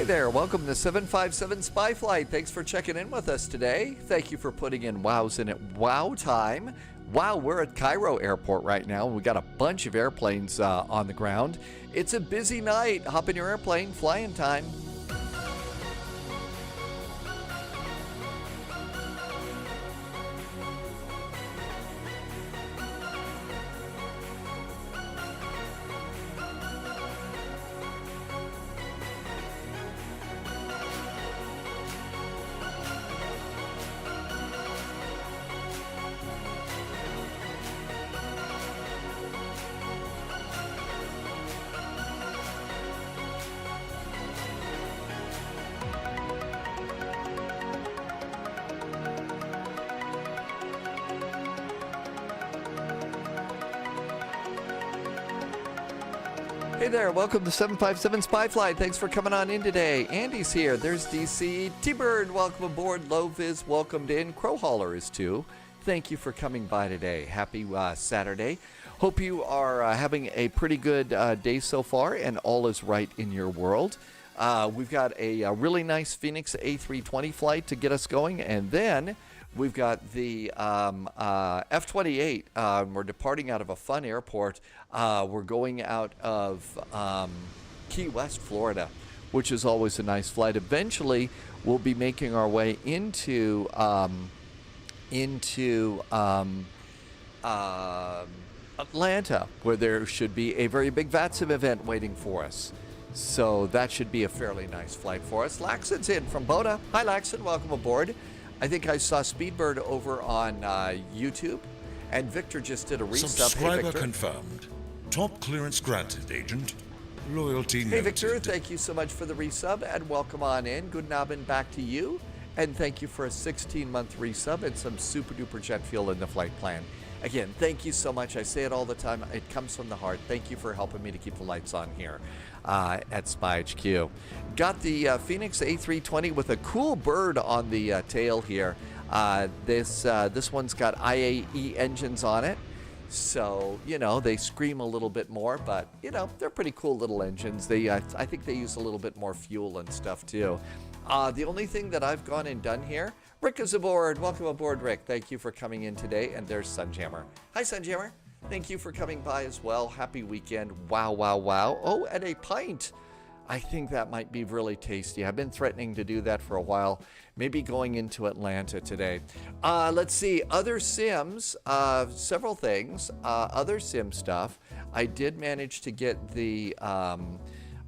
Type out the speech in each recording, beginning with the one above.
Hey there, welcome to 757 Spy Flight. Thanks for checking in with us today. Thank you for putting in wows in at wow time. Wow, we're at Cairo Airport right now. We got a bunch of airplanes on the ground. It's a busy night. Hop in your airplane, flying time. Hey there, welcome to 757 Spy Flight. Thanks for coming on in today. Andy's here. There's DC. T-Bird, welcome aboard. Loviz, welcomed in. Crowhauler is too. Thank you for coming by today. Happy Saturday. Hope you are having a pretty good day so far and all is right in your world. We've got a really nice Phoenix A320 flight to get us going, and then we've got the F-28. We're departing out of a fun airport. We're going out of Key West, Florida, which is always a nice flight. Eventually, we'll be making our way into Atlanta, where there should be a very big VATSIM event waiting for us. So that should be a fairly nice flight for us. Laxon's in from Boda. Hi, Laxon. Welcome aboard. I think I saw Speedbird over on YouTube, and Victor just did a resub. Subscriber hey, Victor. confirmed. Top clearance granted, Agent. Loyalty noted. Hey, Victor, thank you so much for the resub, and welcome on in. Good nobbin back to you, and thank you for a 16-month resub and some super-duper jet fuel in the flight plan. Again, thank you so much. I say it all the time. It comes from the heart. Thank you for helping me to keep the lights on here at Spy HQ. Got the Phoenix A320 with a cool bird on the tail here. This one's got IAE engines on it. So, you know, they scream a little bit more, but, you know, they're pretty cool little engines. I think they use a little bit more fuel and stuff, too. The only thing that I've gone and done here, Rick is aboard. Welcome aboard, Rick. Thank you for coming in today. And there's Sunjammer. Hi, Sunjammer. Thank you for coming by as well. Happy weekend. Wow, wow, wow. Oh, and a pint. I think that might be really tasty. I've been threatening to do that for a while. Maybe going into Atlanta today. Let's see. Other Sims, several things. Other Sim stuff. I did manage to get the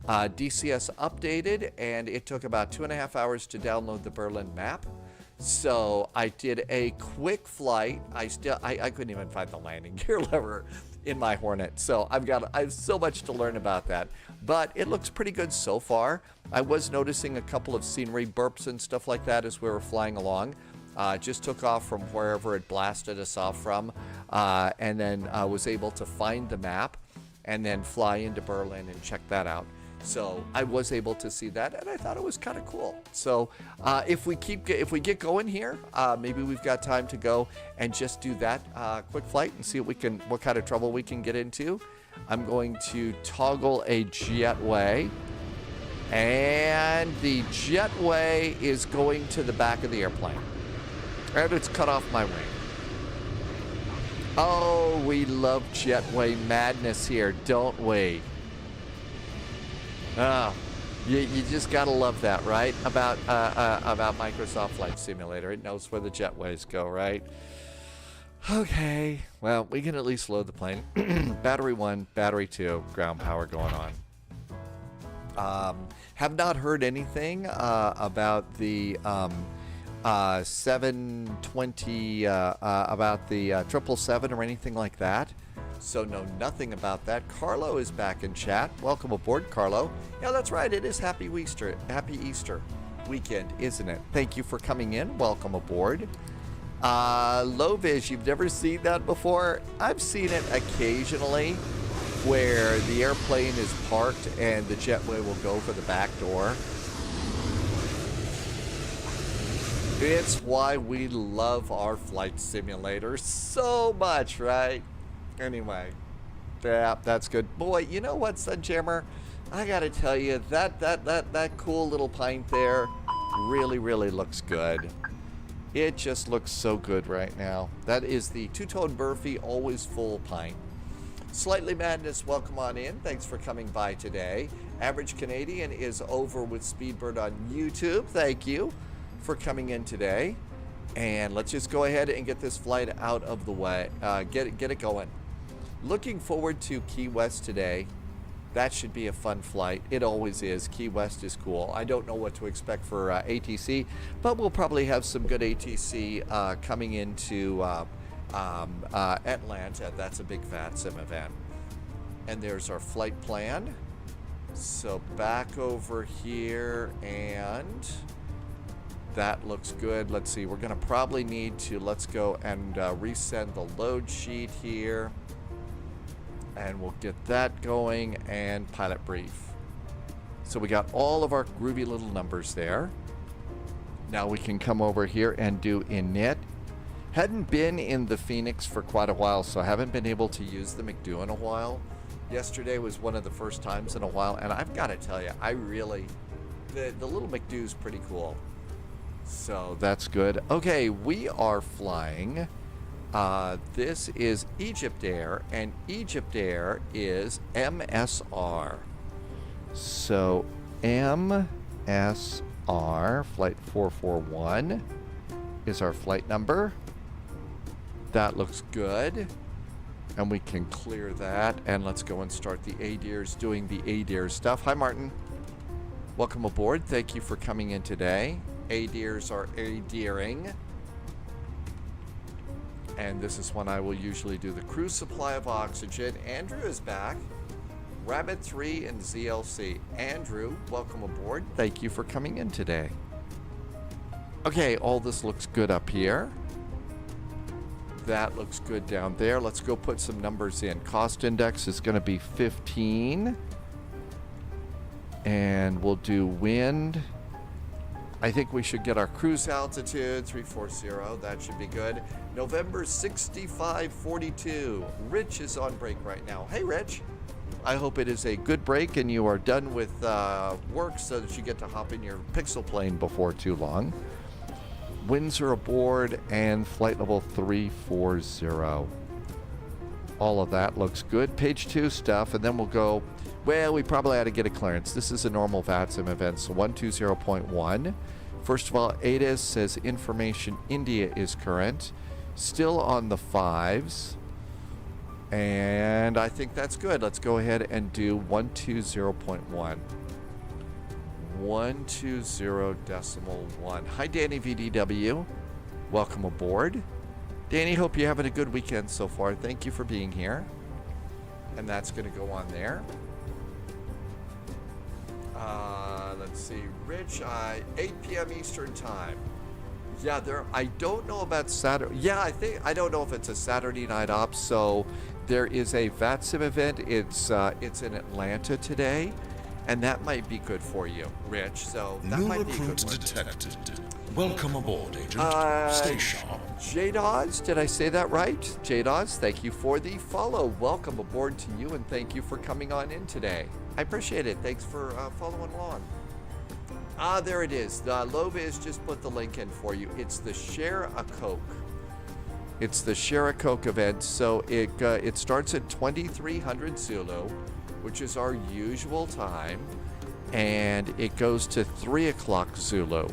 DCS updated, and it took about 2.5 hours to download the Berlin map. So I did a quick flight. I couldn't even find the landing gear lever in my Hornet. So I have so much to learn about that, but it looks pretty good so far. I was noticing a couple of scenery burps and stuff like that as we were flying along. Just took off from wherever it blasted us off from, and then was able to find the map and then fly into Berlin and check that out. So I was able to see that, and I thought it was kind of cool. So if we get going here, maybe we've got time to go and just do that quick flight and see what kind of trouble we can get into. I'm going to toggle a jetway, and the jetway is going to the back of the airplane, and it's cut off my wing. Oh, we love jetway madness here, don't we? You just gotta love that, right? About Microsoft Flight Simulator. It knows where the jetways go, right? Okay, well, we can at least load the plane. Battery 1, battery 2, ground power going on. Have not heard anything about the 720, about the 777 or anything like that. So know nothing about that. Carlo is back in chat. Welcome aboard, Carlo. Yeah, that's right. It is Happy Easter weekend, isn't it? Thank you for coming in. Welcome aboard. Loviz, you've never seen that before? I've seen it occasionally where the airplane is parked and the jetway will go for the back door. It's why we love our flight simulator so much, right? Anyway, yeah, that's good. Boy, you know what, Sunjammer? I gotta tell you, that cool little pint there really, really looks good. It just looks so good right now. That is the two-tone Murphy, always full pint. Slightly Madness, welcome on in. Thanks for coming by today. Average Canadian is over with Speedbird on YouTube. Thank you for coming in today. And let's just go ahead and get this flight out of the way. Get it going. Looking forward to Key West today. That should be a fun flight. It always is. Key West is cool. I don't know what to expect for ATC, but we'll probably have some good ATC coming into Atlanta. That's a big VATSIM event. And there's our flight plan. So back over here, and that looks good. Let's see. We're going to probably need to, let's go and resend the load sheet here. And we'll get that going, and pilot brief. So we got all of our groovy little numbers there. Now we can come over here and do init. Hadn't been in the Phoenix for quite a while, so I haven't been able to use the McDo in a while. Yesterday was one of the first times in a while, and I've got to tell you, I really, the little McDo's pretty cool. So that's good. Okay, we are flying. This is Egypt Air, and Egypt Air is MSR. So MSR, flight 441 is our flight number. That looks good. And we can clear that. And let's go and start the ADIRs doing the ADIR stuff. Hi, Martin. Welcome aboard. Thank you for coming in today. ADIRs are ADIRing. And this is when I will usually do the crew supply of oxygen. Andrew is back. Rabbit 3 and ZLC. Andrew, welcome aboard. Thank you for coming in today. Okay, all this looks good up here. That looks good down there. Let's go put some numbers in. Cost index is going to be 15. And we'll do wind. I think we should get our cruise altitude, 340. That should be good. November 6542. Rich is on break right now. Hey, Rich. I hope it is a good break and you are done with work so that you get to hop in your Pixel plane before too long. Winds are aboard and flight level 340. All of that looks good. Page 2 stuff, and then we'll go, well, we probably ought to get a clearance. This is a normal VATSIM event, so 120.1. First of all, ADIS says information India is current. Still on the 5s. And I think that's good. Let's go ahead and do 120.1. 120.1. Hi, Danny VDW. Welcome aboard. Danny, hope you're having a good weekend so far. Thank you for being here. And that's going to go on there. Let's see. Rich, 8 p.m. Eastern Time. Yeah, I don't know about Saturday. Yeah, I don't know if it's a Saturday night op. So there is a VATSIM event. It's in Atlanta today. And that might be good for you, Rich. So that New might be a good recruits one. detected. Welcome aboard, Agent. Stay sharp. J-Dawes, did I say that right? J-Dawes, thank you for the follow. Welcome aboard to you, and thank you for coming on in today. I appreciate it. Thanks for following along. There it is. Loviz just put the link in for you. It's the Share a Coke. It's the Share a Coke event. So it starts at 2300 Zulu, which is our usual time, and it goes to 3 o'clock Zulu.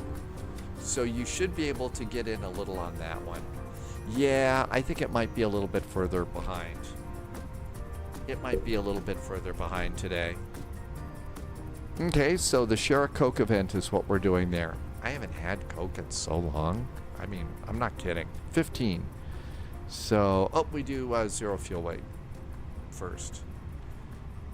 So you should be able to get in a little on that one. Yeah, I think it might be a little bit further behind. It might be a little bit further behind today. Okay, so the Share a Coke event is what we're doing there. I haven't had Coke in so long. I mean, I'm not kidding. 15. So, we do 0 fuel weight first.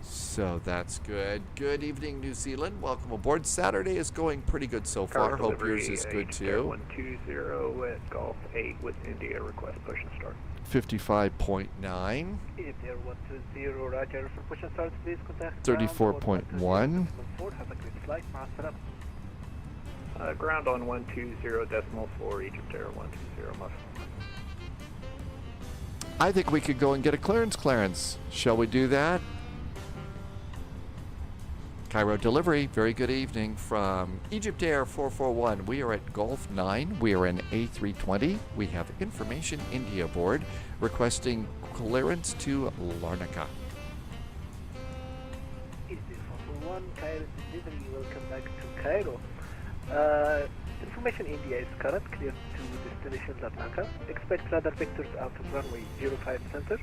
So that's good. Good evening, New Zealand. Welcome aboard. Saturday is going pretty good so far. Hope yours is good too. 120 at Golf 8 with India. Request push and start. 55.9. If they're 120, roger. For push and start, please contact 34.1. Have a good flight. Master up. Ground on 120.4, Egypt Air 120. Master. I think we could go and get a clearance. Shall we do that? Cairo delivery, very good evening from Egypt Air 441. We are at Gulf 9. We are in A320. We have Information India aboard requesting clearance to Larnaca. Easy 441, Cairo delivery, welcome back to Cairo. Information India is current, clear to destination Larnaca. Expect radar vectors out of runway 05 center.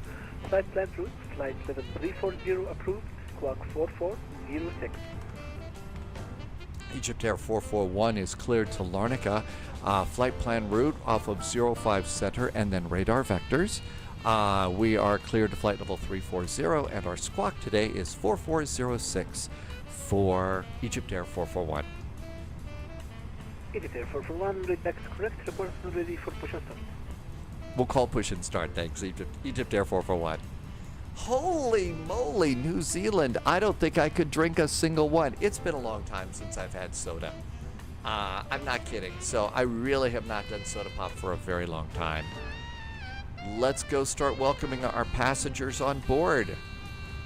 Flight plan route, flight 7340 approved, squawk 4406. Egypt Air 441 is cleared to Larnaca. Flight plan route off of 05 center and then radar vectors. We are cleared to flight level 340 and our squawk today is 4406 for Egypt Air 441. Egypt Air 441, read back is correct, report ready for push and start. We'll call push and start, thanks, Egypt Air 441. Holy moly, New Zealand. I don't think I could drink a single one. It's been a long time since I've had soda. I'm not kidding. So I really have not done soda pop for a very long time. Let's go start welcoming our passengers on board.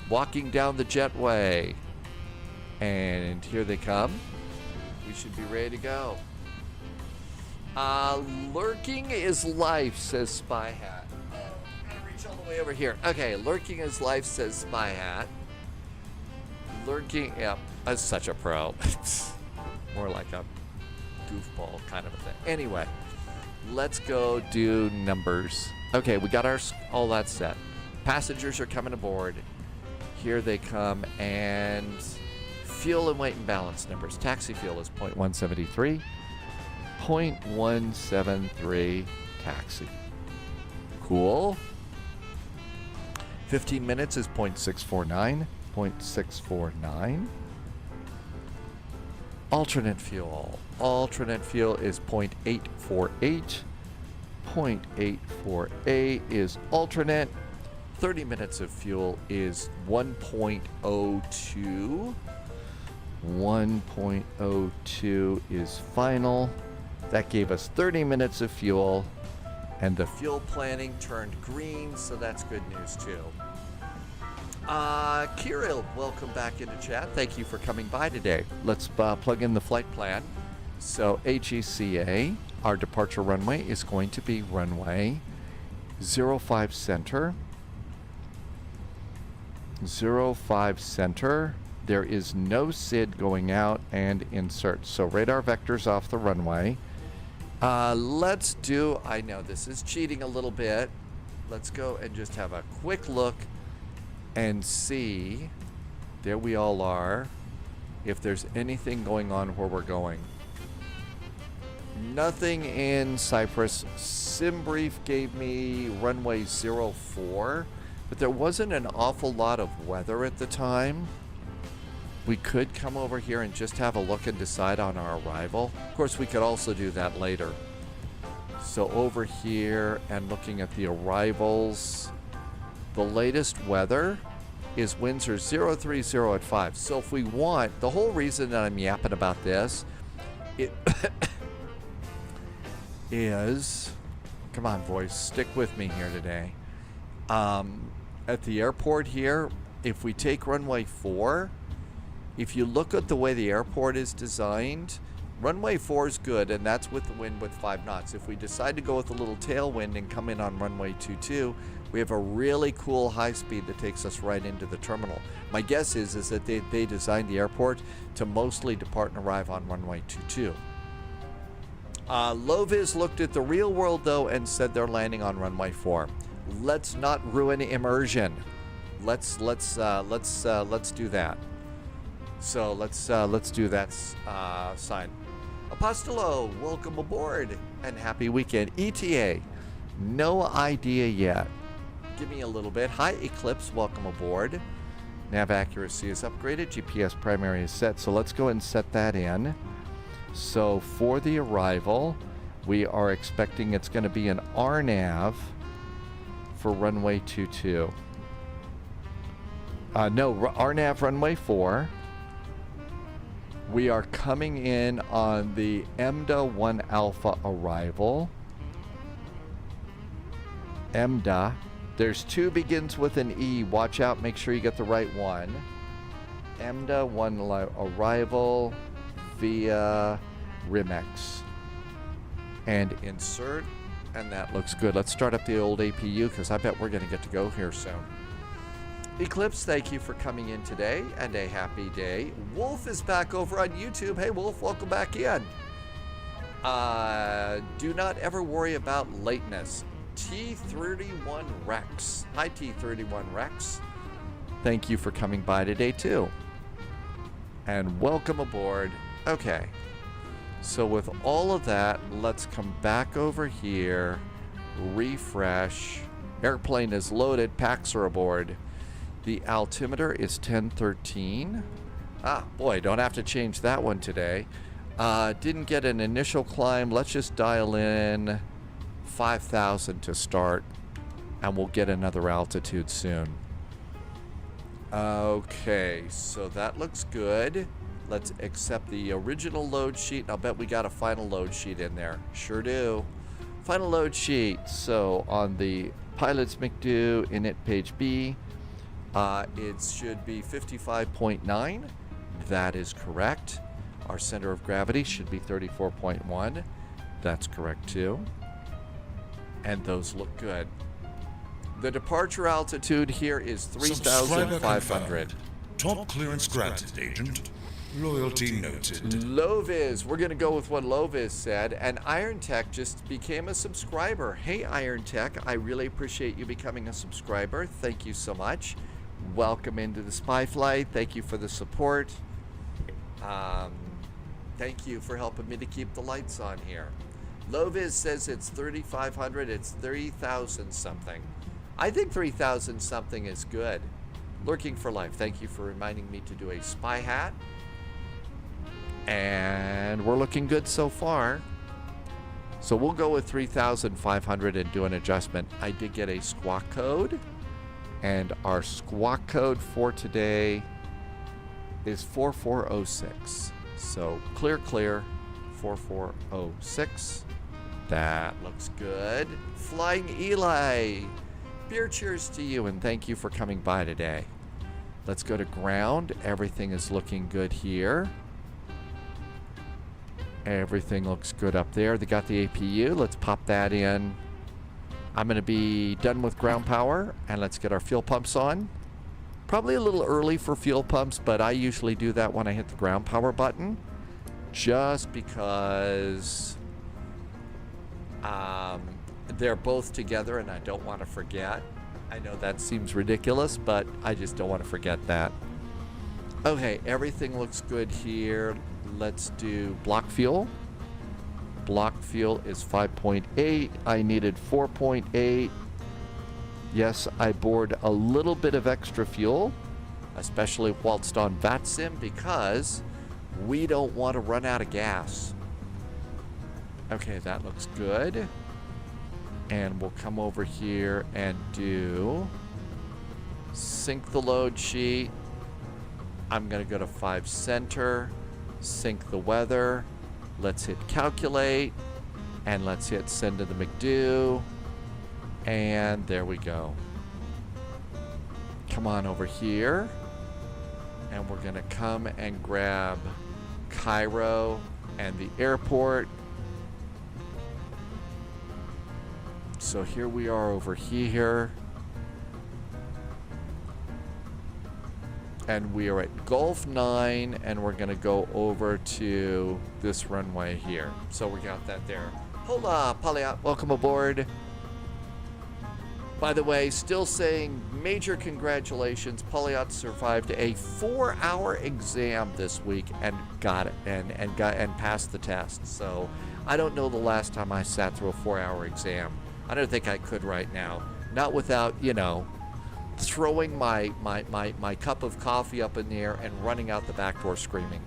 Walking down the jetway. And here they come. We should be ready to go. Lurking is life, says Spy Hat. Gotta reach all the way over here. Okay, lurking is life, says Spy Hat. Lurking, yeah, that's such a pro. More like a goofball kind of a thing. Anyway, let's go do numbers. Okay, we got all that set. Passengers are coming aboard. Here they come, and fuel and weight and balance numbers. Taxi fuel is 0.173. 0.173 taxi. Cool. 15 minutes is 0.649. 0.649. Alternate fuel. Alternate fuel is 0.848. 0.848 is alternate. 30 minutes of fuel is 1.02. 1.02 is final. That gave us 30 minutes of fuel, and the fuel planning turned green, so that's good news too. Kirill, welcome back into chat. Thank you for coming by today. Let's plug in the flight plan. So HECA, our departure runway is going to be runway 05 center. 05 center. There is no SID going out and insert. So radar vectors off the runway. Let's do, I know this is cheating a little bit. Let's go and just have a quick look and see, there we all are, if there's anything going on where we're going. Nothing in Cyprus. SimBrief gave me runway 04, but there wasn't an awful lot of weather at the time. We could come over here and just have a look and decide on our arrival. Of course, we could also do that later. So over here and looking at the arrivals, the latest weather is winds are 030 at 5. So if we want, the whole reason that I'm yapping about this, it is, come on voice, stick with me here today. At the airport here, if we take runway 4, if you look at the way the airport is designed, runway 4 is good, and that's with the wind with 5 knots. If we decide to go with a little tailwind and come in on runway 22, we have a really cool high speed that takes us right into the terminal. My guess is that they designed the airport to mostly depart and arrive on runway 22. Loviz looked at the real world though and said they're landing on runway 4. Let's not ruin immersion. Let's do that. So let's do that sign. Apostolo, welcome aboard and happy weekend. ETA, no idea yet. Give me a little bit. Hi Eclipse, welcome aboard. Nav accuracy is upgraded. GPS primary is set. So let's go ahead and set that in. So for the arrival, we are expecting it's going to be an RNAV for runway 22. No, RNAV runway 4. We are coming in on the EMDA 1 Alpha arrival. EMDA. There's 2 begins with an E. Watch out, make sure you get the right one. EMDA, arrival via Rimex. And insert, and that looks good. Let's start up the old APU because I bet we're going to get to go here soon. Eclipse, thank you for coming in today, and a happy day. Wolf is back over on YouTube. Hey, Wolf, welcome back in. Do not ever worry about lateness. T31 Rex. Hi, T31 Rex. Thank you for coming by today, too. And welcome aboard. Okay. So with all of that, let's come back over here. Refresh. Airplane is loaded. Packs are aboard. The altimeter is 1013. Ah, boy, don't have to change that one today. Didn't get an initial climb. Let's just dial in 5,000 to start, and we'll get another altitude soon. Okay, so that looks good. Let's accept the original load sheet. I'll bet we got a final load sheet in there. Sure do. Final load sheet. So on the pilot's McDo init page B, it should be 55.9. That is correct. Our center of gravity should be 34.1. That's correct too. And those look good. The departure altitude here is 3,500. Top clearance granted, Agent. Loyalty noted. Loviz, we're going to go with what Loviz said, and Iron Tech just became a subscriber. Hey, Iron Tech, I really appreciate you becoming a subscriber. Thank you so much. Welcome into the Spy Flight. Thank you for the support. Thank you for helping me to keep the lights on here. Loviz says it's 3,500. It's 3,000 something. I think 3,000 something is good. Lurking for Life, thank you for reminding me to do a spy hat. And we're looking good so far. So we'll go with 3,500 and do an adjustment. I did get a squawk code. And our squawk code for today is 4406. So clear, 4406. That looks good. Flying Eli. Beer cheers to you, and thank you for coming by today. Let's go to ground. Everything is looking good here. Everything looks good up there. They got the APU. Let's pop that in. I'm going to be done with ground power, and let's get our fuel pumps on. Probably a little early for fuel pumps, but I usually do that when I hit the ground power button, just because they're both together and I don't want to forget. I know that seems ridiculous, but I just don't want to forget that. Okay, everything looks good here. Let's do block fuel. Block fuel is 5.8. I needed 4.8. Yes, I bored a little bit of extra fuel, especially whilst on VATSIM, because we don't want to run out of gas. Okay, that looks good. And we'll come over here and do sync the load sheet. I'm going to go to 5 center, sync the weather. Let's hit calculate, and let's hit send to the McDo. And there we go. Come on over here. And we're going to come and grab Cairo and the airport. So here we are over here. And we are at Gulf 9, and we're going to go over to this runway here. So we got that there. Hola, Polyot. Welcome aboard. By the way, still saying major congratulations. Polyot survived a 4-hour exam this week and got it and passed the test. So I don't know the last time I sat through a 4-hour exam. I don't think I could right now. Not without, throwing my cup of coffee up in the air and running out the back door screaming.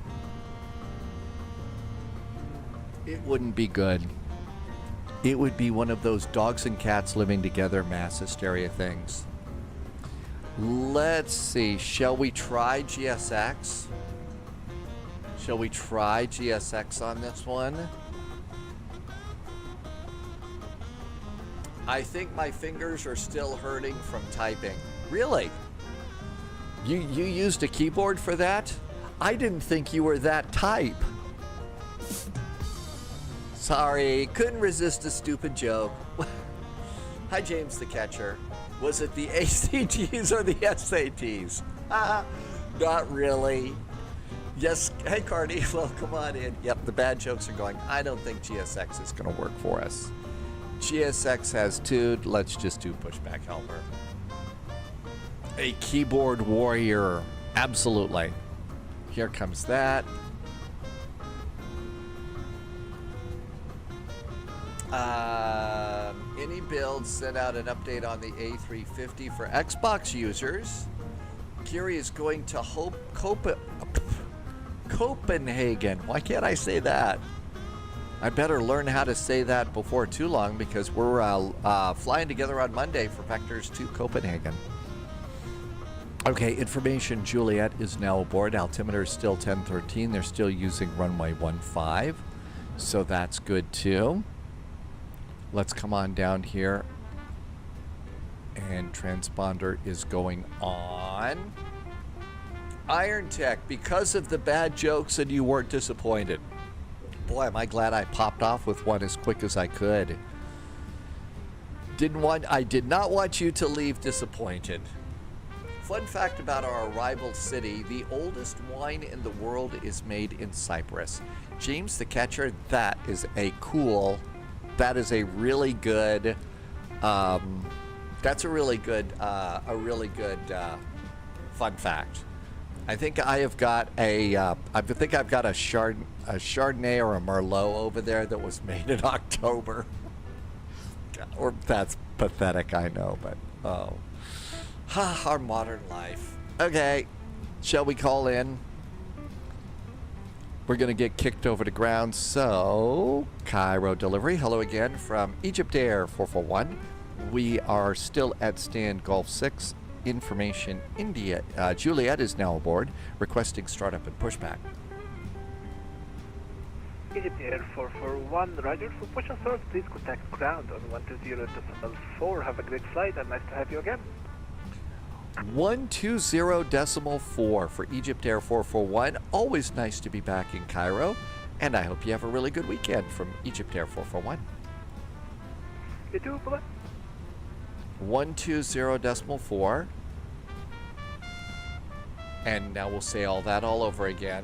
It wouldn't be good. It would be one of those dogs and cats living together mass hysteria things. Let's see. Shall we try GSX? Shall we try GSX on this one? I think my fingers are still hurting from typing. Really? You used a keyboard for that? I didn't think you were that type. Sorry, couldn't resist a stupid joke. Hi, James the Catcher. Was it the ACTs or the SATs? Not really. Yes, hey Cardi, well, come on in. Yep, the bad jokes are going. I don't think GSX is going to work for us. GSX has tuned. Let's just do Pushback Helper. A keyboard warrior. Absolutely. Here comes that. Any builds sent out an update on the A350 for Xbox users. Kiri is going to Copenhagen. Why can't I say that? I better learn how to say that before too long because we're flying together on Monday for Vectors to Copenhagen. Okay, information, Juliet is now aboard. Altimeter is still 1013. They're still using runway 15. So that's good too. Let's come on down here. And transponder is going on. Iron Tech, because of the bad jokes and you weren't disappointed. Boy, am I glad I popped off with one as quick as I could. I did not want you to leave disappointed. Fun fact about our arrival city, the oldest wine in the world is made in Cyprus. James the Catcher, that is a really good, that's a really good fun fact. I think I've got a Chardonnay or a Merlot over there that was made in October. Or that's pathetic, I know, but oh. Our modern life. Okay, shall we call in? We're going to get kicked over to ground, so Cairo delivery. Hello again from Egypt Air 441. We are still at stand Golf 6. Information India. Juliet is now aboard, requesting startup and pushback. Egypt Air 441, Roger. For push and start, please contact ground on 120.4. Have a great flight and nice to have you again. 120.4 for Egypt Air 441. Always nice to be back in Cairo, and I hope you have a really good weekend from Egypt Air 441. You too, bye. 120.4. And now we'll say all that all over again.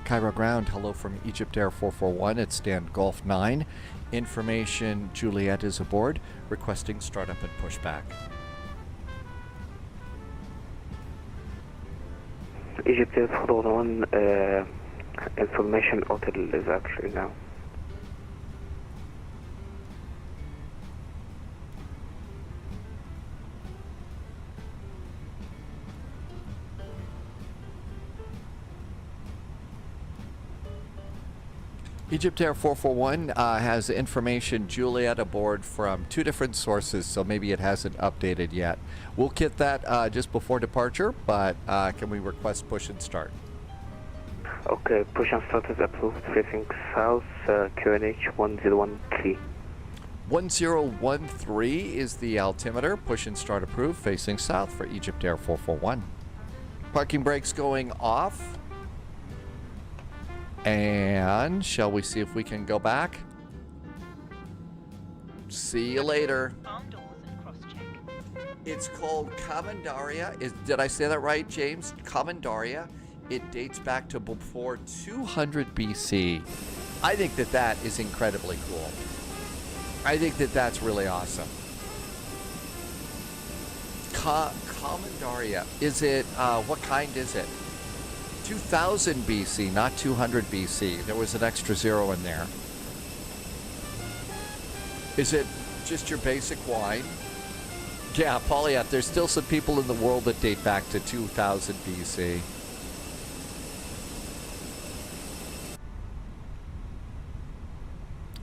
Cairo ground, hello from Egypt Air 441 at stand Golf 9. Information, Juliet is aboard, requesting startup and pushback. Egypt Air 441, information hotel is actually now. Egypt Air 441 has information Juliet aboard from two different sources, so maybe it hasn't updated yet. We'll get that just before departure, but can we request push and start? Okay, push and start is approved, facing south, QNH 1013. 1013 is the altimeter. Push and start approved, facing south for Egypt Air 441. Parking brakes going off. And shall we see if we can go back? See you later. It's called Commandaria. Did I say that right, James? Commandaria. It dates back to before 200 BC. I think that is incredibly cool. I think that's really awesome. Commandaria. Is it, what kind is it? 2000 BC, not 200 BC. There was an extra zero in there. Is it just your basic wine? Yeah, Polyat, there's still some people in the world that date back to 2000 BC.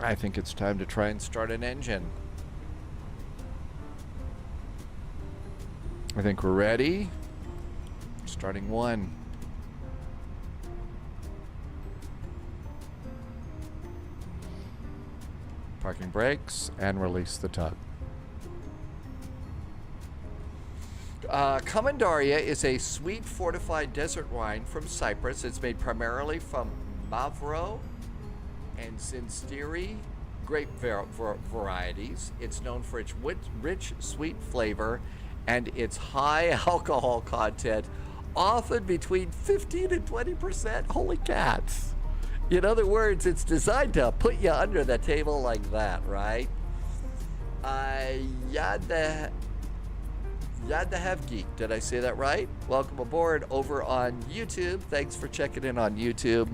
I think it's time to try and start an engine. I think we're ready. Starting one. Parking brakes and release the tug. Commandaria is a sweet fortified desert wine from Cyprus. It's made primarily from Mavro and Zinstiri grape varieties. It's known for its rich, sweet flavor and its high alcohol content, often between 15 and 20%. Holy cats. In other words, it's designed to put you under the table like that, right? Yad the Have Geek, did I say that right? Welcome aboard over on YouTube. Thanks for checking in on YouTube.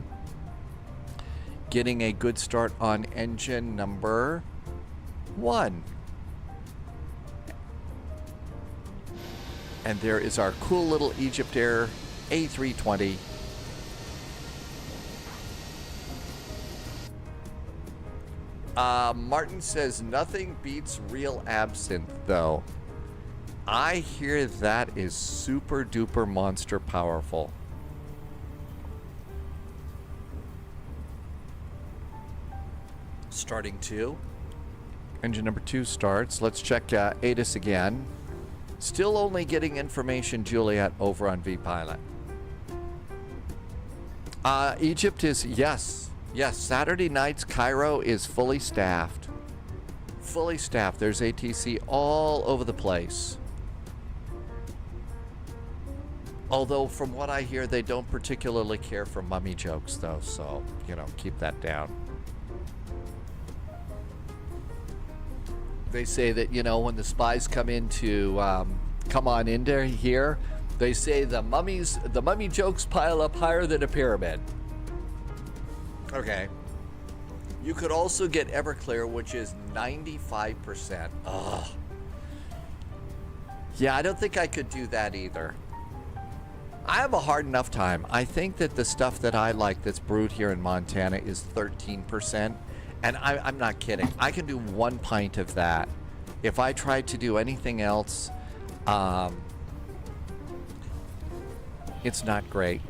Getting a good start on engine number 1. And there is our cool little Egypt Air A320. Martin says nothing beats real absinthe, though. I hear that is super duper monster powerful. Starting 2. Engine number 2 starts. Let's check ATIS again. Still only getting information, Juliet, over on VPilot. Egypt is, yes, Saturday nights, Cairo is fully staffed. Fully staffed. There's ATC all over the place. Although, from what I hear, they don't particularly care for mummy jokes, though, so, keep that down. They say that, when the spies come on into here, they say the mummy jokes pile up higher than a pyramid. Okay. You could also get Everclear, which is 95%. Ugh. Yeah, I don't think I could do that either. I have a hard enough time. I think that the stuff that I like that's brewed here in Montana is 13%. And I'm not kidding. I can do 1 pint of that. If I tried to do anything else, it's not great.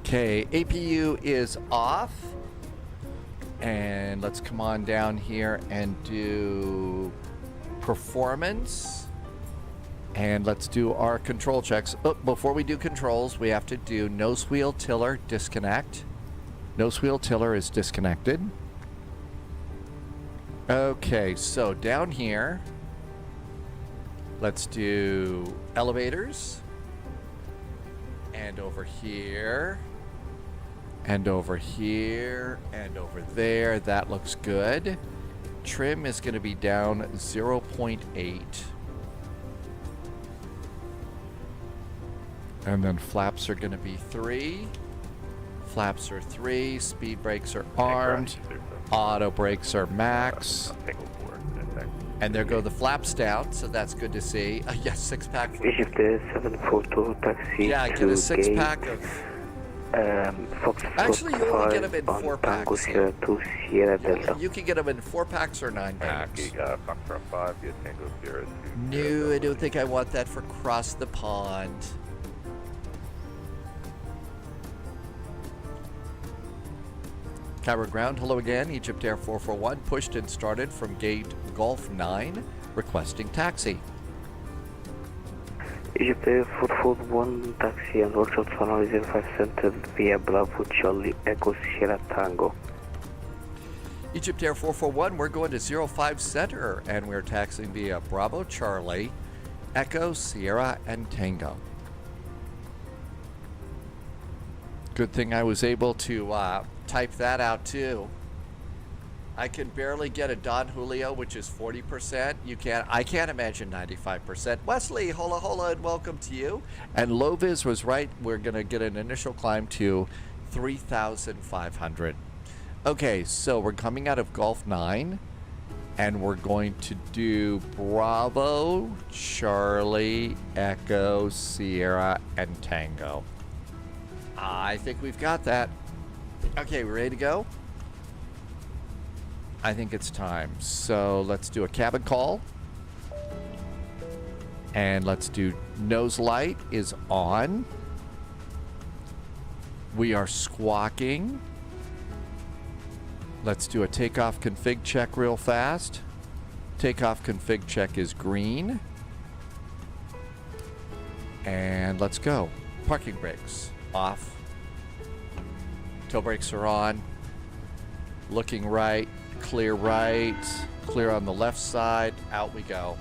Okay, APU is off. And let's come on down here and do performance. And let's do our control checks. Oh, before we do controls, we have to do nose wheel tiller disconnect. Nose wheel tiller is disconnected. Okay, so down here, let's do elevators. And over here. And over here. And over there. That looks good. Trim is going to be down 0.8. And then flaps are going to be 3. Flaps are 3. Speed brakes are armed. Auto brakes are max. And there go the flaps down, so that's good to see. Yes, 6-pack. Egypt 742 taxi. Yeah, get a 6-pack of. Actually, you only get them in 4-packs. You can get them in 4-packs or 9-packs. No, I don't think I want that for cross the pond. Cairo ground, hello again. Egypt Air 441 pushed and started from gate Golf 9, requesting taxi. Egypt Air 441 taxi and workshop runway 05 center via Bravo Charlie Echo Sierra Tango. Egypt Air 441, we're going to 05 center and we're taxiing via Bravo Charlie Echo Sierra and Tango. Good thing I was able to type that out too. I can barely get a Don Julio, which is 40%. I can't imagine 95%. Wesley, hola, and welcome to you. And Loviz was right. We're going to get an initial climb to 3,500. Okay, so we're coming out of Golf 9, and we're going to do Bravo, Charlie, Echo, Sierra, and Tango. I think we've got that. Okay, we ready to go? I think it's time. So let's do a cabin call. And let's do nose light is on. We are squawking. Let's do a takeoff config check real fast. Takeoff config check is green. And let's go. Parking brakes off. Toe brakes are on. Looking right, clear on the left side. Out we go.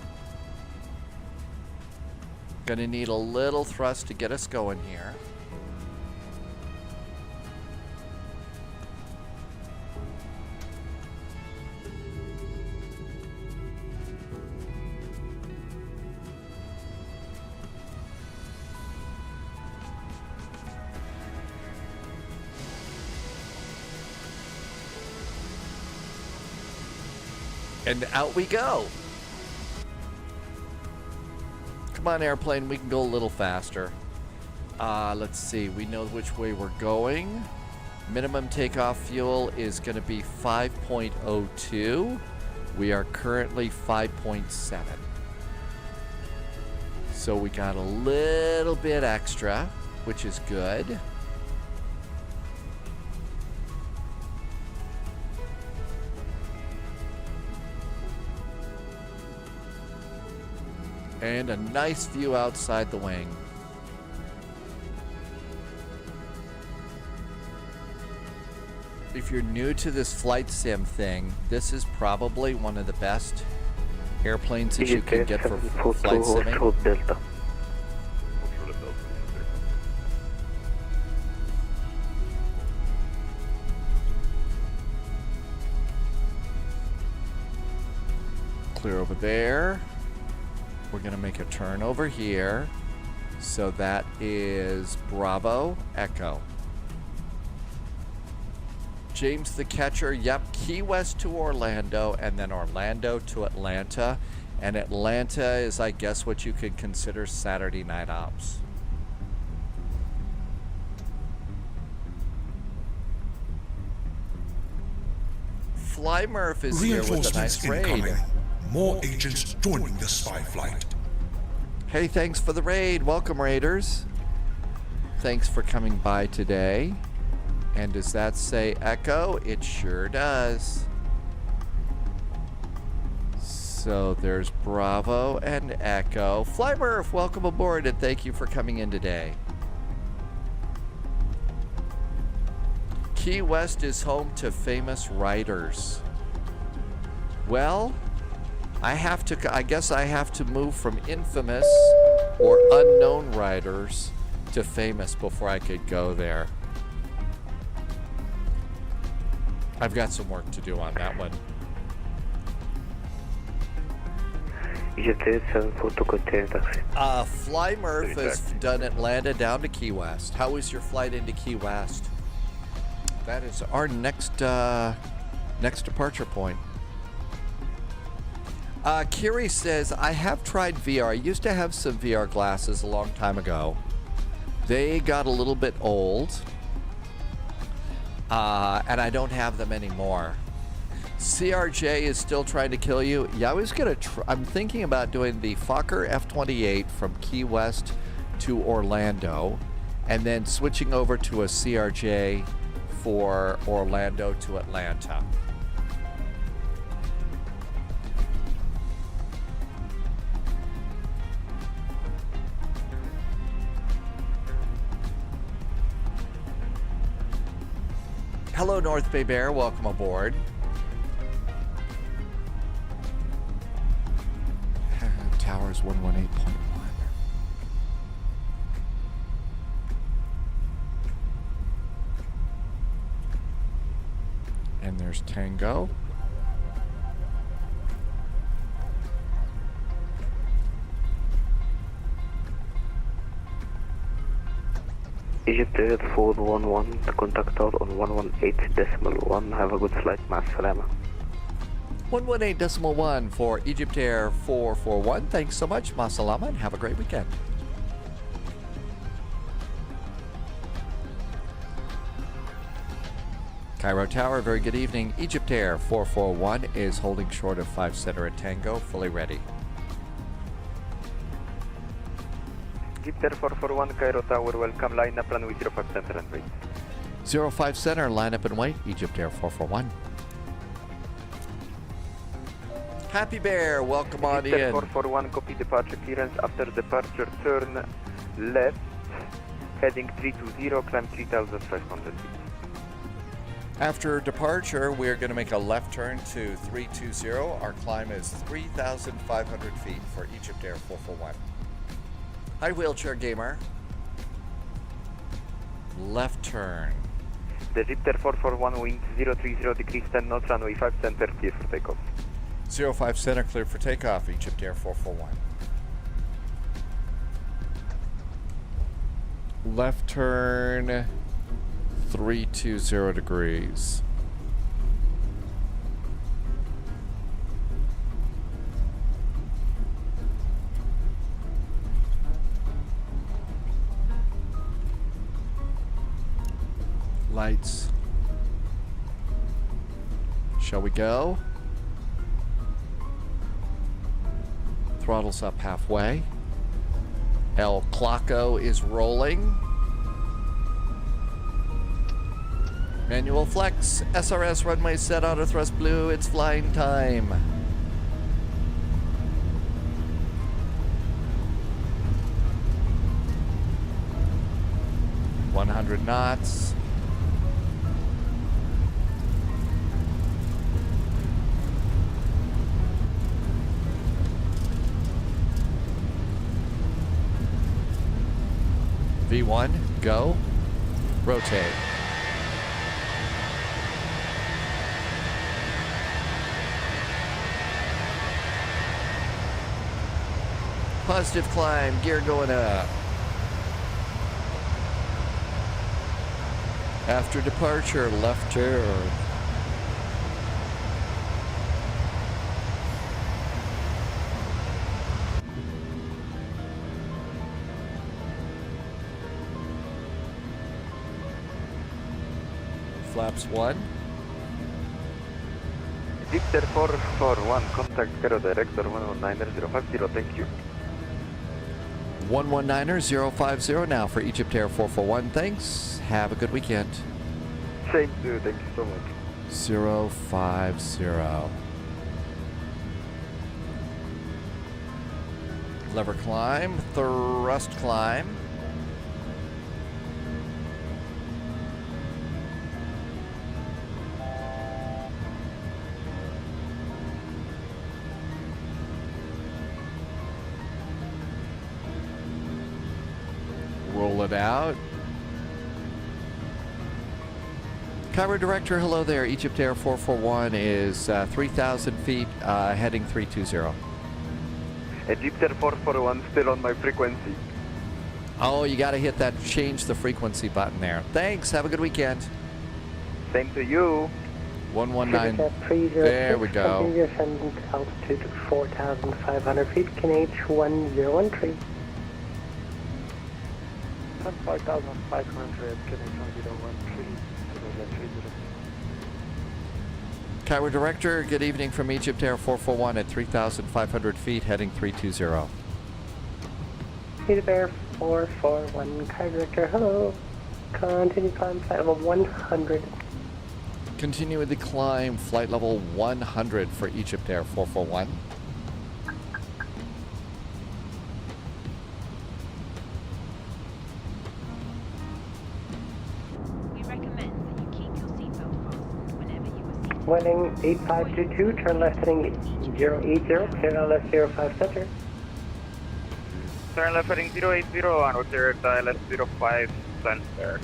Gonna need a little thrust to get us going here. And out we go. Come on, airplane, we can go a little faster. Let's see, we know which way we're going. Minimum takeoff fuel is going to be 5.02. We are currently 5.7. So we got a little bit extra, which is good. And a nice view outside the wing. If you're new to this flight sim thing, this is probably one of the best airplanes that you can get for flight simming. Delta. Clear over there. We're going to make a turn over here. So that is Bravo Echo. James the Catcher, yep, Key West to Orlando, and then Orlando to Atlanta. And Atlanta is, I guess, what you could consider Saturday night ops. Fly Murph is here with a Reinforcements nice raid. incoming. More agents joining the spy flight. Hey, thanks for the raid. Welcome, Raiders. Thanks for coming by today. And does that say Echo? It sure does. So there's Bravo and Echo. Fly Murph, welcome aboard and thank you for coming in today. Key West is home to famous writers. Well, I guess I have to move from infamous or unknown writers to famous before I could go there. I've got some work to do on that one. Fly Murph has done Atlanta down to Key West. How was your flight into Key West? That is our next departure point. Kiri says, I have tried VR. I used to have some VR glasses a long time ago. They got a little bit old. And I don't have them anymore. CRJ is still trying to kill you. Yeah, I'm thinking about doing the Fokker F-28 from Key West to Orlando, and then switching over to a CRJ for Orlando to Atlanta. Hello, North Bay Bear. Welcome aboard. Towers 118.1. And there's Tango. Egypt Air 411, contact out on 118.1. Have a good flight, مع السلامة. 118.1 for Egypt Air 441. Thanks so much, Masalama, and have a great weekend. Cairo Tower, very good evening. Egypt Air 441 is holding short of 5 center at Tango, fully ready. Egypt Air 441, Cairo Tower, welcome, line up runway 05 center and wait. 05 center, line up and wait, Egypt Air 441. Happy Bear, welcome on Egypt Air in. 441, copy departure clearance. After departure, turn left, heading 320, climb 3,500 feet. After departure, we're going to make a left turn to 320. Our climb is 3,500 feet for Egypt Air 441. Hi, Wheelchair Gamer. Left turn. The Egypt Air 441, wind 030 degrees 10 knots, runway 5 center, clear for takeoff. 05 center, clear for takeoff, Egypt Air 441. Left turn, 320 degrees. Lights. Shall we go? Throttle's up halfway. LCLK is rolling. Manual flex. SRS runway set. Auto thrust blue. It's flying time. .100 knots. V1, go. Rotate. Positive climb, gear going up. After departure, left turn. Flaps 1. Egypt Air 441, contact Cairo director 119050, thank you. 119er 050 now for Egypt Air 441. Thanks. Have a good weekend. Same to you, thank you so much. 050. Lever climb, thrust climb. Roll it out. Cairo director, hello there. Egypt Air 441 is 3,000 feet, heading 320. Egypt Air 441, still on my frequency. Oh, you got to hit that change the frequency button there. Thanks. Have a good weekend. Same to you. 119. There we go. Ascendant altitude 4,500 feet, KNH 1013. 5,500, KNH 1013. Cairo director, good evening from Egypt Air 441 at 3,500 feet, heading 320. Egypt Air 441, Cairo director, hello. Continue climb flight level 100. Continue with the climb, flight level 100 for Egypt Air 441. Winning 8522, turn left heading 080, clear LS 05 center. Turn left heading 080 and we'll clear LS 05 center.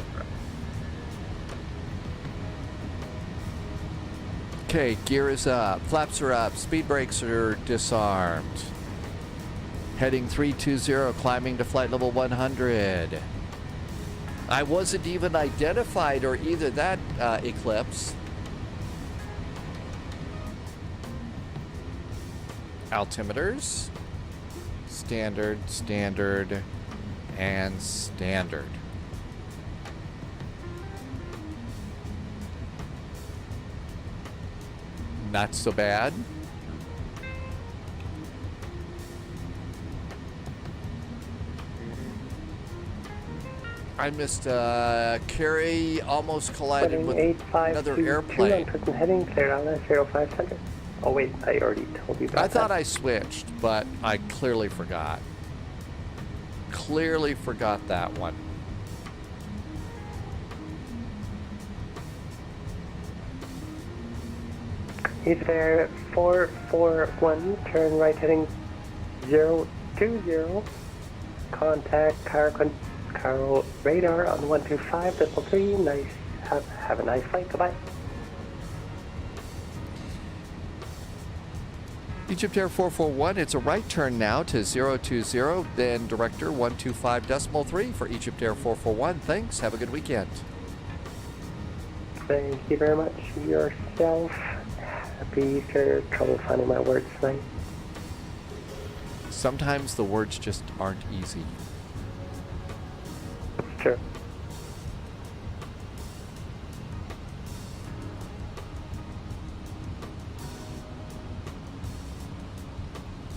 Okay, gear is up, flaps are up, speed brakes are disarmed. Heading 320, climbing to flight level 100. I wasn't even identified or either that Eclipse. Altimeters, standard, standard, and standard. Not so bad. I missed Carrie almost collided with another airplane. Heading clear LS 05 center. Oh wait, I already told you about that. I thought I switched, but I clearly forgot. clearly forgot that one. Egypt Air 441, turn right heading 020. Contact Cairo radar on 125.3. Nice. Have a nice flight. Goodbye. Egypt Air 441, it's a right turn now to 020, then director 125.3 for Egypt Air 441. Thanks. Have a good weekend. Thank you very much. Yourself. Happy Easter. Trouble finding my words tonight. Sometimes the words just aren't easy. Sure.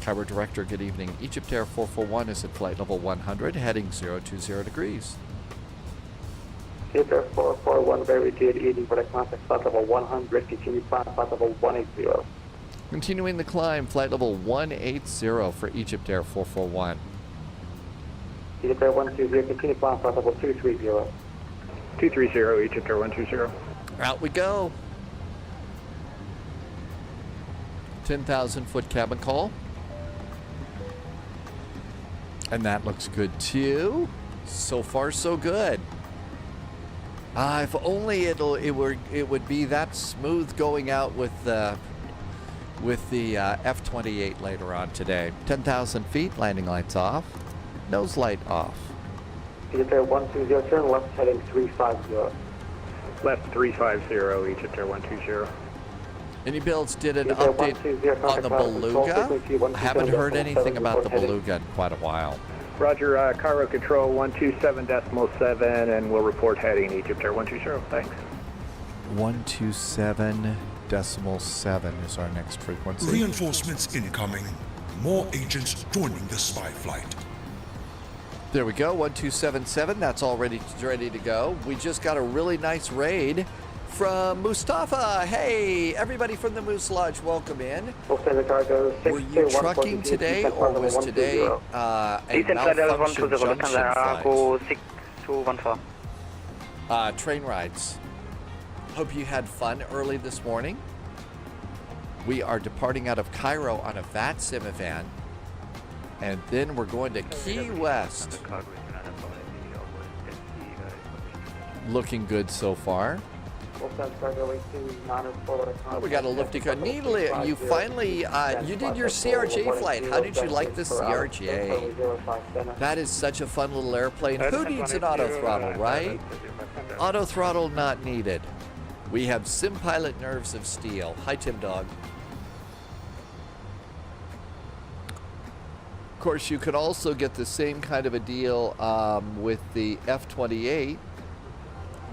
Cairo director, good evening. Egypt Air 441 is at flight level 100, heading 020 degrees. Egypt Air 441, very good evening. Product contact flight level 100, continue climb flight level 180. Continuing the climb, flight level 180 for Egypt Air 441. Egypt Air 120, continue climb flight level 230. 230, Egypt Air 120. Out we go. 10,000 foot cabin call. And that looks good too. So far, so good. If only it would be that smooth going out with the F-28 later on today. 10,000 feet, landing lights off, nose light off. Egypt Air 120, turn left heading 350. Left 350, Egypt Air 120. Any builds did an update on the Beluga? I haven't heard anything about the Beluga in quite a while. Roger, Cairo Control 127.7, and we'll report heading Egypt Air 120. Thanks. 127.7 is our next frequency. Reinforcements incoming. More agents joining the spy flight. There we go, 1277. That's all ready to go. We just got a really nice raid from Mustafa. Hey, everybody from the Moose Lodge, welcome in. Were you trucking today, or was today a malfunction junction flight? Train rides. Hope you had fun early this morning. We are departing out of Cairo on a VATSIM event, and then we're going to Key West. Looking good so far. Oh, we got a lifty car. Needle, you finally, you did your CRJ flight. How did you like the CRJ? That is such a fun little airplane. Who needs an auto throttle, right? Auto throttle not needed. We have sim pilot nerves of steel. Hi, Tim Dog. Of course, you could also get the same kind of a deal with the F-28.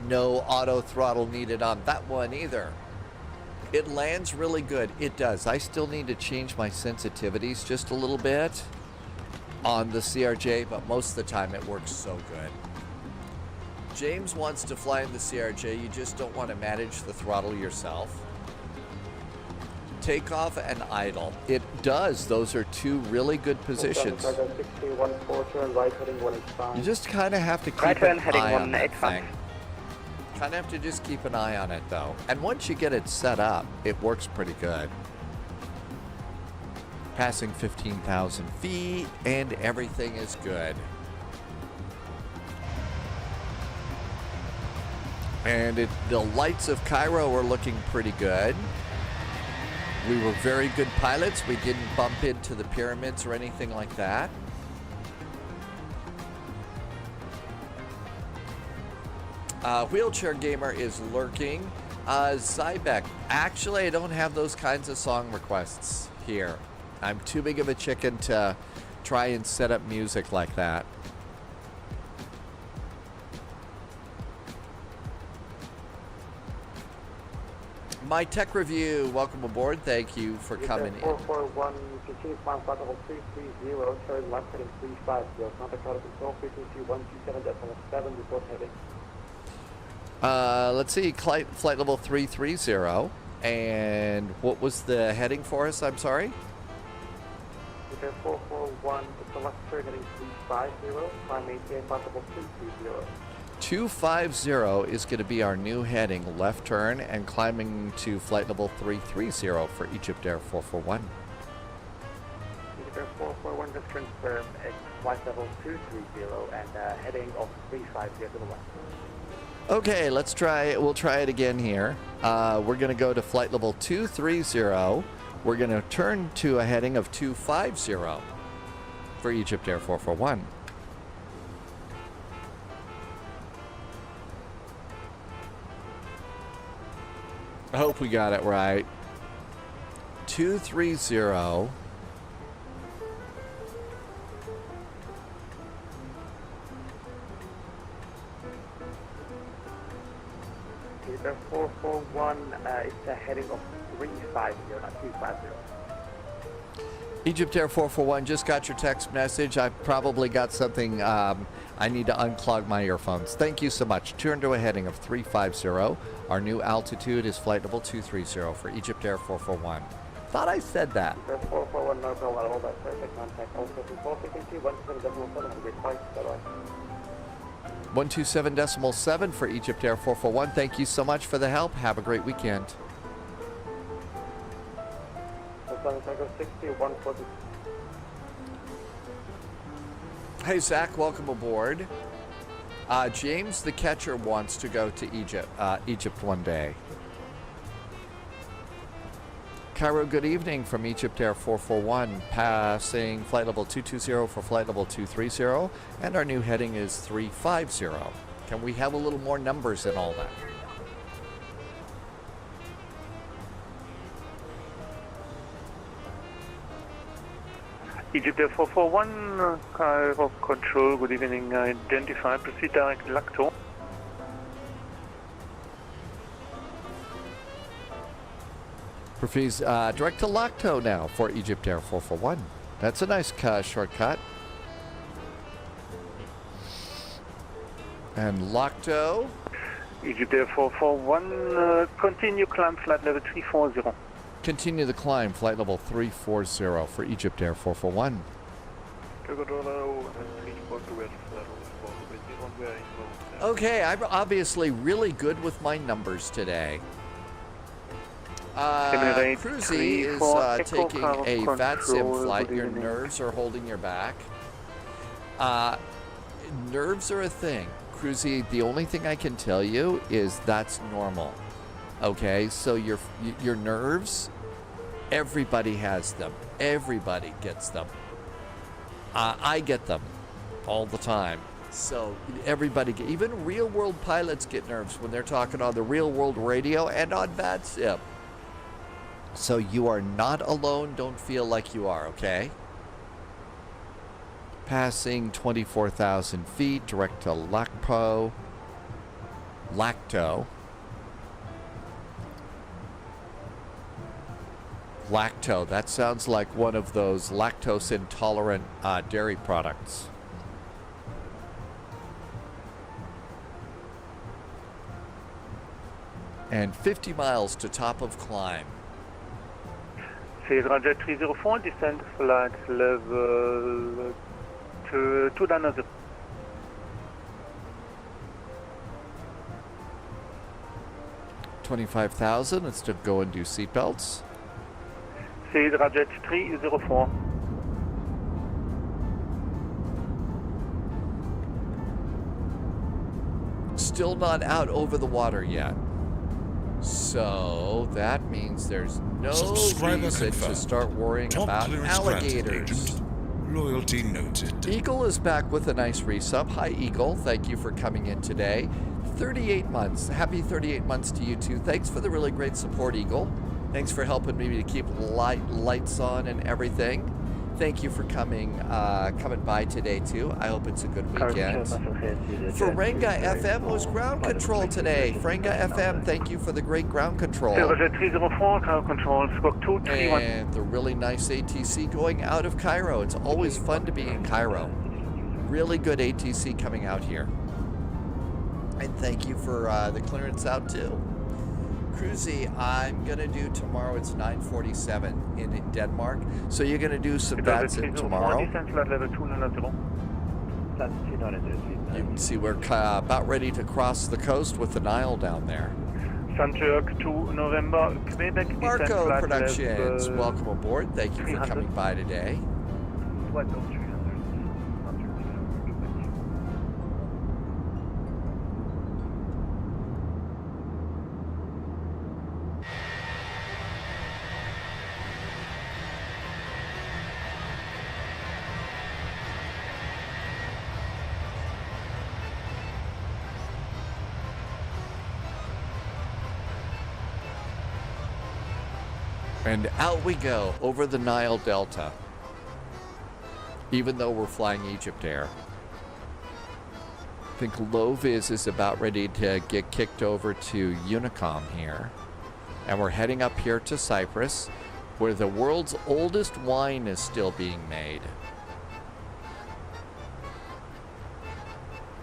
No auto throttle needed on that one either. It lands really good. It does. I still need to change my sensitivities just a little bit on the CRJ, but most of the time it works so good. James wants to fly in the CRJ. You just don't want to manage the throttle yourself. Takeoff and idle. It does. Those are two really good positions. You just kind of have to keep an eye on that thing. Kind of have to just keep an eye on it though. And once you get it set up, it works pretty good. Passing 15,000 feet and everything is good. And the lights of Cairo are looking pretty good. We were very good pilots. We didn't bump into the pyramids or anything like that. Wheelchair Gamer is lurking. Zybeck. Actually, I don't have those kinds of song requests here. I'm too big of a chicken to try and set up music like that. My Tech Review, welcome aboard. Thank you for coming in. 441, continue climb flight level 330, turn left heading 350, contact auto control frequency 127.7, report heading. Let's see, flight level 330. And what was the heading for us? I'm sorry? Okay, 441, 441, it's a left turn heading 350, climb maintain flight level 330. 250 is going to be our new heading, left turn, and climbing to flight level 330 for Egypt Air 441. Egypt Air 441, just confirm at flight level 230 and heading of 350 to the west. Okay, let's try it. We'll try it again here. We're going to go to flight level 230. We're going to turn to a heading of 250 for Egypt Air 441. I hope we got it right. 230. Egypt 441, it's a heading of 350, not 250. Egypt Air 441, just got your text message. I've probably got something, I need to unclog my earphones. Thank you so much. Turn to a heading of 350. Our new altitude is flight level 230 for Egypt Air 441. Thought I said that. Egypt 441, no problem at all, that's perfect. Contact also control frequency 127.7, have a great flight, bye-bye. 127.7 for Egypt Air 441. Thank you so much for the help. Have a great weekend. Hey, Zach, welcome aboard. James the Catcher wants to go to Egypt one day. Cairo, good evening from Egypt Air 441, passing flight level 220 for flight level 230, and our new heading is 350. Can we have a little more numbers in all that? Egypt Air 441, Cairo Control, good evening, identify, proceed direct Lacto. Proceeds direct to Lacto now for Egypt Air 441. That's a nice shortcut. And Lacto. Egypt Air 441, continue climb flight level 340. Continue the climb, flight level 340 for Egypt Air 441. Okay, I'm obviously really good with my numbers today. Cruzy is taking a VATSIM flight. Your nerves are holding your back. Nerves are a thing. Cruzy, the only thing I can tell you is that's normal. Okay, so your nerves, everybody has them. Everybody gets them. I get them all the time. So everybody, even real world pilots get nerves when they're talking on the real world radio and on VATSIM. So you are not alone. Don't feel like you are, okay? Passing 24,000 feet, direct to Lacto. Lacto, that sounds like one of those lactose intolerant dairy products. And 50 miles to top of climb. C'est Roger 304, descend flight level to Larnaca. 25,000, let's just go and do seatbelts. C'est Roger 304. Still not out over the water yet. So that means there's no reason to start worrying Top about clearance granted, alligators. Agent. Loyalty noted. Eagle is back with a nice resub. Hi, Eagle. Thank you for coming in today. 38 months. Happy 38 months to you, too. Thanks for the really great support, Eagle. Thanks for helping me to keep lights on and everything. Thank you for coming by today, too. I hope it's a good weekend. Ferenga FM was ground control today. Ferenga FM, thank you for the great ground control. Roger 304, ground control, squawk 231. And the really nice ATC going out of Cairo. It's always fun to be in Cairo. Really good ATC coming out here. And thank you for the clearance out, too. Cruzy, I'm going to do tomorrow. It's 9:47 in Denmark. So you're going to do some VATSIM tomorrow. Descent flight level 290. You can see we're about ready to cross the coast with the Nile down there. Sunturk to November, Quebec, descent Marco flight Productions, level, welcome aboard. Thank you for 300. coming by today. Flight level 300. And out we go over the Nile Delta, even though we're flying Egypt Air. I think Loviz is about ready to get kicked over to Unicom here. And we're heading up here to Cyprus, where the world's oldest wine is still being made.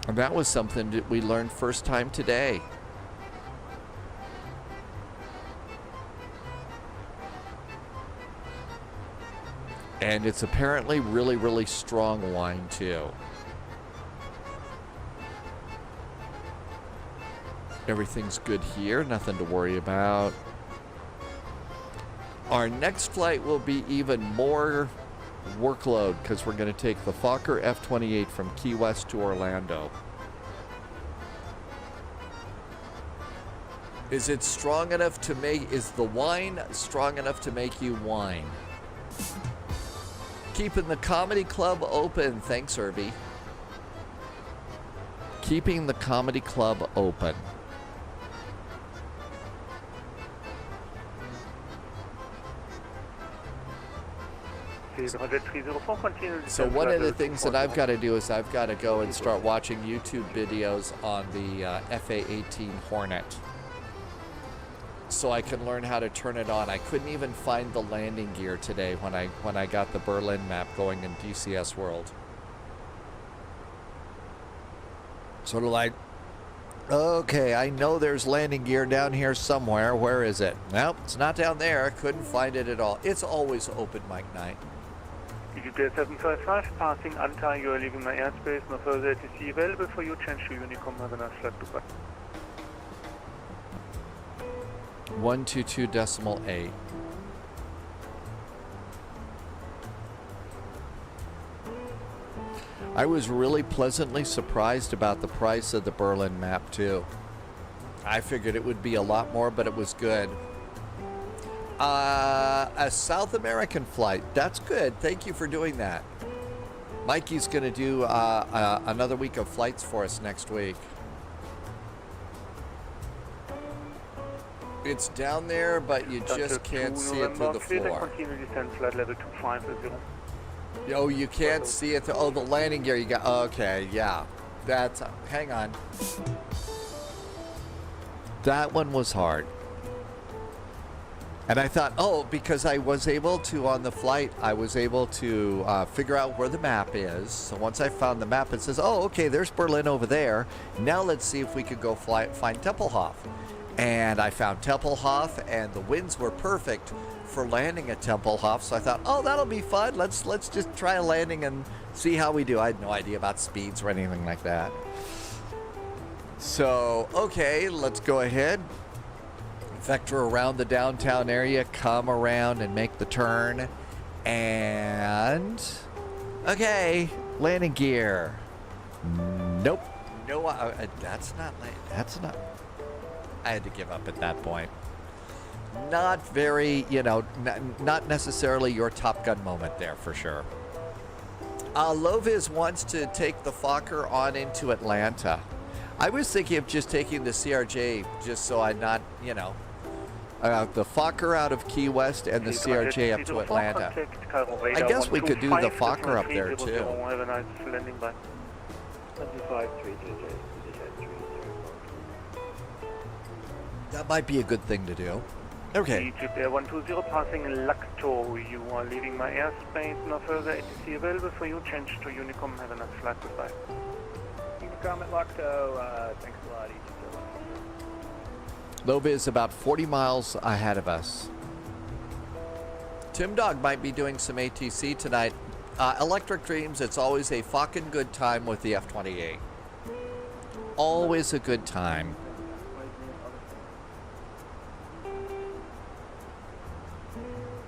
And that was something that we learned first time today. And it's apparently really, really strong wine too. Everything's good here, nothing to worry about. Our next flight will be even more workload because we're going to take the Fokker F-28 from Key West to Orlando. Is it strong enough to make, is the wine strong enough to make you whine? Keeping the comedy club open. Thanks, Irby. Keeping the comedy club open. So one of the things that I've got to do is I've got to go and start watching YouTube videos on the FA-18 Hornet, so I can learn how to turn it on. I couldn't even find the landing gear today when I got the Berlin map going in DCS World. Sort of like, okay, I know there's landing gear down here somewhere. Where is it? Nope, it's not down there. I couldn't find it at all. It's always open, Mike Knight. EasyJet 755, passing Antalya, you are leaving my airspace. No further ATC available for you. Change to Unicom, have a nice flight, goodbye. 122.8. I was really pleasantly surprised about the price of the Berlin map too. I figured it would be a lot more, but it was good. A South American flight. That's good. Thank you for doing that. Mikey's going to do another week of flights for us next week. It's down there, but you just can't see it through the floor. Oh, you can't see it. Oh, the landing gear you got. Okay, yeah. That's. Hang on. That one was hard. And I thought, oh, because I was able to, on the flight, I was able to figure out where the map is. So once I found the map, it says, oh, okay, there's Berlin over there. Now let's see if we could go find Tempelhof. And I found Tempelhof, and the winds were perfect for landing at Tempelhof. So I thought, oh, that'll be fun. Let's just try a landing and see how we do. I had no idea about speeds or anything like that. So, okay, let's go ahead. Vector around the downtown area, come around and make the turn. And, okay, landing gear. Nope. No, that's not. I had to give up at that point. Not very, not necessarily your Top Gun moment there for sure. Loviz wants to take the Fokker on into Atlanta. I was thinking of just taking the CRJ just so I'm not, the Fokker out of Key West and the CRJ up to Atlanta. I guess we could do the Fokker up there too. That might be a good thing to do. Okay. Egypt Air 120 passing Lacto. You are leaving my airspace. No further ATC available for you. Change to Unicom. Have a nice flight. Goodbye. Unicom at Lacto. Thanks a lot, Egypt Air Lova is about 40 miles ahead of us. Tim Dog might be doing some ATC tonight. Electric Dreams, it's always a fucking good time with the F-28. Always a good time.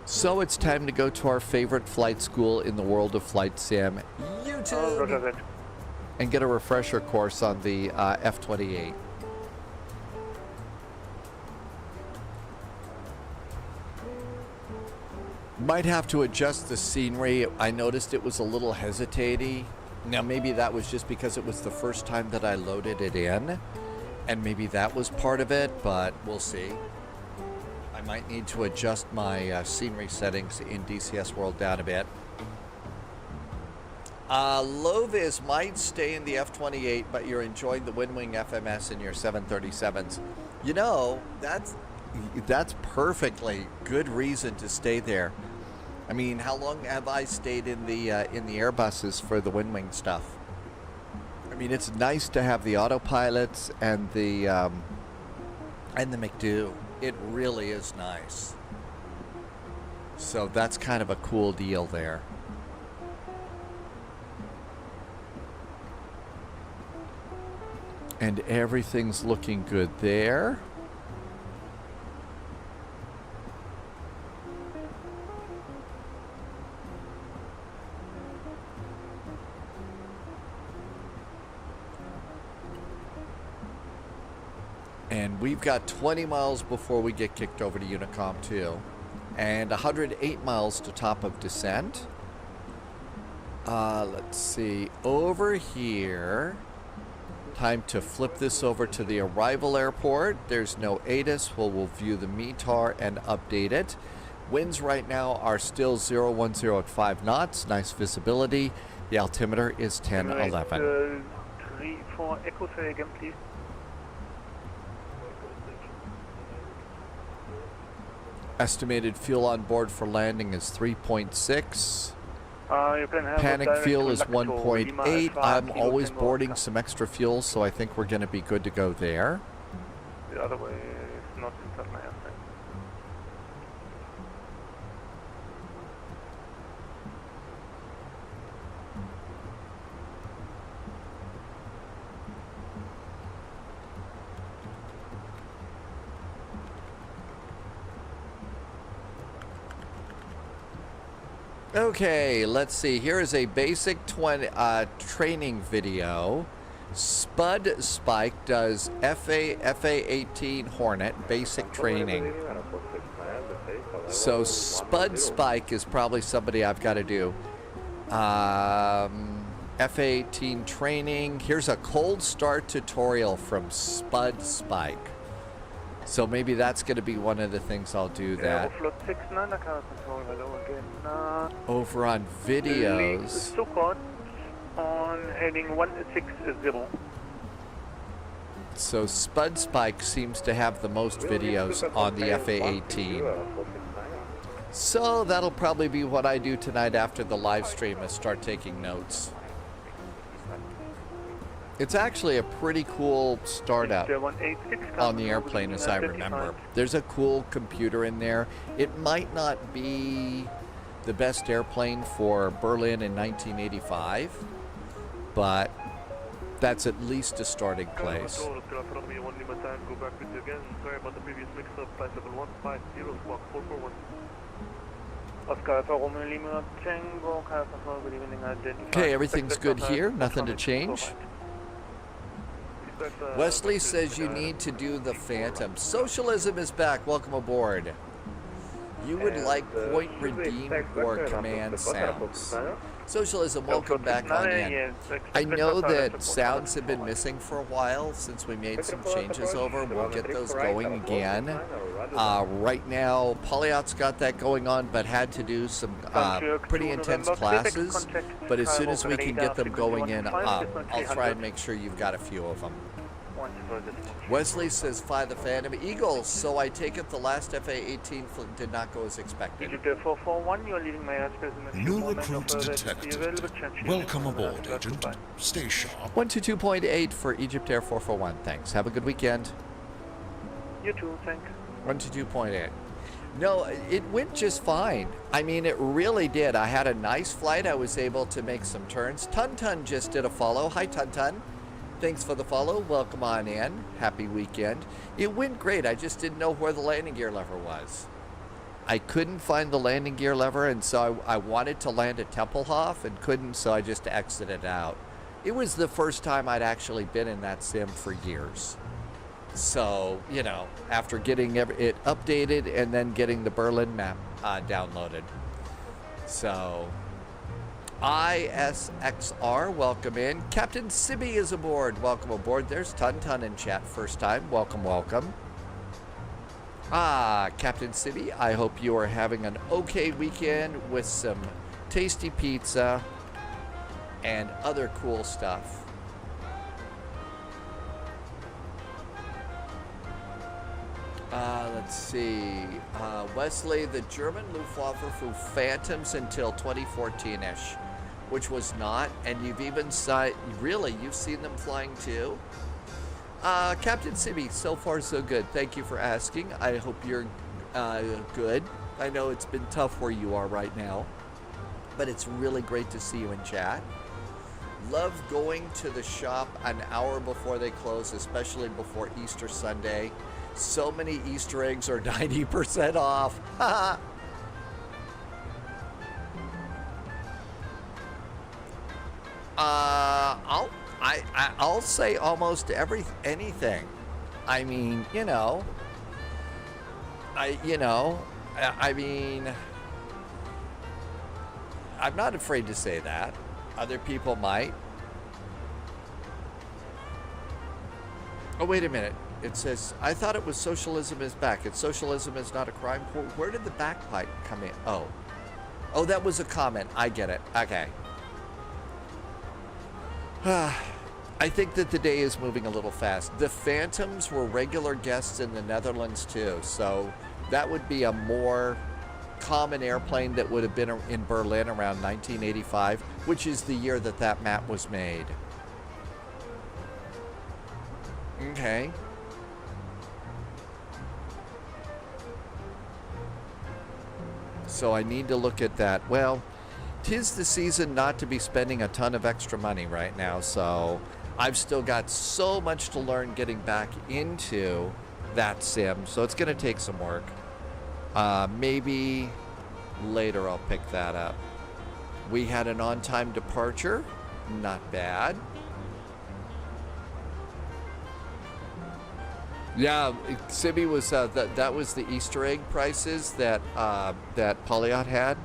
So it's time to go to our favorite flight school in the world of flight sim, YouTube, and get a refresher course on the F-28. Might have to adjust the scenery. I noticed it was a little hesitating. Now maybe that was just because it was the first time that I loaded it in, and maybe that was part of it, but we'll see. I might need to adjust my scenery settings in DCS World down a bit. Lovis might stay in the F-28, but you're enjoying the Windwing FMS in your 737s. You know, that's perfectly good reason to stay there. I mean, how long have I stayed in the Airbuses for the Windwing stuff? I mean, it's nice to have the autopilots and the McDo. It really is nice. So that's kind of a cool deal there. And everything's looking good there. And we've got 20 miles before we get kicked over to Unicom 2. And 108 miles to top of descent. Let's see. Over here. Time to flip this over to the arrival airport. There's no ATIS. We'll view the METAR and update it. Winds right now are still 010 at 5 knots. Nice visibility. The altimeter is 1011. 3-4 Echo, say again, please. Estimated fuel on board for landing is 3.6. You can have Panic fuel is 1.8. I'm always boarding some extra fuel, so I think we're going to be good to go there. The other way is not inside my airplane. Okay, let's see. Here is a basic training video. Spud Spike does FA-18 Hornet basic training. So Spud Spike is probably somebody I've got to do. FA-18 training. Here's a cold start tutorial from Spud Spike. So maybe that's going to be one of the things I'll do that. Over on videos. Support on heading 160. So Spud Spike seems to have the most videos on the FA-18. So that'll probably be what I do tonight after the live stream, is start taking notes. It's actually a pretty cool startup on the airplane, as I remember. There's a cool computer in there. It might not be the best airplane for Berlin in 1985, but that's at least a starting place. Okay, everything's good here. Nothing to change. Wesley says you need to do the Phantom. Socialism is back. Welcome aboard. You would like point redeem or command sounds. Socialism, welcome back on in. I know that sounds have been missing for a while since we made some changes over. We'll get those going again. Right now, Polyot's got that going on, but had to do some pretty intense classes. But as soon as we can get them going in, I'll try and make sure you've got a few of them. Wesley says, fly the Phantom Eagles. So I take it the last FA-18 did not go as expected. New recruits detected. Welcome aboard, Agent. Stay sharp. 122.8 for Egypt Air 441. Thanks. Have a good weekend. You too, thanks. 122.8. No, it went just fine. I mean, it really did. I had a nice flight. I was able to make some turns. Tun just did a follow. Hi, Tun. Thanks for the follow. Welcome on in. Happy weekend. It went great. I just didn't know where the landing gear lever was. I couldn't find the landing gear lever, and so I wanted to land at Tempelhof and couldn't, so I just exited out. It was the first time I'd actually been in that sim for years. So, you know, after getting it updated and then getting the Berlin map downloaded. So, ISXR, welcome in. Captain Sibby is aboard. Welcome aboard. There's Tun in chat first time. Welcome. Captain Sibby, I hope you are having an okay weekend with some tasty pizza and other cool stuff. Let's see. Wesley, the German Luftwaffe flew Phantoms until 2014-ish, which was not, and you've even you've seen them flying too? Captain Sibby, so far so good. Thank you for asking. I hope you're good. I know it's been tough where you are right now, but it's really great to see you in chat. Love going to the shop an hour before they close, especially before Easter Sunday. So many Easter eggs are 90% off. I'll say almost anything. I mean, I mean, I'm not afraid to say that. Other people might. Oh, wait a minute. It says, I thought it was socialism is back. It's socialism is not a crime. Where did the backpipe come in? Oh, that was a comment. I get it. Okay. I think that the day is moving a little fast. The Phantoms were regular guests in the Netherlands too, so that would be a more common airplane that would have been in Berlin around 1985, which is the year that map was made. Okay. So I need to look at that. Well, 'tis the season not to be spending a ton of extra money right now, so I've still got so much to learn getting back into that sim, so it's going to take some work. Maybe later I'll pick that up. We had an on-time departure. Not bad. Yeah, Sibby was that was the Easter egg prices that that Polyot had.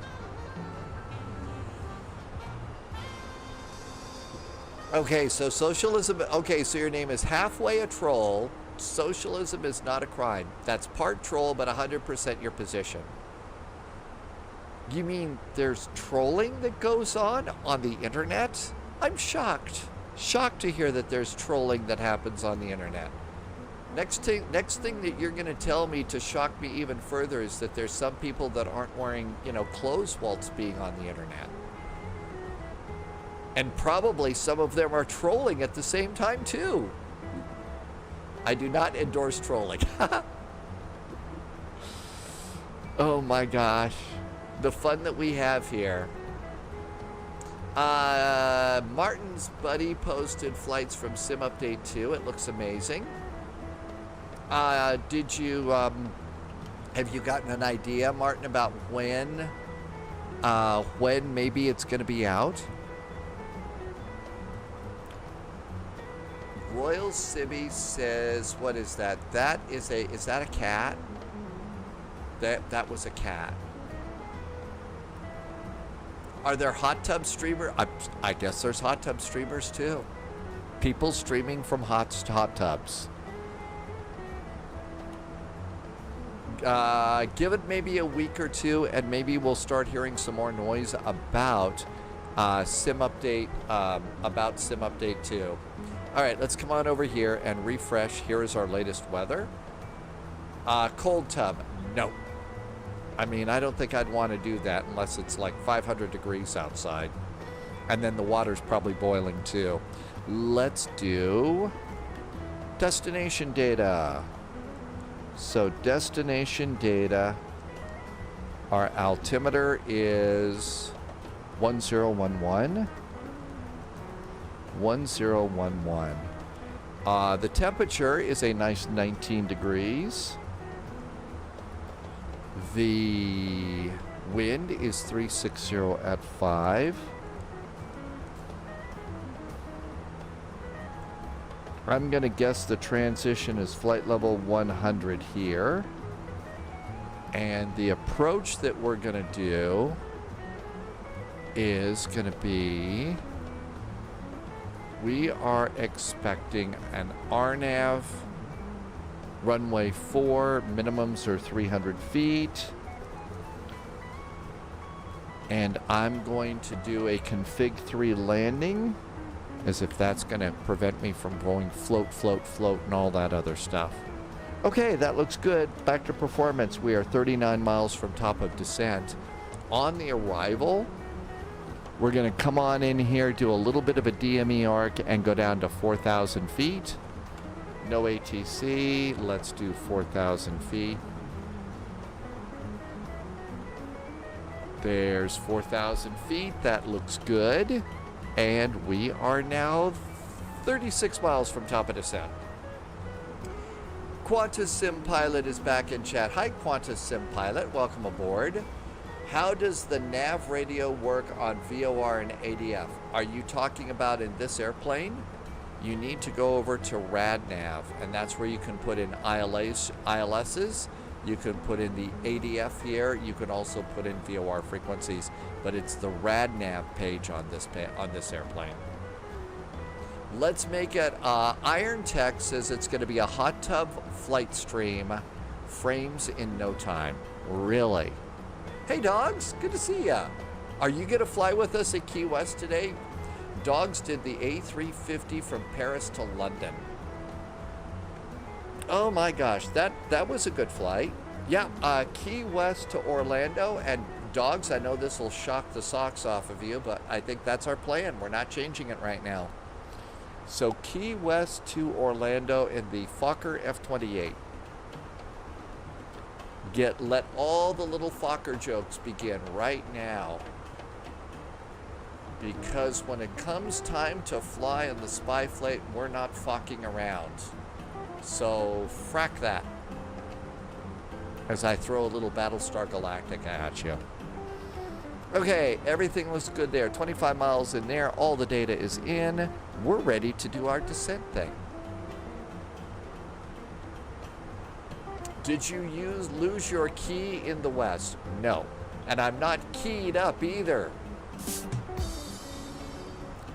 Okay, so socialism. Okay, so your name is halfway a troll. Socialism is not a crime. That's part troll, but 100% your position. You mean there's trolling that goes on the internet? I'm shocked. Shocked to hear that there's trolling that happens on the internet. Next thing that you're going to tell me to shock me even further is that there's some people that aren't wearing, clothes while it's being on the internet. And probably some of them are trolling at the same time too. I do not endorse trolling. Oh my gosh. The fun that we have here. Martin's buddy posted flights from Sim Update 2. It looks amazing. Did you, have you gotten an idea, Martin, about when maybe it's going to be out? Royal Sibby says, what is that? Is that a cat? That was a cat. Are there hot tub streamers? I guess there's hot tub streamers too. People streaming from hot tubs. Give it maybe a week or two, and maybe we'll start hearing some more noise about Sim Update 2. All right, let's come on over here and refresh. Here is our latest weather. Cold tub, no. I mean, I don't think I'd want to do that unless it's like 500 degrees outside. And then the water's probably boiling too. Let's do destination data. So destination data, our altimeter is 1011. 1011. The temperature is a nice 19 degrees. The wind is 360 at 5. I'm going to guess the transition is flight level 100 here. And the approach that we're going to do is going to be, we are expecting an RNAV, runway 4, minimums are 300 feet. And I'm going to do a config 3 landing, as if that's going to prevent me from going float, float, float, and all that other stuff. Okay, that looks good. Back to performance. We are 39 miles from top of descent. On the arrival, we're going to come on in here, do a little bit of a DME arc, and go down to 4,000 feet. No ATC. Let's do 4,000 feet. There's 4,000 feet. That looks good. And we are now 36 miles from top of descent. Qantas Sim Pilot is back in chat. Hi, Qantas Sim Pilot. Welcome aboard. How does the nav radio work on VOR and ADF? Are you talking about in this airplane? You need to go over to RadNav, and that's where you can put in ILSs. You can put in the ADF here. You can also put in VOR frequencies, but it's the RadNav page on this airplane. Let's make it. Iron Tech says it's going to be a hot tub flight stream, frames in no time. Really? Hey, Dogs, good to see ya. Are you going to fly with us at Key West today? Dogs did the A350 from Paris to London. Oh my gosh, that was a good flight. Yeah, Key West to Orlando, and Dogs, I know this will shock the socks off of you, but I think that's our plan. We're not changing it right now. So Key West to Orlando in the Fokker F-28. Let all the little Fokker jokes begin right now. Because when it comes time to fly on the spy flight, we're not fucking around. So, frack that. As I throw a little Battlestar Galactica at you. Okay, everything looks good there. 25 miles in there. All the data is in. We're ready to do our descent thing. Did you lose your key in the West? No. And I'm not keyed up either.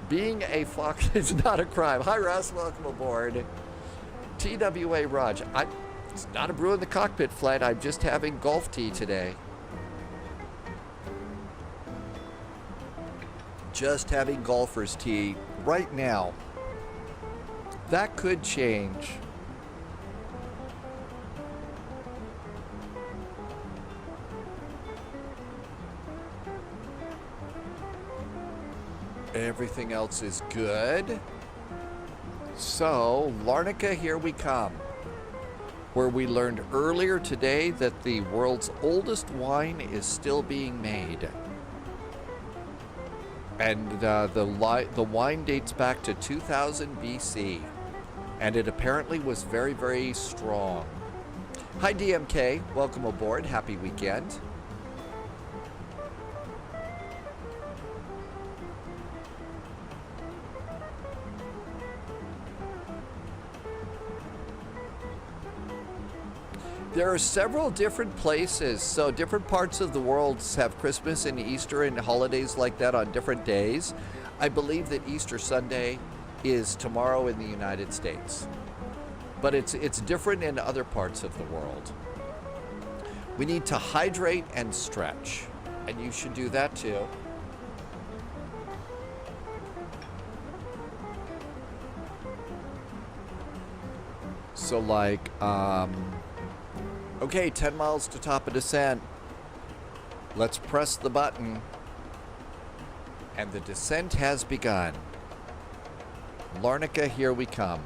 Being a fox is not a crime. Hi, Russ. Welcome aboard. TWA Raj. It's not a brew in the cockpit flight. I'm just having golf tea today. Just having golfer's tea right now. That could change. Everything else is good. So, Larnaca, here we come. Where we learned earlier today that the world's oldest wine is still being made. And the wine dates back to 2000 BC. And it apparently was very, very strong. Hi, DMK. Welcome aboard. Happy weekend. There are several different places, so different parts of the world have Christmas and Easter and holidays like that on different days. I believe that Easter Sunday is tomorrow in the United States, but it's different in other parts of the world. We need to hydrate and stretch, and you should do that too. So like, okay, 10 miles to top of descent. Let's press the button. And the descent has begun. Larnaca, here we come.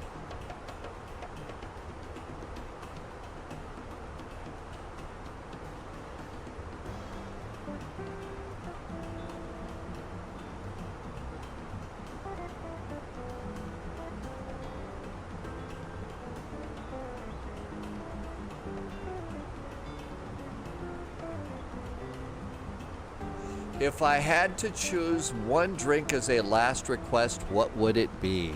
If I had to choose one drink as a last request, what would it be?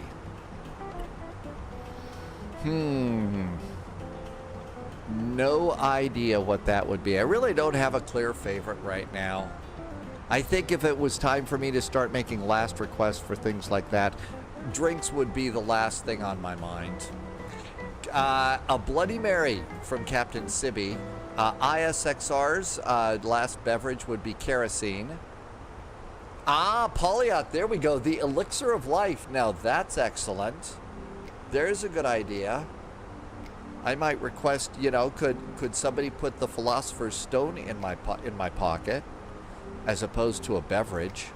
No idea what that would be. I really don't have a clear favorite right now. I think if it was time for me to start making last requests for things like that, drinks would be the last thing on my mind. A Bloody Mary from Captain Sibby. ISXR's last beverage would be kerosene. Polyot, there we go. The elixir of life. Now that's excellent. There's a good idea. I might request, you know, could somebody put the Philosopher's Stone in my pocket as opposed to a beverage?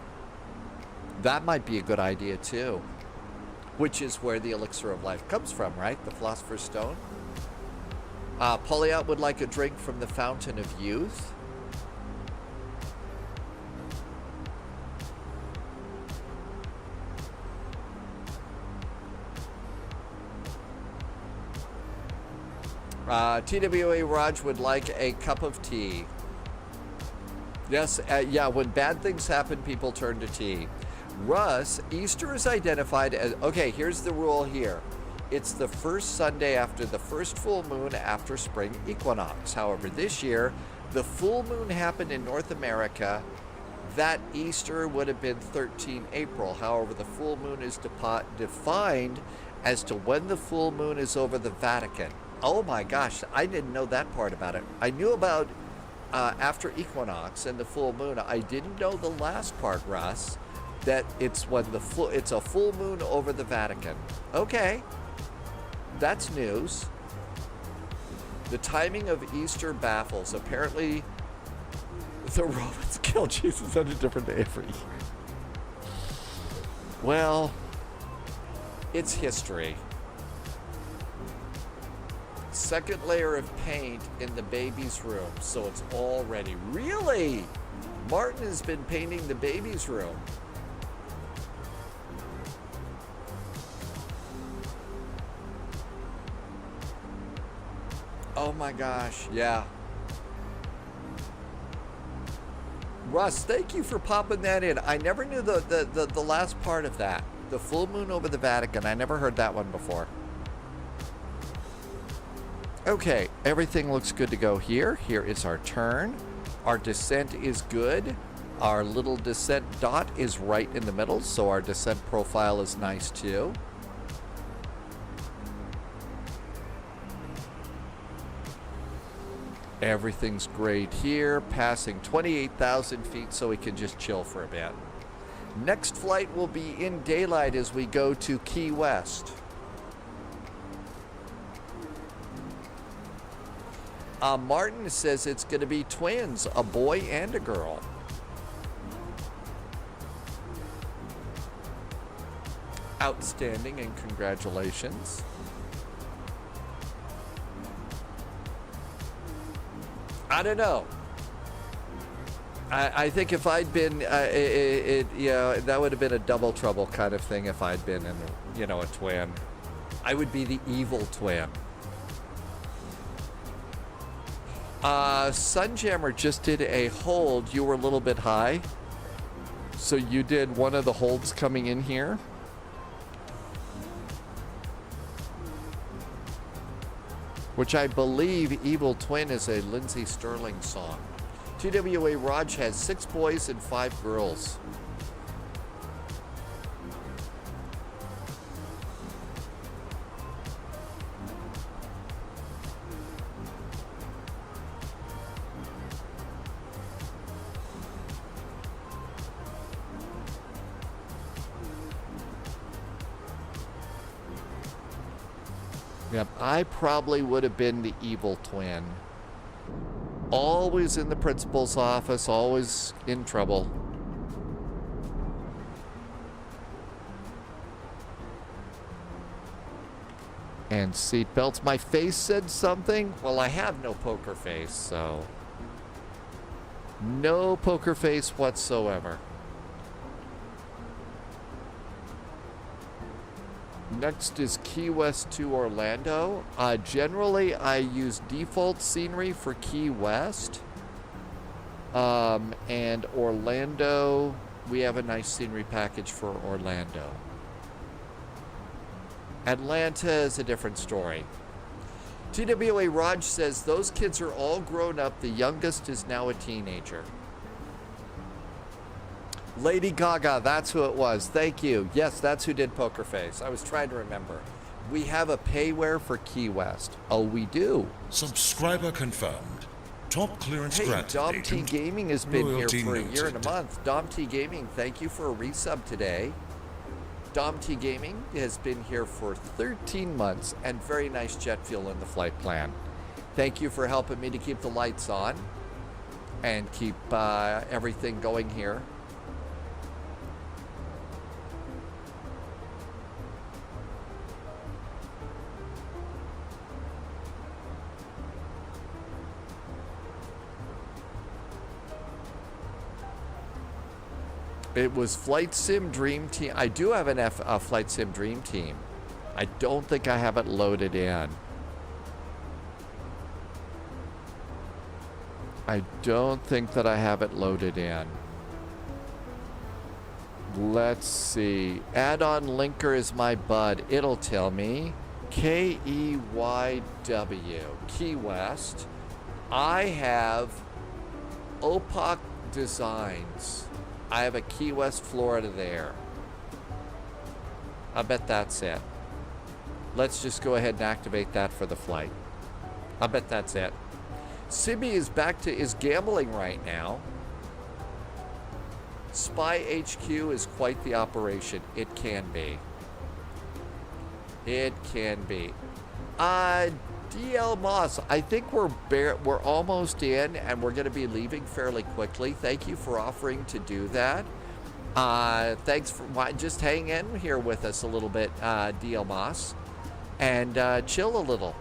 That might be a good idea too. Which is where the elixir of life comes from, right? The Philosopher's Stone. Polyot would like a drink from the Fountain of Youth. TWA Raj would like a cup of tea. Yes, yeah, when bad things happen, people turn to tea. Russ, Easter is identified as, okay, here's the rule here. It's the first Sunday after the first full moon after spring equinox. However, this year, the full moon happened in North America. That Easter would have been 13 April. However, the full moon is defined as to when the full moon is over the Vatican. Oh my gosh, I didn't know that part about it. I knew about after equinox and the full moon. I didn't know the last part, Russ, that it's when it's a full moon over the Vatican. Okay, that's news. The timing of Easter baffles. Apparently, the Romans killed Jesus on a different day every year. Well, it's history. Second layer of paint in the baby's room, so it's all ready. Really? Martin has been painting the baby's room. Oh my gosh, yeah. Russ, thank you for popping that in. I never knew the last part of that. The full moon over the Vatican. I never heard that one before. Okay, everything looks good to go here. Here is our turn. Our descent is good. Our little descent dot is right in the middle, so our descent profile is nice too. Everything's great here, passing 28,000 feet so we can just chill for a bit. Next flight will be in daylight as we go to Key West. Martin says it's going to be twins, a boy and a girl. Outstanding and congratulations. I don't know. I think if I'd been, that would have been a double trouble kind of thing if I'd been a twin. I would be the evil twin. Sunjammer just did a hold. You were a little bit high. So you did one of the holds coming in here. Which I believe Evil Twin is a Lindsey Sterling song. TWA Raj has 6 boys and 5 girls. Yep, I probably would have been the evil twin. Always in the principal's office, always in trouble. And seatbelts. My face said something? Well, I have no poker face, so... no poker face whatsoever. Next is Key West to Orlando. Generally, I use default scenery for Key West. And Orlando, we have a nice scenery package for Orlando. Atlanta is a different story. TWA Raj says those kids are all grown up. The youngest is now a teenager. Lady Gaga, that's who it was. Thank you. Yes, that's who did Poker Face. I was trying to remember. We have a payware for Key West. Oh, we do. Subscriber confirmed. Top clearance Hey, granted. Dom T agent. Gaming has been Loyalty here for a year and a noted. month. Dom T Gaming, thank you for a resub today. Dom T Gaming has been here for 13 months and very nice jet fuel in the flight plan. Thank you for helping me to keep the lights on and keep everything going here. It was Flight Sim Dream Team. I do have a Flight Sim Dream Team. I don't think I have it loaded in. I don't think that I have it loaded in. Let's see. Add-on linker is my bud. It'll tell me. KEYW. Key West. I have OPOC Designs. I have a Key West, Florida there. I bet that's it. Let's just go ahead and activate that for the flight. I bet that's it. Sibby is is gambling right now. Spy HQ is quite the operation. It can be. It can be. DL Moss, I think we're almost in, and we're going to be leaving fairly quickly. Thank you for offering to do that. Thanks for just hang in here with us a little bit, DL Moss, and chill a little.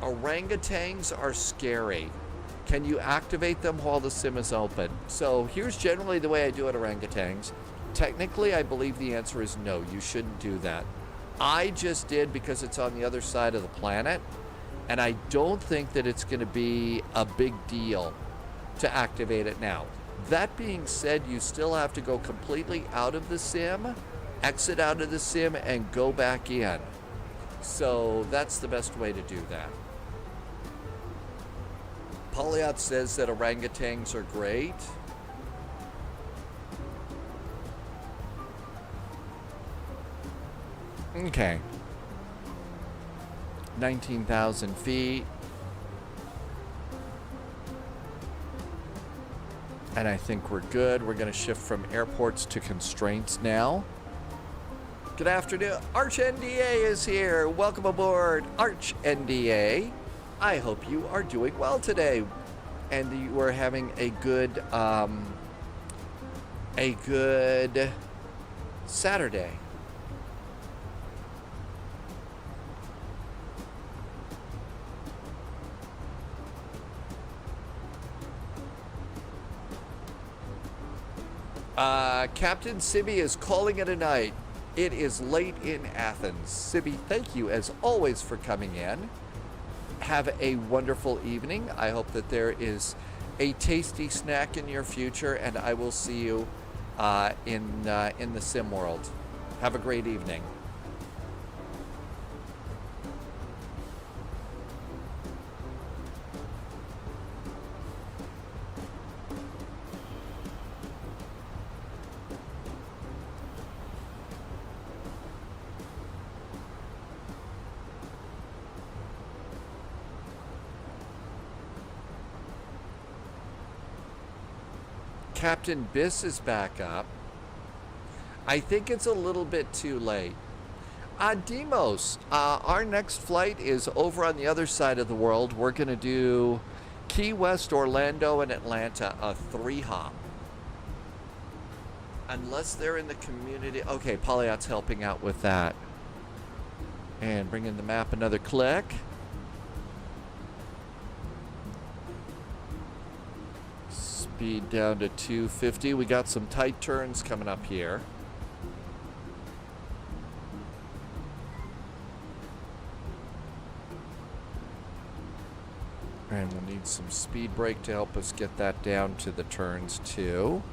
Orangutans are scary. Can you activate them while the sim is open? So here's generally the way I do it, orangutans. Technically, I believe the answer is no, you shouldn't do that. I just did because it's on the other side of the planet, and I don't think that it's going to be a big deal to activate it now. That being said, you still have to go completely out of the sim, exit out of the sim, and go back in. So that's the best way to do that. Polyot says that orangutans are great. Okay. 19,000 feet. And I think we're good. We're going to shift from airports to constraints now. Good afternoon. Arch NDA is here. Welcome aboard, Arch NDA. I hope you are doing well today. And you are having a good Saturday. Captain Sibby is calling it a night. It is late in Athens. Sibby, thank you as always for coming in. Have a wonderful evening. I hope that there is a tasty snack in your future, and I will see you in the sim world. Have a great evening. Captain Biss is back up. I think it's a little bit too late. Demos, our next flight is over on the other side of the world. We're going to do Key West, Orlando, and Atlanta, a 3-hop. Unless they're in the community. Okay, Polyot's helping out with that. And bring in the map another click. Speed down to 250. We got some tight turns coming up here. And we'll need some speed brake to help us get that down to the turns too.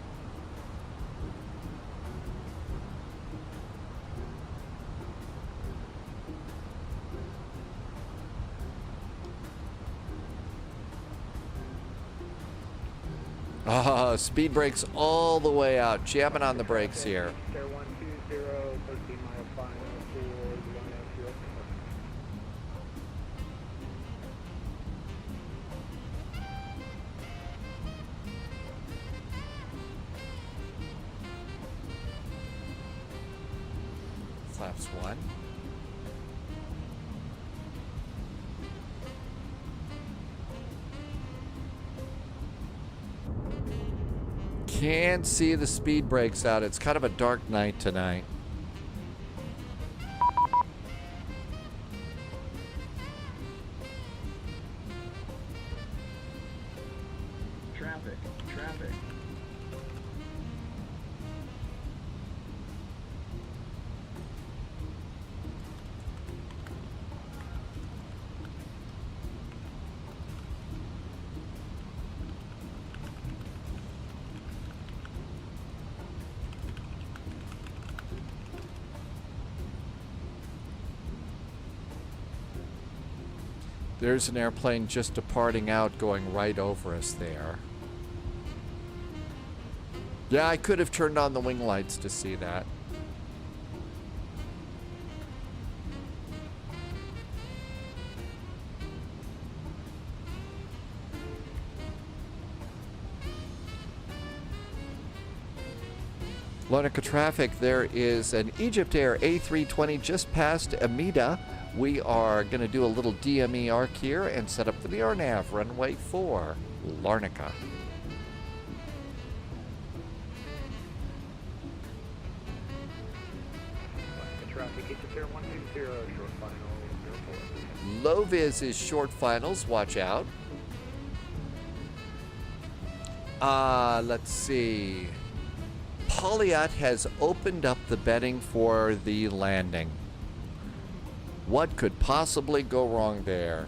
Speed brakes all the way out, jamming on the brakes here. Air 120, 13-mile final for the 190. Flaps 1. Can't see the speed brakes out. It's kind of a dark night tonight. Traffic. There's an airplane just departing out, going right over us there. Yeah, I could have turned on the wing lights to see that. Larnaca traffic, there is an Egypt Air A320 just past Amida. We are going to do a little DME arc here and set up for the RNAV, runway 4, Larnaca. Traffic, Egypt Air 120, short final, 04. Low vis is short finals, watch out. Let's see. Polyat has opened up the betting for the landing. What could possibly go wrong there?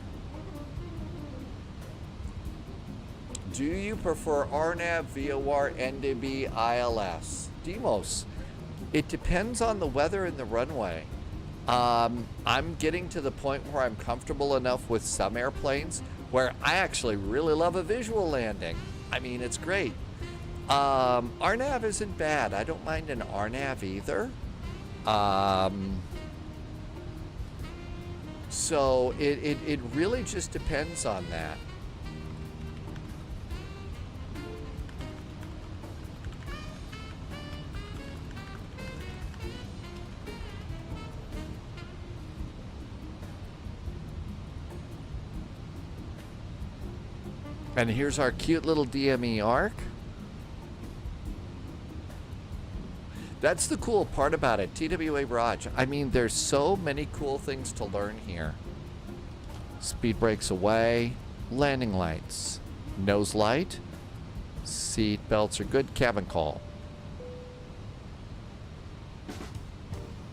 Do you prefer RNAV, VOR, NDB, ILS? Demos. It depends on the weather and the runway. I'm getting to the point where I'm comfortable enough with some airplanes where I actually really love a visual landing. I mean, it's great. RNAV isn't bad. I don't mind an RNAV either. So it really just depends on that. And here's our cute little DME arc. That's the cool part about it, TWA Raj. I mean, there's so many cool things to learn here. Speed brakes away, landing lights, nose light, seat belts are good, cabin call.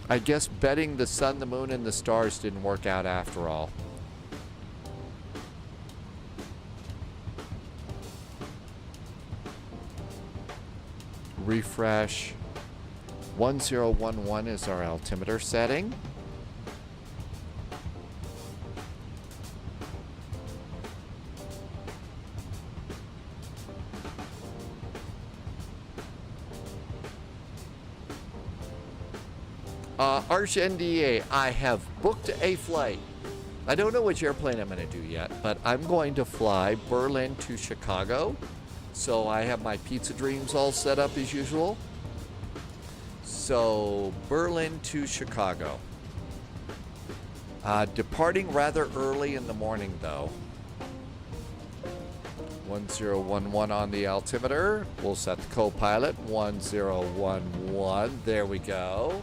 I guess betting the sun, the moon, and the stars didn't work out after all. Refresh. 1011 is our altimeter setting. Arch NDA, I have booked a flight. I don't know which airplane I'm going to do yet, but I'm going to fly Berlin to Chicago. So I have my pizza dreams all set up as usual. So Berlin to Chicago. Departing rather early in the morning though. 1011 on the altimeter. We'll set the co-pilot 1011. There we go.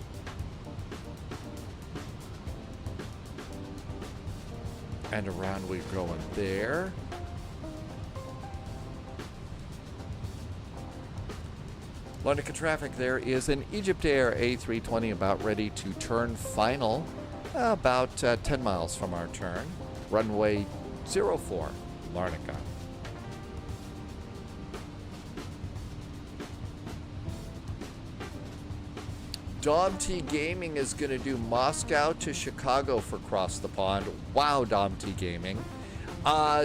And around we're going there. Larnaca traffic, there is an Egypt Air A320 about ready to turn final, about 10 miles from our turn. Runway 04, Larnaca. Dom T Gaming is going to do Moscow to Chicago for Cross the Pond. Wow, Dom T Gaming.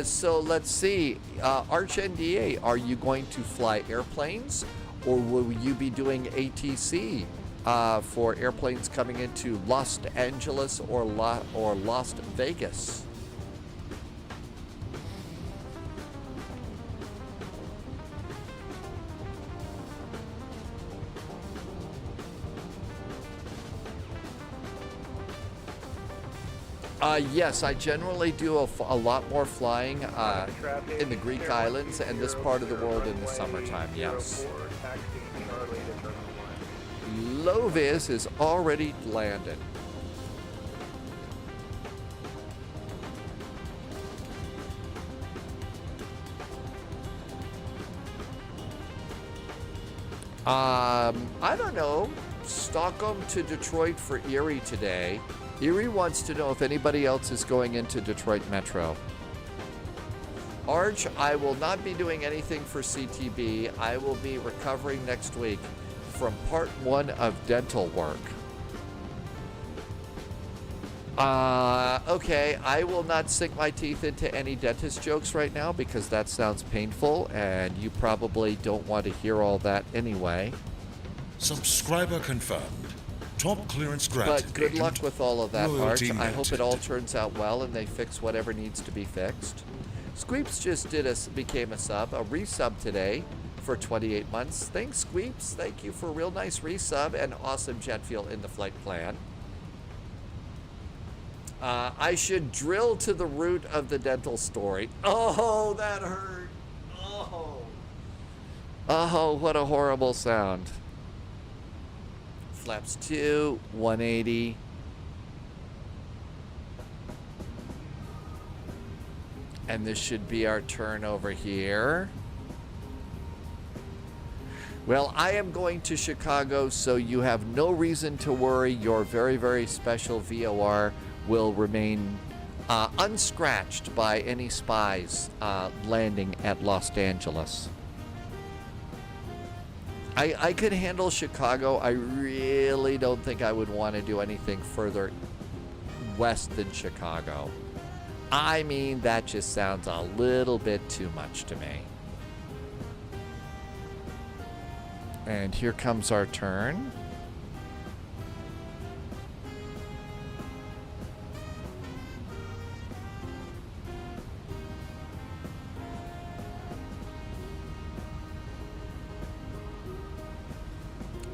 So let's see. Arch NDA, are you going to fly airplanes, or will you be doing ATC for airplanes coming into Los Angeles or Las Vegas? Yes, I generally do a lot more flying in the Greek islands and this part of the world in the summertime, yes. Lovis is already landed. I don't know. Stockholm to Detroit for Erie today. Erie wants to know if anybody else is going into Detroit Metro. Arch, I will not be doing anything for CTB. I will be recovering next week from part 1 of dental work. Okay, I will not sink my teeth into any dentist jokes right now because that sounds painful and you probably don't want to hear all that anyway. Subscriber confirmed. Top clearance granted. But good luck with all of that, Loyalty Arch. I hope it all noted. turns out well and they fix whatever needs to be fixed. Squeeps just became a sub, a resub today for 28 months. Thanks, Squeeps. Thank you for a real nice resub and awesome jet fuel in the flight plan. I should drill to the root of the dental story. Oh, that hurt. Oh. Oh, what a horrible sound. Flaps 2, 180. And this should be our turn over here. Well, I am going to Chicago, so you have no reason to worry. Your very, very special VOR will remain unscratched by any spies landing at Los Angeles. I could handle Chicago. I really don't think I would want to do anything further west than Chicago. I mean, that just sounds a little bit too much to me. And here comes our turn.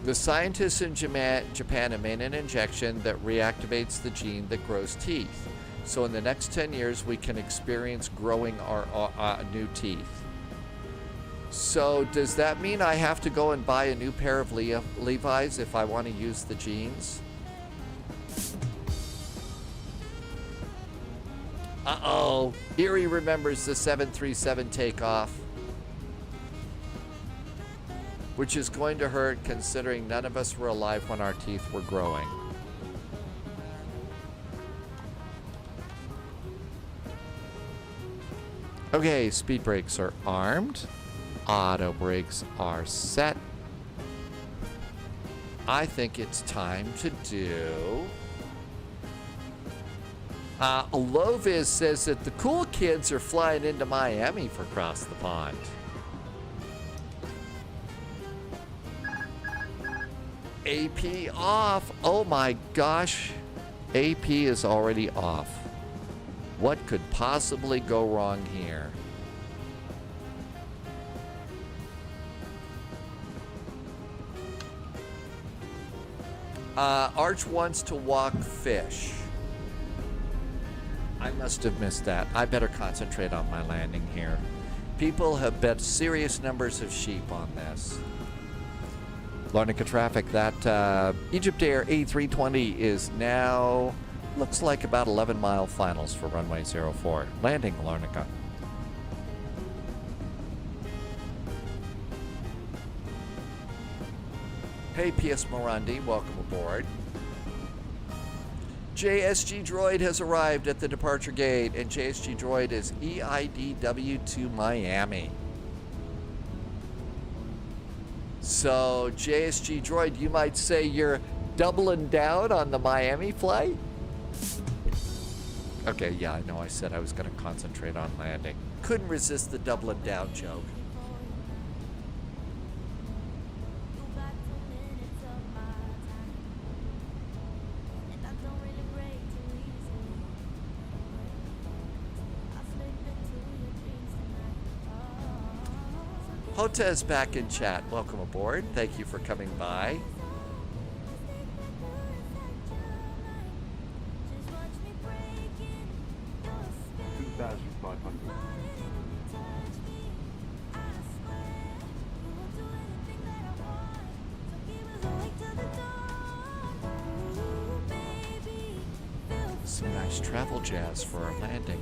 The scientists in Japan have made an injection that reactivates the gene that grows teeth. So in the next 10 years, we can experience growing our new teeth. So does that mean I have to go and buy a new pair of Levi's if I want to use the jeans? Uh-oh. Erie remembers the 737 takeoff, which is going to hurt considering none of us were alive when our teeth were growing. Okay, speed brakes are armed. Auto brakes are set. I think it's time to do... Loviz says that the cool kids are flying into Miami for Cross the Pond. AP off. Oh my gosh. AP is already off. What could possibly go wrong here? Arch wants to walk fish. I must have missed that. I better concentrate on my landing here. People have bet serious numbers of sheep on this. Larnaca traffic, that Egypt Air A320 is now, looks like about 11-mile finals for runway 04. Landing Larnaca. Hey, P.S. Morandi, welcome aboard. JSG Droid has arrived at the departure gate, and JSG Droid is EIDW to Miami. So, JSG Droid, you might say you're doubling down on the Miami flight? Okay, yeah, I know I said I was going to concentrate on landing. Couldn't resist the doubling down joke. Hota is back in chat. Welcome aboard. Thank you for coming by. Some nice travel jazz for our landing.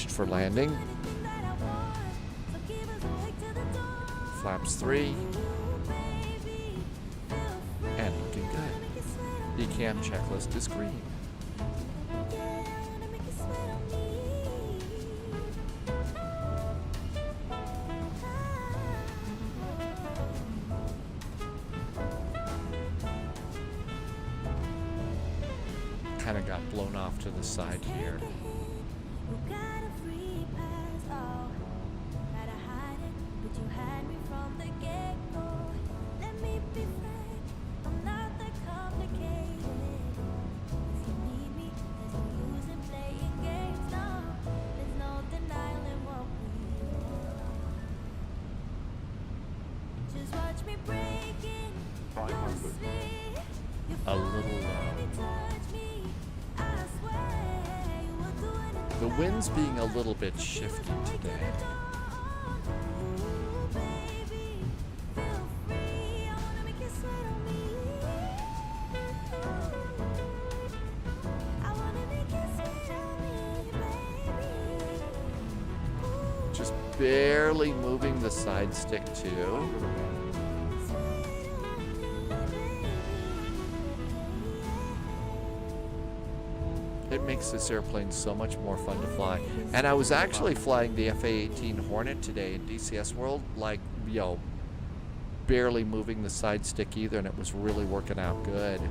For landing. Flaps 3. And looking good. The cam checklist is green. Kind of got blown off to the side here. The wind's being a little bit shifty today. Just barely moving the side stick too. It makes this airplane so much more fun to fly. And I was actually flying the FA-18 Hornet today in DCS World, like, you know, barely moving the side stick either, and it was really working out good.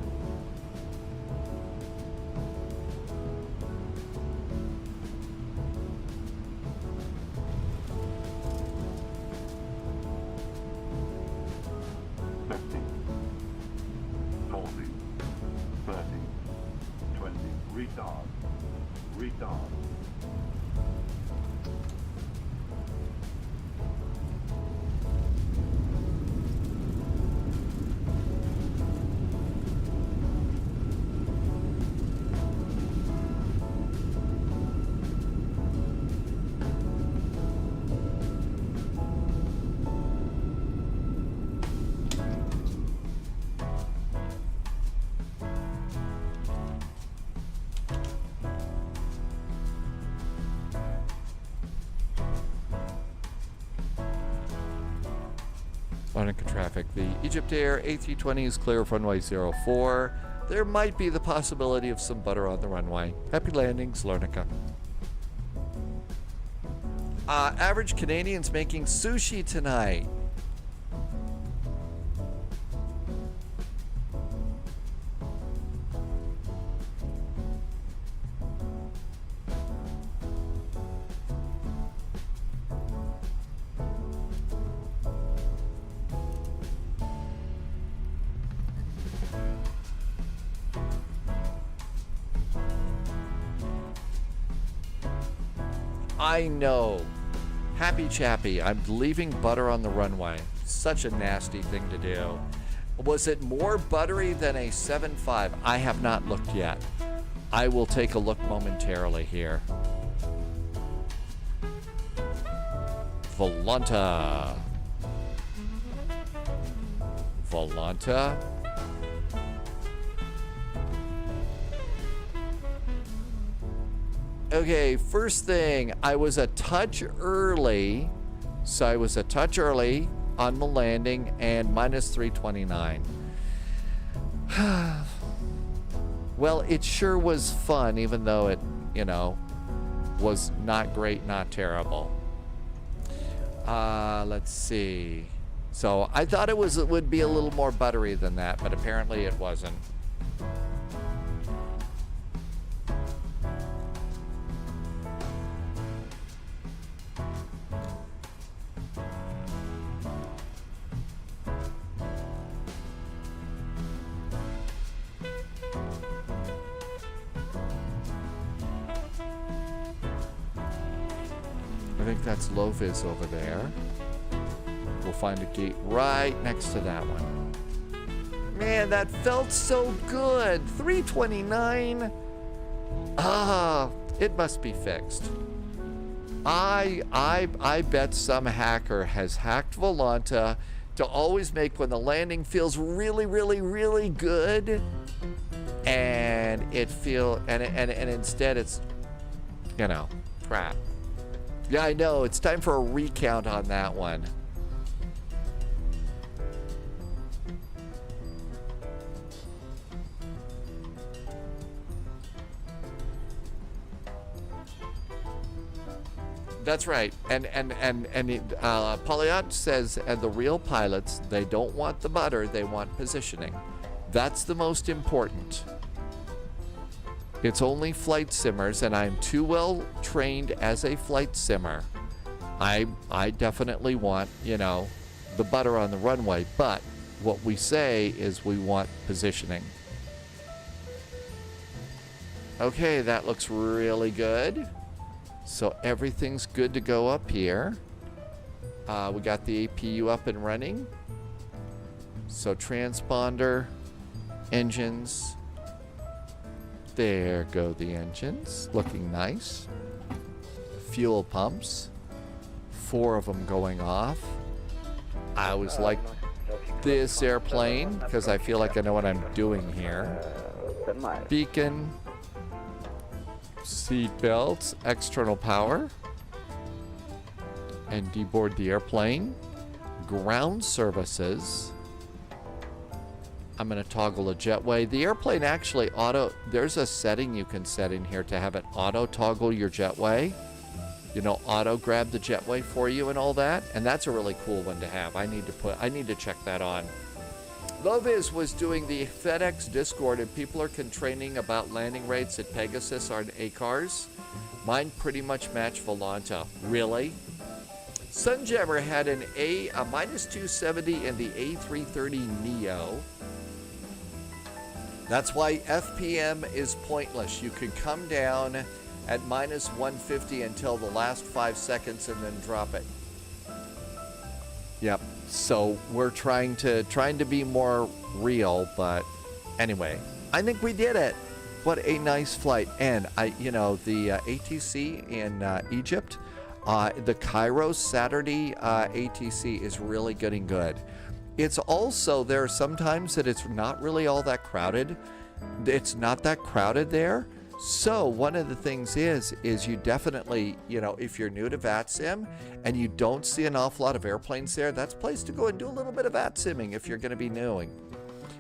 Larnaca traffic. The Egypt Air A320 is clear of runway 04. There might be the possibility of some butter on the runway. Happy landings, Larnaca. Average Canadians making sushi tonight. I know. Happy Chappy, I'm leaving butter on the runway. such a nasty thing to do. Was it more buttery than a 7.5? I have not looked yet. I will take a look momentarily here. Volanta. Volanta. Okay, first thing, I was a touch early. So I was a touch early on the landing and minus 329. Well, it sure was fun, even though it, you know, was not great, not terrible. Let's see. So I thought it would be a little more buttery than that, but apparently it wasn't. I think that's low-vis over there. We'll find a gate right next to that one. Man, that felt so good. 329. It must be fixed. I bet some hacker has hacked Volanta to always make when the landing feels really, really, really good, and instead it's, you know, crap. Yeah, I know. It's time for a recount on that one. That's right. And Polyot says, and the real pilots, they don't want the butter, they want positioning. That's the most important. It's only flight simmers, and I'm too well trained as a flight simmer. I definitely want, you know, the butter on the runway, but what we say is we want positioning. Okay, that looks really good. So everything's good to go up here. We got the APU up and running. So transponder, engines. There go the engines, looking nice. Fuel pumps, 4 of them going off. I always like this airplane because I feel like I know what I'm doing here. Beacon, seat belts, external power, and deboard the airplane. Ground services. I'm going to toggle a jetway. The airplane actually there's a setting you can set in here to have it auto toggle your jetway. You know, auto grab the jetway for you and all that. And that's a really cool one to have. I need to check that on. Loviz was doing the FedEx Discord, and people are complaining about landing rates at Pegasus on ACARS. Mine pretty much match Volanta. Really? Sunjammer had a minus 270 in the A330neo. That's why FPM is pointless. You could come down at minus 150 until the last 5 seconds and then drop it. Yep. So we're trying to be more real, but anyway, I think we did it. What a nice flight. And the ATC in Egypt, the Cairo Saturday ATC is really getting good. It's also there sometimes that it's not really all that crowded. It's not that crowded there. So one of the things is you definitely, if you're new to VATSIM and you don't see an awful lot of airplanes there, that's a place to go and do a little bit of VATSIMing if you're going to be new.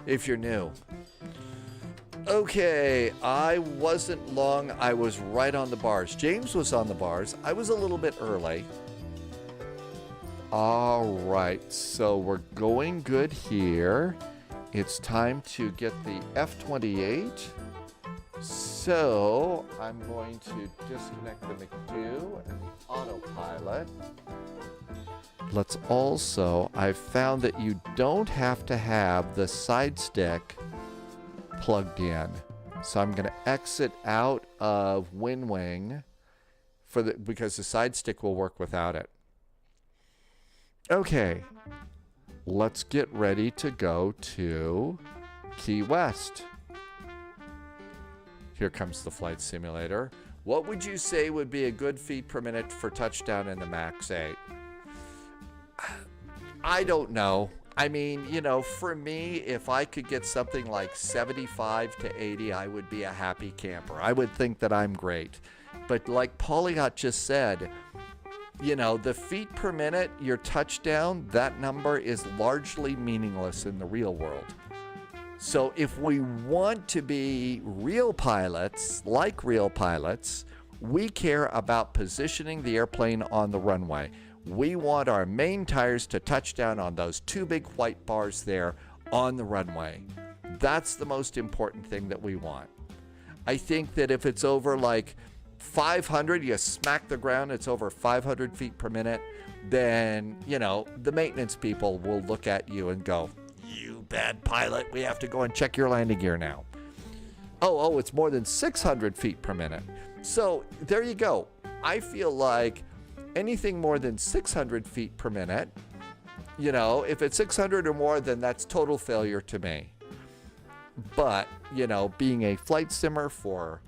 If you're new. Okay, I wasn't long. I was right on the bars. James was on the bars. I was a little bit early. All right, so we're going good here. It's time to get the F-28. So I'm going to disconnect the McDo and the autopilot. Let's also, I've found that you don't have to have the side stick plugged in. So I'm going to exit out of WinWing because the side stick will work without it. Okay. let's get ready to go to Key West. Here comes the flight simulator. What would you say would be a good feet per minute for touchdown in the MAX 8? I don't know. I mean, you know, for me, if I could get something like 75 to 80, I would be a happy camper. I would think that I'm great. But like Polyot just said, you know, the feet per minute, your touchdown, that number is largely meaningless in the real world. So if we want to be real pilots, like real pilots, we care about positioning the airplane on the runway. We want our main tires to touch down on those two big white bars there on the runway. That's the most important thing that we want. I think that if it's over like 500, you smack the ground, it's over 500 feet per minute, then, you know, the maintenance people will look at you and go, "You bad pilot, we have to go and check your landing gear now." Oh, it's more than 600 feet per minute. So there you go. I feel like anything more than 600 feet per minute, you know, if it's 600 or more, then that's total failure to me. But, you know, being a flight simmer for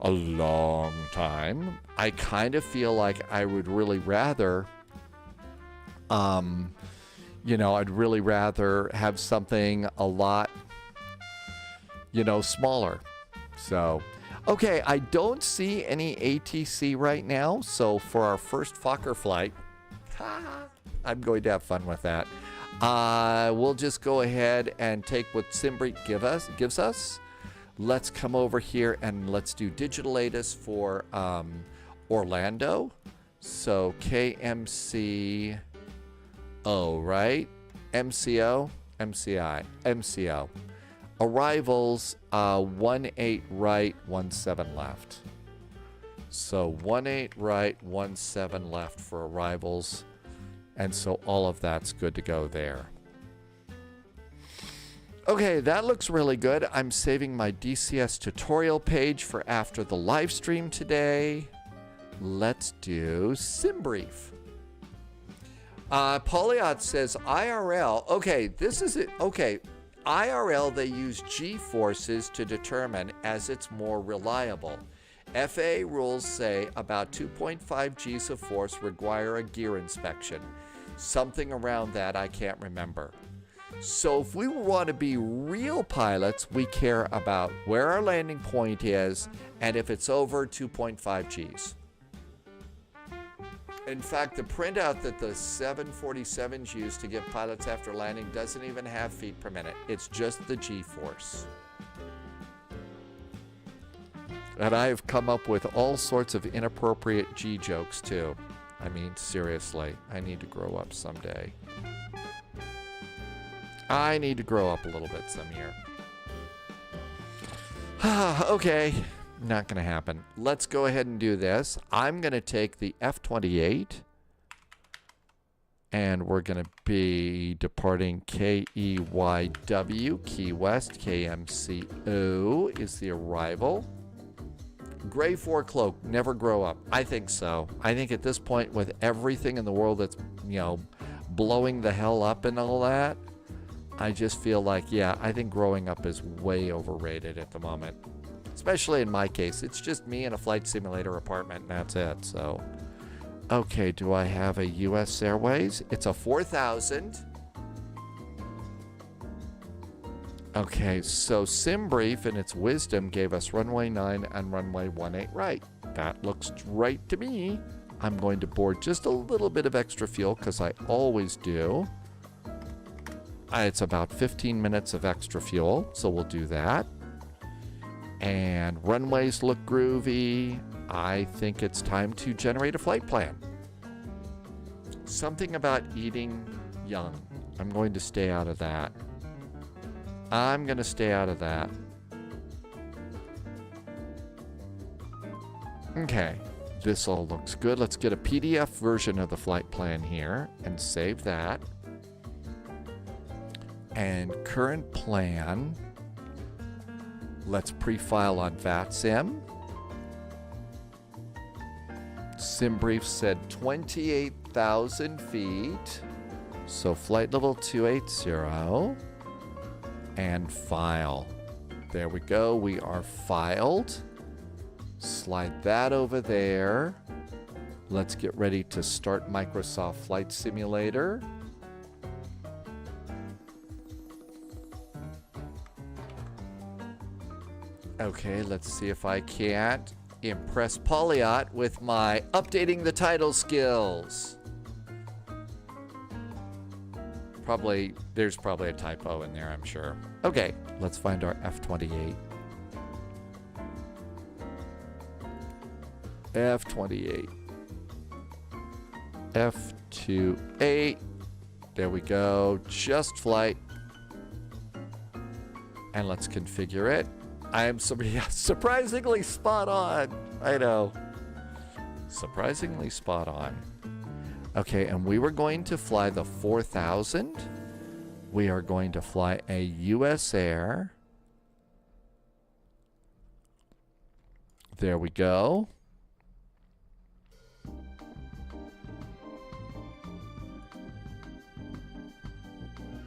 a long time, I kind of feel like I would really rather, you know, I'd really rather have something a lot, you know, smaller. So, okay, I don't see any ATC right now. So for our first Fokker flight, I'm going to have fun with that. We'll just go ahead and take what SimBrief gives us. Let's come over here and let's do digital ATIS for Orlando. So KMCO, right? MCO? MCO. Arrivals, 18 right, 17 left. So 18 right, 17 left for arrivals. And so all of that's good to go there. Okay, that looks really good. I'm saving my DCS tutorial page for after the live stream today. Let's do SimBrief. Polyot says IRL. Okay, this is it. Okay, IRL, they use G-forces to determine as it's more reliable. FAA rules say about 2.5 Gs of force require a gear inspection. Something around that, I can't remember. So if we want to be real pilots, we care about where our landing point is and if it's over 2.5 Gs. In fact, the printout that the 747s use to give pilots after landing doesn't even have feet per minute. It's just the G-force. And I've come up with all sorts of inappropriate G jokes too. I mean, seriously, I need to grow up someday. I need to grow up a little bit some year. Okay, not going to happen. Let's go ahead and do this. I'm going to take the F-28, and we're going to be departing KEYW, Key West. KMCO is the arrival. Gray 4 cloak, never grow up. I think so. I think at this point, with everything in the world that's, you know, blowing the hell up and all that, I just feel like, yeah, I think growing up is way overrated at the moment. Especially in my case. It's just me in a flight simulator apartment, and that's it. So, okay, do I have a US Airways? It's a 4000. Okay, so SimBrief in its wisdom gave us runway 9 and runway 18 right. That looks right to me. I'm going to board just a little bit of extra fuel because I always do. It's about 15 minutes of extra fuel, so we'll do that. And runways look groovy. I think it's time to generate a flight plan. Something about eating young. I'm going to stay out of that. I'm going to stay out of that. Okay, this all looks good. Let's get a PDF version of the flight plan here and save that. And current plan, let's pre-file on VATSIM. SimBrief said 28,000 feet. So flight level 280 and file. There we go. We are filed. Slide that over there. Let's get ready to start Microsoft Flight Simulator. Okay, let's see if I can't impress Polyot with my updating the title skills. There's probably a typo in there, I'm sure. Okay, let's find our F-28. F-28. F-28. There we go. Just flight. And let's configure it. I am surprisingly spot on. I know. Surprisingly spot on. Okay, and we were going to fly the 4000. We are going to fly a US Air. There we go.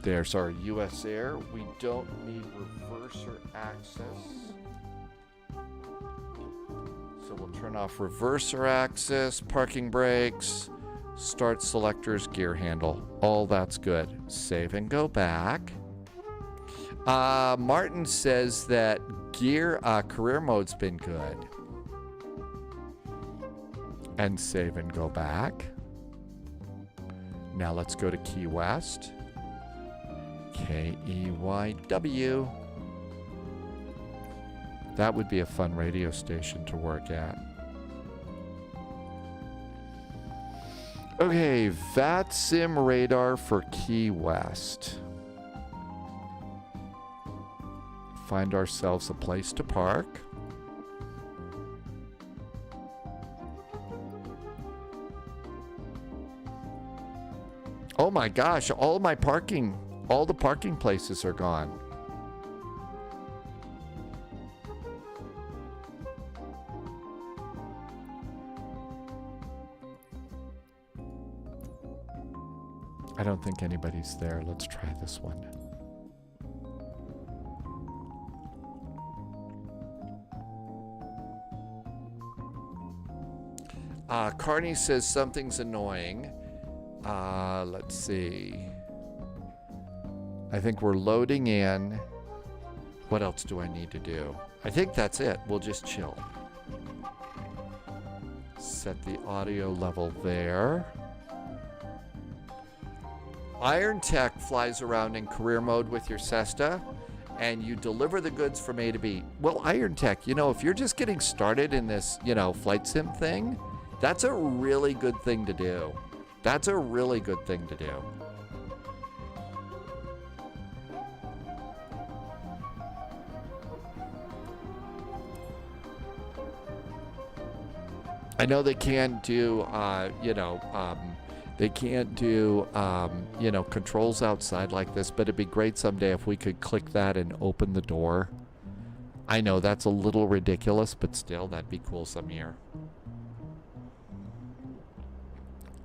There's our US Air. We don't need reverser access. So we'll turn off reverser access, parking brakes, start selectors, gear handle. All that's good. Save and go back. Martin says that career mode's been good. And save and go back. Now let's go to Key West. KEYW. That would be a fun radio station to work at. Okay, VATSIM radar for Key West. Find ourselves a place to park. Oh my gosh, all the parking places are gone. I don't think anybody's there. Let's try this one. Carney says something's annoying. Let's see. I think we're loading in. What else do I need to do? I think that's it. We'll just chill. Set the audio level there. Iron Tech flies around in career mode with your Cessna, and you deliver the goods from A to B. Well, Iron Tech, if you're just getting started in this, flight sim thing, that's a really good thing to do. That's a really good thing to do. I know they can't do, controls outside like this, but it'd be great someday if we could click that and open the door. I know that's a little ridiculous, but still, that'd be cool some year.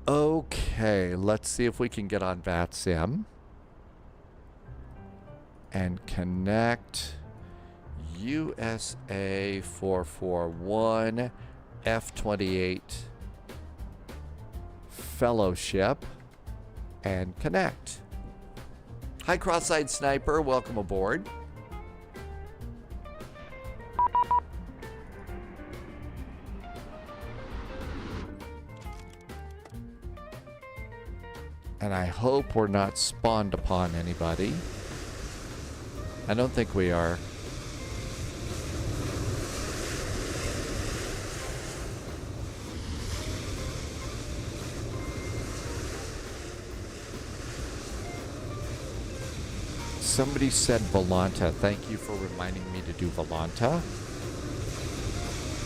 Okay, let's see if we can get on VATSIM and connect USA 441 F-28 Fellowship and connect. Hi, Cross-Eyed Sniper. Welcome aboard. And I hope we're not spawned upon anybody. I don't think we are. Somebody said Volanta. Thank you for reminding me to do Volanta.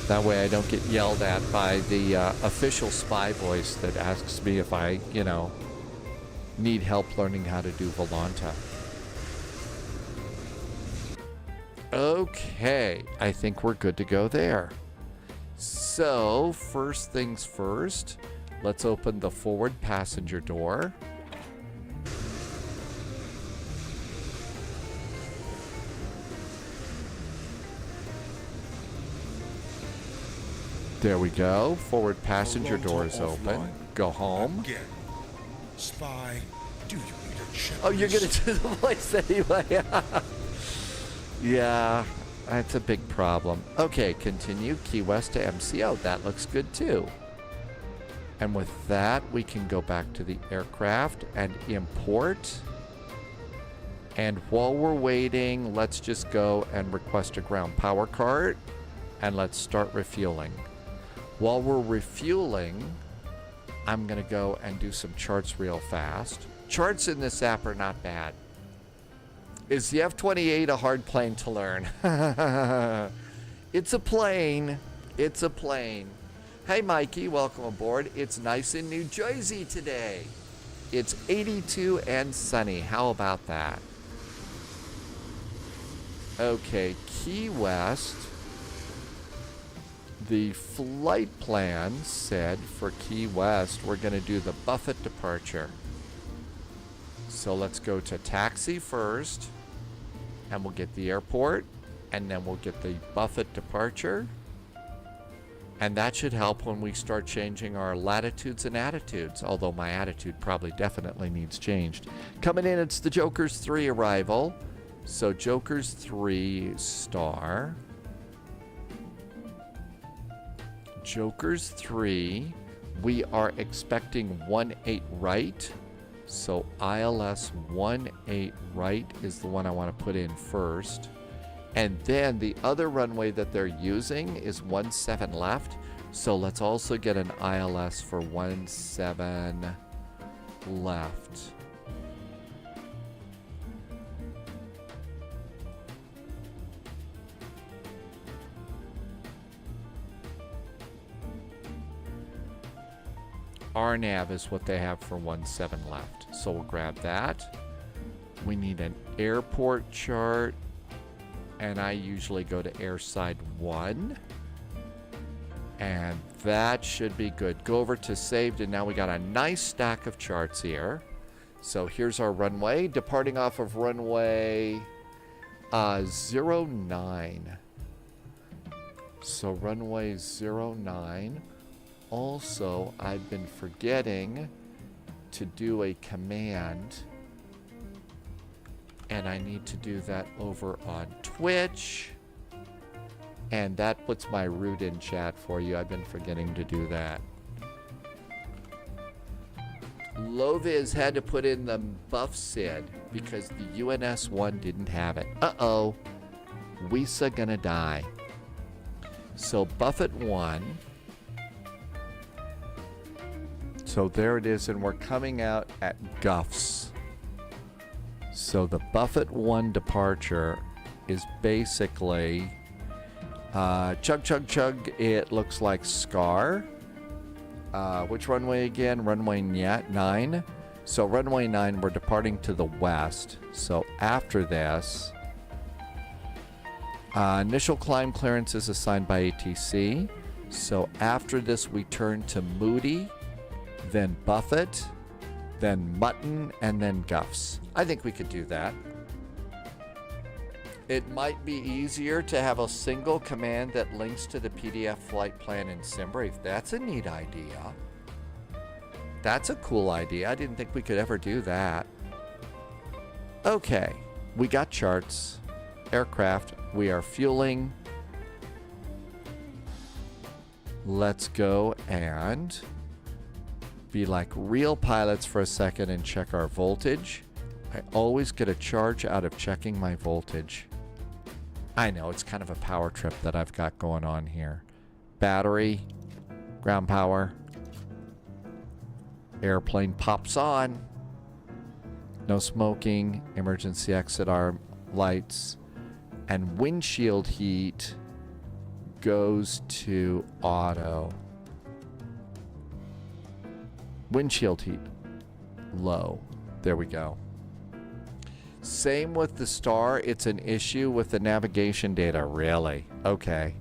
That way I don't get yelled at by the official spy voice that asks me if I, need help learning how to do Volanta. Okay, I think we're good to go there. So, first things first, let's open the forward passenger door. There we go. Forward passenger Toronto door is open. offline. Go home. Again. Spy, do you need a check? Oh, you're going to do the voice anyway. Yeah, that's a big problem. Okay, continue Key West to MCO. That looks good too. And with that, we can go back to the aircraft and import. And while we're waiting, let's just go and request a ground power cart. And let's start refueling. While we're refueling, I'm going to go and do some charts real fast. Charts in this app are not bad. Is the F-28 a hard plane to learn? It's a plane. It's a plane. Hey, Mikey, welcome aboard. It's nice in New Jersey today. It's 82 and sunny. How about that? Okay, Key West. The flight plan said for Key West, we're going to do the Buffett departure. So let's go to taxi first, and we'll get the airport, and then we'll get the Buffett departure. And that should help when we start changing our latitudes and attitudes, although my attitude probably definitely needs changed. Coming in, it's the Joker's 3 arrival. So Joker's 3 star. Joker's 3, we are expecting 18 right. So ILS 18 right is the one I want to put in first. And then the other runway that they're using is 17 left. So let's also get an ILS for 17 left. RNAV is what they have for 17 left. So we'll grab that. We need an airport chart. And I usually go to airside 1. And that should be good. Go over to saved, and now we got a nice stack of charts here. So here's our runway. Departing off of runway 09. So runway 09. Also, I've been forgetting to do a command, and I need to do that over on Twitch, and that puts my route in chat for you. I've been forgetting to do that. Loviz had to put in the buff SID because the UNS-1 didn't have it. Uh-oh. Wisa gonna die. So Buffett 1. So there it is, and we're coming out at Guffs. So the Buffett 1 departure is basically chug, chug, chug. It looks like Scar. Which runway again? Runway 9. So runway 9, we're departing to the west. So after this, initial climb clearance is assigned by ATC. So after this, we turn to Moody, then Buffett, then Mutton, and then Guffs. I think we could do that. It might be easier to have a single command that links to the PDF flight plan in SimBrief. That's a neat idea. That's a cool idea. I didn't think we could ever do that. Okay, we got charts, aircraft, we are fueling. Let's go and be like real pilots for a second and check our voltage. I always get a charge out of checking my voltage. I know, it's kind of a power trip that I've got going on here. Battery, ground power, airplane pops on, no smoking, emergency exit arm lights, and windshield heat goes to auto. Windshield heat, low. There we go. Same with the star. It's an issue with the navigation data. Really? Okay.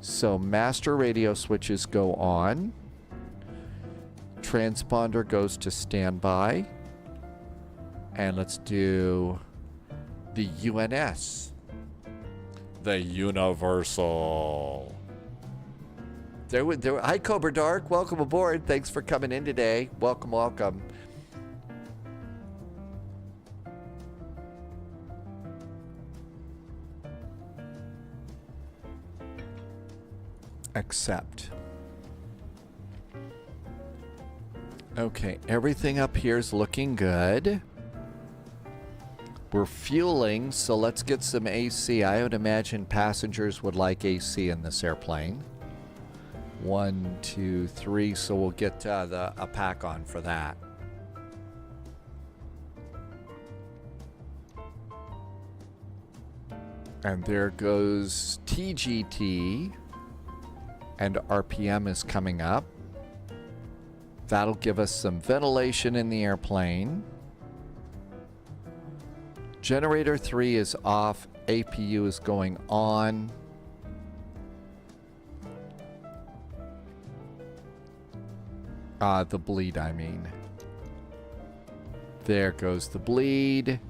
So master radio switches go on. Transponder goes to standby. And let's do the UNS. The Universal. Hi, Cobra Dark. Welcome aboard. Thanks for coming in today. Welcome, welcome. Accept. Okay, everything up here is looking good. We're fueling, so let's get some AC. I would imagine passengers would like AC in this airplane. 1, 2, 3, so we'll get a pack on for that. And there goes TGT, and RPM is coming up. That'll give us some ventilation in the airplane. Generator 3 is off, APU is going on. The bleed, I mean. There goes the bleed.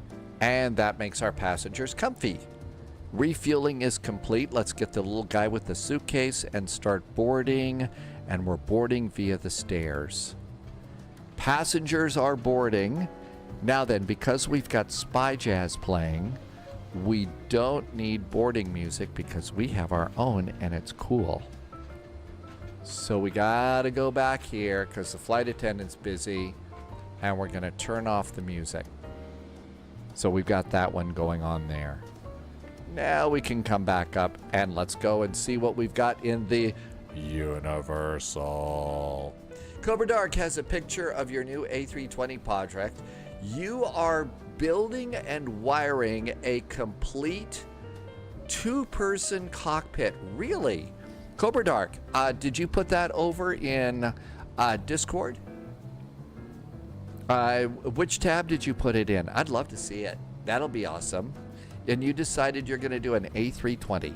And that makes our passengers comfy. Refueling is complete. Let's get the little guy with the suitcase and start boarding. And we're boarding via the stairs. Passengers are boarding. Now then, because we've got Spy Jazz playing, we don't need boarding music because we have our own and it's cool. So we gotta go back here because the flight attendant's busy and we're gonna turn off the music. So we've got that one going on there. Now we can come back up and let's go and see what we've got in the Universal. Cobra Dark has a picture of your new A320 project. You are building and wiring a complete two-person cockpit. Really? Cobra Dark, did you put that over in Discord? Which tab did you put it in? I'd love to see it. That'll be awesome. And you decided you're going to do an A320.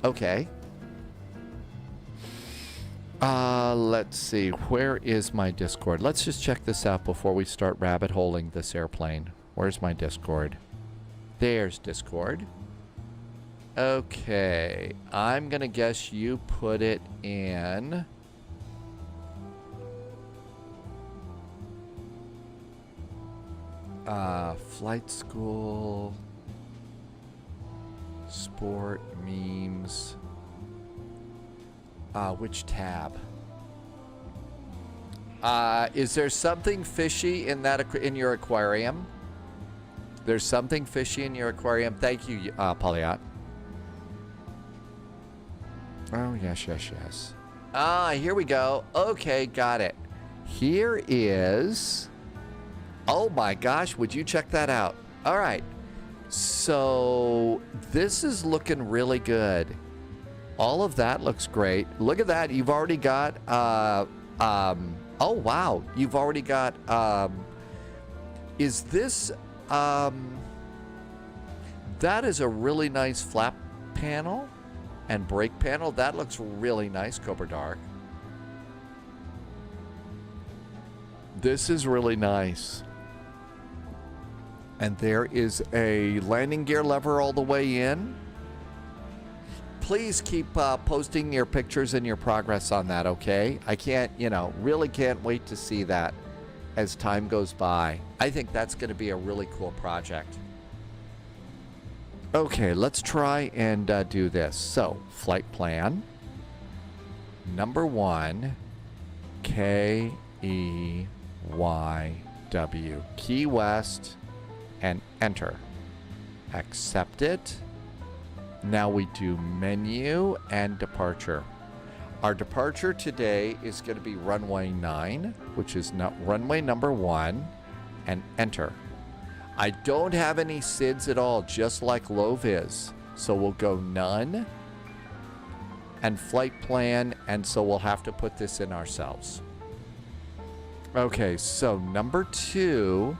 Okay. Let's see. Where is my Discord? Let's just check this out before we start rabbit holing this airplane. Where's my Discord? There's Discord. Okay. I'm going to guess you put it in... flight school... Sport, memes... which tab? Is there something fishy in that in your aquarium? There's something fishy in your aquarium. Thank you, Polyot. Oh, yes, yes, yes. Here we go. Okay, got it. Here is... Oh my gosh, would you check that out? All right. So, this is looking really good. All of that looks great. Look at that. You've already got, oh, wow. You've already got, is this, that is a really nice flap panel and brake panel. That looks really nice, Cobra Dark. This is really nice. And there is a landing gear lever all the way in. Please keep posting your pictures and your progress on that, okay? I can't, really can't wait to see that as time goes by. I think that's going to be a really cool project. Okay, let's try and do this. So, flight plan. Number 1, KEYW, Key West, and enter. Accept it. Now we do menu and departure. Our departure today is going to be runway 9, which is not runway number 1, and enter. I don't have any SIDS at all, just like Loviz. So we'll go none and flight plan, and so we'll have to put this in ourselves. Okay, so number 2,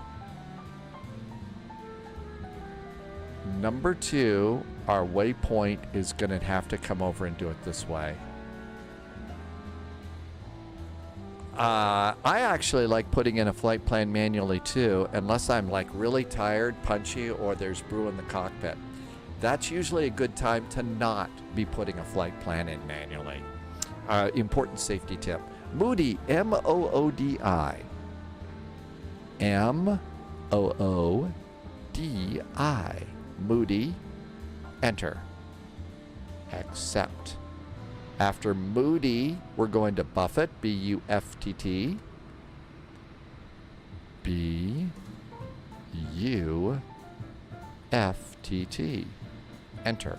our waypoint is going to have to come over and do it this way. I actually like putting in a flight plan manually too, unless I'm like really tired, punchy, or there's brew in the cockpit. That's usually a good time to not be putting a flight plan in manually. important safety tip. Moody, M-O-O-D-I. M-O-O-D-I. Moody. Enter. Accept. After Moody, we're going to Buffett, B-U-F-T-T. B-U-F-T-T. Enter.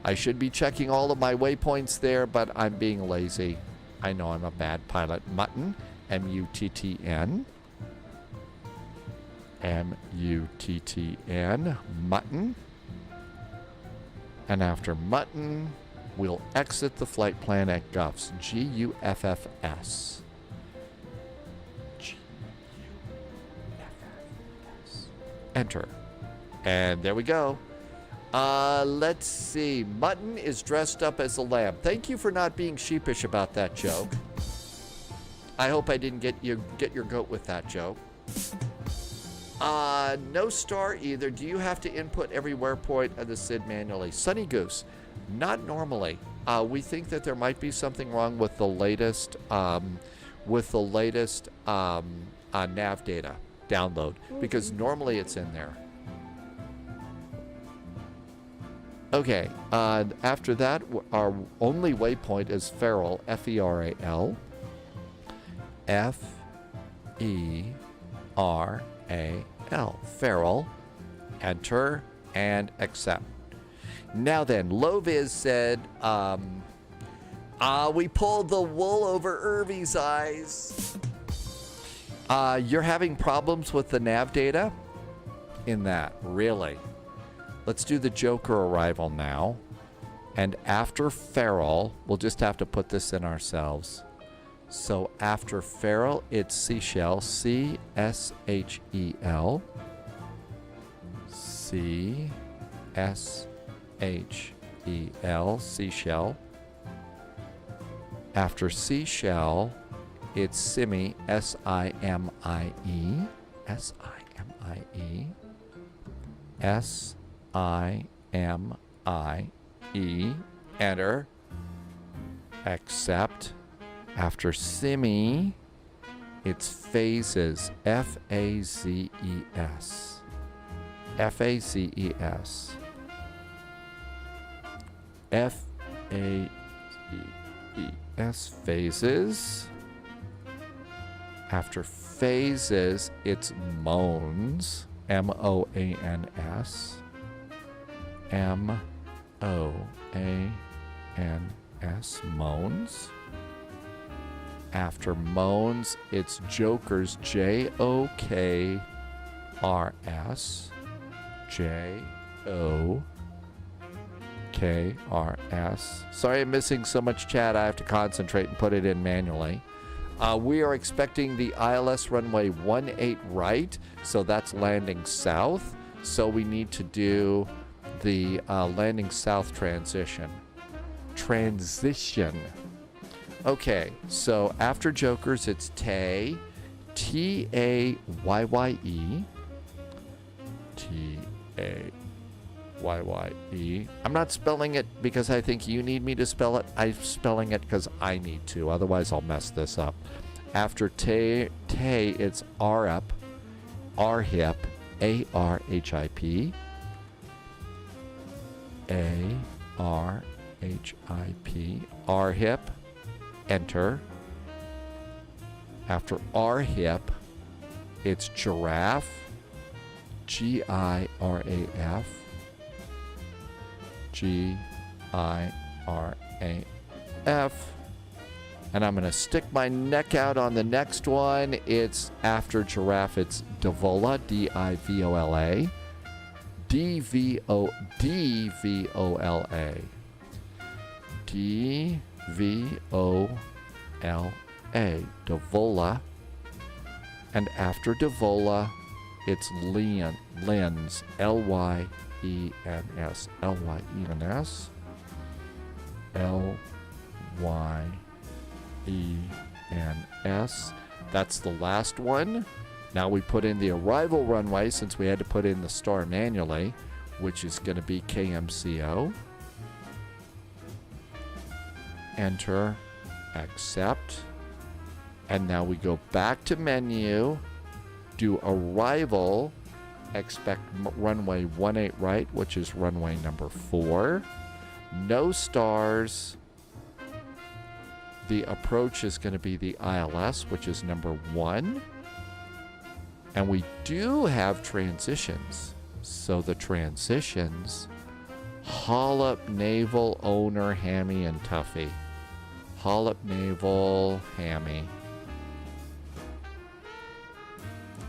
I should be checking all of my waypoints there, but I'm being lazy. I know I'm a bad pilot. Mutton, M-U-T-T-N. M-U-T-T-N. Mutton. And after Mutton, we'll exit the flight plan at Guffs. G-U-F-F-S. G-U-F-F-S. Enter. And there we go. Let's see. Mutton is dressed up as a lamb. Thank you for not being sheepish about that joke. I hope I didn't get your goat with that joke. No star either. Do you have to input every waypoint of the SID manually? Sunny Goose, not normally. We think that there might be something wrong with the latest nav data download, because normally it's in there. Okay, after that, our only waypoint is Feral, F-E-R-A-L. F-E-R-A-L. Feral. Enter and accept. Now then, Loviz said, we pulled the wool over Irvy's eyes. You're having problems with the nav data? In that, really? Let's do the Joker arrival now. And after Feral, we'll just have to put this in ourselves. So after Feral, it's Seashell, C-S-H-E-L. C-S-H-E-L, Seashell. After Seashell, it's Simi, S-I-M-I-E. S-I-M-I-E. S-I-M-I-E. Enter. Accept. After Simi, it's Phases, F-A-Z-E-S. F-A-Z-E-S. F-A-Z-E-S. Phases. After Phases, it's Moans, M-O-A-N-S. M-O-A-N-S. Moans. After Moans, it's Jokers, J-O-K-R-S. J-O-K-R-S. Sorry I'm missing so much chat. I have to concentrate and put it in manually. We are expecting the ILS runway 18 right, so that's landing south. So we need to do the landing south transition. Okay, so after Jokers, it's Tay, T-A-Y-Y-E. T-A-Y-Y-E. I'm not spelling it because I think you need me to spell it. I'm spelling it because I need to. Otherwise, I'll mess this up. After Tay, it's R-up, R-hip, A-R-H-I-P. A-R-H-I-P. R-hip. Enter. After R-hip, it's Giraffe, G-I-R-A-F, G-I-R-A-F. And I'm going to stick my neck out on the next one. It's after Giraffe, it's Divola, D-I-V-O-L-A, D-V-O-L-A, D-V-O-L-A, Divola. And after Divola, it's Lyns, L-Y-E-N-S, L-Y-E-N-S, L-Y-E-N-S. That's the last one. Now we put in the arrival runway since we had to put in the star manually, which is going to be KMCO. enter, accept. And now we go back to menu, do arrival, expect runway 18 right, which is runway number 4. No stars. The approach is going to be the ILS, which is number 1. And we do have transitions. So the transitions, Hollop, Naval, Owner, Hammy, and Tuffy. Hollop, Naval, Hammy.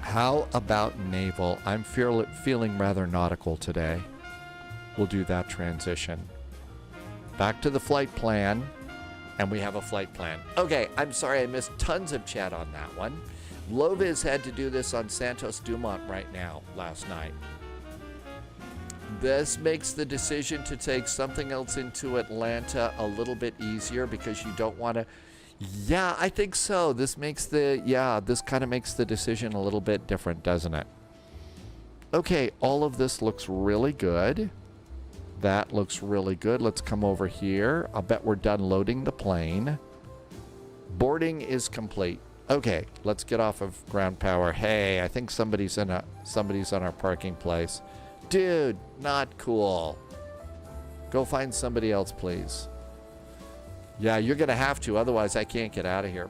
How about Naval? I'm feeling rather nautical today. We'll do that transition. Back to the flight plan. And we have a flight plan. Okay, I'm sorry I missed tons of chat on that one. Loviz had to do this on Santos Dumont right now, last night. This makes the decision to take something else into Atlanta a little bit easier because you don't want to... Yeah, I think so. This makes this kind of makes the decision a little bit different, doesn't it? Okay, all of this looks really good. That looks really good. Let's come over here. I'll bet we're done loading the plane. Boarding is complete. Okay, let's get off of ground power. Hey, I think somebody's on our parking place. Dude, not cool. Go find somebody else, please. Yeah, you're going to have to. Otherwise, I can't get out of here.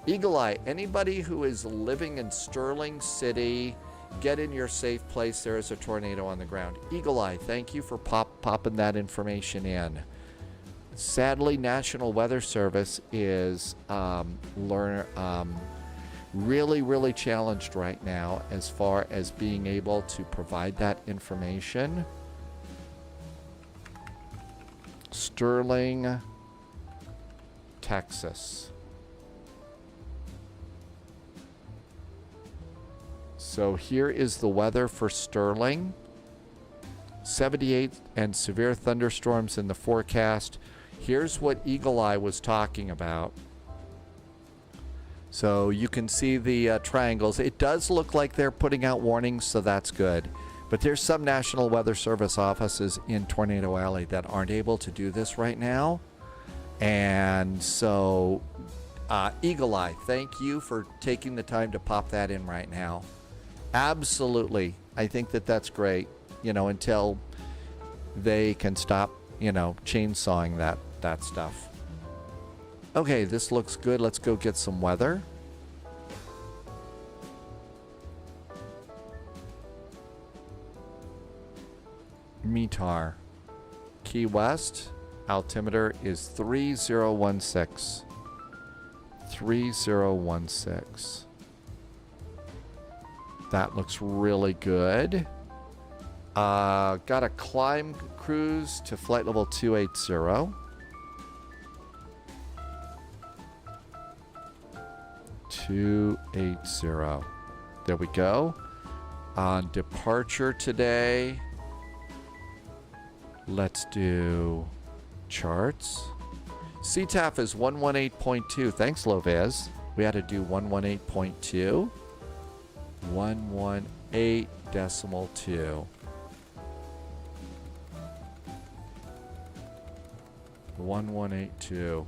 Eagle Eye, anybody who is living in Sterling City, get in your safe place. There is a tornado on the ground. Eagle Eye, thank you for popping that information in. Sadly, National Weather Service is really, really challenged right now as far as being able to provide that information. Sterling, Texas. So here is the weather for Sterling. 78 and severe thunderstorms in the forecast. Here's what Eagle Eye was talking about. So you can see the triangles. It does look like they're putting out warnings, so that's good. But there's some National Weather Service offices in Tornado Alley that aren't able to do this right now. And so, Eagle Eye, thank you for taking the time to pop that in right now. Absolutely. I think that that's great, until they can stop, chainsawing that stuff. Okay, this looks good. Let's go get some weather. METAR. Key West, altimeter is 3016. 3016. That looks really good. Got a climb cruise to flight level 280. 280. There we go. On departure today, let's do charts. CTAF is 118.2. Thanks, Lovez. We had to do 118.2. 118.2. 1182.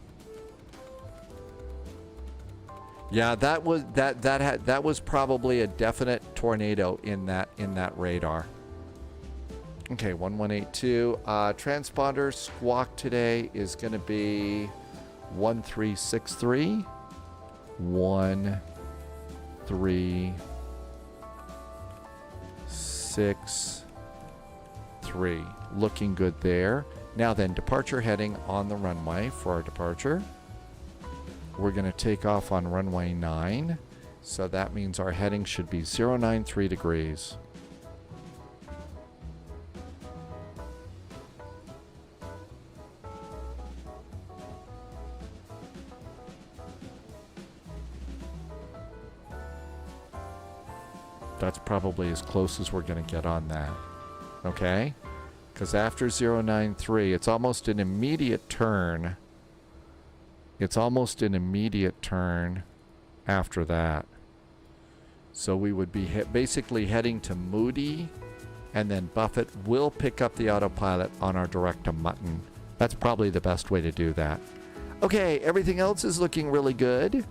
Yeah, that was probably a definite tornado in that radar. Okay, 1182. Transponder squawk today is going to be 1363. 1363. Looking good there. Now then, departure heading on the runway for our departure. We're going to take off on runway 9. So that means our heading should be 093 degrees. That's probably as close as we're going to get on that. Okay? Because after 093, it's almost an immediate turn. It's almost an immediate turn after that. So we would be basically heading to Moody, and then Buffett will pick up the autopilot on our direct to Mutton. That's probably the best way to do that. Okay, everything else is looking really good.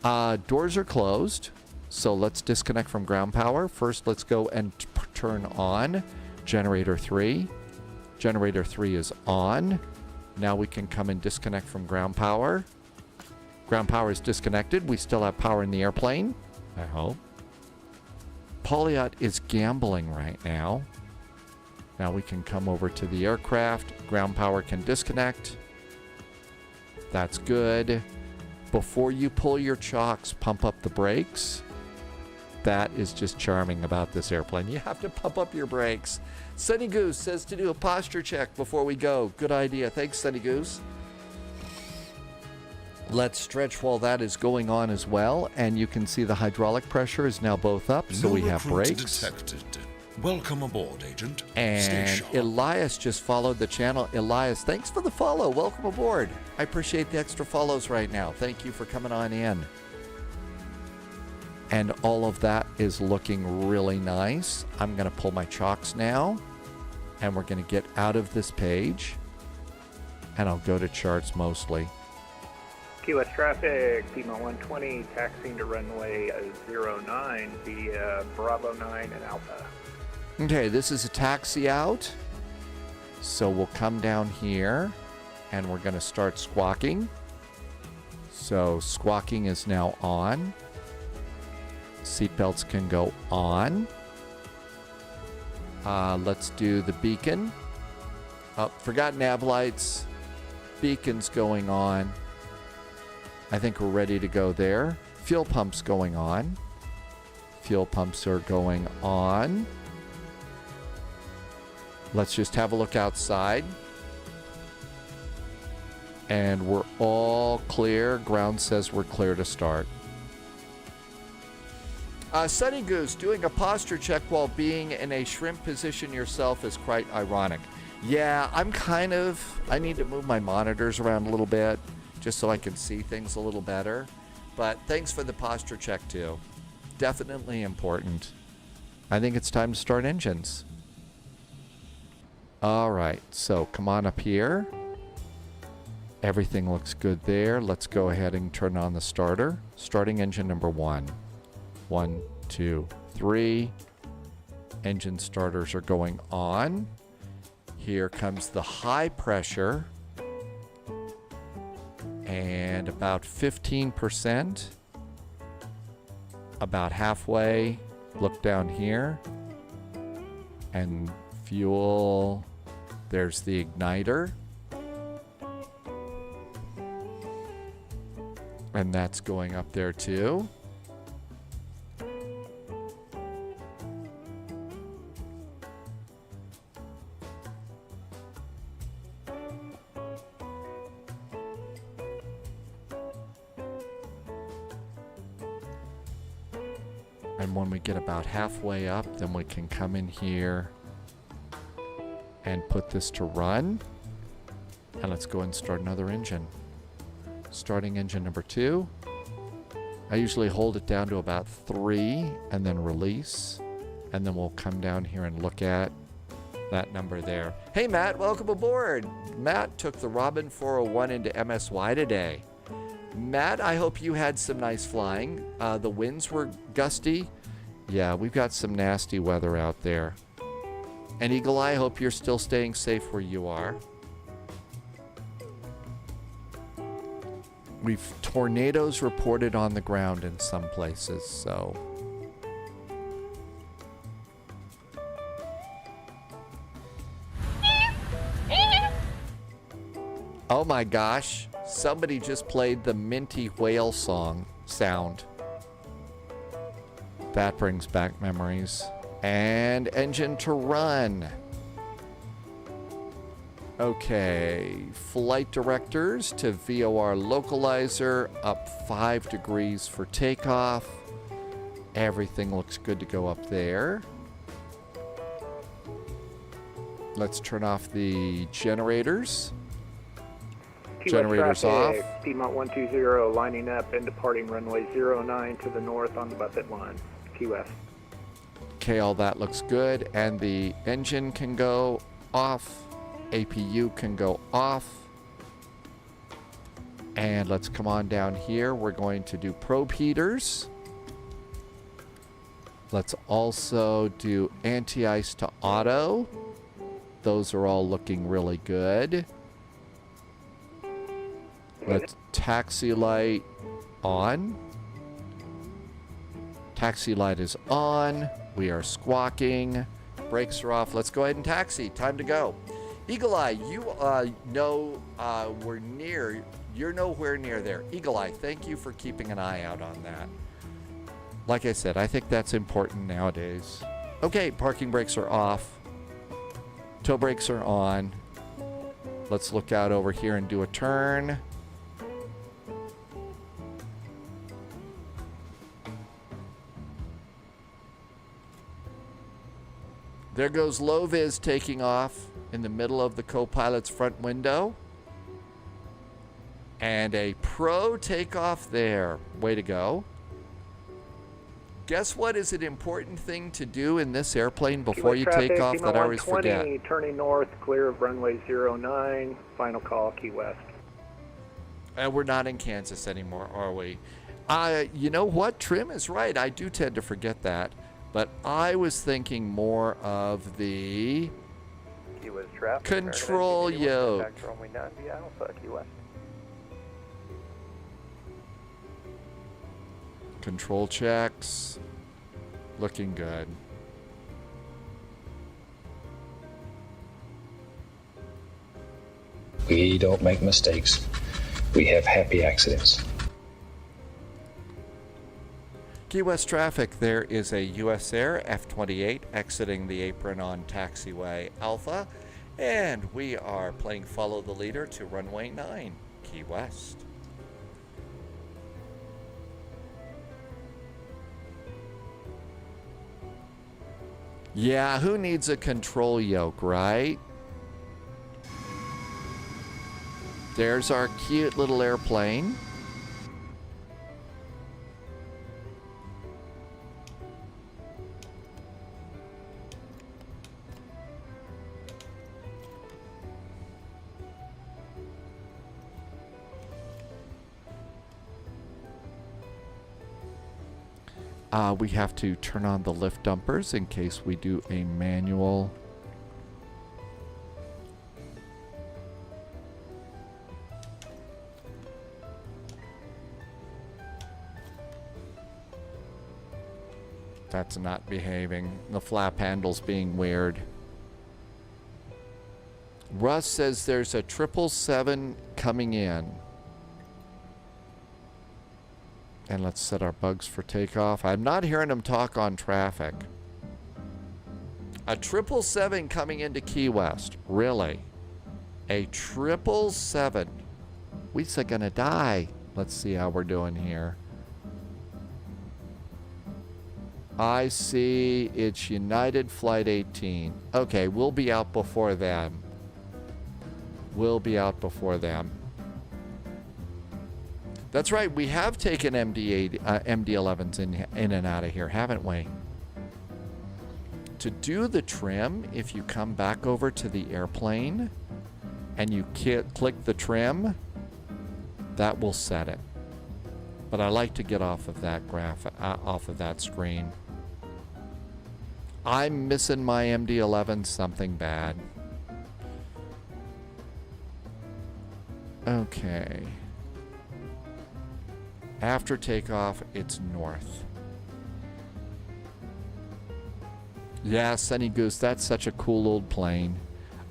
Doors are closed, so let's disconnect from ground power. First, let's go and turn on generator 3. Generator 3 is on. Now we can come and disconnect from ground power. Ground power is disconnected. We still have power in the airplane, I hope. Polyot is gambling right now. Now we can come over to the aircraft. Ground power can disconnect. That's good. Before you pull your chocks, pump up the brakes. That is just charming about this airplane. You have to pump up your brakes. Sunny Goose says to do a posture check before we go. Good idea. Thanks, Sunny Goose. Let's stretch while that is going on as well. And you can see the hydraulic pressure is now both up, so we have brakes. Detected. Welcome aboard, Agent. Stay And sharp. Elias just followed the channel. Elias, thanks for the follow. Welcome aboard. I appreciate the extra follows right now. Thank you for coming on in. And all of that is looking really nice. I'm going to pull my chocks now. And we're going to get out of this page. And I'll go to charts mostly. Key West traffic, Pima 120, taxiing to runway 09 via Bravo 9 and Alpha. Okay, this is a taxi out. So we'll come down here and we're going to start squawking. So squawking is now on. Seatbelts can go on. Let's do the beacon. Forgot nav lights. Beacon's going on. I think we're ready to go there. Fuel pumps going on. Fuel pumps are going on. Let's just have a look outside. And we're all clear. Ground says we're clear to start. Sunny Goose, doing a posture check while being in a shrimp position yourself is quite ironic. Yeah, I need to move my monitors around a little bit just so I can see things a little better. But thanks for the posture check too. Definitely important. I think it's time to start engines. All right, so come on up here. Everything looks good there. Let's go ahead and turn on the starter. Starting engine number 1. 1, 2, 3. Engine starters are going on. Here comes the high pressure. And about 15%. About halfway. Look down here. And fuel. There's the igniter. And that's going up there too. And when we get about halfway up, then we can come in here and put this to run. And let's go and start another engine. Starting engine number 2. I usually hold it down to about 3 and then release. And then we'll come down here and look at that number there. Hey, Matt, welcome aboard. Matt took the Robin 401 into MSY today. Matt, I hope you had some nice flying. The winds were gusty. Yeah, we've got some nasty weather out there. And Eagle Eye, I hope you're still staying safe where you are. We've tornadoes reported on the ground in some places, so. Oh my gosh, somebody just played the Minty Whale sound. That brings back memories. And engine to run. Okay, flight directors to VOR localizer, up 5 degrees for takeoff. Everything looks good to go up there. Let's turn off the generators. Generators off. Piedmont 120 lining up and departing runway 09 to the north on the buffet line. Key West. Okay, all that looks good. And the engine can go off. APU can go off. And let's come on down here. We're going to do probe heaters. Let's also do anti-ice to auto. Those are all looking really good. Let's taxi light on. Taxi light is on. We are squawking. Brakes are off. Let's go ahead and taxi. Time to go. Eagle Eye, you we're near. You're nowhere near there. Eagle Eye, thank you for keeping an eye out on that. Like I said, I think that's important nowadays. Okay, parking brakes are off. Tow brakes are on. Let's look out over here and do a turn. There goes low vis taking off in the middle of the co-pilot's front window. And a pro takeoff there. Way to go. Guess what is an important thing to do in this airplane before you take off that I always forget? Turning north, clear of runway 09. Final call, Key West. And we're not in Kansas anymore, are we? You know what? Trim is right. I do tend to forget that. But I was thinking more of the control yoke. Control checks. Looking good. We don't make mistakes. We have happy accidents. Key West traffic, there is a US Air F-28 exiting the apron on taxiway Alpha, and we are playing follow the leader to runway 9, Key West. Yeah, who needs a control yoke, right? There's our cute little airplane. We have to turn on the lift dumpers in case we do a manual. That's not behaving. The flap handle's being weird. Russ says there's a 777 coming in. And let's set our bugs for takeoff. I'm not hearing them talk on traffic. A 777 coming into Key West. Really? A 777. We're gonna die. Let's see how we're doing here. I see it's United Flight 18. Okay, we'll be out before them. We'll be out before them. That's right, we have taken MD-11s in and out of here, haven't we? To do the trim, if you come back over to the airplane and you click the trim, that will set it. But I like to get off of that off of that screen. I'm missing my MD-11, something bad. Okay. After takeoff, it's north. Yeah, Sunny Goose, that's such a cool old plane.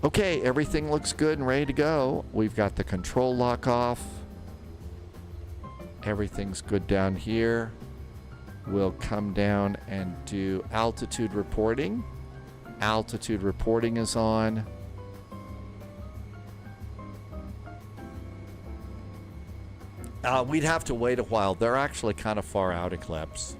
Okay, everything looks good and ready to go. We've got the control lock off. Everything's good down here. We'll come down and do altitude reporting. Altitude reporting is on. We'd have to wait a while. They're actually kind of far out, Eclipse.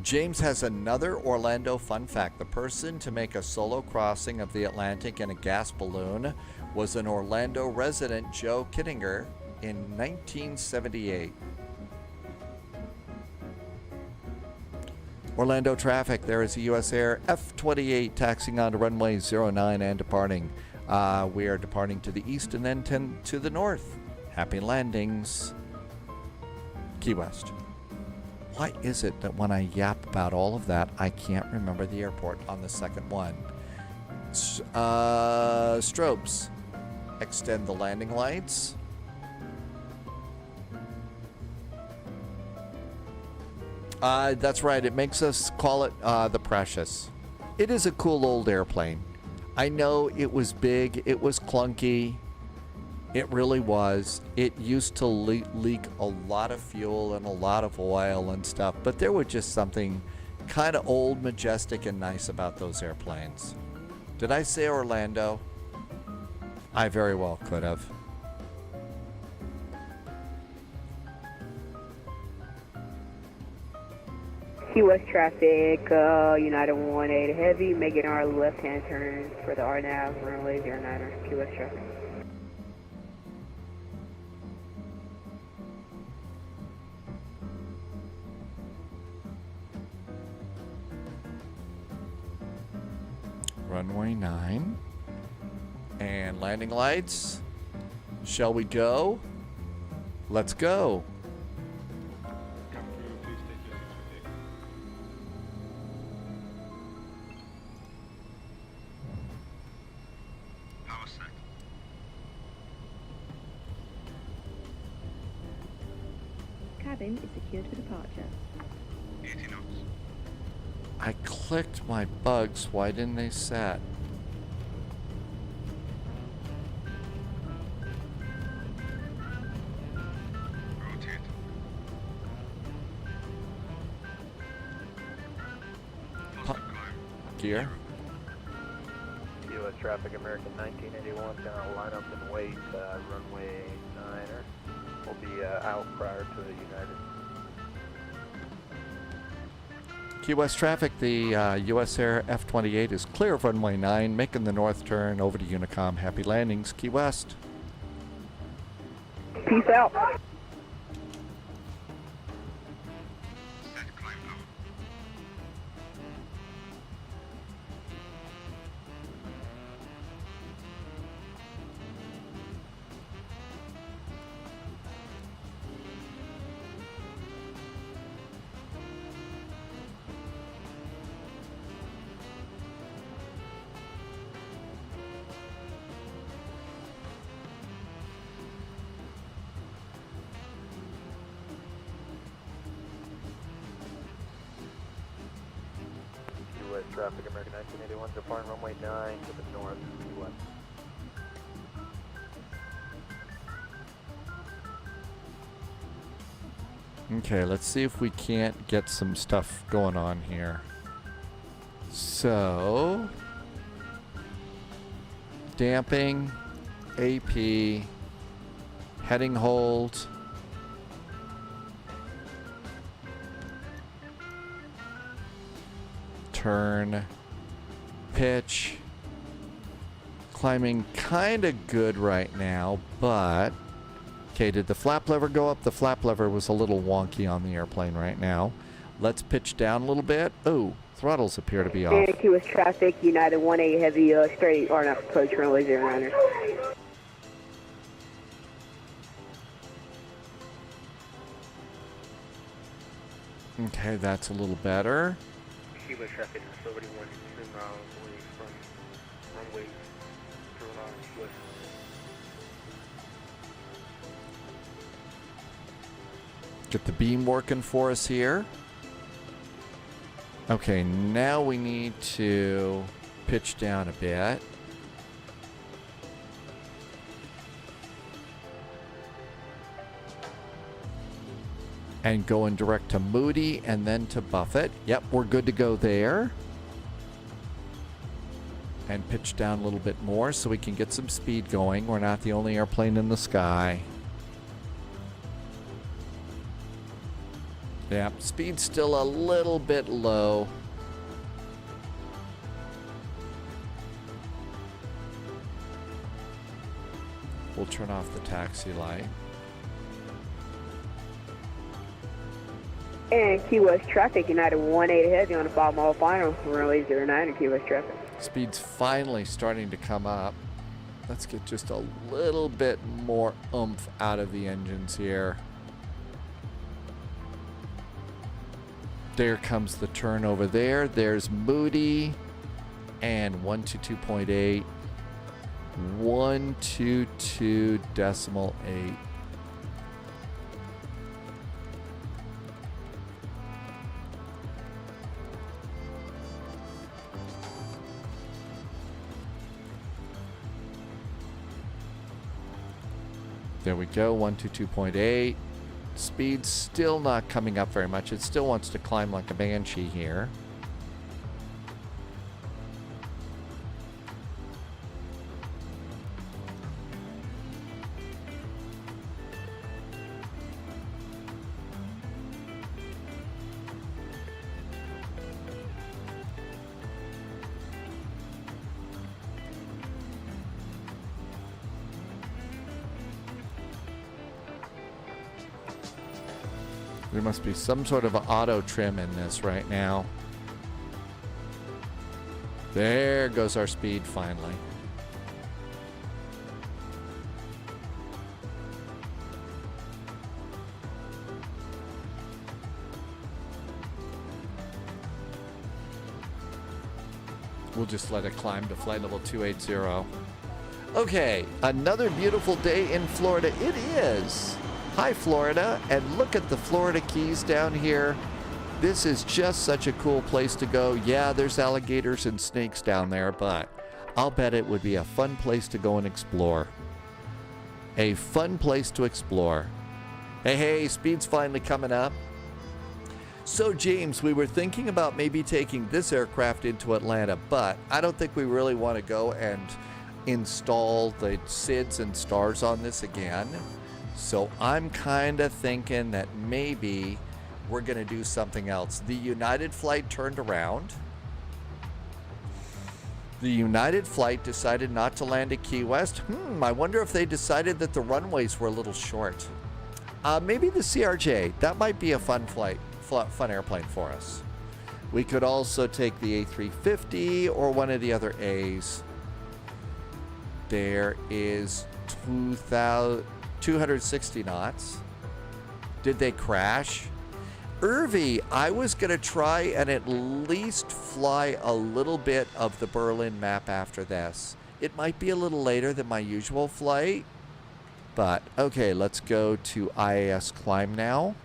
James has another Orlando fun fact. The person to make a solo crossing of the Atlantic in a gas balloon was an Orlando resident, Joe Kittinger, in 1978. Orlando traffic, there is a US Air F-28 taxiing onto runway 09 and departing. We are departing to the east and then to the north. Happy landings. Key West. Why is it that when I yap about all of that, I can't remember the airport on the second one? Strobes. Extend the landing lights. That's right. It makes us call it the Precious. It is a cool old airplane. I know it was big. It was clunky. It really was. It used to leak a lot of fuel and a lot of oil and stuff, but there was just something kind of old, majestic, and nice about those airplanes. Did I say Orlando? I very well could have. Key West traffic, United 18 Heavy, making our left-hand turn for the RNAV, runway 09er, Key West traffic. Runway 9. And landing lights. Shall we go? Let's go. Cabin is secured for departure. 80 knots. I clicked my bugs. Why didn't they set? Rotate. Gear. US traffic, American 1981, gonna line up and wait, runway 9er. We'll be out prior to the United. Key West traffic, the US Air F-28 is clear of runway 9, making the north turn over to Unicom. Happy landings, Key West. Peace out. Set climb level. US traffic, American 1981, departing runway 9 to the north, US. Okay, let's see if we can't get some stuff going on here. So, damping, AP, heading hold. Turn, pitch, climbing kind of good right now, but okay, did the flap lever go up? The flap lever was a little wonky on the airplane right now. Let's pitch down a little bit. Oh, throttles appear to be off. Key West traffic, United 18 Heavy, straight RNAV approach runway 09er. Okay, that's a little better. Key West traffic is already 1 miles away from runway 09 West. Get the beam working for us here. Okay, now we need to pitch down a bit. And going direct to Moody and then to Buffett. Yep, we're good to go there. And pitch down a little bit more so we can get some speed going. We're not the only airplane in the sky. Yeah, speed's still a little bit low. We'll turn off the taxi light. And Key West traffic, United 18 Heavy on a 5-mile final, runway 09er, Key West traffic. Speed's finally starting to come up. Let's get just a little bit more oomph out of the engines here. There comes the turn over there. There's Moody. And 122.8. 122.8. There we go, 122.8. Speed's still not coming up very much. It still wants to climb like a banshee here. There must be some sort of auto trim in this right now. There goes our speed finally. We'll just let it climb to flight level 280. Okay, another beautiful day in Florida. It is. Hi, Florida, and look at the Florida Keys down here. This is just such a cool place to go. Yeah, there's alligators and snakes down there, but I'll bet it would be a fun place to go and explore. A fun place to explore. Hey, speed's finally coming up. So, James, we were thinking about maybe taking this aircraft into Atlanta, but I don't think we really want to go and install the SIDS and stars on this again. So I'm kind of thinking that maybe we're going to do something else. The United flight turned around. The United flight decided not to land at Key West. I wonder if they decided that the runways were a little short. Maybe the CRJ. That might be a fun airplane for us. We could also take the A350 or one of the other A's. There is 260 knots. Did they crash? Irvy, I was going to try and at least fly a little bit of the Berlin map after this. It might be a little later than my usual flight, but okay, let's go to IAS climb now.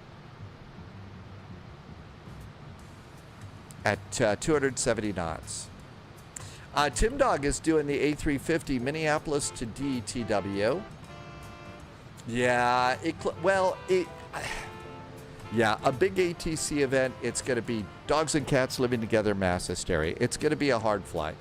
At 270 knots. Tim Dog is doing the A350 Minneapolis to DTW. Yeah, yeah, a big ATC event. It's going to be dogs and cats living together, mass hysteria. It's going to be a hard flight.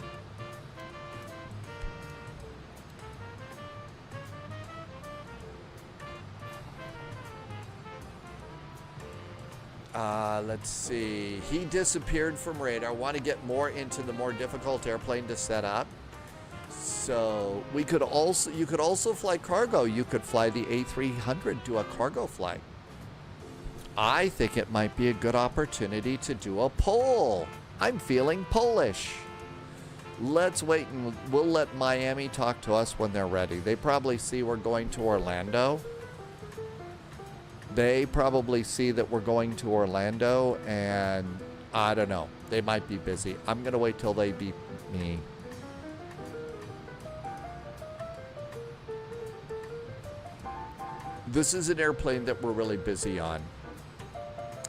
Let's see. He disappeared from radar. Want to get more into the more difficult airplane to set up. So you could also fly cargo. You could fly the A300, do a cargo flight. I think it might be a good opportunity to do a poll. I'm feeling Polish. Let's wait and we'll let Miami talk to us when they're ready. They probably see we're going to Orlando. They probably see that we're going to Orlando, and I don't know. They might be busy. I'm going to wait till they beat me. This is an airplane that we're really busy on.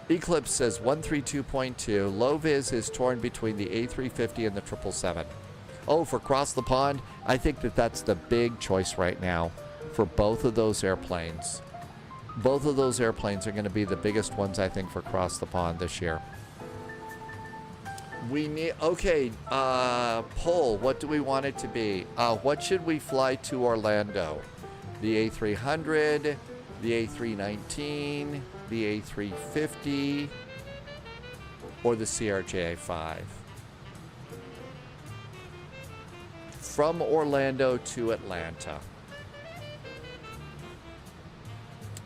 Eclipse says 132.2. Low vis is torn between the A350 and the 777. Oh, for cross the pond, I think that's the big choice right now for both of those airplanes. Both of those airplanes are going to be the biggest ones, I think, for cross the pond this year. We need, okay, poll, what do we want it to be? What should we fly to Orlando? The A300, the A319, the A350, or the CRJ-5? From Orlando to Atlanta.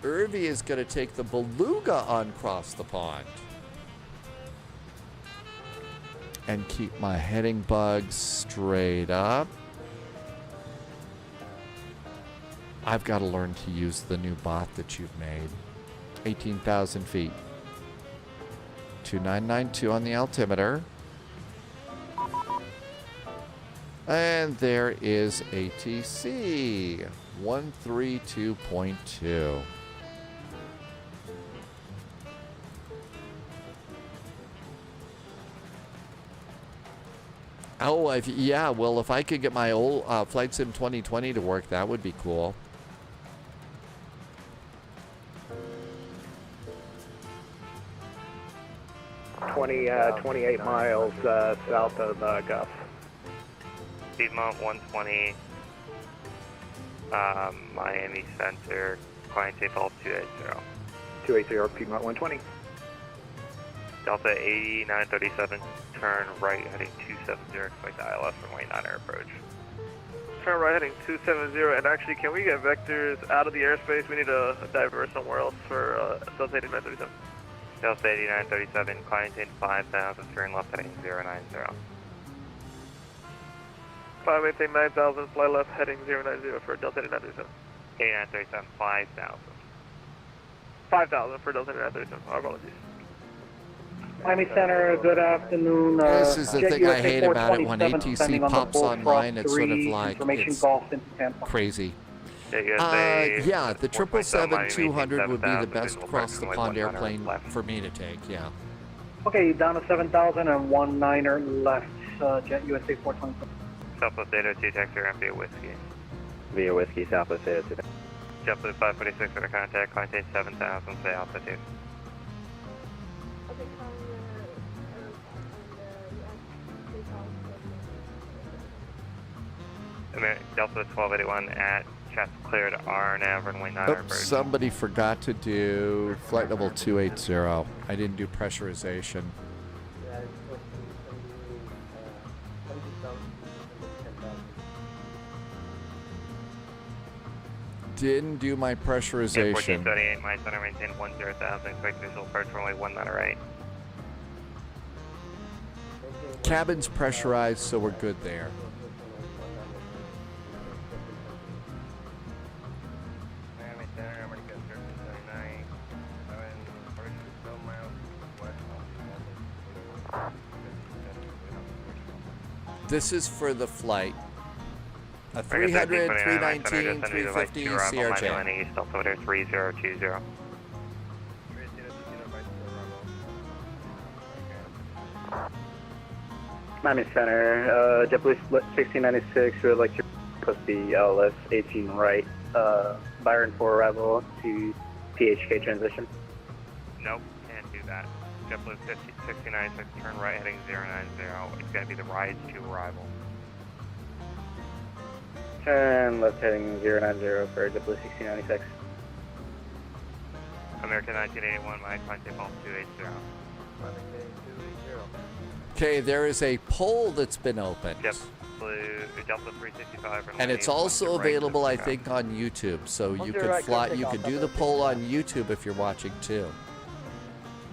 Irvy is going to take the Beluga on cross the pond. And keep my heading bugs straight up. I've got to learn to use the new bot that you've made. 18,000 feet. 2992 on the altimeter. And there is ATC 132.2. Oh, yeah, well, if I could get my old Flight Sim 2020 to work, that would be cool. Uh, 28 miles south of Gulf. Piedmont 120, Miami Center, client takeoff 280. 280 Piedmont 120. Delta 8937, turn right heading 270, expect ILS runway 9er approach. Turn right heading 270, and actually can we get vectors out of the airspace? We need to divert somewhere else for Delta 8937. Delta 8937, client in 5000, turn left heading 090. 5 maintain 9000, fly left heading 090 for Delta 8937. 8937, 5000. 5000 for Delta 8937, our apologies. Miami Center, good afternoon. This is the thing I hate about it. When ATC pops online, it's sort of like it's crazy. Yeah, the 777-200 would be the best across-the-pond airplane for me to take, yeah. Okay, down to 7,000 and 19er left, Jet USA 420. Southwest 802, taxi around via Whiskey. Via Whiskey, Southwest 802. JetBlue 546 under contact, client 7000, say altitude. Delta 1281 at chest cleared RNAV runway 9 Oops, somebody forgot to do flight level 280. I didn't do pressurization. Didn't do my pressurization. 1438, my center maintain 10,000, expect visual approach runway 19 right. Cabin's pressurized, so we're good there. This is for the flight. A 300, 319, 350 CRJ. East altimeter 3020. Miami Center, JetBlue 1696, we would like to request the LS 18 right, Byron for arrival to PHK transition. Nope, can't do that. JetBlue 1696, turn right heading 090. It's going to be the rise to arrival. Turn left heading 090 for JetBlue 1696. American 1981, my client takeoff 280. Okay, there is a poll that's been opened. JetBlue Delta 365. And it's also available, I think, on YouTube. So you could fly. You could do the poll on YouTube if you're watching too.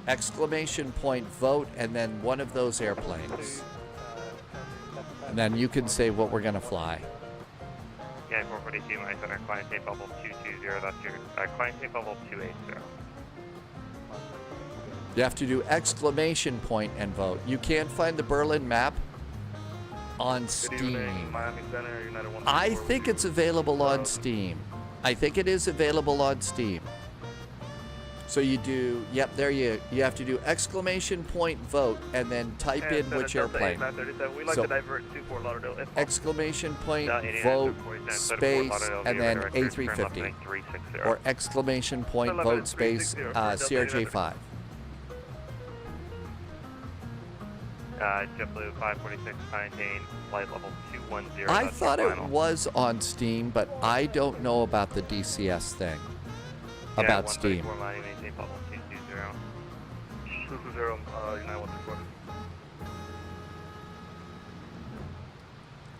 Exclamation point vote, and then one of those airplanes. And then you can say what we're gonna fly. Yeah, 442, my center, client tape bubble 220, that's your, client tape bubble 280. You have to do exclamation point and vote. You can't find the Berlin map on Steam. I think it's available on Steam. I think it is available on Steam. So you do, yep, there you have to do exclamation point vote and then type in which airplane. So exclamation point vote space and then A350 or exclamation point vote space CRJ5. JetBlue 546 maintain flight level 210. I thought it was on Steam, but I don't know about the DCS thing. About Steam.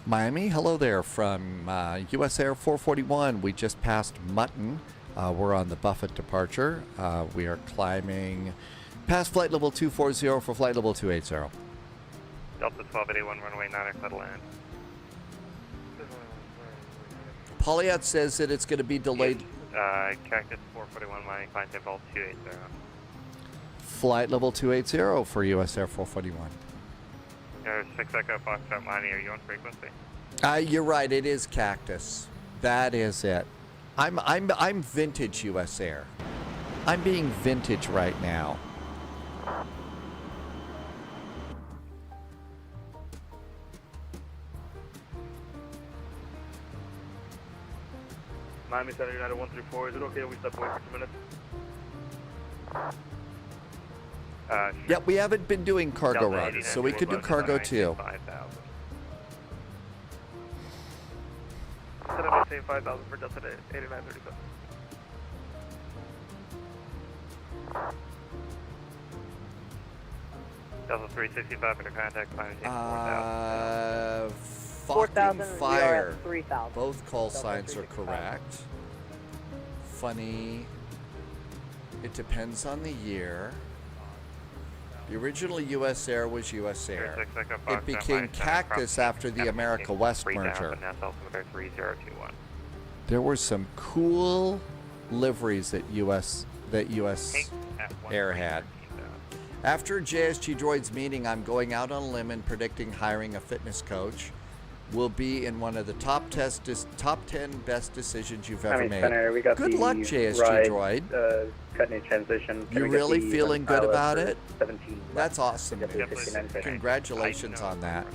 Miami, hello there from US Air 441. We just passed Mutton. We're on the Buffett departure. We are climbing past flight level 240 for flight level 280. Delta 1281 runway 9 clear to land. Polyat says that it's going to be delayed. Cactus 441, mining flight level 280. Flight level 280 for US Air 441. 6 Echo Foxtrot mining, are you on frequency? You're right, it is Cactus. That is it. I'm vintage US Air. I'm being vintage right now. Miami Center United 134, is it okay if we step away for 2 minutes? Yeah, we haven't been doing cargo runs, so we could do cargo too. 5,000 for Delta 8937. Delta 365 under contact, climbing 4,000. Fucking fire. 3,000. Both call signs are correct. Funny. It depends on the year. The original US Air was US Air. It became Cactus after the America West merger. There were some cool liveries that US Air had. After JSG Droid's meeting, I'm going out on a limb and predicting hiring a fitness coach will be in one of the top 10 best decisions you've ever made. Center, we got Good luck, JSG Droid. Cutting a transition. You really feeling good about it? 17. That's awesome, dude. Congratulations on that.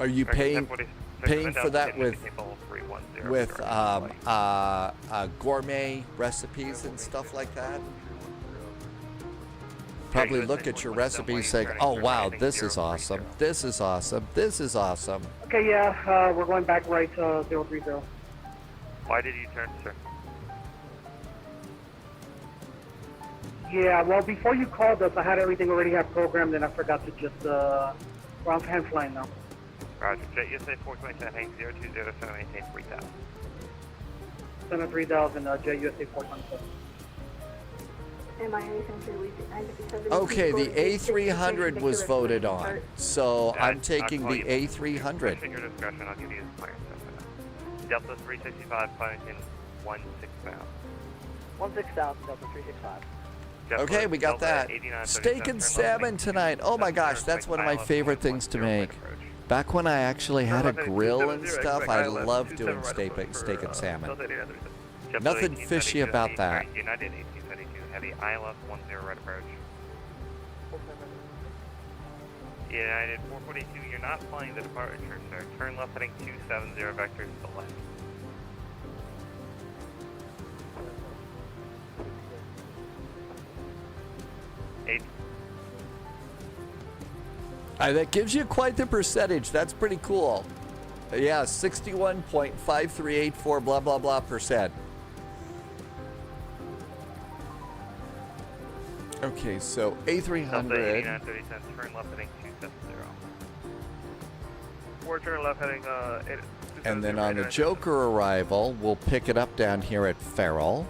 Are you paying for that with gourmet recipes and stuff like that? Probably look at your recipes saying, oh wow, this is awesome, this is awesome, this is awesome. Okay, yeah, we're going back right 030. Why did you turn, sir? Yeah, well, before you called us, I had everything already had programmed, and I forgot to just, we're on hand flying now. Roger, Jet USA 427, hang 0207, maintain 3,000. 3,000, Jet USA 427. Okay, the A300 was voted on, so I'm taking the A300. Your discretion, I'll give you the clearance. Delta 365, climbing 16,000. 16,000, Delta 365. Okay, we got that. Steak and salmon tonight. Oh my gosh, that's one of my favorite things to make. Back when I actually had a grill and stuff, I loved doing steak and salmon. Nothing fishy about that. United 1832, heavy ILS 10 right approach. United 442, you're not flying the departure, sir. Turn left heading 270 vectors to the left. That gives you quite the percentage. That's pretty cool. Yeah, 61.5384 blah blah blah %. Okay, so A300. Turn left heading 270. We're turning left heading and then on the Joker arrival, we'll pick it up down here at Farrell.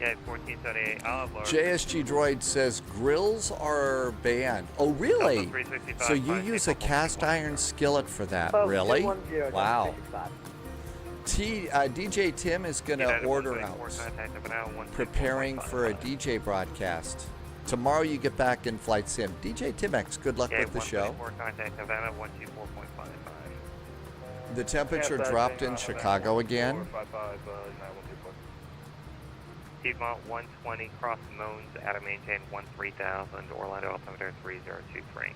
Yeah, 1478. JSG Droid says grills are banned. Oh, really? So you use a cast iron skillet for that? Really? Wow. DJ Tim is going to order out. Preparing for a DJ broadcast. Tomorrow you get back in Flight Sim. DJ Timex, good luck with the show. The temperature dropped in Chicago again. Piedmont 120, cross Mones, out of maintain 13,000, Orlando altimeter 3023.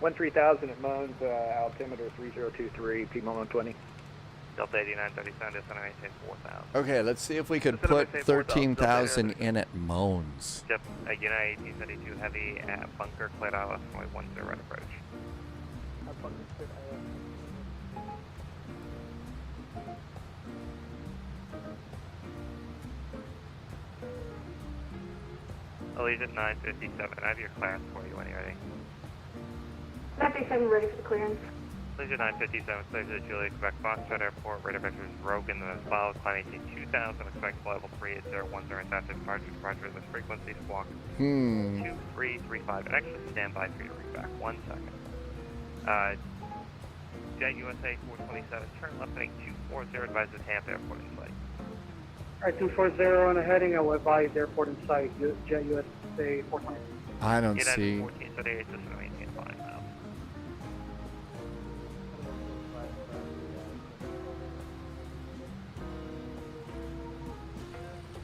13,000 at Mones, altimeter 3023, Piedmont 120. Delta 8937, descend maintain 4,000. Okay, let's see if we could put 13,000 in at Mones. Yep, United 1832 heavy at bunker, cleared ILS 10 right approach. Allegiant 957, I have your class for you when you're ready. 937 ready for the clearance. Leisure 957, Leisure Juliet, Quebec, Foxtrot Airport, radar vector is broken and as well, climb 2000, expect level 38010 after departure, this frequency, squawk 2335, and actually stand by for your readback, 1 second. Jet USA 427, turn left heading 240, advise the Tampa Airport in sight. Alright, 240 on a heading, I will advise airport in sight, Jet USA 420. I don't see. 1438, just to maintain fine now.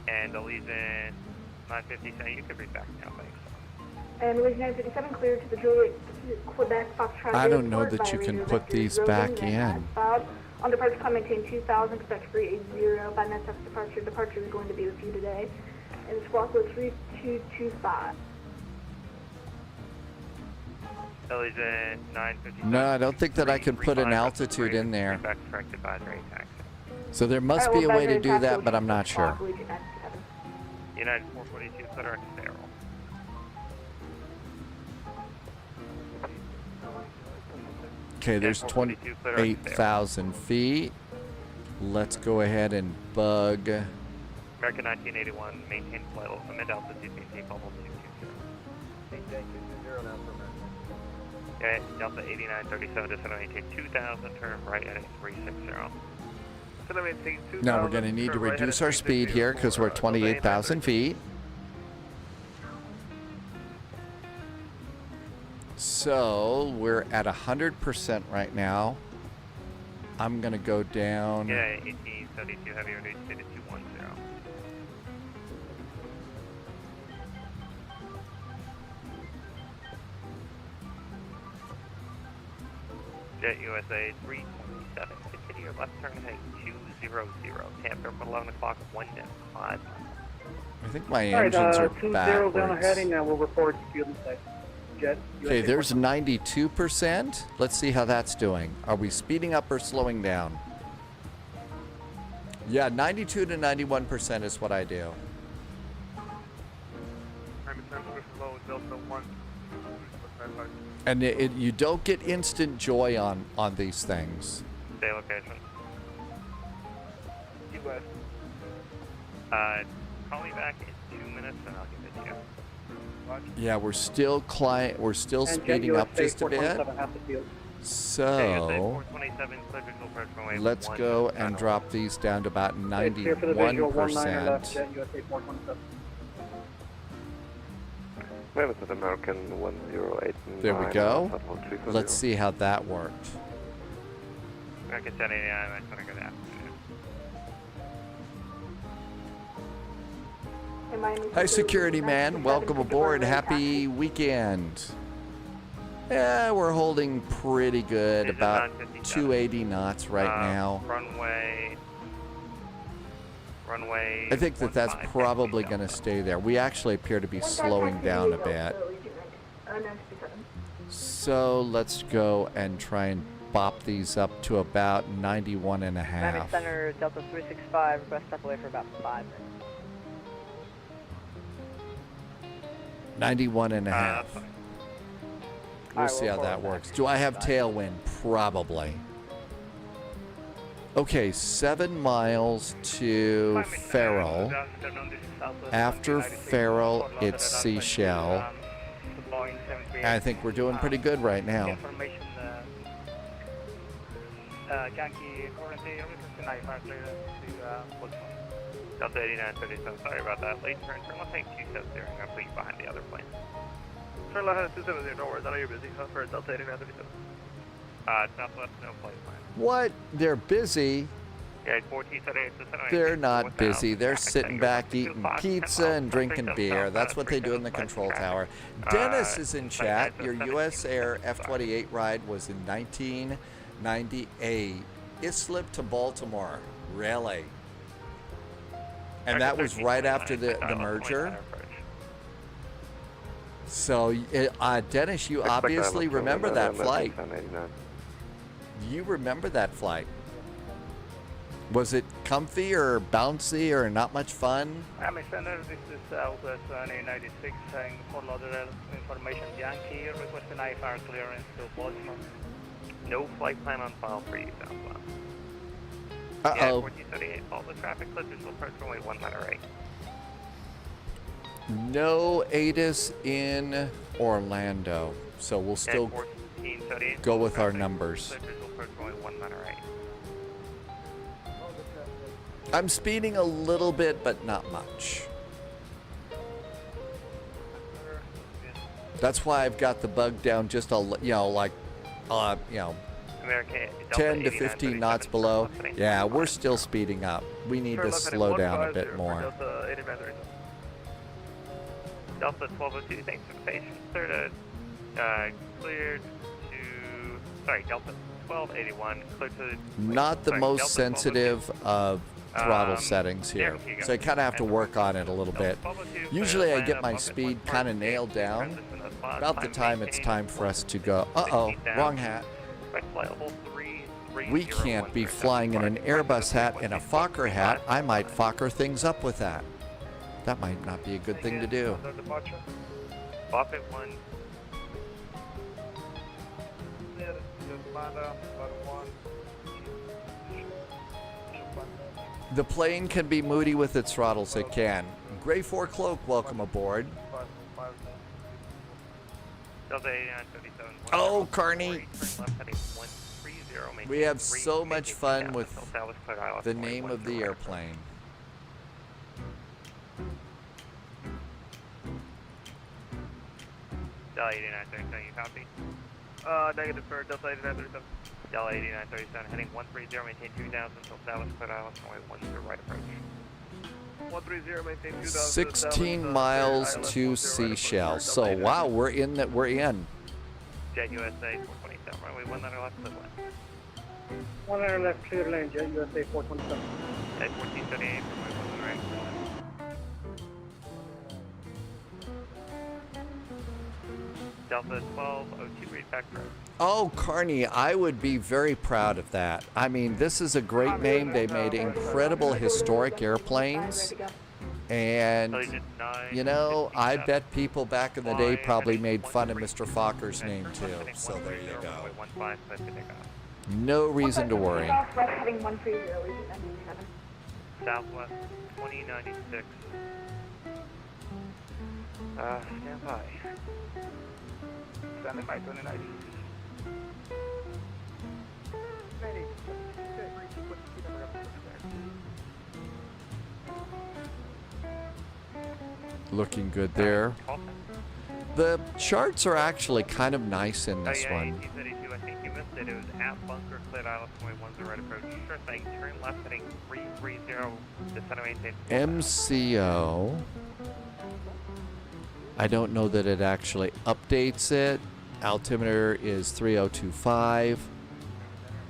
And Allegiant 957, you can read back now, thanks. And Allegiant 957 cleared to the Juliet, Quebec, Foxtrot. I don't know that you can put these back in. On departure, climb maintain 2000, expect 380, by next departure. Departure is going to be with you today. And the squawk was 3225. Allegiant 957. No, I don't think that I can put an altitude in there. Correct advisory taxi. So there must be a way to do that, but I'm not sure. United 442, clear X Cairo. Okay, there's 28,000 feet. Let's go ahead and bug. American 1981, maintain flight level, mid-altitude, maintain level 220. Okay, Delta 8937, descend maintain 2000, turn right heading 360. Now we're going to need to reduce our speed here because we're at 28,000 feet. So we're at 100% right now. I'm going to go down. Yeah, 1872, heavy reduced to 210. Jet USA 327, continue your left turn heading 200. Tampa Airport 11 o'clock, 1.5. I think my engines are 20 backwards. on a heading, and we'll report field insight. Jet Okay, USA there's 92%. Let's see how that's doing. Are we speeding up or slowing down? Yeah, 92 to 91% is what I do. And you don't get instant joy on these things. Stay location. US. Call me back in 2 minutes and I'll give it to you. Yeah, we're still speeding up just a bit. So let's go and drop these down to about 91%. With American 108. There we go. Let's see how that worked. American 1089, that's not a good afternoon. Hi, security man. Welcome aboard. Happy weekend. Yeah, we're holding pretty good. About 280 knots right now. Runway. I think that's probably going to stay there. We actually appear to be slowing down a bit. So let's go and try and bop these up to about 91 and a half. Miami Center, Delta 365, request step away for about 5 minutes. 91 and a half. We'll see how that works. Do I have tailwind? Probably. Okay, 7 miles to Farrell. After Farrell, it's Seashell. I think we're doing pretty good right now. Delta 8937, sorry about that. Late turn left heading 270. I'm going to put you behind the other plane. Turn left heading 270, no worries. I know you're busy. For Delta 8937. Southwest, no flight plan. What? They're busy? Yeah, 1478. They're not busy. They're sitting back eating pizza and drinking beer. That's what they do in the control tower. Dennis is in chat. Your U.S. Air F-28 ride was in 1998. Islip to Baltimore. Really? And that was right after the merger? So, Dennis, you obviously remember that flight. You remember that flight. Was it comfy or bouncy or not much fun? Miami Center, this is Southwest 96, for other information, Yankee requesting IFR clearance to Baltimore. No flight plan on file for you, southbound. Uh-oh. Yeah, 1478, all the traffic clear, visual approach runway 18. No ATIS in Orlando, so we'll still 1478, go with our traffic numbers. clear, visual approach runway 18. I'm speeding a little bit, but not much. That's why I've got the bug down just a, like, American, 10 to 15 knots below. Yeah, we're still speeding up. We need to slow down a bit more. Delta 1202, thanks for the patience. Cleared to, sorry, Delta 1281, clear to... Not the most Delta sensitive of throttle settings here. So I kind of have to work on it a little bit. Usually I get my speed kind of nailed down about the time it's time for us to go. Uh-oh, wrong hat. We can't be flying in an Airbus hat and a Fokker hat. I might Fokker things up with that. That might not be a good thing to do. Bop it 1. The plane can be moody with its throttles, it can. Gray 4 Cloak, welcome aboard. Oh, Carney. We have so much fun with the name of the airplane. Delta 8937, you copy? Negative for Delta 8937. Delta 8937, heading 130, maintain 2000 until established clear island, runway 10 right approach. 130, maintain 2000. 16 miles to Seychelles. So wow, we're in. Jet USA 427, runway 19 left, clear lane. 19 left, clear lane, Jet USA 427. At 1438, runway 19 right, clear lane. Delta 1202, read back road. Oh, Carney, I would be very proud of that. I mean, this is a great name. They made incredible historic airplanes. And, you know, I bet people back in the day probably made fun of Mr. Fokker's name, too. So there you go. No reason to worry. Southwest heading 130, Southwest 2096. Stand by. Standing by 2090. Looking good there. The charts are actually kind of nice in this one. 1832, I think you missed it. It was at bunker, cleared island, 21 right approach. Sure thing, turn left heading 330, descend maintain. MCO. I don't know that it actually updates it. Altimeter is 3025.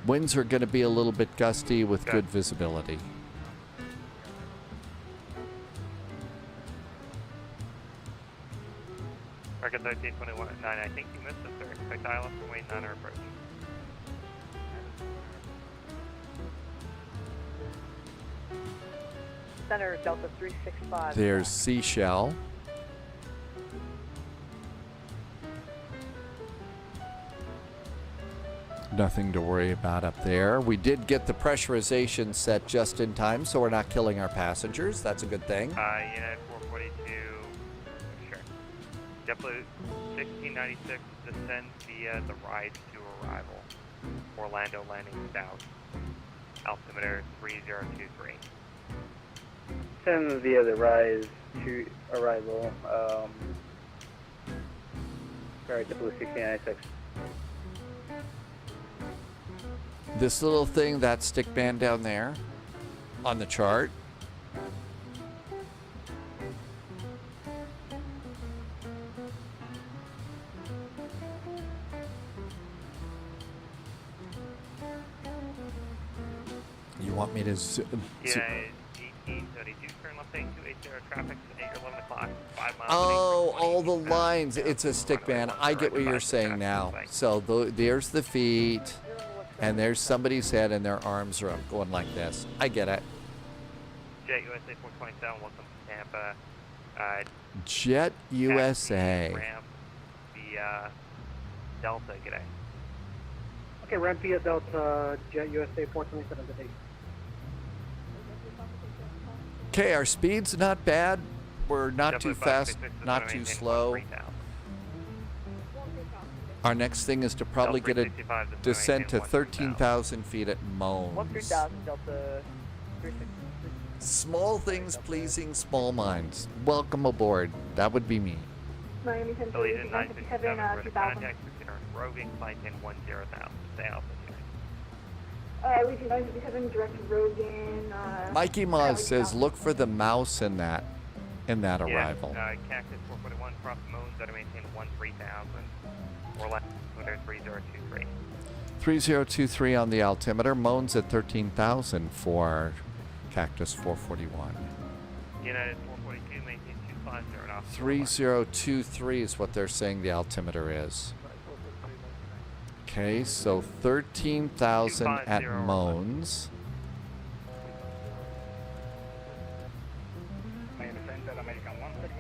Winds are going to be a little bit gusty with good visibility. Record 1321 at 9. I think you missed it, sir. Expect ILS from Wayne 9 approach. Center Delta 365. There's Seashell. Nothing to worry about up there. We did get the pressurization set just in time, so we're not killing our passengers. That's a good thing. United 442, sure. JetBlue 1696, descend via the rise to arrival. Orlando landing south. Altimeter 3023. Send via the rise to arrival. Sorry, JetBlue 1696. This little thing, that stick band down there on the chart. You want me to Yeah, 1832, turn left heading 280 traffic at 11 o'clock, 5 miles. Oh, all the lines. It's a stick band. I get what you're saying now. So there's the feet. And there's somebody's head and their arms are up going like this. I get it. Jet USA 427, welcome to Tampa. Jet USA. Ramp via Delta, g'day. Okay, ramp via Delta, Jet USA 427 today. Okay, our speed's not bad. We're not too fast, not too slow. Our next thing is to probably get a descent to 13,000 feet at Moans. 13,000 Delta 36. Small things pleasing small minds. Welcome aboard. That would be me. Miami 10 Allegiant 957, 967, 2000. contact return roving flight in 10,000. Stay alpha. Legion 957, direct Rogan. Mikey Moz says look for the mouse in that arrival. Cactus 441, cross Moans, that maintain 13,000. Orlando 3023. 3023 on the altimeter. Moans at 13,000 for Cactus 441. United 442, maintain 250 and off. 3023 is what they're saying the altimeter is. Okay, so 13,000 at Moans.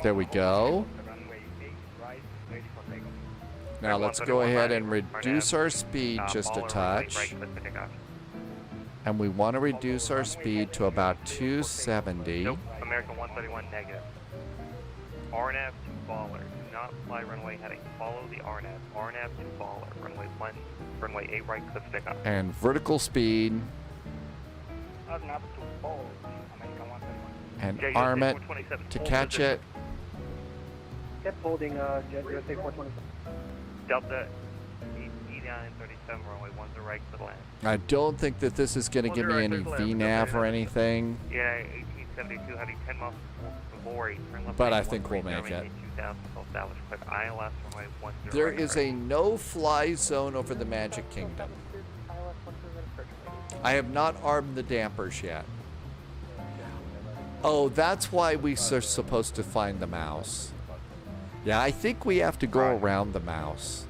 There we go. Now let's go ahead and reduce our speed just a touch. And we want to reduce our speed to about 270. Nope, American 131 negative. RNAV to baller. Do not fly runway heading. Follow the RNAV. RNAV to baller. Runway 1, runway 8 right, cliff stick up. And vertical speed. RNAV to baller. And arm it to catch it. Kept holding Jet USA 427. Delta 8937, runway 1 to right, cliff land. I don't think that this is going to give me any VNAV or anything. Yeah, 1872, heading 10 miles before But I think we'll make it. 2000, established cliff ILS, runway 1 to There right, is a no-fly zone over the Magic Kingdom. I have not armed the dampers yet. Oh, that's why we are supposed to find the mouse. Yeah, I think we have to go around the mouse.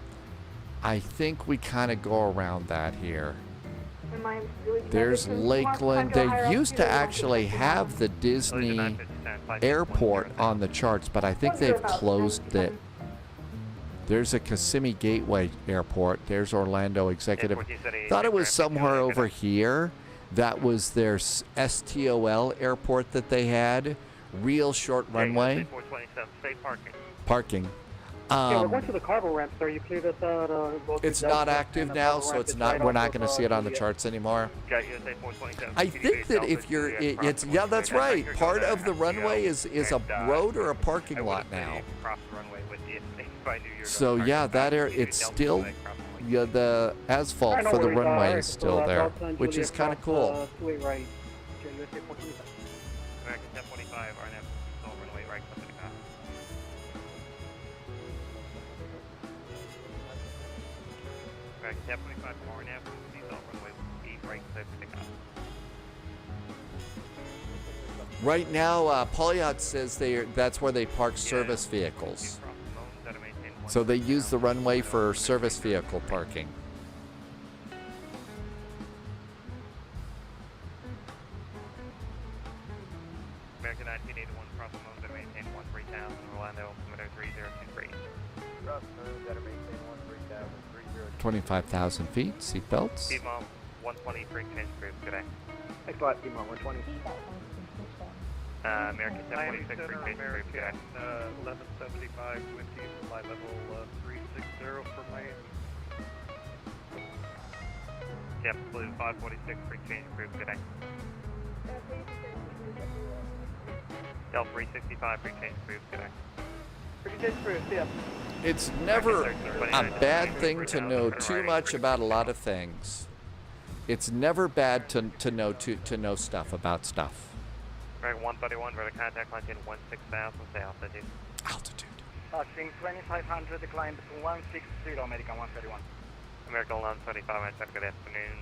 I think we kind of go around that here. There's Lakeland. They used to actually have the Disney airport on the charts, but I think they've closed it. There's a Kissimmee Gateway Airport. There's Orlando Executive. Thought it was somewhere over here. That was their STOL airport that they had. Real short runway. Parking. Yeah, we're going to the cargo ramp, sir. You cleared us out. It's not active now, so it's not. We're not going to see it on the charts anymore. I think that if you're, it's yeah, that's right. Part of the runway is a road or a parking lot now. So yeah, that it's still. Yeah, the asphalt for the runway is still there, which is kind of cool. American 1045, RNF, runway right, cliff stick up. American 1045, RNF, runway 8 right, cliff stick up. Right now, Polyot says that's where they park service vehicles. So they use the runway for service vehicle parking. American 1981, cross the moon, that maintain 13,000, Orlando, altimeter 3023. Cross the moon, that maintain 13,000, 25,000 feet, seatbelts. Speed mom, 120, free change group today. Thanks a lot, Speed mom, 120. American 1046, free change group today. 1175 with you, flight level 360 for Miami. Yep, blue 546, free change group today. Delta 365, free change group today. Free change group, yeah. It's never a bad thing to know too much about a lot of things. It's never bad to know stuff about stuff. American 131, vertical contact line in 16,000, say altitude. Altitude. Passing 2500, decline to 160, American 131. American 1135, I said good afternoon.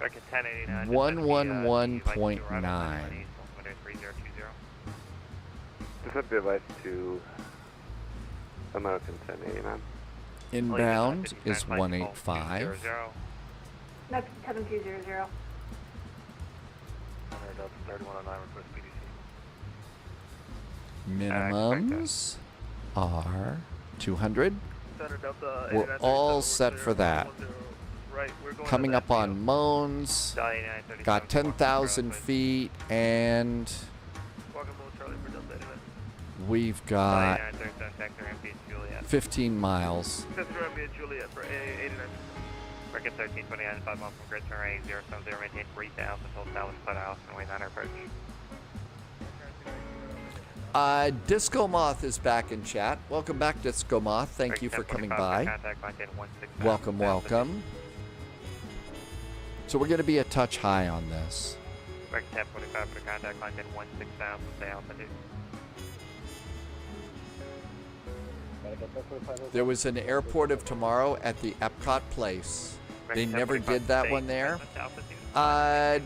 American 1089. 111.9. This would be advice to American 1089. Inbound is 185. That's 7200. 3109, request PDC. Minimums are 200. We're all set for that. right. We're going Coming to up on Mones. Got 10,000 feet, and Welcome to Charlie for Delta 89. we've got 3937, taxi Ramsey Juliet. 15 miles. Taxi Ramsey Juliet for A89. Break at 1329, 5 miles from grid turn right, 070, maintain 3,000 until established cutoff, and way 9 approach. Disco Moth is back in chat. Welcome back, Disco Moth. Thank you for coming by. Welcome, welcome. So we're going to be a touch high on this. Break 1045 for the contact line, 16,000, stay altitude. There was an airport of tomorrow at the Epcot place. They never did that one there.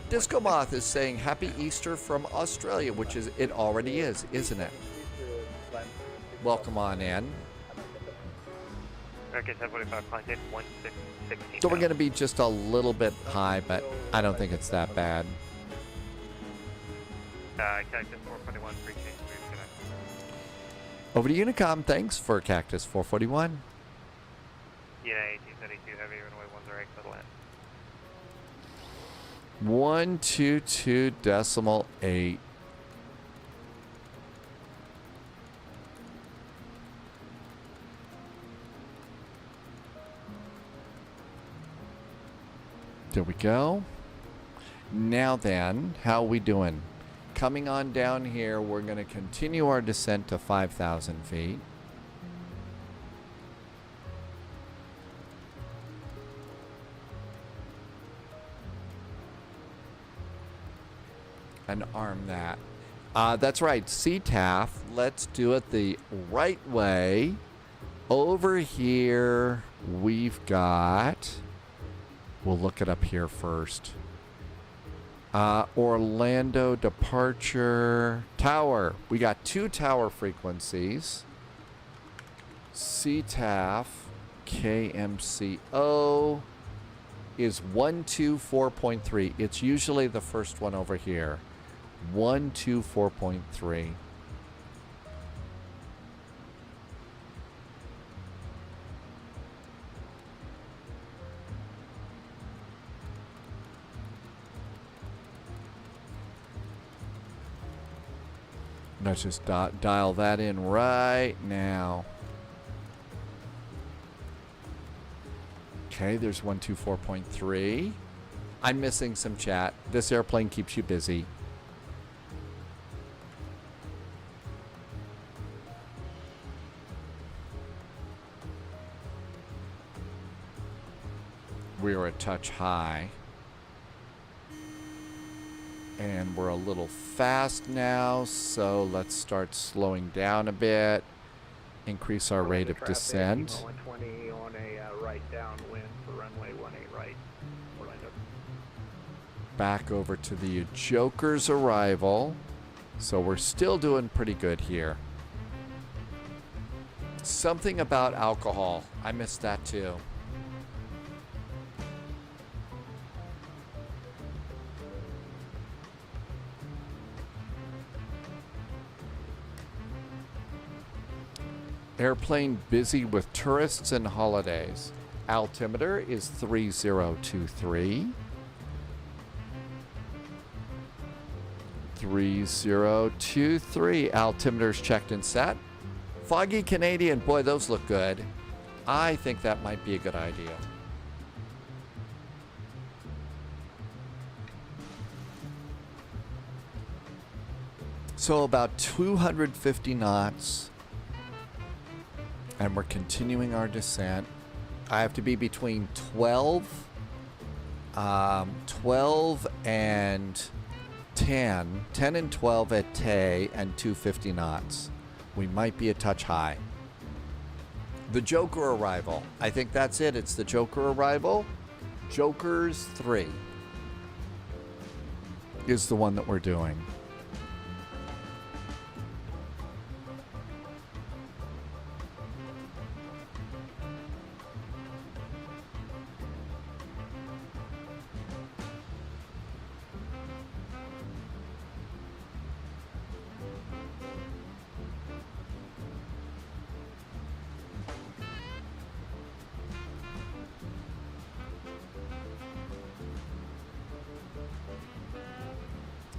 Disco Moth is saying Happy Easter from Australia, which is it already is, isn't it? Welcome on in. Break at 1045, contact 1616. So we're going to be just a little bit high, but I don't think it's that bad. Cactus 441, free change, Over to Unicom. Thanks for Cactus 441. Yeah, 1872, heavy runway 10 for the land. 122.8. There we go. Now then, how are we doing? Coming on down here, we're going to continue our descent to 5,000 feet. And arm that. That's right, CTAF. Let's do it the right way. Over here, we've got... We'll look it up here first. Orlando departure tower. We got 2 tower frequencies. CTAF KMCO is 124.3. It's usually the first one over here. 124.3. Let's just dial that in right now. Okay, there's 124.3. I'm missing some chat. This airplane keeps you busy. We're a touch high. And we're a little fast now, so let's start slowing down a bit. Increase our rate of descent. 120 on a right downwind for runway 18 right, Orlando. Back over to the Joker's arrival. So we're still doing pretty good here. Something about alcohol. I missed that too. Airplane busy with tourists and holidays. Altimeter is 3023. 3023. Altimeter's checked and set. Foggy Canadian. Boy, those look good. I think that might be a good idea. So about 250 knots. And we're continuing our descent. I have to be between 12 and 10 and 12 at Tay and 250 knots. We might be a touch high. The Joker arrival. I think that's it. It's the Joker arrival. Joker's 3 is the one that we're doing.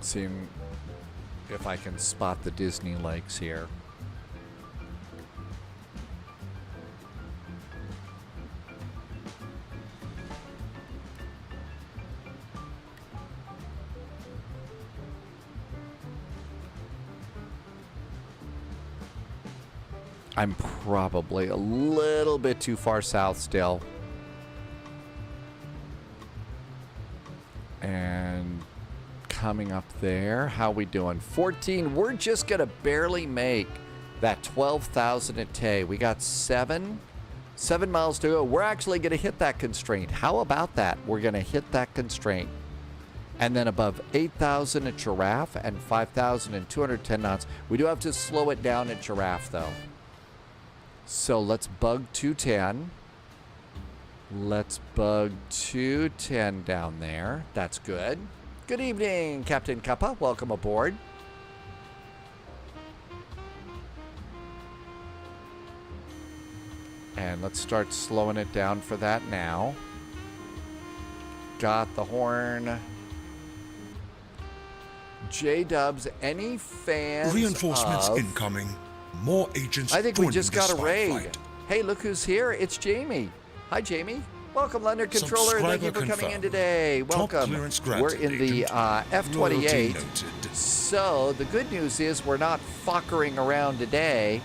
Seeing if I can spot the Disney lakes here. I'm probably a little bit too far south still. And coming up there, how we doing? 14. We're just going to barely make that 12,000 a day. We got 7 miles to go. We're actually going to hit that constraint. How about that? We're going to hit that constraint. And then above 8,000 at Giraffe and 5,210 knots. We do have to slow it down at Giraffe, though. So let's bug 210. Let's bug 210 down there. That's good. Good evening, Captain Kappa. Welcome aboard. And let's start slowing it down for that now. Got the horn. J-Dubs, any fans Reinforcements of... incoming. More agents I think we joining just the got a spy raid. flight. Hey, look who's here. It's Jamie. Hi, Jamie. Welcome, London Controller. Thank you for coming in today. Welcome. We're in the F-28. So the good news is we're not fuckering around today.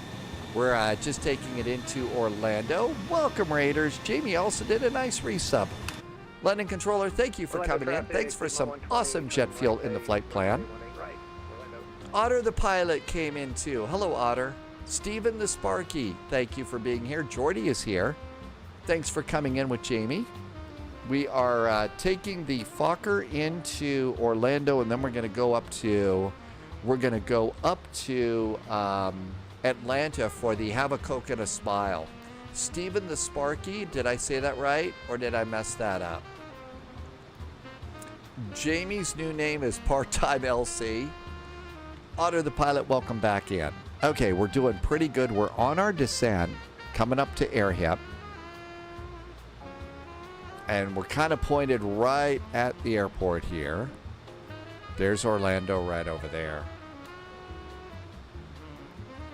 We're just taking it into Orlando. Welcome, Raiders. Jamie also did a nice resub. London Controller, thank you for coming in. Thanks for some awesome jet fuel in the flight plan. Otter the pilot came in too. Hello, Otter. Stephen the Sparky, thank you for being here. Jordy is here. Thanks for coming in with Jamie. We are taking the Fokker into Orlando, and then we're going to go up to Atlanta for the Have a Coke and a Smile. Stephen the Sparky, did I say that right, or did I mess that up? Jamie's new name is Part-Time LC. Otter the pilot, welcome back in. Okay, we're doing pretty good. We're on our descent, coming up to Airhip. And we're kind of pointed right at the airport here. There's Orlando right over there.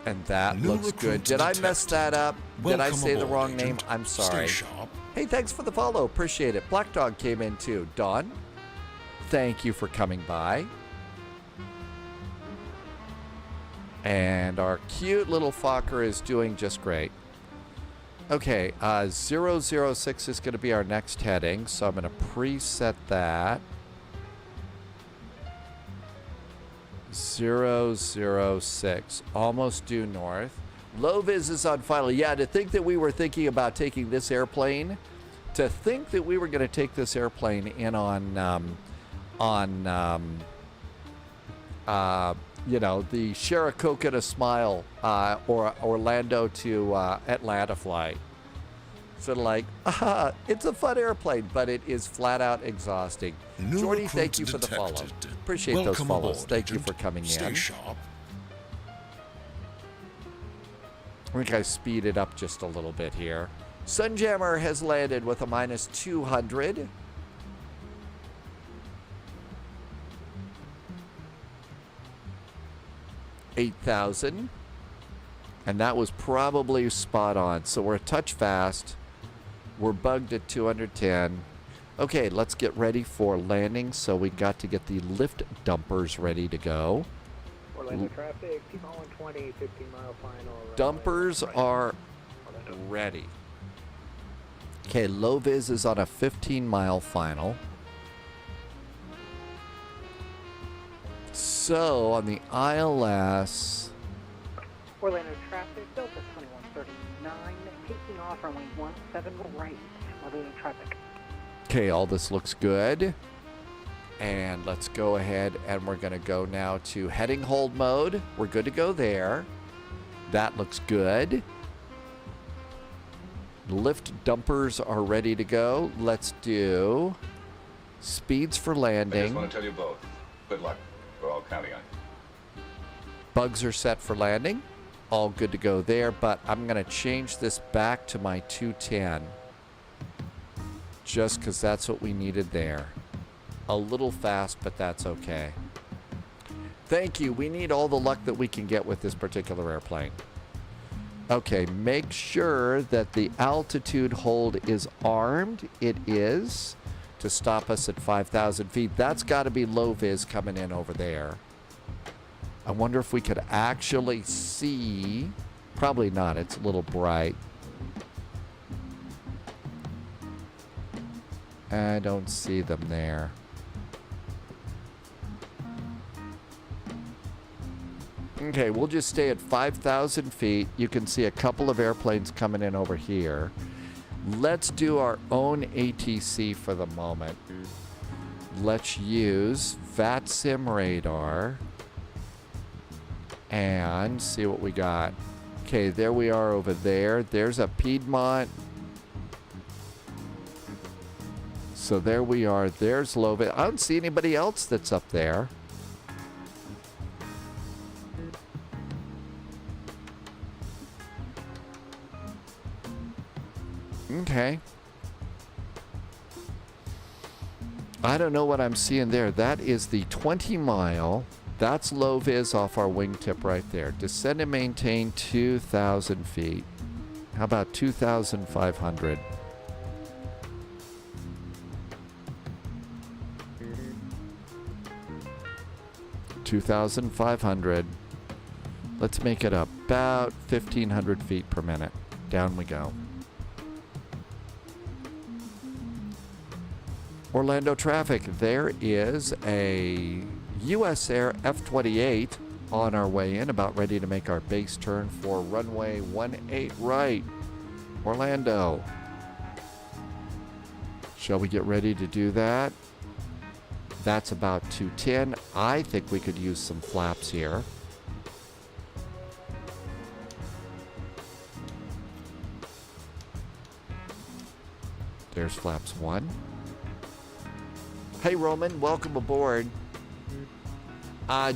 And that looks good. Did I mess that up? Did I say the wrong name? I'm sorry. Hey, thanks for the follow. Appreciate it. Black Dog came in too. Dawn, thank you for coming by. And our cute little Fokker is doing just great. Okay, 006 is going to be our next heading, so I'm going to preset that. 006, almost due north. Low vis is on final. Yeah, to think that we were thinking about taking this airplane, to think that we were going to take this airplane in you know, the Share a Coke and a Smile or Orlando to Atlanta flight. Sort of like, it's a fun airplane, but it is flat out exhausting. Jordy, thank you for the follow. Appreciate those follows. Thank you for coming in. Stay sharp. I think I speeded up just a little bit here. Sunjammer has landed with a minus 200. $8,000, and that was probably spot on. So we're a touch fast. We're bugged at 210. Okay, let's get ready for landing. So we got to get the lift dumpers ready to go. Orlando traffic, T-Mile 120, 15-mile final. Dumpers are ready. Okay, low vis is on a 15-mile final. So on the ILS, Orlando traffic, Delta 2139, taking off runway 17 right, Orlando traffic. Okay, all this looks good. And let's go ahead and we're going to go now to heading hold mode. We're good to go there. That looks good. Lift dumpers are ready to go. Let's do speeds for landing. I just want to tell you both, good luck. We're all counting on you. Bugs are set for landing. All good to go there, but I'm going to change this back to my 210. Just because that's what we needed there. A little fast, but that's okay. Thank you. We need all the luck that we can get with this particular airplane. Okay, make sure that the altitude hold is armed. It is, to stop us at 5,000 feet. That's got to be low vis coming in over there. I wonder if we could actually see. Probably not. It's a little bright. I don't see them there. Okay, we'll just stay at 5,000 feet. You can see a couple of airplanes coming in over here. Let's do our own ATC for the moment. Let's use VATSIM radar and see what we got. Okay, there we are over there. There's a Piedmont. So there we are. There's Lovis. I don't see anybody else that's up there. Okay. I don't know what I'm seeing there. That is the 20 mile. That's low vis off our wingtip right there. Descend and maintain 2,000 feet. How about 2,500? $2,500. Let's make it about 1,500 feet per minute. Down we go. Orlando traffic, there is a U.S. Air F-28 on our way in, about ready to make our base turn for runway 18 right. Orlando. Shall we get ready to do that? That's about 210. I think we could use some flaps here. There's flaps 1. Hey, Roman, welcome aboard.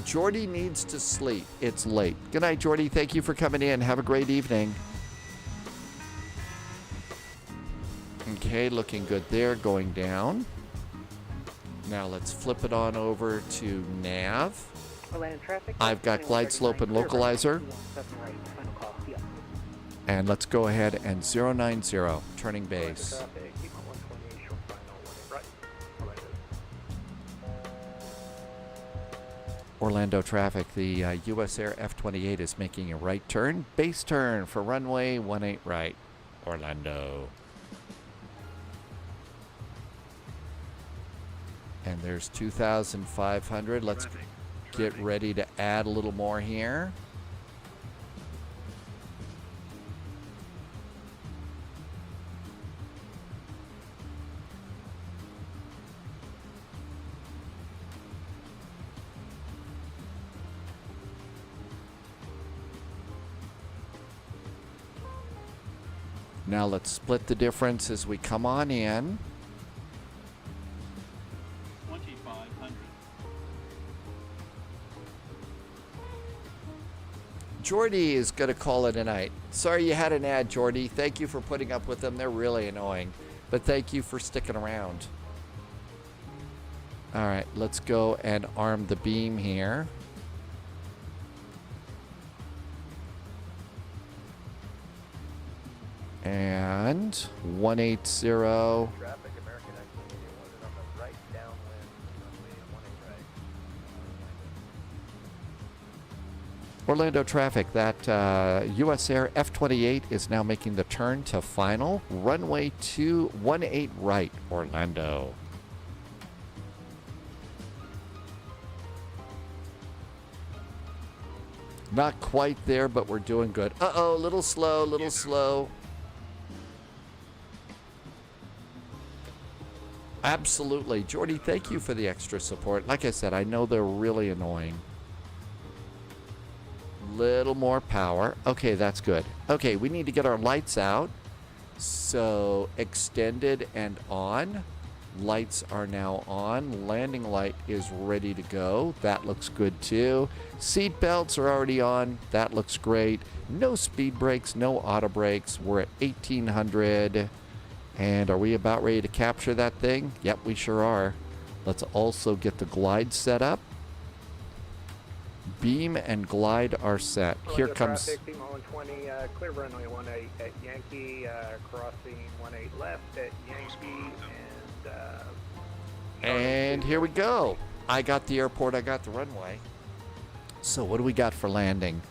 Jordy needs to sleep. It's late. Good night, Jordy. Thank you for coming in. Have a great evening. Okay, looking good there. Going down. Now let's flip it on over to nav. I've got glide slope and localizer. And let's go ahead and 090, turning base. Orlando traffic, the U.S. Air F-28 is making a right turn. Base turn for runway 18 right. Orlando. And there's 2,500. Let's get ready to add a little more here. Now let's split the difference as we come on in. 2,500. Jordy is going to call it a night. Sorry you had an ad, Jordy. Thank you for putting up with them. They're really annoying. But thank you for sticking around. All right, let's go and arm the beam here. And 180. Orlando traffic, that U.S. Air F-28 is now making the turn to final. Runway 18 right, Orlando. Not quite there, but we're doing good. Uh-oh, little slow, little slow. Absolutely. Jordy, thank you for the extra support. Like I said, I know they're really annoying. Little more power. Okay, that's good. Okay, we need to get our lights out. So, extended and on. Lights are now on. Landing light is ready to go. That looks good too. Seat belts are already on. That looks great. No speed brakes, no auto brakes. We're at 1,800. And are we about ready to capture that thing? Yep, we sure are. Let's also get the glide set up. Beam and glide are set. Here comes... Traffic, Lima 120, clear runway 18 at Yankee, crossing 18 left at Yankee, And here we go. I got the airport, I got the runway. So what do we got for landing?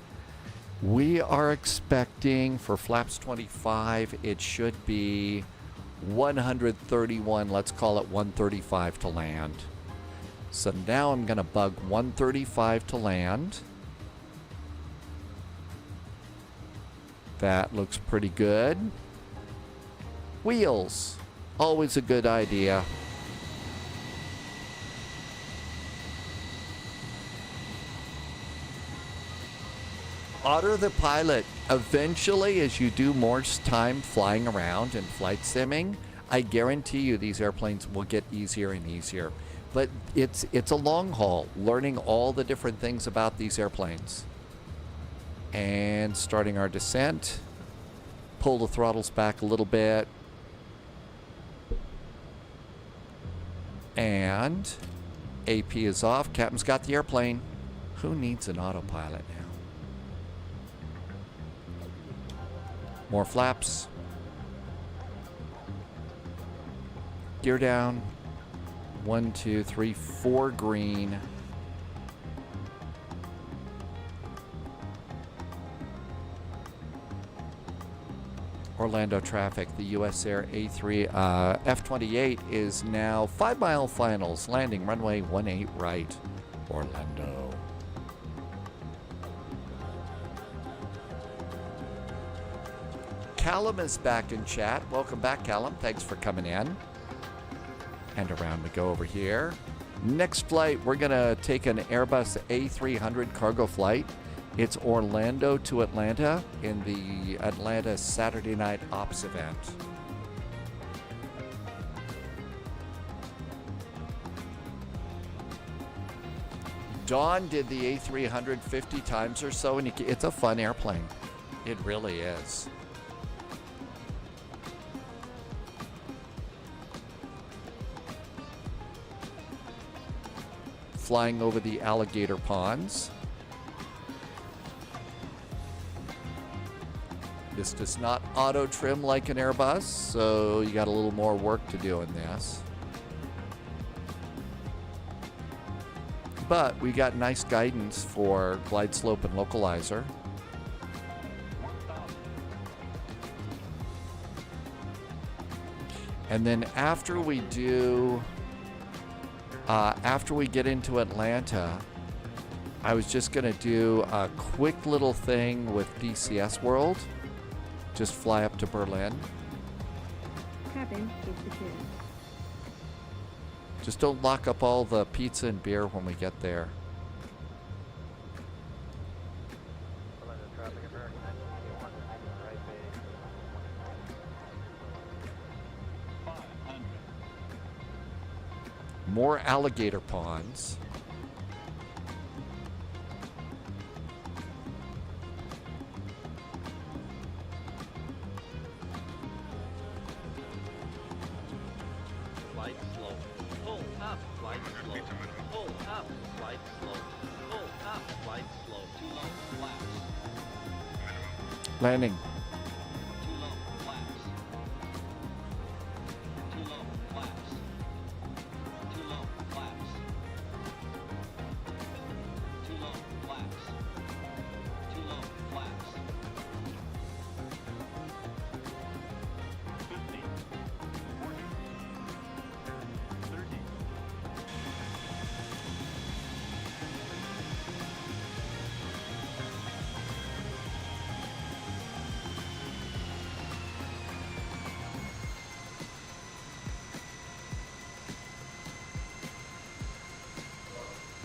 We are expecting for flaps 25, it should be 131, let's call it 135 to land. So now I'm going to bug 135 to land. That looks pretty good. Wheels, always a good idea. Otter the pilot, eventually as you do more time flying around and flight simming, I guarantee you these airplanes will get easier and easier. But it's a long haul, learning all the different things about these airplanes. And starting our descent, pull the throttles back a little bit. And AP is off, captain's got the airplane. Who needs an autopilot now? More flaps. Gear down. 1, 2, 3, 4 green. Orlando traffic, the US Air A3 F-28 is now 5-mile finals, landing runway 18 right, Orlando. Callum is back in chat. Welcome back, Callum. Thanks for coming in. And around we go over here. Next flight, we're going to take an Airbus A300 cargo flight. It's Orlando to Atlanta in the Atlanta Saturday Night Ops event. Dawn did the A300 50 times or so, and it's a fun airplane. It really is. Flying over the alligator ponds. This does not auto trim like an Airbus, so you got a little more work to do in this. But we got nice guidance for glide slope and localizer. And then after we do, after we get into Atlanta, I was just gonna do a quick little thing with DCS World. Just fly up to Berlin. Cabin is secure. Just don't lock up all the pizza and beer when we get there. More alligator ponds. Flight slow. Pull up, flight slow. Pull up, flight slow. Pull up, flight slow. Too low, flaps. Landing. Too low, flaps. Too low, flaps. Too low, flaps. Too low, flaps. Too low, flaps. 50. 40. 30.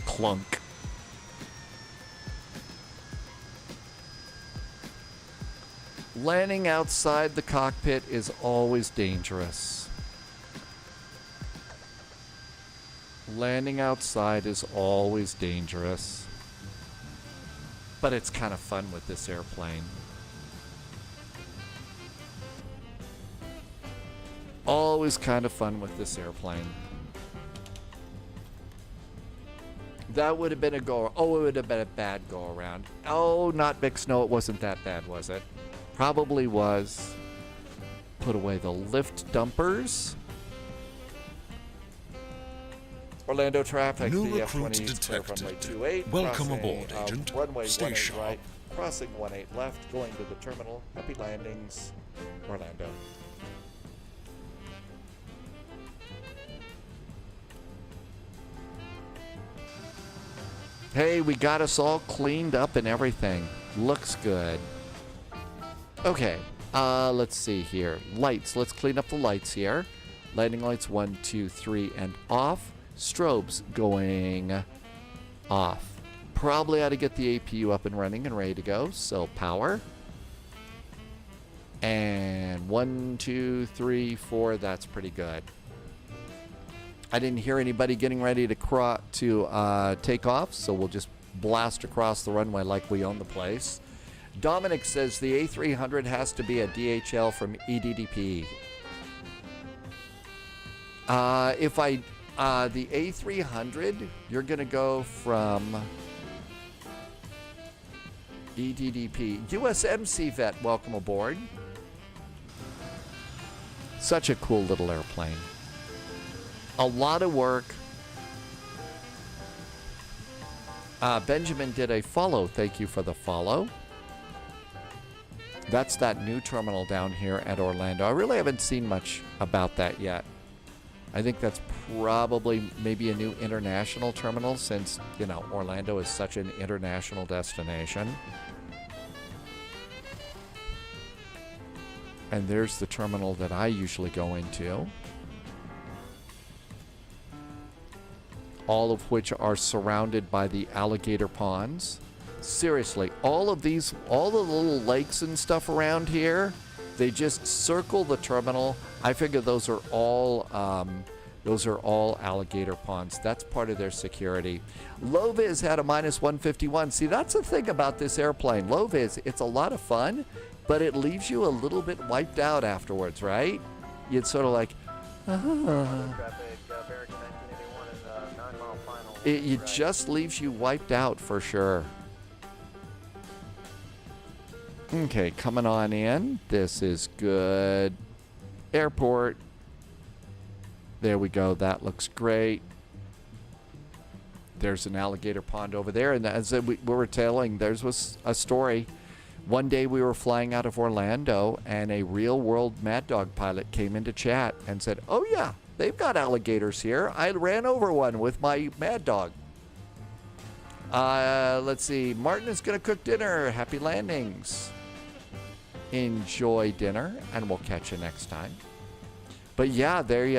Clunk. Landing outside the cockpit is always dangerous. Landing outside is always dangerous. But it's kind of fun with this airplane. Always kind of fun with this airplane. That would have been a go. Oh, it would have been a bad go around. Oh, not Big Snow. It wasn't that bad, was it? Probably was. Put away the lift dumpers. Orlando traffic. New the recruits F-20 clear detected. runway 28. Welcome crossing, aboard, Agent. Runway Stay 18 sharp. right. Crossing 18 left. Going to the terminal. Happy landings, Orlando. Hey, we got us all cleaned up and everything. Looks good. Okay, let's see here. Lights, let's clean up the lights here. Landing lights 1, 2, 3, and off. Strobes going off. Probably ought to get the APU up and running and ready to go. So power. And 1, 2, 3, 4, that's pretty good. I didn't hear anybody getting ready to take off, so we'll just blast across the runway like we own the place. Dominic says the A300 has to be a DHL from EDDP. The A300, you're going to go from EDDP. USMC Vet, welcome aboard. Such a cool little airplane. A lot of work. Benjamin did a follow. Thank you for the follow. That's that new terminal down here at Orlando. I really haven't seen much about that yet. I think that's probably maybe a new international terminal since, you know, Orlando is such an international destination. And there's the terminal that I usually go into. All of which are surrounded by the alligator ponds. Seriously, all the little lakes and stuff around here, they just circle the terminal. I figure those are all alligator ponds. That's part of their security. Low-vis had a minus 151. See, that's the thing about this airplane. Low-vis, it's a lot of fun, but it leaves you a little bit wiped out afterwards, right? You'd sort of like, it just leaves you wiped out for sure. Okay, coming on in. This is good. Airport. There we go. That looks great. There's an alligator pond over there. And as we were telling, there was a story. One day we were flying out of Orlando, and a real-world Mad Dog pilot came into chat and said, "Oh, yeah, they've got alligators here. I ran over one with my Mad Dog." Let's see. Martin is going to cook dinner. Happy landings. Enjoy dinner, and we'll catch you next time. But yeah, they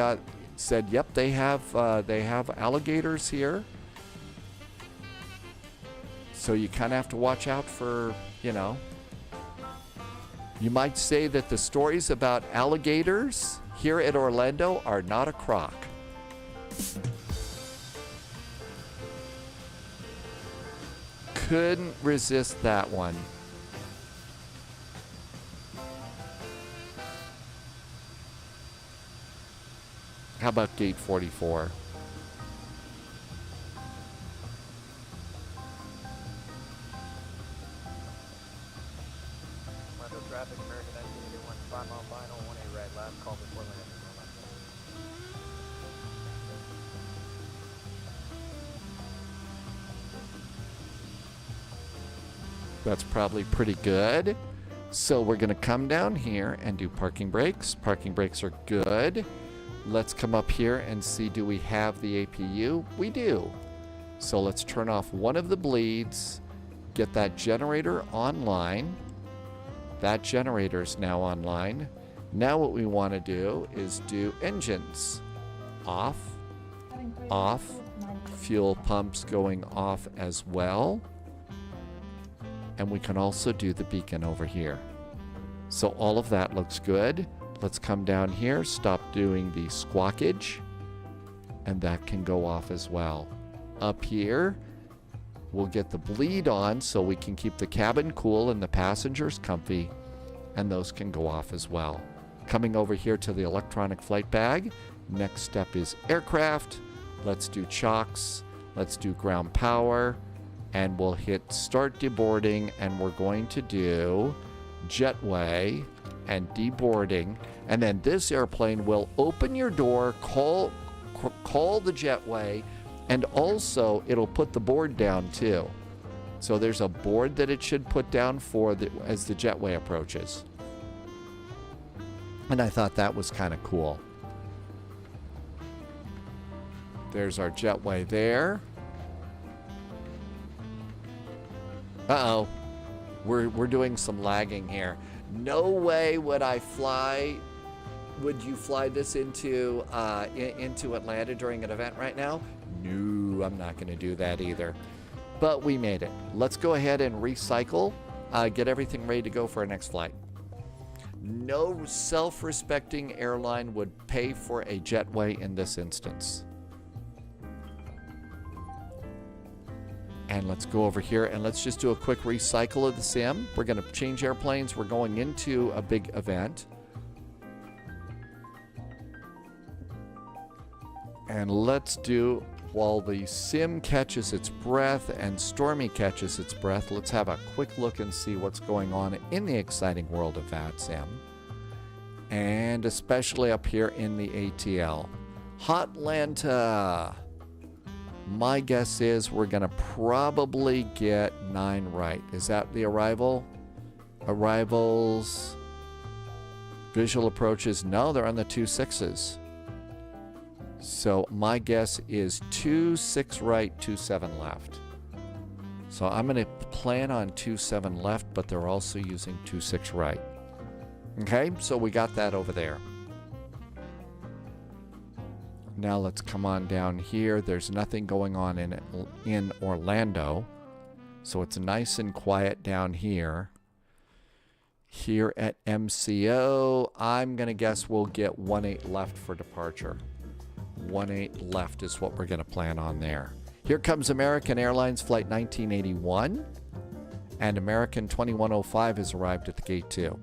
said, yep, they have alligators here. So you kind of have to watch out for, you know. You might say that the stories about alligators here at Orlando are not a crock. Couldn't resist that one. How about gate 44? Orlando traffic, American 1981, 5 mile final, 1A red, last call before landing. That's probably pretty good. So we're going to come down here and do parking brakes. Parking brakes are good. Let's come up here and see, do we have the APU? We do. So let's turn off one of the bleeds, get that generator online. That generator is now online. Now what we want to do is do engines. Off, off, fuel pumps going off as well. And we can also do the beacon over here. So all of that looks good. Let's come down here, stop doing the squawkage, and that can go off as well. Up here, we'll get the bleed on so we can keep the cabin cool and the passengers comfy, and those can go off as well. Coming over here to the electronic flight bag, next step is aircraft. Let's do chocks. Let's do ground power, and we'll hit start deboarding, and we're going to do jetway and deboarding, and then this airplane will open your door, call the jetway, and also it'll put the board down too. So there's a board that it should put down as the jetway approaches. And I thought that was kind of cool. There's our jetway there. Uh-oh. We're doing some lagging here. No way would you fly this into Atlanta during an event right now? No, I'm not going to do that either. But we made it. Let's go ahead and recycle, get everything ready to go for our next flight. No self-respecting airline would pay for a jetway in this instance. And let's go over here and let's just do a quick recycle of the sim. We're going to change airplanes. We're going into a big event. And let's do, while the sim catches its breath and Stormy catches its breath, let's have a quick look and see what's going on in the exciting world of VATSIM. And especially up here in the ATL. Hotlanta. My guess is we're going to probably get 9 right. Is that the arrival? Arrivals. Visual approaches. No, they're on the 2-6s. So my guess is 2-6 right, 2-7 left. So I'm going to plan on 2-7 left, but they're also using 2-6 right. Okay, so we got that over there. Now let's come on down here. There's nothing going on in Orlando. So it's nice and quiet down here. Here at MCO, I'm going to guess we'll get 18 left for departure. 18 left is what we're going to plan on there. Here comes American Airlines Flight 1981. And American 2105 has arrived at the gate too.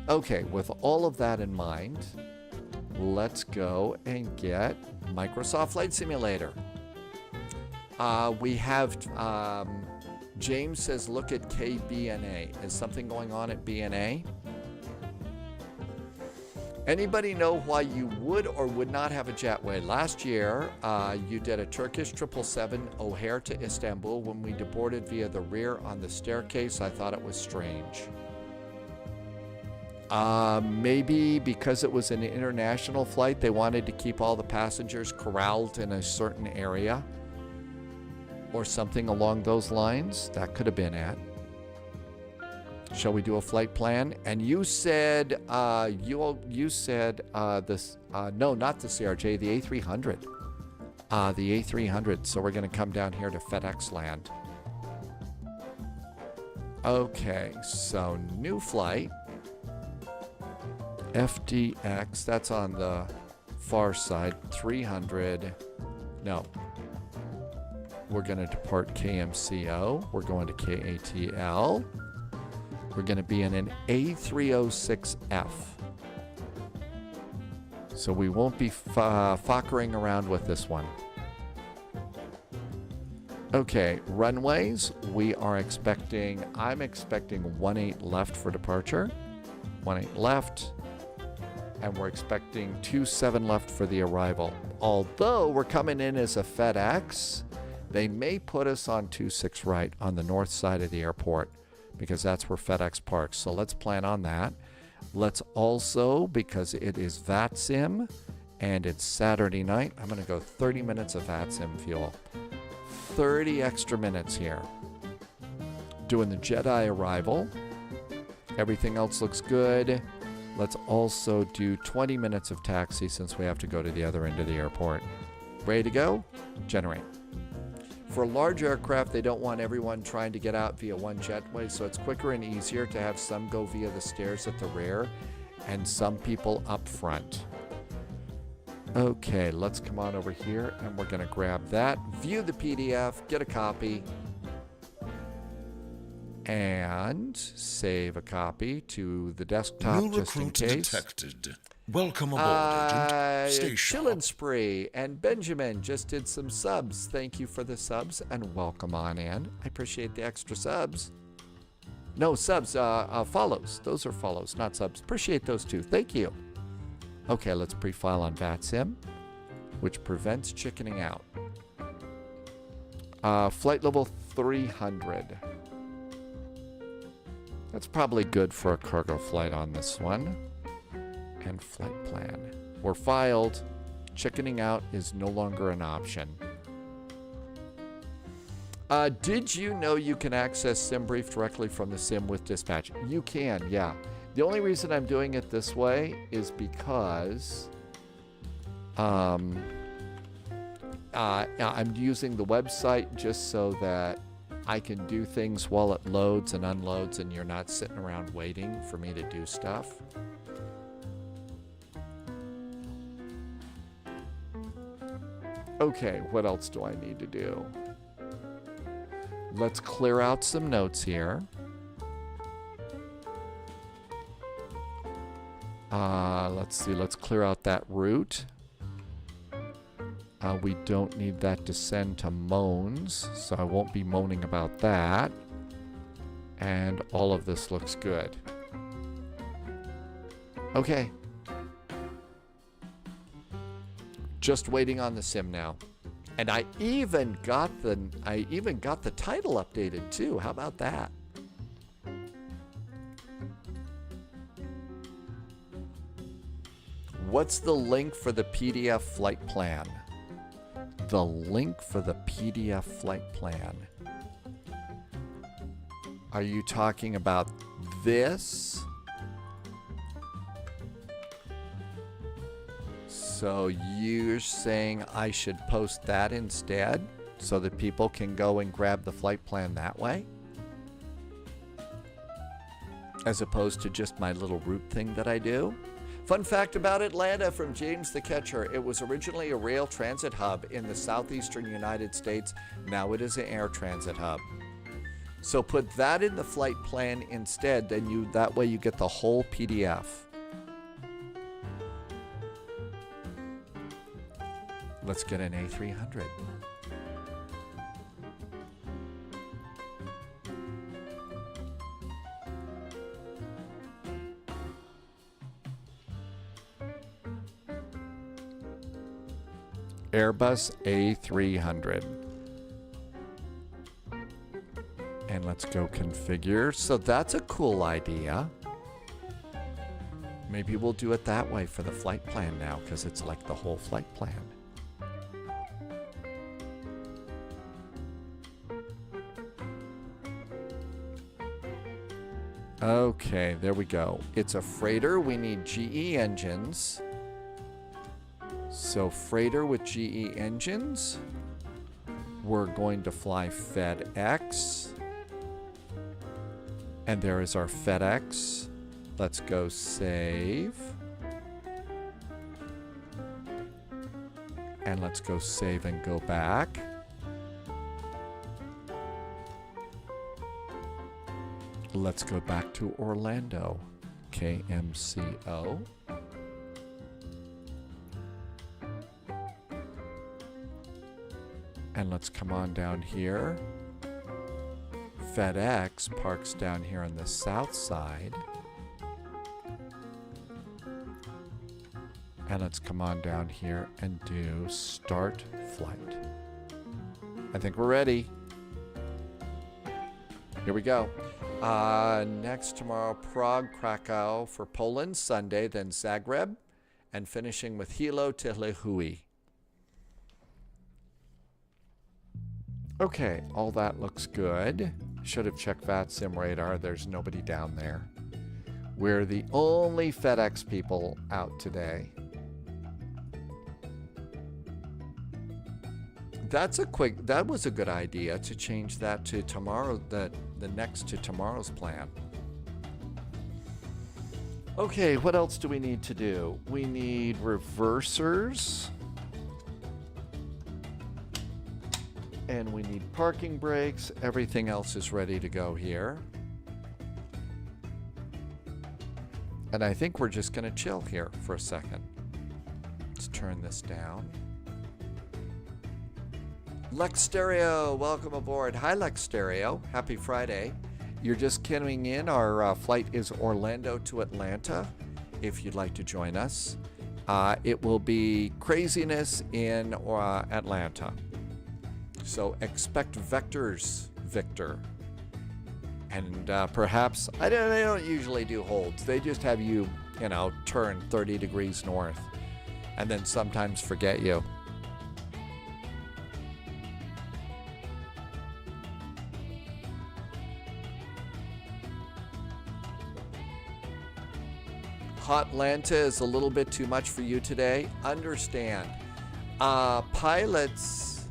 Okay, with all of that in mind, let's go and get Microsoft Flight Simulator. We have, James says, look at KBNA. Is something going on at BNA? Anybody know why you would or would not have a jetway? Last year, you did a Turkish 777 O'Hare to Istanbul. When we deboarded via the rear on the staircase, I thought it was strange. Maybe because it was an international flight, they wanted to keep all the passengers corralled in a certain area or something along those lines. That could have been it. Shall we do a flight plan? And you said, you said this, no, not the CRJ, the A300. The A300. So we're going to come down here to FedEx land. Okay, so new flight. FDX, that's on the far side, 300, no. We're going to depart KMCO, we're going to KATL, we're going to be in an A306F. So we won't be fockering around with this one. Okay, runways, we are expecting, I'm expecting 18 left for departure, 18 left. And we're expecting 27 left for the arrival. Although we're coming in as a FedEx, they may put us on 26 right on the north side of the airport because that's where FedEx parks. So let's plan on that. Let's also, because it is VATSIM and it's Saturday night, I'm going to go 30 minutes of VATSIM fuel. 30 extra minutes here. Doing the Jedi arrival. Everything else looks good. Let's also do 20 minutes of taxi since we have to go to the other end of the airport. Ready to go? Generate. For large aircraft, they don't want everyone trying to get out via one jetway, so it's quicker and easier to have some go via the stairs at the rear and some people up front. Okay, let's come on over here and we're going to grab that, view the PDF, get a copy, and save a copy to the desktop New just in recruit case. detected. Welcome aboard, Agent. Stay Chillin' Spree and Benjamin just did some subs. Thank you for the subs and welcome on in. I appreciate the extra subs. No, subs, follows. Those are follows, not subs. Appreciate those too. Thank you. Okay, let's pre-file on VATSIM, which prevents chickening out. Flight level 300. That's probably good for a cargo flight on this one. And flight plan. We're filed. Chickening out is no longer an option. Did you know you can access SimBrief directly from the sim with dispatch? You can, yeah. The only reason I'm doing it this way is because I'm using the website just so that I can do things while it loads and unloads and you're not sitting around waiting for me to do stuff. Okay, what else do I need to do? Let's clear out some notes here. Let's see, let's clear out that route. We don't need that to send to moans, so I won't be moaning about that. And all of this looks good. Okay. Just waiting on the sim now. And I even got the title updated too. How about that? What's the link for the PDF flight plan? The link for the PDF flight plan. Are you talking about this? So you're saying I should post that instead so that people can go and grab the flight plan that way? As opposed to just my little route thing that I do? Fun fact about Atlanta from James the Catcher. It was originally a rail transit hub in the southeastern United States. Now it is an air transit hub. So put that in the flight plan instead, then that way you get the whole PDF. Let's get an A300. Airbus A300. And let's go configure. So that's a cool idea. Maybe we'll do it that way for the flight plan now, because it's like the whole flight plan. Okay, there we go. It's a freighter. We need GE engines. So freighter with GE engines. We're going to fly FedEx. And there is our FedEx. Let's go save. And let's go save and go back. Let's go back to Orlando. KMCO. And let's come on down here. FedEx parks down here on the south side. And let's come on down here and do start flight. I think we're ready. Here we go. Next tomorrow, Prague, Krakow for Poland, Sunday, then Zagreb, and finishing with Hilo to Lihue. Okay, all that looks good. Should have checked VATSIM radar. There's nobody down there. We're the only FedEx people out today. That was a good idea to change that to tomorrow, the next to tomorrow's plan. Okay, what else do we need to do? We need reversers. And we need parking brakes. Everything else is ready to go here. And I think we're just going to chill here for a second. Let's turn this down. Lex Stereo, welcome aboard. Hi, Lex Stereo. Happy Friday. You're just queuing in. Our flight is Orlando to Atlanta, if you'd like to join us. It will be craziness in Atlanta. So expect vectors, Victor. And perhaps, they don't usually do holds. They just have you, turn 30 degrees north and then sometimes forget you. Hotlanta is a little bit too much for you today. Understand. Pilots,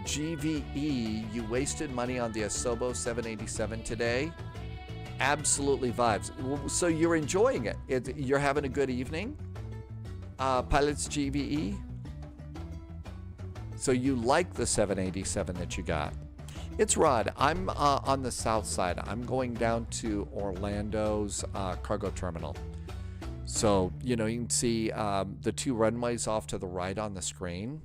GVE, you wasted money on the Asobo 787 today. Absolutely vibes. So you're enjoying it. You're having a good evening? Pilots, GVE? So you like the 787 that you got. It's Rod. I'm on the south side. I'm going down to Orlando's cargo terminal. So, you can see the two runways off to the right on the screen.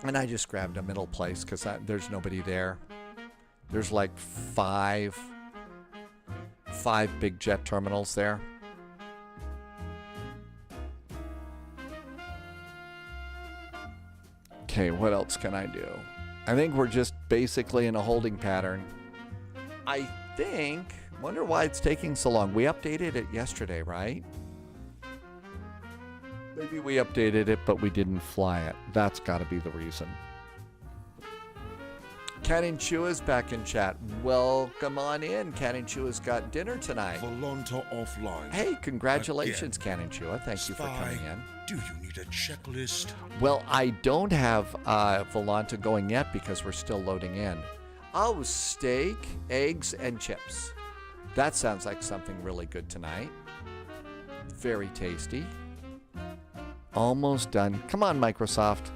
And I just grabbed a middle place because there's nobody there. There's like five big jet terminals there. Okay, what else can I do? I think we're just basically in a holding pattern. I think... Wonder why it's taking so long. We updated it yesterday, right? Maybe we updated it, but we didn't fly it. That's got to be the reason. Cannon Chua's back in chat. Welcome on in. Cannon Chua's got dinner tonight. Volanta offline. Hey, congratulations, Cannon Chua. Thank you for coming in. Do you need a checklist? Well, I don't have Volanta going yet because we're still loading in. Oh, steak, eggs, and chips. That sounds like something really good tonight. Very tasty. Almost done. Come on, Microsoft.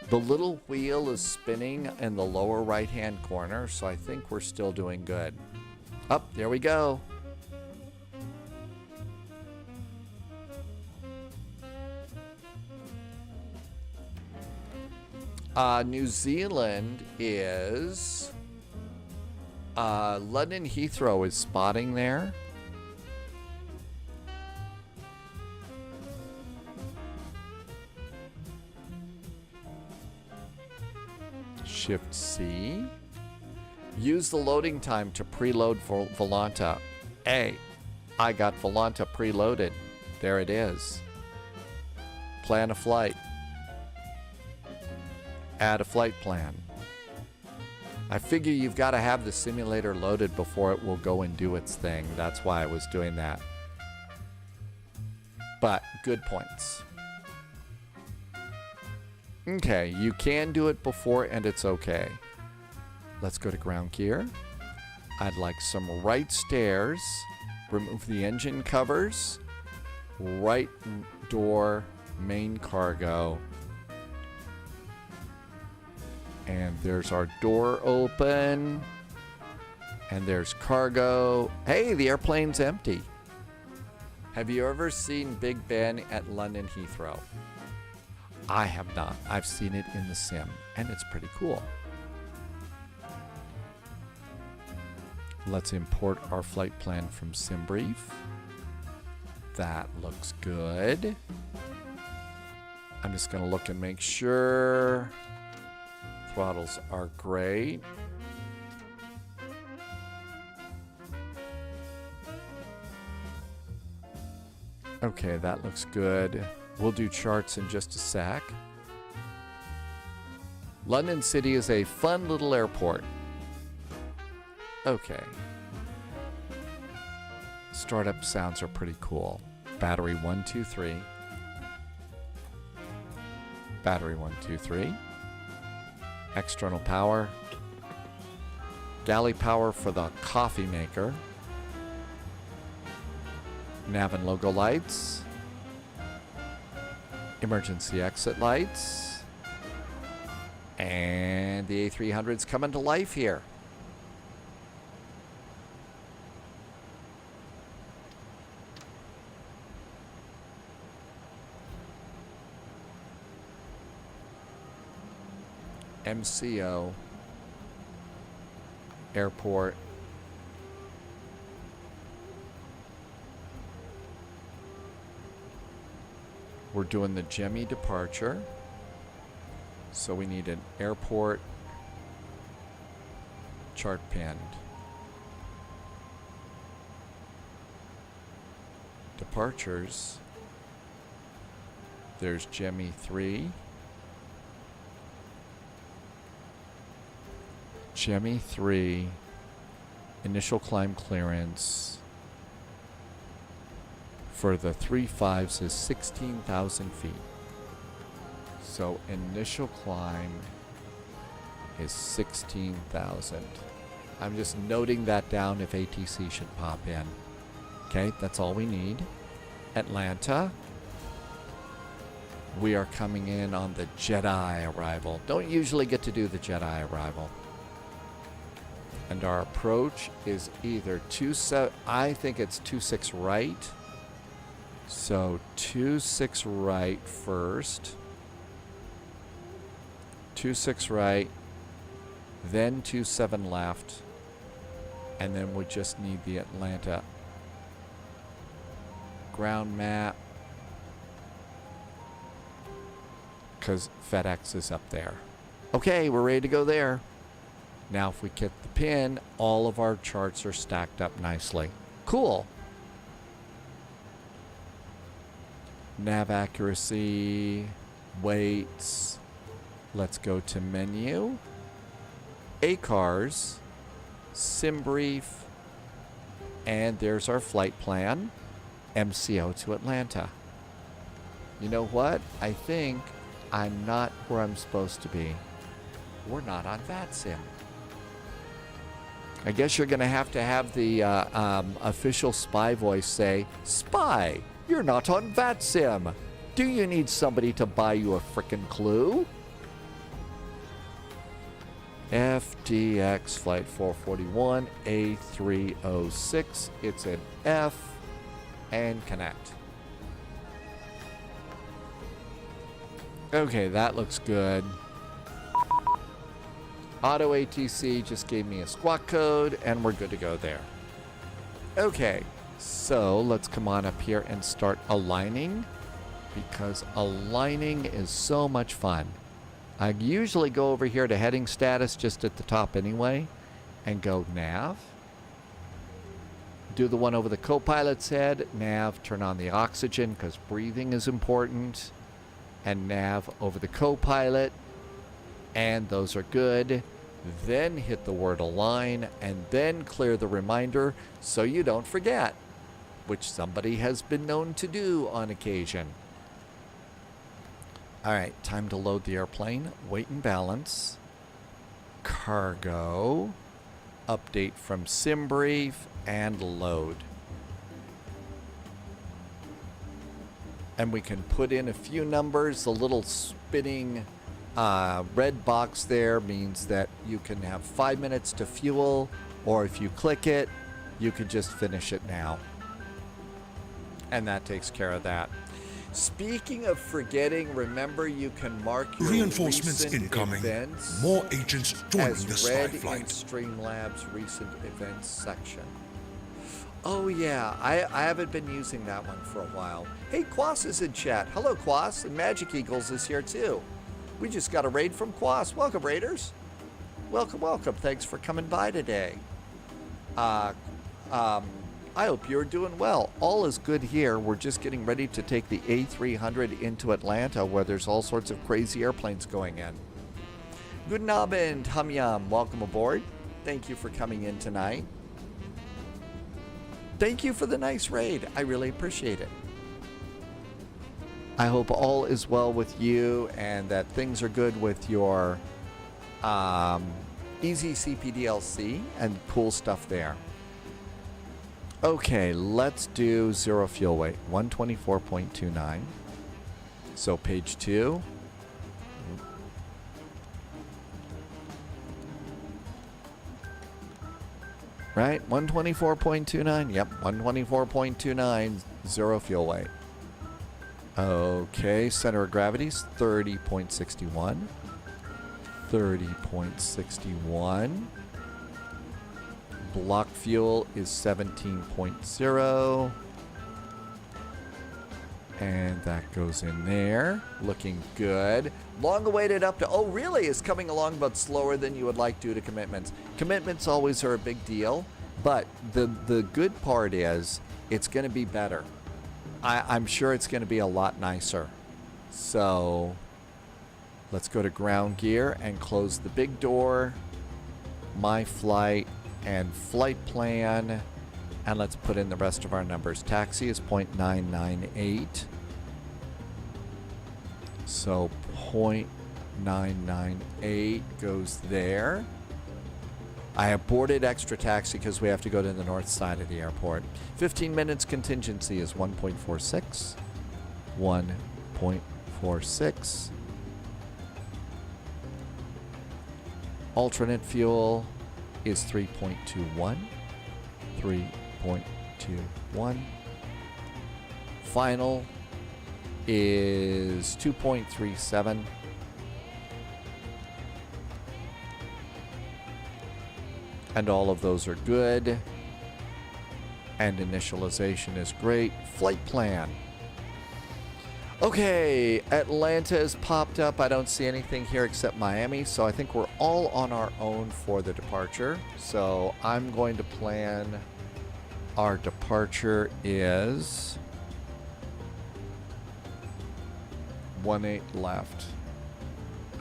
The little wheel is spinning in the lower right-hand corner, so I think we're still doing good. Up, there we go. New Zealand is... London Heathrow is spotting there. Shift C. Use the loading time to preload for Volanta. Hey, I got Volanta preloaded. There it is. Plan a flight. Add a flight plan. I figure you've got to have the simulator loaded before it will go and do its thing. That's why I was doing that. But good points. Okay, you can do it before and it's okay. Let's go to ground gear. I'd like some right stairs. Remove the engine covers. Right door, main cargo. And there's our door open. And there's cargo. Hey, the airplane's empty. Have you ever seen Big Ben at London Heathrow? I have not. I've seen it in the sim, and it's pretty cool. Let's import our flight plan from SimBrief. That looks good. I'm just going to look and make sure. Throttles are great. Okay, that looks good. We'll do charts in just a sec. London City is a fun little airport. Okay. Startup sounds are pretty cool. Battery 1, 2, 3. Battery 1, 2, 3. External power. Galley power for the coffee maker. Nav and logo lights. Emergency exit lights. And the A300's coming to life here. MCO, airport, we're doing the Jemmy departure, so we need an airport chart pinned. Departures, there's Jemmy 3, Jemmy 3, initial climb clearance for the 3.5s is 16,000 feet. So initial climb is 16,000. I'm just noting that down if ATC should pop in. Okay, that's all we need. Atlanta. We are coming in on the Jedi arrival. Don't usually get to do the Jedi arrival. And our approach is either 27, I think it's 26 right. So 26 right first. 26 right. Then 27 left. And then we just need the Atlanta ground map. Because FedEx is up there. Okay, we're ready to go there. Now if we hit the pin, all of our charts are stacked up nicely. Cool. Nav accuracy, weights. Let's go to menu. ACARS, sim brief, and there's our flight plan. MCO to Atlanta. You know what? I think I'm not where I'm supposed to be. We're not on VATSIM. I guess you're going to have the official spy voice say, "Spy, you're not on VATSIM. Do you need somebody to buy you a frickin' clue?" FDX Flight 441 A306. It's an F and connect. Okay, that looks good. Auto ATC just gave me a squawk code and we're good to go there. Okay, so let's come on up here and start aligning, because aligning is so much fun. I usually go over here to heading status just at the top anyway and go nav. Do the one over the co-pilot's head. Nav, turn on the oxygen because breathing is important. And nav over the co-pilot. And those are good. Then hit the word align and then clear the reminder so you don't forget, which somebody has been known to do on occasion. All right, time to load the airplane. Weight and balance. Cargo. Update from SimBrief and load. And we can put in a few numbers. The little spinning red box there means that you can have 5 minutes to fuel, or if you click it, you could just finish it now. And that takes care of that. Speaking of forgetting, remember you can mark your Reinforcements recent incoming. events More agents joining as the spy read in flight. Streamlabs recent events section. Oh yeah, I haven't been using that one for a while. Hey, Quas is in chat. Hello, Quas, and Magic Eagles is here too. We just got a raid from Quas. Welcome, Raiders. Welcome, welcome. Thanks for coming by today. I hope you're doing well. All is good here. We're just getting ready to take the A300 into Atlanta, where there's all sorts of crazy airplanes going in. Good Abend, Hamyam. Welcome aboard. Thank you for coming in tonight. Thank you for the nice raid. I really appreciate it. I hope all is well with you and that things are good with your easy CPDLC and cool stuff there. Okay, let's do zero fuel weight, 124.29. So page 2. Right, 124.29. Yep, 124.29, zero fuel weight. Okay, center of gravity's 30.61. 30.61. Block fuel is 17.0. And that goes in there. Looking good. Long awaited up to, oh really, is coming along but slower than you would like due to commitments. Commitments always are a big deal, but the good part is it's going to be better. I'm sure it's going to be a lot nicer. So let's go to ground gear and close the big door. My flight and flight plan. And let's put in the rest of our numbers. Taxi is 0.998. So 0.998 goes there. I aborted extra taxi because we have to go to the north side of the airport. 15 minutes contingency is 1.46. 1.46. Alternate fuel is 3.21. 3.21. Final is 2.37. And all of those are good. And initialization is great. Flight plan. Okay, Atlanta has popped up. I don't see anything here except Miami, so I think we're all on our own for the departure. So I'm going to plan our departure is 18 left.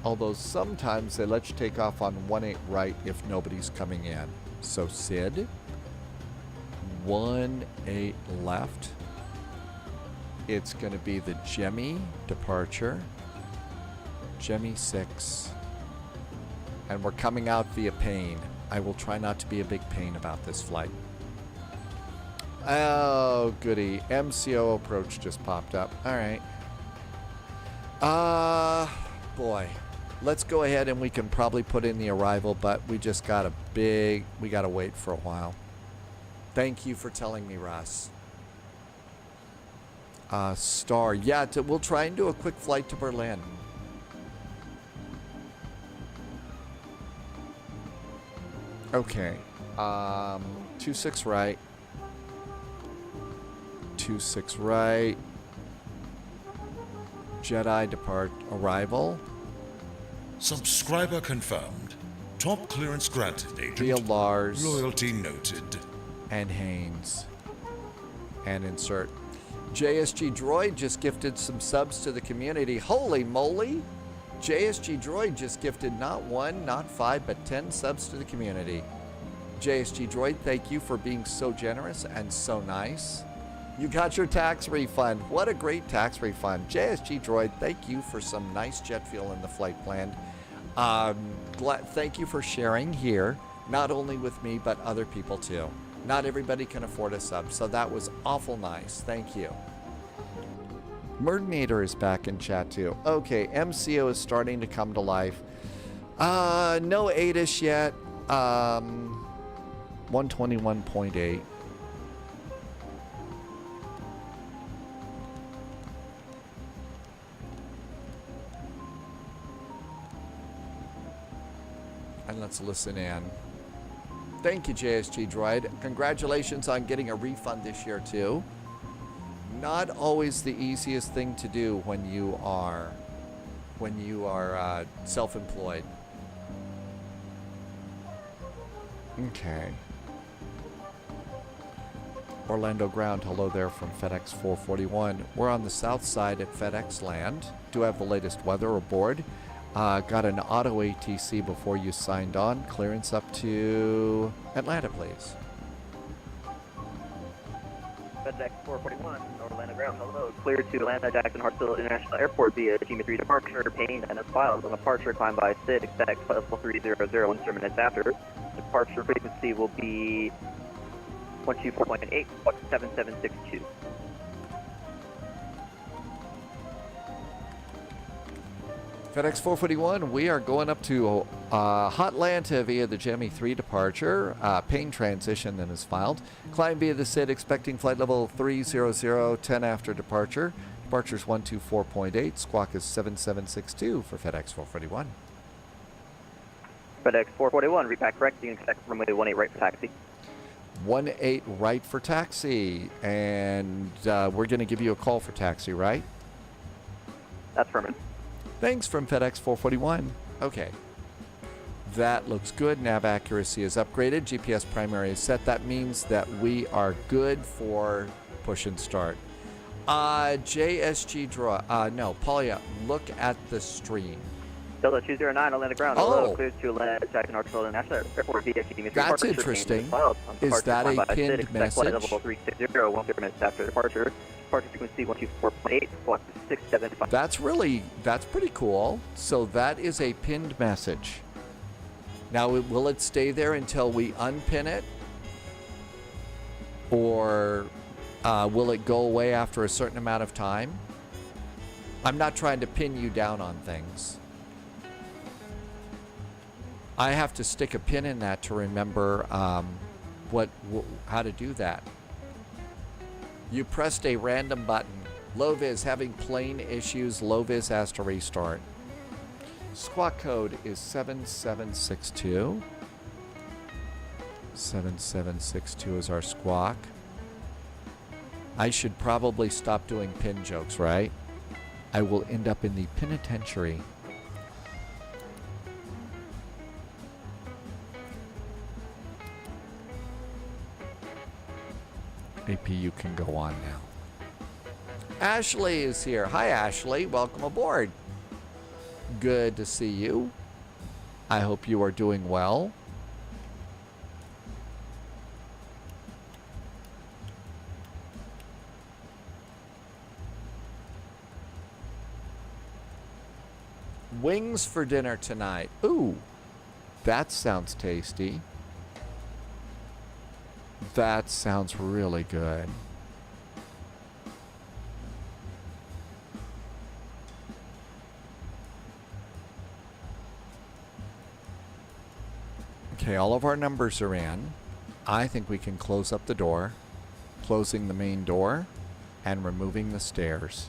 Although sometimes they let you take off on 18 right if nobody's coming in. So Sid, 18 left. It's going to be the Jemmy departure. Jemmy 6. And we're coming out via Payne. I will try not to be a big pain about this flight. Oh, goody. MCO approach just popped up. All right. Boy. Let's go ahead and we can probably put in the arrival, but we just got we got to wait for a while. Thank you for telling me, Russ. Star. Yeah, we'll try and do a quick flight to Berlin. Okay. 26 right. 26 right. Jedi depart arrival. Subscriber confirmed. Top clearance granted, Agent. Via Lars. Loyalty noted. And Haynes. And insert. JSG Droid just gifted some subs to the community. Holy moly! JSG Droid just gifted not 1, not 5, but 10 subs to the community. JSG Droid, thank you for being so generous and so nice. You got your tax refund. What a great tax refund. JSG Droid, thank you for some nice jet fuel in the flight plan. Thank you for sharing here, not only with me, but other people too. Not everybody can afford a sub, so that was awful nice. Thank you. Murdmater is back in chat too. Okay, MCO is starting to come to life. No 8-ish yet. 121.8. And let's listen in. Thank you, JSG Droid. Congratulations on getting a refund this year, too. Not always the easiest thing to do when you are self-employed. Okay. Orlando Ground, hello there from FedEx 441. We're on the south side at FedEx Land. Do have the latest weather aboard. Got an auto ATC before you signed on. Clearance up to Atlanta, please. FedEx 441, Orlando Ground, hello. Clear to Atlanta Jackson Hartsfield International Airport via GM3 departure, Payne, and as filed. On departure, climb by SID, expect flight level 300 1 minutes after. Departure frequency will be 124.8, 7762. FedEx 441, we are going up to Hotlanta via the Gemmy 3 departure. Payne transition then is filed. Climb via the SID, expecting flight level 300, 10 after departure. Departure is 124.8. Squawk is 7762 for FedEx 441. FedEx 441, read back correct. You can expect runway 18 right for taxi. 18 right for taxi. And we're going to give you a call for taxi, right? That's affirmative. Thanks from FedEx 441. Okay. That looks good. Nav accuracy is upgraded. GPS primary is set. That means that we are good for push and start. JSG draw. No, Paulia, look at the stream. Delta 209, Atlanta ground. Hello, clear to Atlanta Jackson Hartsfield International Airport via KMCO. That's interesting. Is that a pinned message? Level 360, 1 minutes after departure. Departure frequency 124.8, squawk 675. That's pretty cool. So that is a pinned message. Now, will it stay there until we unpin it? Or will it go away after a certain amount of time? I'm not trying to pin you down on things. I have to stick a pin in that to remember how to do that. You pressed a random button. Low-vis having plane issues. Low-vis has to restart. Squawk code is 7762. 7762 is our squawk. I should probably stop doing pin jokes, right? I will end up in the penitentiary. APU can go on now. Ashley is here. Hi, Ashley. Welcome aboard. Good to see you. I hope you are doing well. Wings for dinner tonight. Ooh, that sounds tasty. That sounds really good. Okay, all of our numbers are in. I think we can close up the door, closing the main door, and removing the stairs.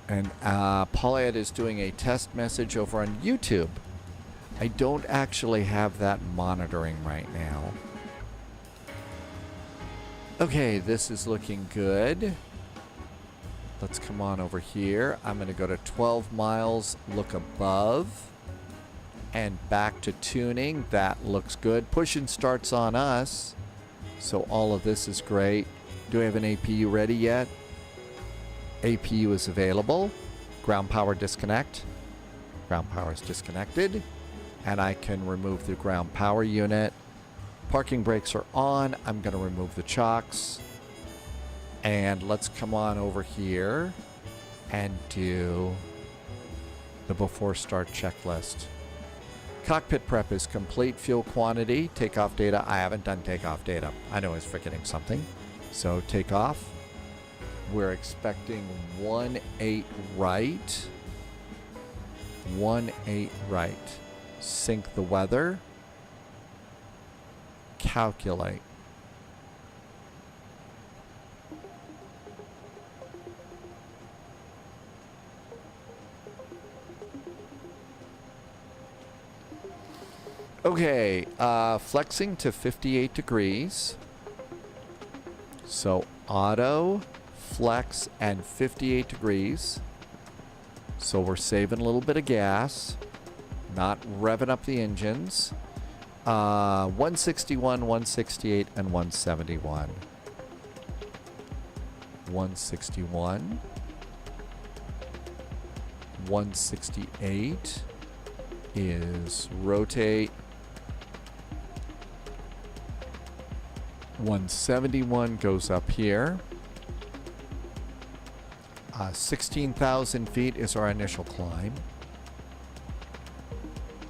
And Paulette is doing a test message over on YouTube. I don't actually have that monitoring right now. Okay, this is looking good. Let's come on over here. I'm going to go to 12 miles, look above, and back to tuning. That looks good. Push and starts on us. So all of this is great. Do we have an APU ready yet? APU is available. Ground power disconnect. Ground power is disconnected. And I can remove the ground power unit. Parking brakes are on. I'm going to remove the chocks. And let's come on over here and do the before start checklist. Cockpit prep is complete. Fuel quantity. Takeoff data. I haven't done takeoff data. I know I was forgetting something. So takeoff. We're expecting 18 right. 18 right. Sync the weather. Calculate. Okay, flexing to 58 degrees. So auto, flex, and 58 degrees. So we're saving a little bit of gas, not revving up the engines. 161, 168, and 171. 161. 168 is rotate. 171 goes up here. 16,000 feet is our initial climb.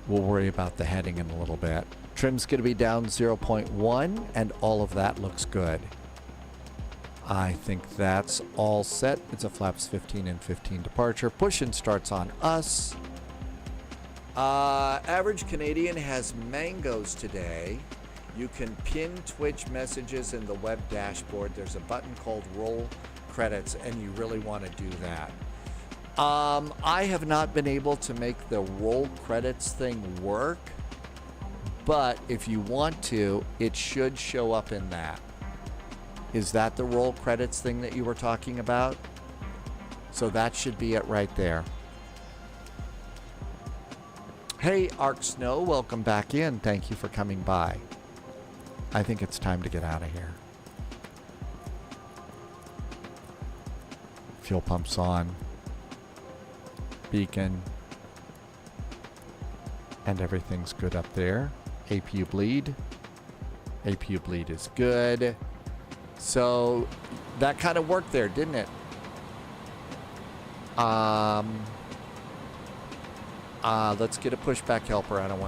We'll worry about the heading in a little bit. Trim's going to be down 0.1, and all of that looks good. I think that's all set. It's a flaps 15 and 15 departure. Push and starts on us. Average Canadian has mangoes today. You can pin Twitch messages in the web dashboard. There's a button called Roll credits and you really want to do that. I have not been able to make the roll credits thing work, but if you want to, it should show up in that. Is that the roll credits thing that you were talking about? So that should be it right there. Hey, Arc Snow, welcome back in. Thank you for coming by. I think it's time to get out of here. Fuel pumps on. Beacon. And everything's good up there. APU bleed. APU bleed is good. So that kind of worked there, didn't it? Let's get a pushback helper. I don't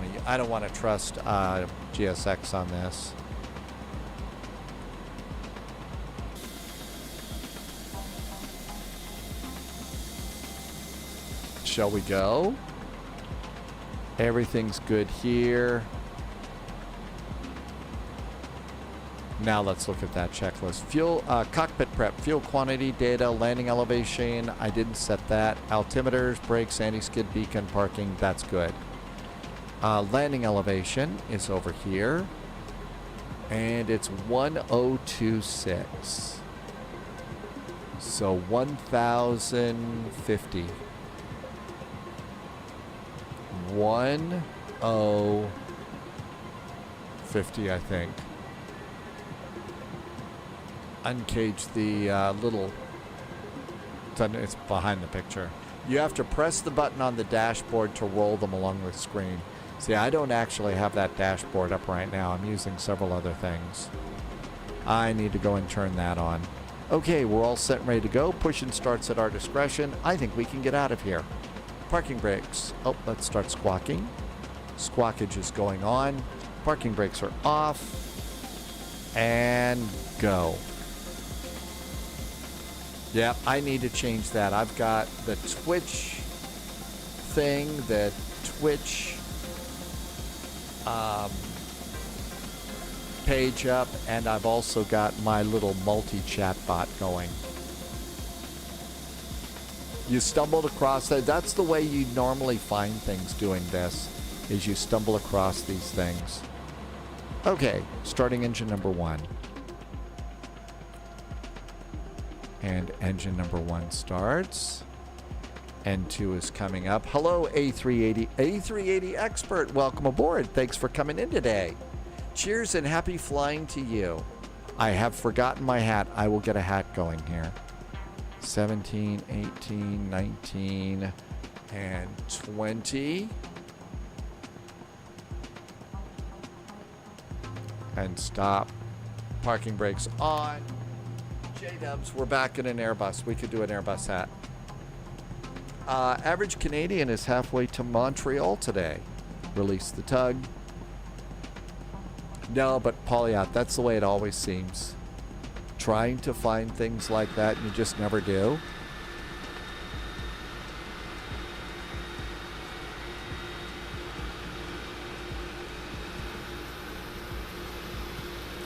want to trust GSX on this. Shall we go? Everything's good here. Now let's look at that checklist. Fuel, cockpit prep, fuel quantity, data, landing elevation. I didn't set that. Altimeters, brakes, anti-skid beacon, parking. That's good. Landing elevation is over here. And it's 1026. So 1050. 1050, I think. Uncage the little... It's behind the picture. You have to press the button on the dashboard to roll them along the screen. See, I don't actually have that dashboard up right now. I'm using several other things. I need to go and turn that on. Okay, we're all set and ready to go. Push and starts at our discretion. I think we can get out of here. Parking brakes. Oh, let's start squawking. Squawkage is going on. Parking brakes are off. And go. Yeah, I need to change that. I've got the Twitch thing, the Twitch page up, and I've also got my little multi-chat bot going. You stumbled across that. That's the way you normally find things doing this, is you stumble across these things. Okay, starting engine number 1. And engine number 1 starts. N2 is coming up. Hello, A380. A380 expert, welcome aboard. Thanks for coming in today. Cheers and happy flying to you. I have forgotten my hat. I will get a hat going here. 17, 18, 19, and 20. And stop. Parking brakes on. J-dubs, we're back in an Airbus. We could do an Airbus hat. Average Canadian is halfway to Montreal today. Release the tug. No, but Polyat, that's the way it always seems. Trying to find things like that, and you just never do.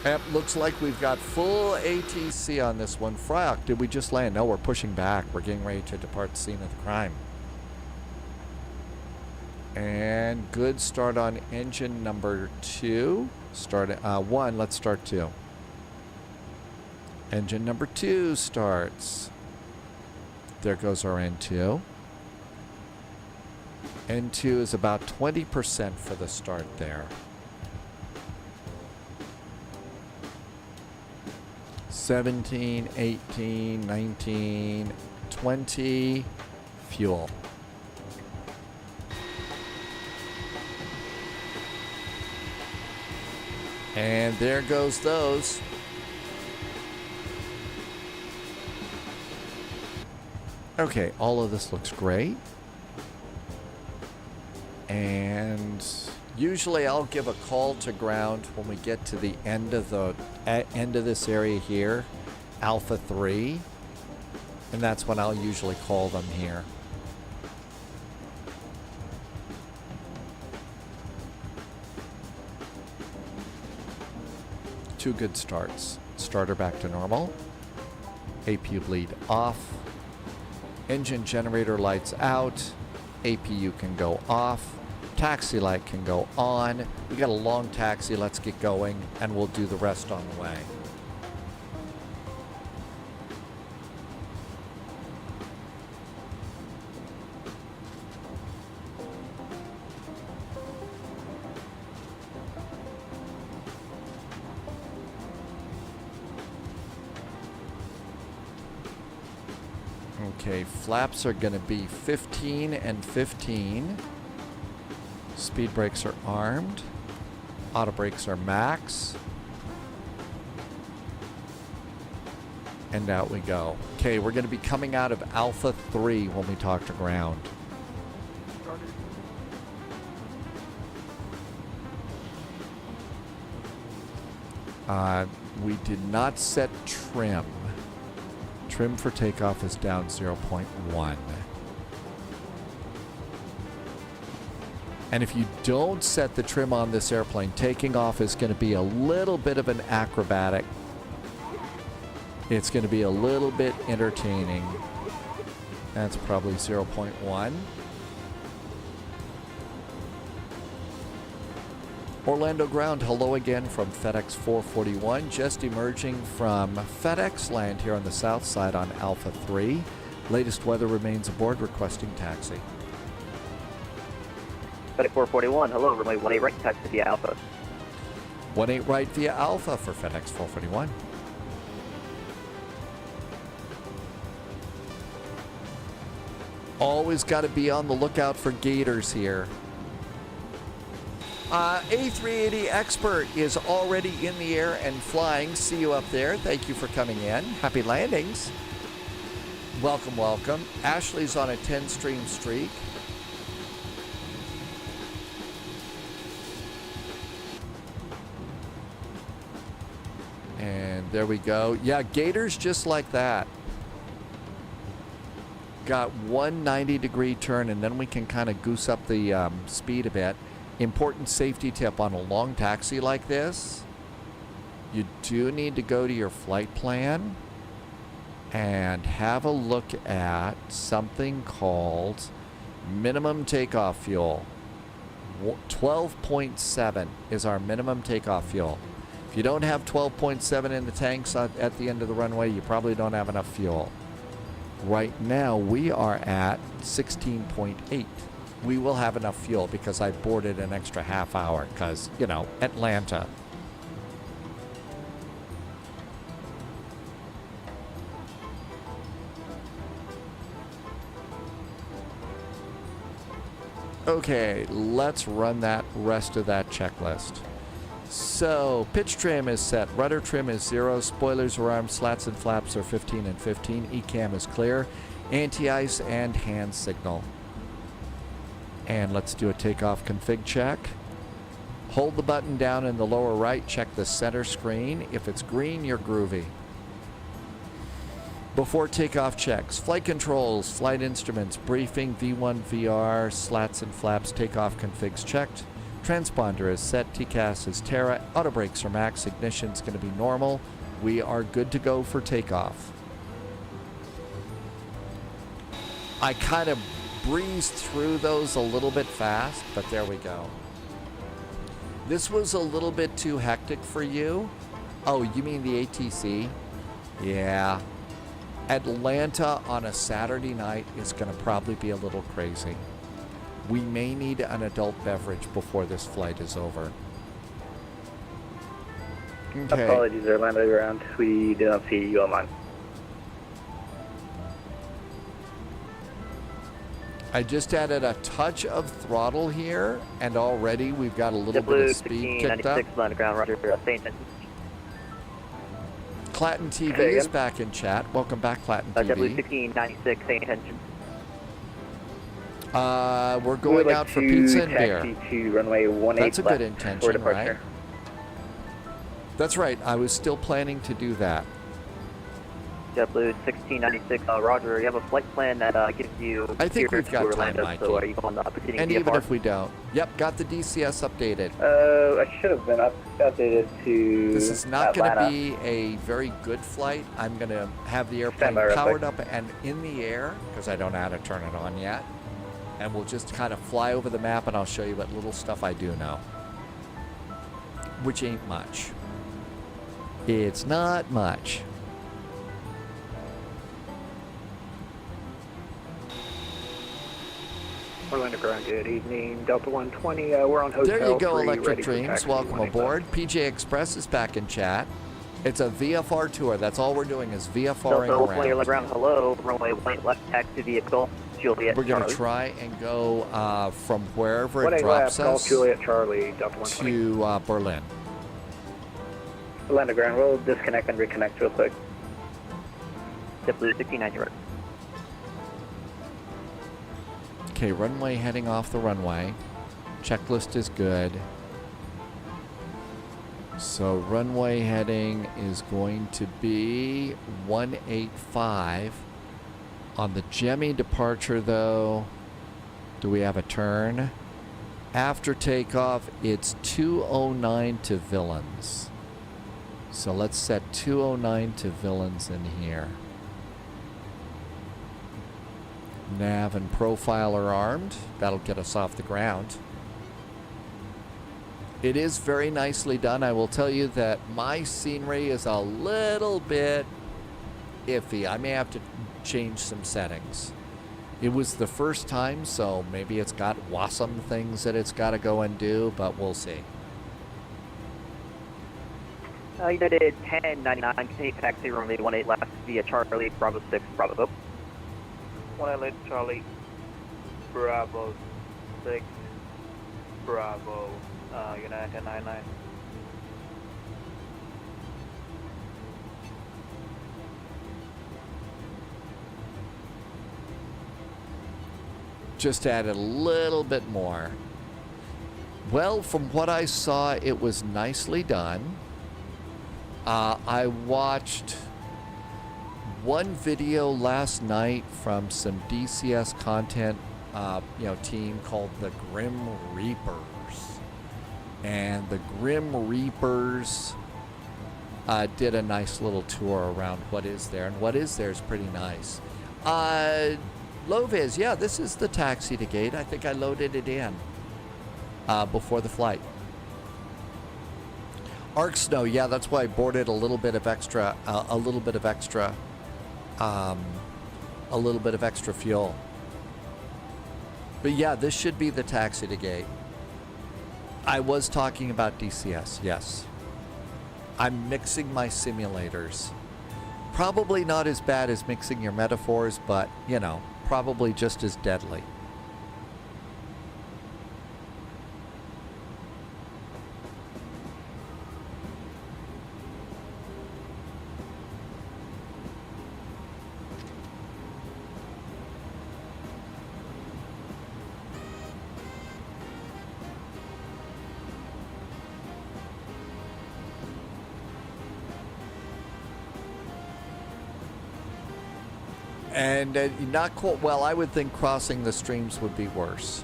Yep, looks like we've got full ATC on this one. Fryok, did we just land? No, we're pushing back. We're getting ready to depart the scene of the crime. And good start on engine number 2. Start 1, let's start 2. Engine number 2 starts. There goes our N2. N2 is about 20% for the start there. 17, 18, 19, 20, fuel. And there goes those. Okay, all of this looks great. And usually I'll give a call to ground when we get to the end of this area here, Alpha 3, and that's when I'll usually call them here. Two good starts. Starter back to normal. APU bleed off. Engine generator lights out. APU can go off. Taxi light can go on. We got a long taxi. Let's get going, and we'll do the rest on the way. Okay, flaps are going to be 15 and 15. Speed brakes are armed. Auto brakes are max. And out we go. Okay, we're going to be coming out of Alpha 3 when we talk to ground. We did not set trim. Trim for takeoff is down 0.1. And if you don't set the trim on this airplane, taking off is going to be a little bit of an acrobatic. It's going to be a little bit entertaining. That's probably 0.1. Orlando ground, hello again from FedEx 441, just emerging from FedEx land here on the south side on Alpha 3. Latest weather remains aboard, requesting taxi. FedEx 441, hello, runway 18 right, taxi via Alpha. 18 right via Alpha for FedEx 441. Always got to be on the lookout for gators here. A380 Expert is already in the air and flying. See you up there. Thank you for coming in. Happy landings. Welcome, welcome. Ashley's on a 10-stream streak. And there we go. Yeah, gators just like that. Got 190-degree turn, and then we can kind of goose up the speed a bit. Important safety tip on a long taxi like this, you do need to go to your flight plan and have a look at something called minimum takeoff fuel. 12.7 is our minimum takeoff fuel. If you don't have 12.7 in the tanks at the end of the runway, you probably don't have enough fuel. Right now we are at 16.8. We will have enough fuel because I boarded an extra half hour because, you know, Atlanta. Okay, let's run that rest of that checklist. So, pitch trim is set, rudder trim is 0, spoilers are armed, slats and flaps are 15 and 15, ECAM is clear, anti-ice and hand signal. And let's do a takeoff config check. Hold the button down in the lower right, check the center screen. If it's green, you're groovy. Before takeoff checks, flight controls, flight instruments, briefing, V1, VR, slats and flaps, takeoff configs checked. Transponder is set, TCAS is Terra, auto brakes are max, ignition's going to be normal. We are good to go for takeoff. I kind of breezed through those a little bit fast, but there we go. This was a little bit too hectic for you. Oh, you mean the ATC? Yeah. Atlanta on a Saturday night is going to probably be a little crazy. We may need an adult beverage before this flight is over. Okay. Apologies, Orlando ground. We did not see you online. I just added a touch of throttle here, and already we've got a little bit of speed kicked up. Ground, Roger, stay attention. Clatton TV is back in chat. Welcome back, Clatton TV. JetBlue 1696, stay attention. We're going out for pizza and beer. To runway 18 That's a good intention, right? That's right. I was still planning to do that. JetBlue 1696, Roger. You have a flight plan that gives you. I think we've got time, Orlando, Mikey. so are you going proceeding And VFR? even if we don't. Yep, got the DCS updated. I should have been updated to This is not going Atlanta. to be a very good flight. I'm going to have the airplane Stand by real powered quick. up and in the air, because I don't know how to turn it on yet. And we'll just kind of fly over the map, and I'll show you what little stuff I do know. Which ain't much. It's not much. Orlando ground, good evening. Delta 120, we're on hotel There you go, 3, Electric ready for Dreams. taxi, Welcome 185. aboard. PJ Express is back in chat. It's a VFR tour. That's all we're doing is VFRing Delta 120, around. ground, hello. Runway 18 left, taxi vehicle, Juliet, We're going to Charlie. try and go from wherever it 18 drops left, us Juliet Charlie, Delta 120. to Berlin. Orlando ground, we'll disconnect and reconnect real quick. JetBlue 1690. Okay, runway heading off the runway. Checklist is good. So runway heading is going to be 185. On the Jemmy departure though, do we have a turn? After takeoff, it's 209 to Villains. So let's set 209 to Villains in here. Nav and profile are armed. That'll get us off the ground. It is very nicely done. I will tell you that my scenery is a little bit iffy. I may have to change some settings. It was the first time, so maybe it's got awesome things that it's got to go and do, but we'll see. United 1099, continue taxi runway 18 left via Charlie, Bravo 6, Bravo. 18 Charlie, Bravo 6, Bravo, United 1099. Just added a little bit more. Well, from what I saw, it was nicely done. I watched one video last night from some DCS content, team called the Grim Reapers. And the Grim Reapers did a nice little tour around what is there. And what is there is pretty nice. Loviz, yeah, this is the taxi to gate. I think I loaded it in before the flight. Arc Snow, yeah, that's why I boarded a little bit of extra fuel. But yeah, this should be the taxi to gate. I was talking about DCS, yes. I'm mixing my simulators. Probably not as bad as mixing your metaphors, but, probably just as deadly. And not quite, well, I would think crossing the streams would be worse.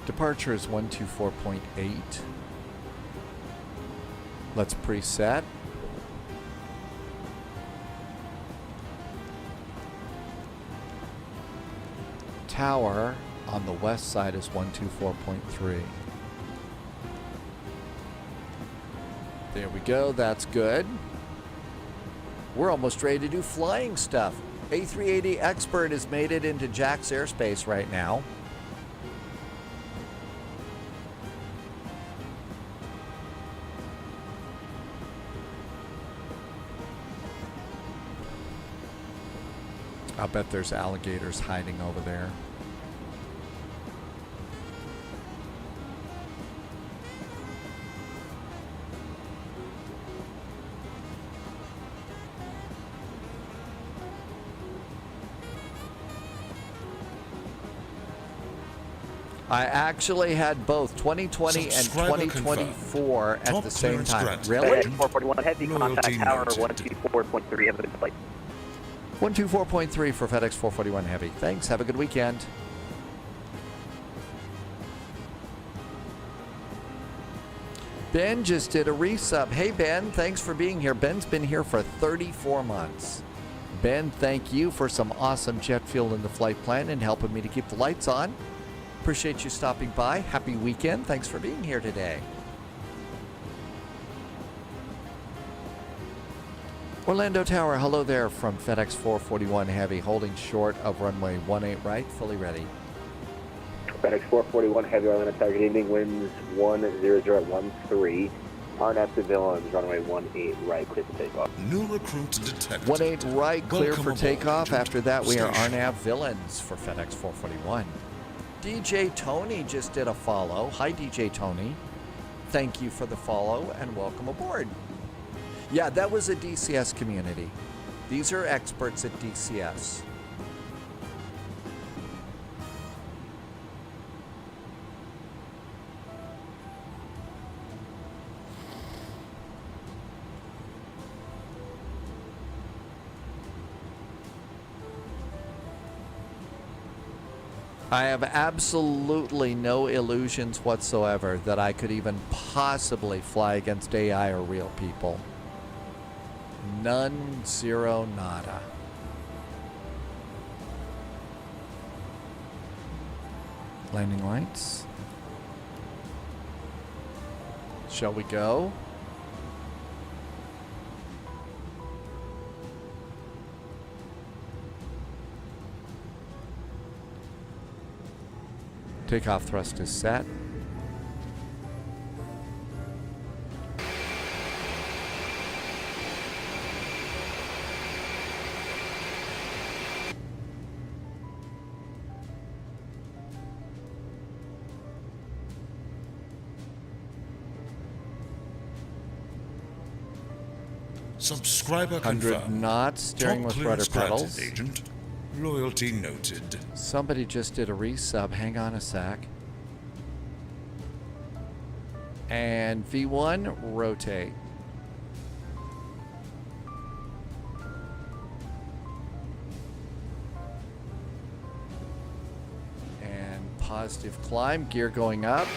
Departure is 124.8. Let's preset. Tower on the west side is 124.3. There we go, that's good. We're almost ready to do flying stuff. A380 Expert has made it into Jack's airspace right now. I bet there's alligators hiding over there. I actually had both 2020 and Subscriber 2024 at Top the same clearance time. granted. Really? FedEx 441 Heavy, contact tower 124.3, have a good flight. 124.3 for FedEx 441 Heavy. Thanks. Have a good weekend. Ben just did a resub. Hey, Ben, thanks for being here. Ben's been here for 34 months. Ben, thank you for some awesome jet fuel in the flight plan and helping me to keep the lights on. Appreciate you stopping by. Happy weekend. Thanks for being here today. Orlando Tower, hello there from FedEx 441 Heavy, holding short of runway 18 right, fully ready. FedEx 441 Heavy, Orlando Tower, good evening, winds 10013. RNAV to Villains, runway 18 right, clear for takeoff. New recruit detected. 18 right, clear Welcome for aboard, takeoff. Agent. After that, we are Station. RNAV Villains for FedEx 441. DJ Tony just did a follow. Hi, DJ Tony. Thank you for the follow and welcome aboard. Yeah, that was a DCS community. These are experts at DCS. I have absolutely no illusions whatsoever that I could even possibly fly against AI or real people. None, zero, nada. Landing lights. Shall we go? Takeoff thrust is set. Subscriber 100 confirmed. knots, steering Top with clearance rudder granted, pedals. Agent. Loyalty noted. Somebody just did a resub. Hang on a sec. And V1, rotate. And positive climb, gear going up.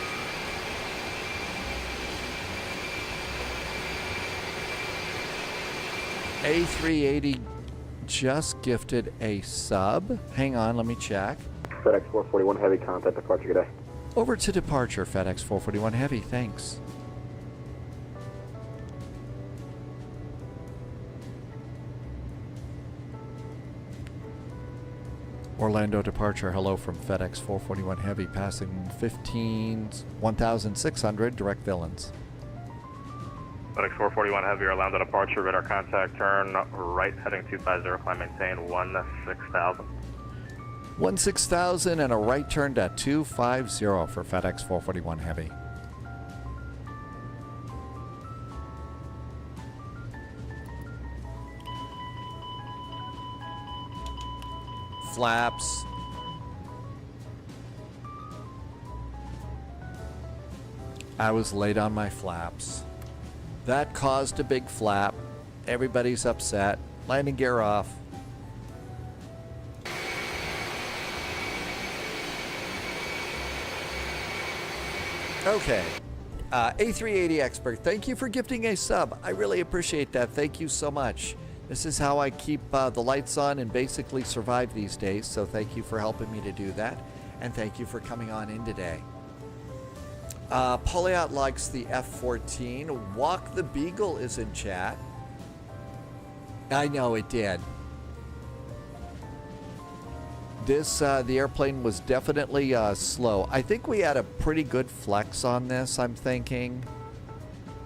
A380 just gifted a sub. Hang on, let me check. FedEx 441 Heavy, contact departure, good day. Over to departure, FedEx 441 Heavy, thanks. Orlando departure, hello from FedEx 441 Heavy, passing 1,600, direct Villains. FedEx 441 Heavy, Orlando departure, radar contact, turn right, heading 250, climb maintain 16,000. 16,000 and a right turn to 250 for FedEx 441 Heavy. Flaps. I was late on my flaps. That caused a big flap. Everybody's upset. Landing gear off. Okay. A380 expert, thank you for gifting a sub. I really appreciate that. Thank you so much. This is how I keep the lights on and basically survive these days. So thank you for helping me to do that. And thank you for coming on in today. Poliot likes the F-14. Walk the Beagle is in chat. I know it did. This, the airplane was definitely slow. I think we had a pretty good flex on this, I'm thinking.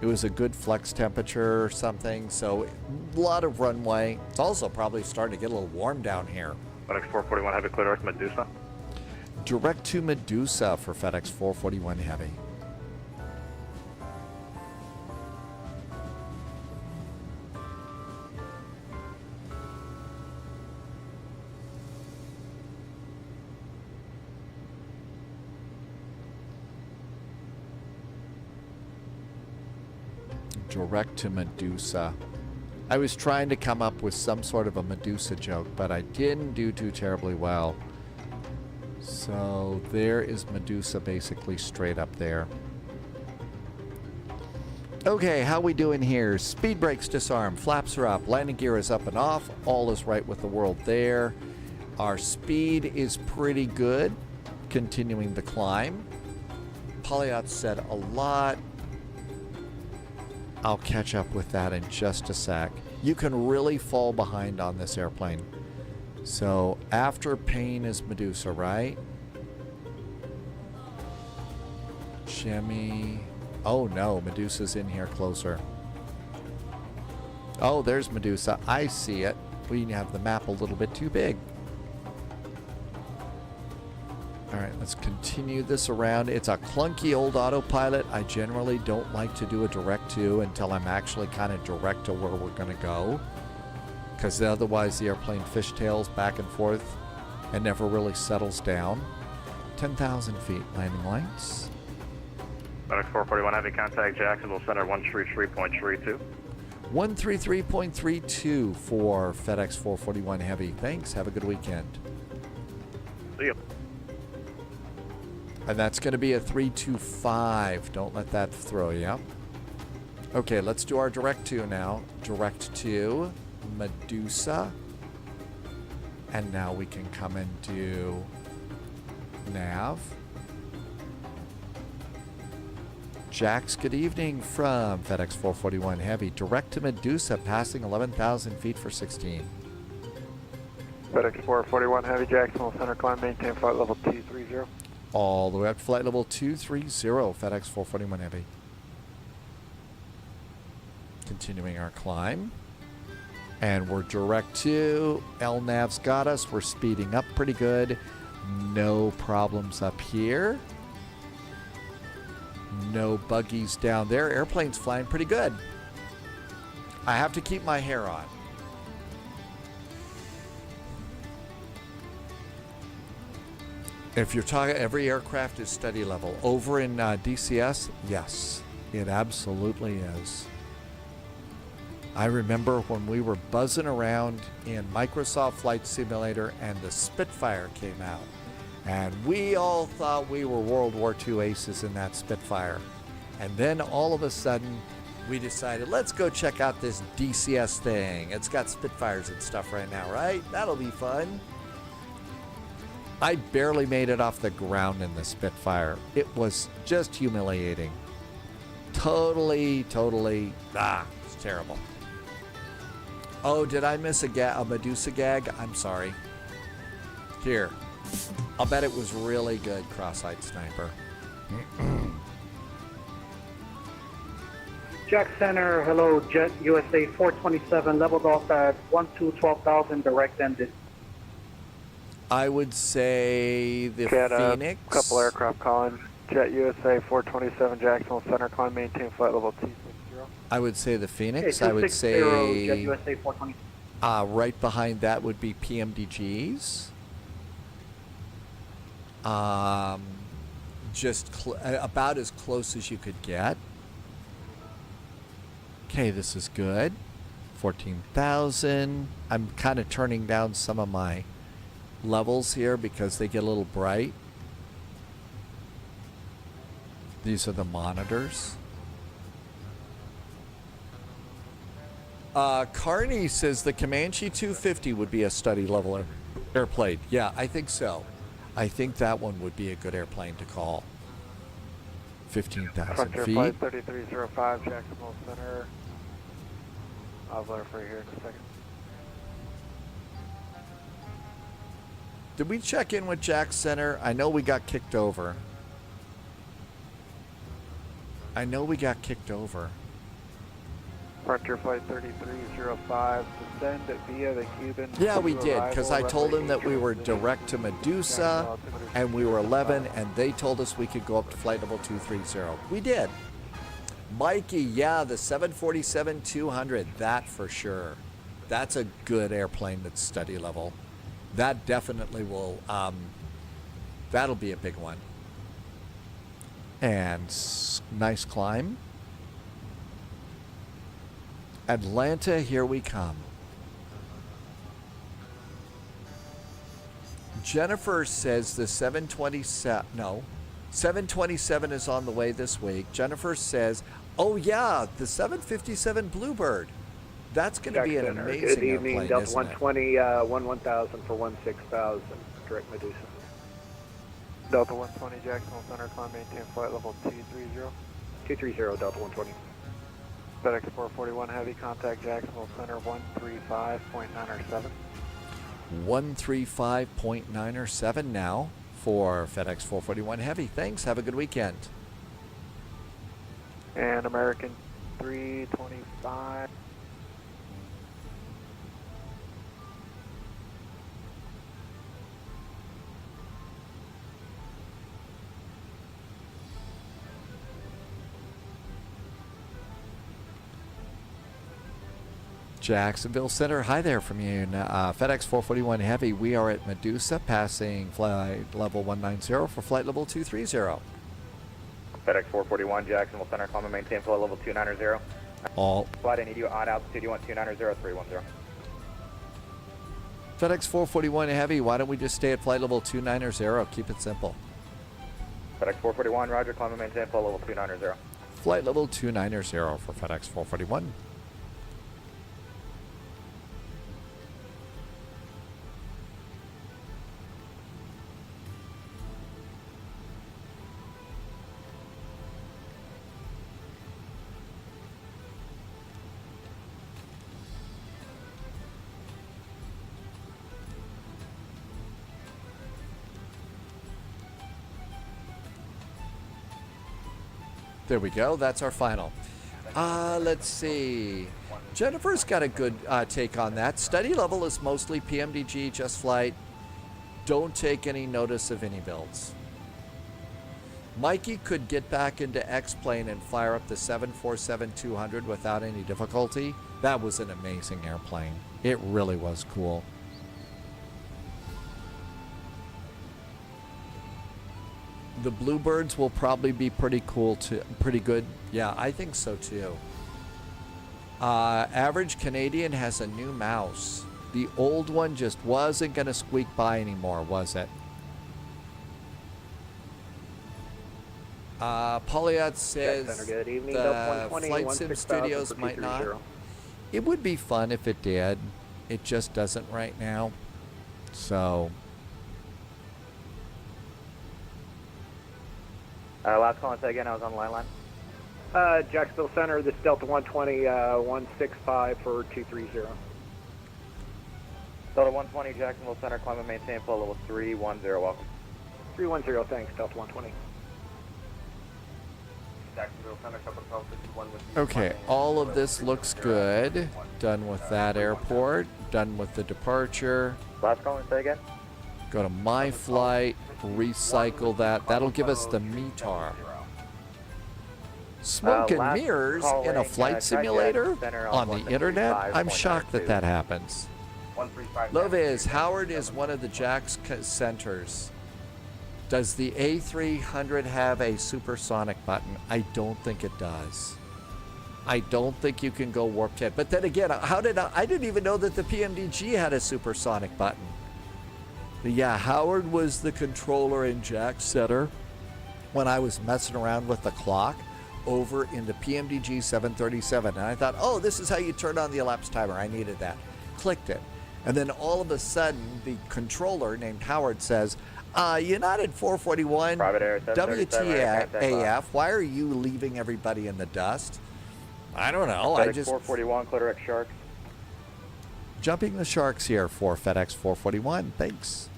It was a good flex temperature or something, so a lot of runway. It's also probably starting to get a little warm down here. FedEx 441 Heavy, clear north Medusa. Direct to Medusa for FedEx 441 Heavy. Direct to Medusa. I was trying to come up with some sort of a Medusa joke, but I didn't do too terribly well. So there is Medusa basically straight up there. Okay, how we doing here? Speed brakes disarmed, flaps are up, landing gear is up and off. All is right with the world there. Our speed is pretty good, continuing the climb. Polyot said a lot. I'll catch up with that in just a sec. You can really fall behind on this airplane. So after Pain is Medusa, right? Jimmy. Oh no, Medusa's in here closer. Oh, there's Medusa. I see it. We have the map a little bit too big. Alright, let's continue this around. It's a clunky old autopilot. I generally don't like to do a direct to until I'm actually kind of direct to where we're going to go. Because otherwise the airplane fishtails back and forth and never really settles down. 10,000 feet, landing lights. FedEx 441 Heavy, contact Jacksonville Center 133.32. 133.32 for FedEx 441 Heavy. Thanks. Have a good weekend. See you. And that's going to be a 325. Don't let that throw you. Okay, let's do our direct to now. Direct to Medusa. And now we can come and do nav. Jax, good evening from FedEx 441 Heavy. Direct to Medusa, passing 11,000 feet for 16. FedEx 441 Heavy, Jacksonville Center, climb, maintain flight level 230. All the way up to flight level 230, FedEx 441 Heavy. Continuing our climb. And we're direct to, LNAV's got us. We're speeding up pretty good. No problems up here. No buggies down there. Airplane's flying pretty good. I have to keep my hair on. If you're talking, every aircraft is steady level. Over in DCS, yes, it absolutely is. I remember when we were buzzing around in Microsoft Flight Simulator and the Spitfire came out. And we all thought we were World War II aces in that Spitfire. And then all of a sudden, we decided, let's go check out this DCS thing. It's got Spitfires and stuff right now, right? That'll be fun. I barely made it off the ground in the Spitfire. It was just humiliating. Totally, it's terrible. Oh, did I miss a Medusa gag? I'm sorry. Here. I'll bet it was really good, Cross-Eyed Sniper. Jack Center, hello, Jet USA 427, leveled off at 12,000, direct ended. I would say the Jet, Phoenix. Couple aircraft calling. Jet USA 427, Jacksonville Center, climb, maintain flight level 260. I would say the Phoenix. Okay, I would say Jet USA 427. right behind that would be PMDGs. Just about as close as you could get. Okay, this is good. 14,000. I'm kind of turning down some of my levels here because they get a little bright. These are the monitors. Carney says the Comanche 250 would be a study level airplane. Yeah, I think so. I think that one would be a good airplane to call. 15,000 feet. Flight 3305, Jacksonville Center. I'll verify here in a second. Did we check in with Jack Center? I know we got kicked over. Frontier Flight 3305, descend via the Cuban. Yeah, we did, because I told them that we were direct to Medusa, and we were 11, and they told us we could go up to flight level 230. We did. Mikey, yeah, the 747-200, that for sure. That's a good airplane that's study level. That definitely will, that'll be a big one. And nice climb. Atlanta, here we come. Jennifer says the 727 is on the way this week. Jennifer says, oh yeah, the 757 Bluebird. That's going to be an amazing Good evening, airplane, Delta isn't 120, 1000 for 16,000, direct Medusa. Delta 120, Jacksonville Center, climb maintain flight level 230. 230, Delta 120. FedEx 441 Heavy, contact Jacksonville Center 135.907. 135.907 now for FedEx 441 Heavy. Thanks. Have a good weekend. And American 325. Jacksonville Center, hi there from you. FedEx 441 Heavy, we are at Medusa, passing flight level 190 for flight level 230. FedEx 441, Jacksonville Center, climb and maintain flight level 290. All. Flight, I need you on altitude, you want 290, 310. FedEx 441 Heavy, why don't we just stay at flight level 290? Keep it simple. FedEx 441, roger, climb and maintain flight level 290. Flight level 290 for FedEx 441. There we go. That's our final. Let's see. Jennifer's got a good take on that. Study level is mostly PMDG, just flight. Don't take any notice of any builds. Mikey could get back into X-plane and fire up the 747-200 without any difficulty. That was an amazing airplane. It really was cool. The Bluebirds will probably be pretty cool too, pretty good. Yeah, I think so too. Average Canadian has a new mouse. The old one just wasn't going to squeak by anymore, was it? Polyot says Good evening, the 120, Flight Sim Studios might not. It would be fun if it did. It just doesn't right now. So... last call and say again, I was on the line. Jacksonville Center, this Delta 120, 165 for 230. Delta 120, Jacksonville Center, climb and maintain flight level 310, welcome. 310, thanks, Delta 120. Jacksonville Center, couple calls, 51 with Okay, all of this looks good. Done with that airport. Done with the departure. Last call and say again. Go to my flight. Recycle that. That'll give us the METAR. Smoke and mirrors in a flight simulator on the internet? I'm shocked that that happens. Loviz, Howard is one of the JAX centers. Does the A300 have a supersonic button? I don't think it does. I don't think you can go warp 10. But then again, how did I didn't even know that the PMDG had a supersonic button. Yeah, Howard was the controller in JAX Center when I was messing around with the clock over in the PMDG 737. And I thought, oh, this is how you turn on the elapsed timer. I needed that. Clicked it. And then all of a sudden, the controller named Howard says, United 441, WTAF, why are you leaving everybody in the dust? I don't know. FedEx 441, Clitorex Sharks. Jumping the Sharks here for FedEx 441. Thanks.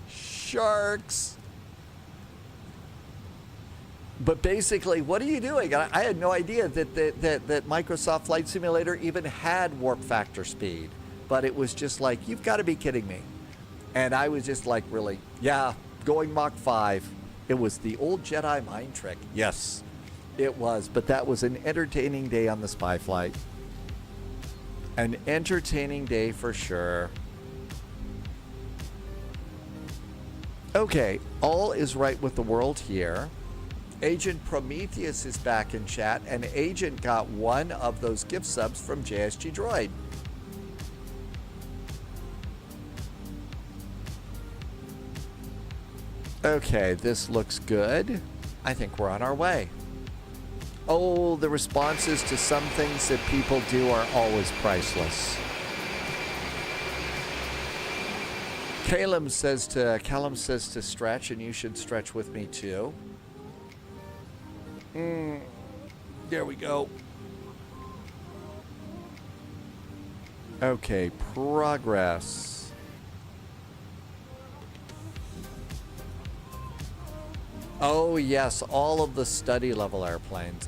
Sharks. But basically, what are you doing? I had no idea that Microsoft Flight Simulator even had warp factor speed. But it was just like, you've got to be kidding me. And I was just like, really? Yeah, going Mach 5. It was the old Jedi mind trick. Yes, it was. But that was an entertaining day on the spy flight. An entertaining day for sure. Okay, all is right with the world here. Agent Prometheus is back in chat, and Agent got one of those gift subs from JSG Droid. Okay, this looks good. I think we're on our way. Oh, the responses to some things that people do are always priceless. Callum says to stretch, and you should stretch with me too. There we go. Okay, progress. Oh yes, all of the study level airplanes.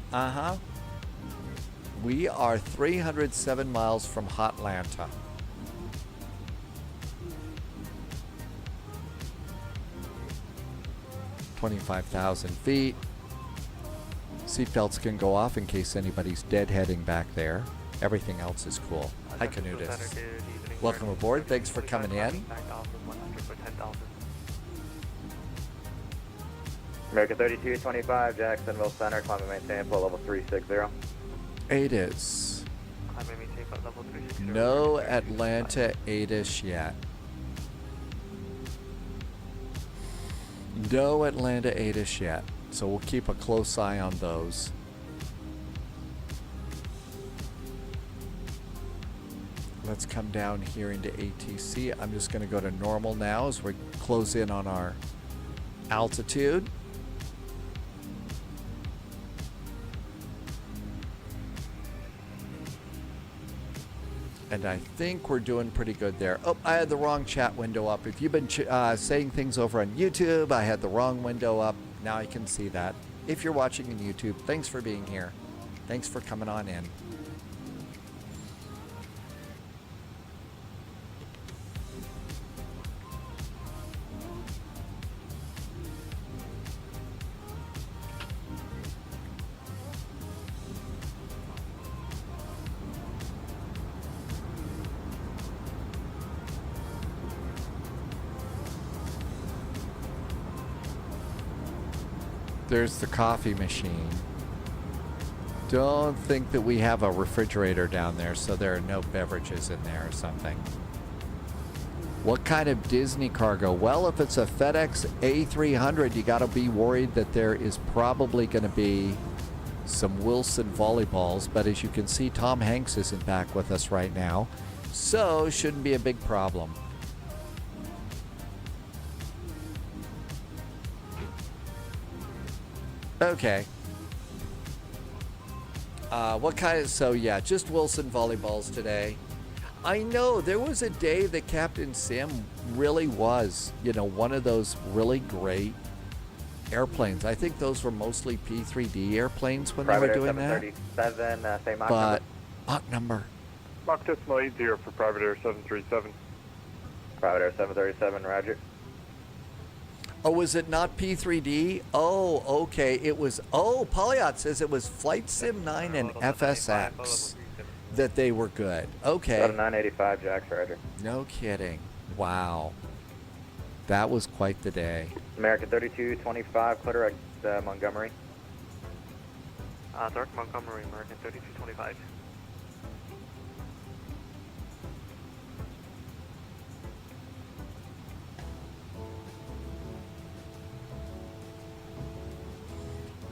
We are 307 miles from Hotlanta. $25,000 feet. Seatbelts can go off in case anybody's deadheading back there. Everything else is cool. Hi, Canutus. Welcome aboard. Thanks for coming in. American 3225, Jacksonville Center, climb and maintain, pull level 360. ATIS. Climb and maintain, pull level 360. No Atlanta ATIS yet. No Atlanta ATIS yet. So we'll keep a close eye on those. Let's come down here into ATC. I'm just going to go to normal now as we close in on our altitude. And I think we're doing pretty good there. Oh, I had the wrong chat window up. If you've been saying things over on YouTube, I had the wrong window up. Now I can see that. If you're watching on YouTube, thanks for being here. Thanks for coming on in. There's the coffee machine. Don't think that we have a refrigerator down there, so there are no beverages in there or something. What kind of Disney cargo? Well, if it's a FedEx A300, you got to be worried that there is probably going to be some Wilson volleyballs, but as you can see, Tom Hanks isn't back with us right now, so shouldn't be a big problem. Okay. What kind of, so yeah, just Wilson volleyballs today. I know there was a day that Captain Sim really was, you know, one of those really great airplanes. I think those were mostly P3D airplanes when they were doing that. 737, same Mach but Mach number. Mach decimal 80 for Private Air 737. Private Air 737, roger. Oh, was it not P3D? Oh, okay. It was, oh, Polyot says it was Flight Sim 9 and FSX that they were good. Okay. 985, Jack, roger. No kidding. Wow. That was quite the day. American 3225, clear at Montgomery. Dark Montgomery, American 3225.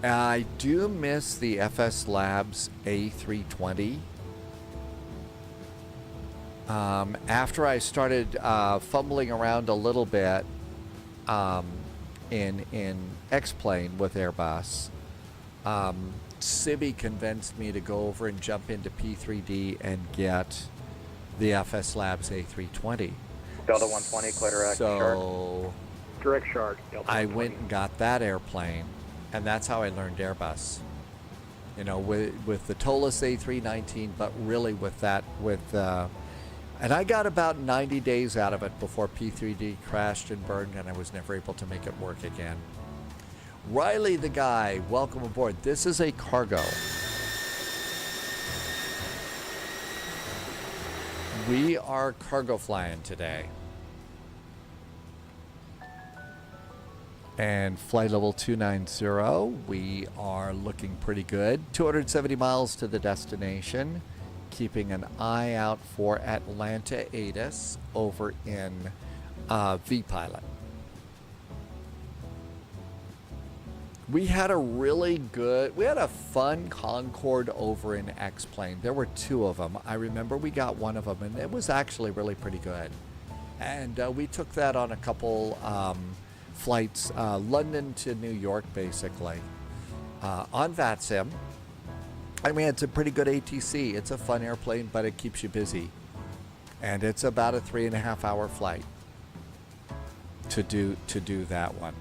I do miss the FS Labs A320. After I started fumbling around a little bit in X-Plane with Airbus, Sibby convinced me to go over and jump into P3D and get the FS Labs A320. Delta 120, clear direct so Direct Shark. Delta I went and got that airplane, and that's how I learned Airbus. You know, with the Tolis A319, but really with that, and I got about 90 days out of it before P3D crashed and burned, and I was never able to make it work again. Riley the guy, welcome aboard. This is a cargo. We are cargo flying today. And flight level 290, we are looking pretty good. 270 miles to the destination. Keeping an eye out for Atlanta ATIS over in V-Pilot. We had a fun Concorde over in X-Plane. There were 2 of them. I remember we got one of them, and it was actually really pretty good. And we took that on a couple flights, London to New York, basically, on VATSIM. And we had some pretty good ATC. It's a fun airplane, but it keeps you busy. And it's about a 3.5-hour flight to do that one.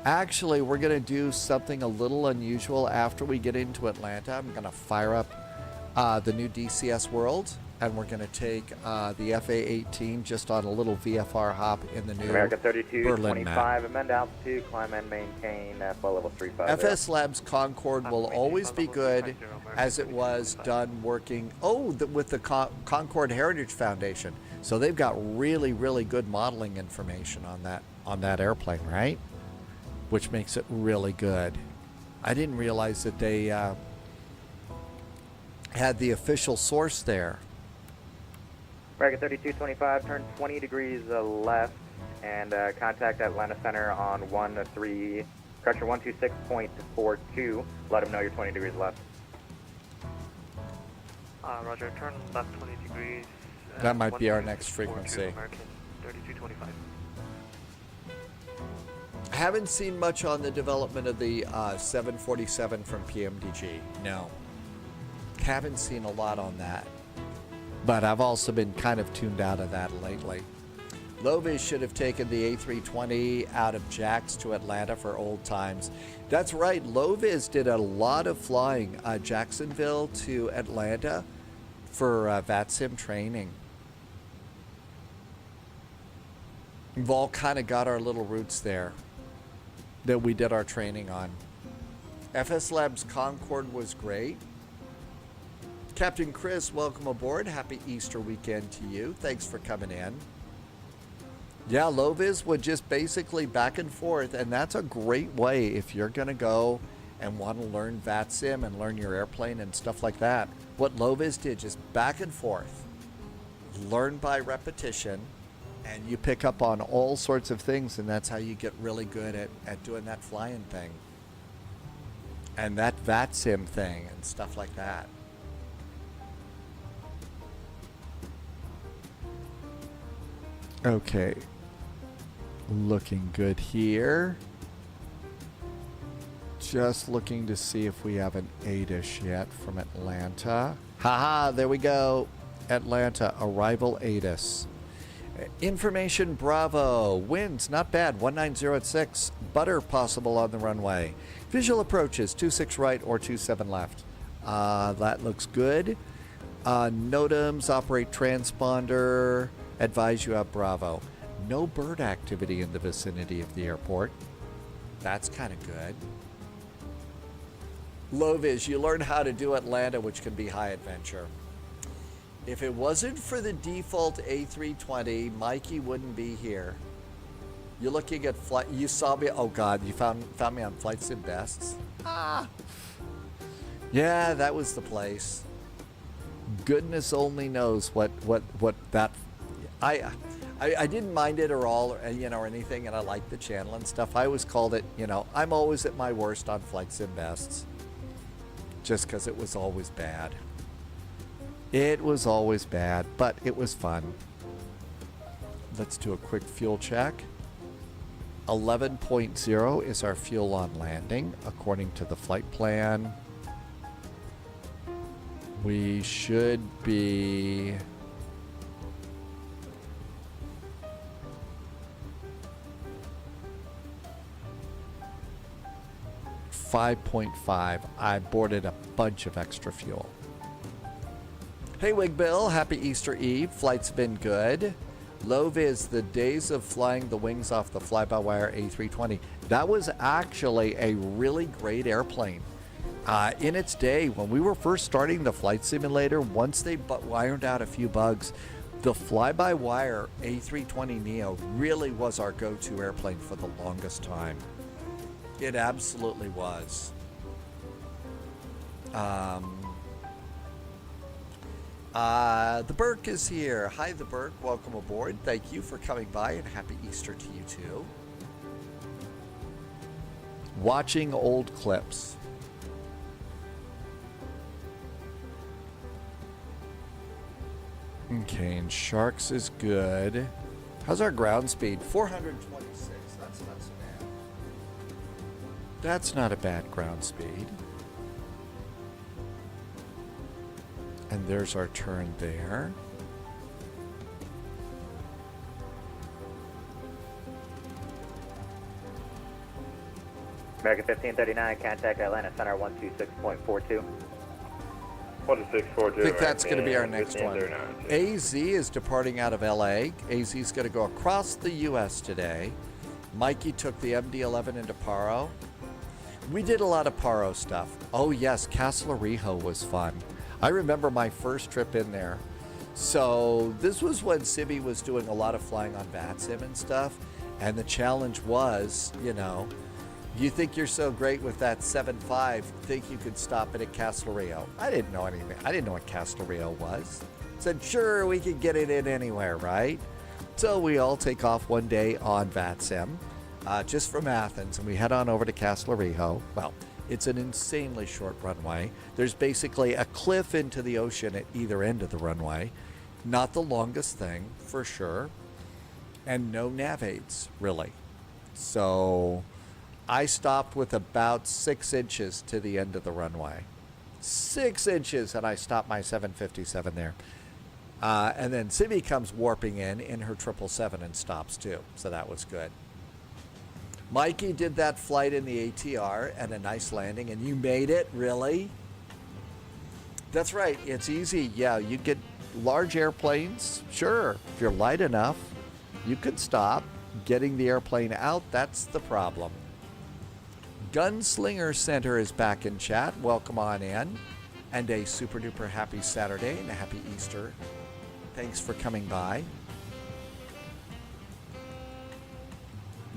Actually, we're going to do something a little unusual after we get into Atlanta. I'm going to fire up the new DCS World, and we're going to take the FA-18 just on a little VFR hop in the new America Berlin 3225, amend altitude, climb and maintain flight level 350. FS Labs Concorde will always be good as it was done working with the Concorde Heritage Foundation. So they've got really, really good modeling information on that airplane, right? Which makes it really good. I didn't realize that they had the official source there. America 3225, turn 20 degrees left and contact Atlanta Center on 13, correction 126.42. Let them know you're 20 degrees left. Roger, turn left 20 degrees. That might be our next frequency. American 3225. Haven't seen much on the development of the 747 from PMDG. No. Haven't seen a lot on that. But I've also been kind of tuned out of that lately. Lovis should have taken the A320 out of Jax to Atlanta for old times. That's right. Lovis did a lot of flying Jacksonville to Atlanta for VATSIM training. We've all kind of got our little roots there that we did our training on. FS Labs Concorde was great. Captain Chris, welcome aboard. Happy Easter weekend to you. Thanks for coming in. Yeah, Lovis would just basically back and forth, and that's a great way if you're going to go and want to learn VATSIM and learn your airplane and stuff like that. What Lovis did, just back and forth, learn by repetition, and you pick up on all sorts of things, and that's how you get really good at doing that flying thing and that VATSIM thing and stuff like that. Okay, looking good here. Just looking to see if we have an 8-ish yet from Atlanta. Haha, there we go. Atlanta, arrival 8-ish. Information Bravo. Winds, not bad. 190 at 6. Butter possible on the runway. Visual approaches, 26 right or 27 left. That looks good. NOTAMs, operate transponder. Advise you have Bravo. No bird activity in the vicinity of the airport. That's kind of good. Lovis, you learn how to do Atlanta, which can be high adventure. If it wasn't for the default A320, Mikey wouldn't be here. You're looking at flight. You saw me. Oh God, you found me on Flight Sim Bests. Yeah, that was the place. Goodness only knows what that. I didn't mind it or all, or anything, and I liked the channel and stuff. I always called it, I'm always at my worst on Flight Sim Bests, just because it was always bad. It was always bad, but it was fun. Let's do a quick fuel check. 11.0 is our fuel on landing, according to the flight plan. We should be... $5.5. I boarded a bunch of extra fuel. Hey Wig Bill, happy Easter Eve. Flight's been good. Low viz, the days of flying the wings off the fly-by-wire A320. That was actually a really great airplane. In its day, when we were first starting the flight simulator, once they ironed out a few bugs, The fly-by-wire A320neo really was our go-to airplane for the longest time. It absolutely was. The Burke is here. Hi, the Burke. Welcome aboard. Thank you for coming by, and happy Easter to you too. Watching old clips. Okay, and Sharks is good. How's our ground speed? 426. That's not so bad. That's not a bad ground speed. And there's our turn there. American 1539, contact Atlanta Center 126.42. 12642. I think that's going to be our next one. AZ is departing out of LA. AZ is going to go across the U.S. today. Mikey took the MD-11 into Paro. We did a lot of Paro stuff. Oh yes, Castlerejo was fun. I remember my first trip in there. So this was when Sibby was doing a lot of flying on VATSIM and stuff. And the challenge was, you know, you think you're so great with that 7.5, think you could stop it at Castlerejo. I didn't know anything. I didn't know what Castlerejo was. Said, sure, we could get it in anywhere, right? So we all take off one day on VATSIM, just from Athens, and we head on over to Castlerejo. Well, it's an insanely short runway. There's basically a cliff into the ocean at either end of the runway. Not the longest thing, for sure. And no nav aids, really. So I stopped with about 6 inches to the end of the runway. 6 inches, and I stopped my 757 there. And then Sibby comes warping in her 777 and stops too. So that was good. Mikey did that flight in the ATR and a nice landing, and you made it, really? That's right, it's easy. Yeah, you get large airplanes, sure. If you're light enough, you could stop. Getting the airplane out, that's the problem. Gunslinger Center is back in chat. Welcome on in. And a super duper happy Saturday and a happy Easter. Thanks for coming by.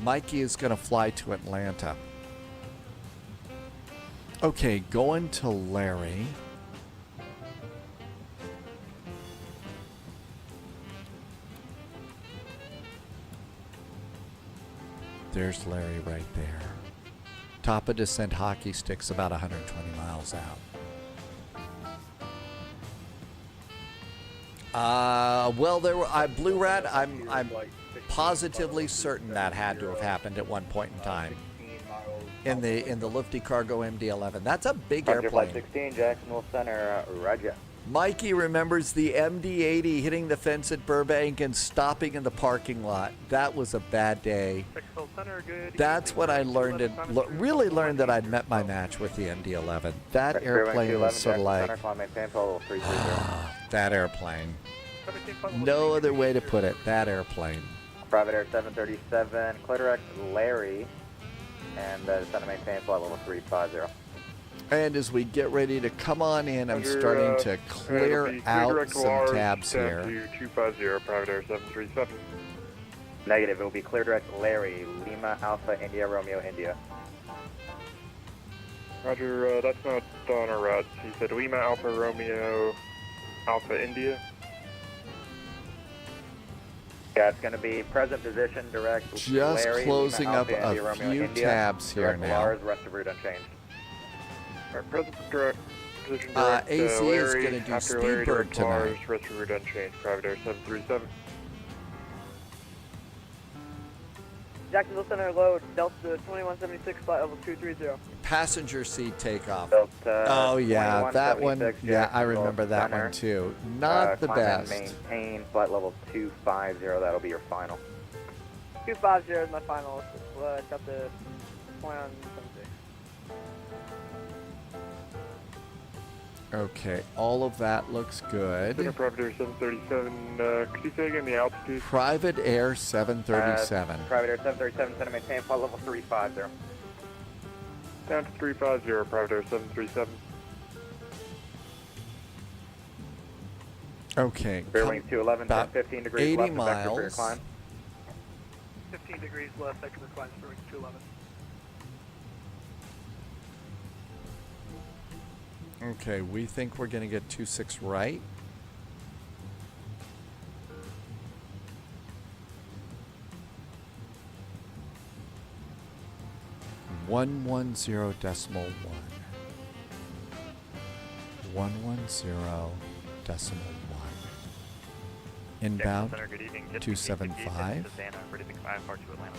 Mikey is going to fly to Atlanta. Okay, going to Larry. There's Larry right there. Top of descent hockey sticks about 120 miles out. Well, there were Blue Rat. I'm positively certain that had to have happened at one point in time. In the Lufty Cargo MD-11. That's a big airplane. 16, Jacksonville Center, Roger. Mikey remembers the MD-80 hitting the fence at Burbank and stopping in the parking lot. That was a bad day. That's when I learned really learned that I'd met my match with the MD-11. That airplane was sort of like, that airplane. No other way to put it, that airplane. Private Air 737, Clitorex Larry, and center maintain flight level 350. And as we get ready to come on in, I'm starting to clear out some tabs here. 250, Private Air 737. Negative, it will be clear direct Larry, Lima Alpha India Romeo India. Roger, that's not on our route. He said Lima Alpha Romeo Alpha India. Yeah, it's going to be present position direct Just Larry, closing Lima up Alpha, a India, Romeo, few India, tabs here direct now. Lars, rest of route unchanged. Alright, present direct position direct AC Larry, is going to do after Larry, Speedbird direct tonight. Lars, rest of route unchanged, Private Air 737. Jacksonville Center load, Delta 2176, flight level 230. Passenger seat takeoff. Delta Oh yeah, that one. 2176, Yeah, I Jacksonville remember that Center. one too. Not the Climb and best. maintain flight level 250, that'll be your final. 250 is my final. Delta 2176. Okay, all of that looks good. Center Private Air 737, could you say again the altitude? Private Air 737. Private Air 737, center maintain flight level 350. Down to 350, Private Air 737. Okay. Fair wings 211, about 15 degrees 80 left of vector for your miles. climb. 15 degrees left, vector for climb, fair wings 211. Okay, we think we're going to get 26 right. (110.1). 110.1. Inbound, Center, good evening. Just 275. Savannah, ready to climb, part to Atlanta.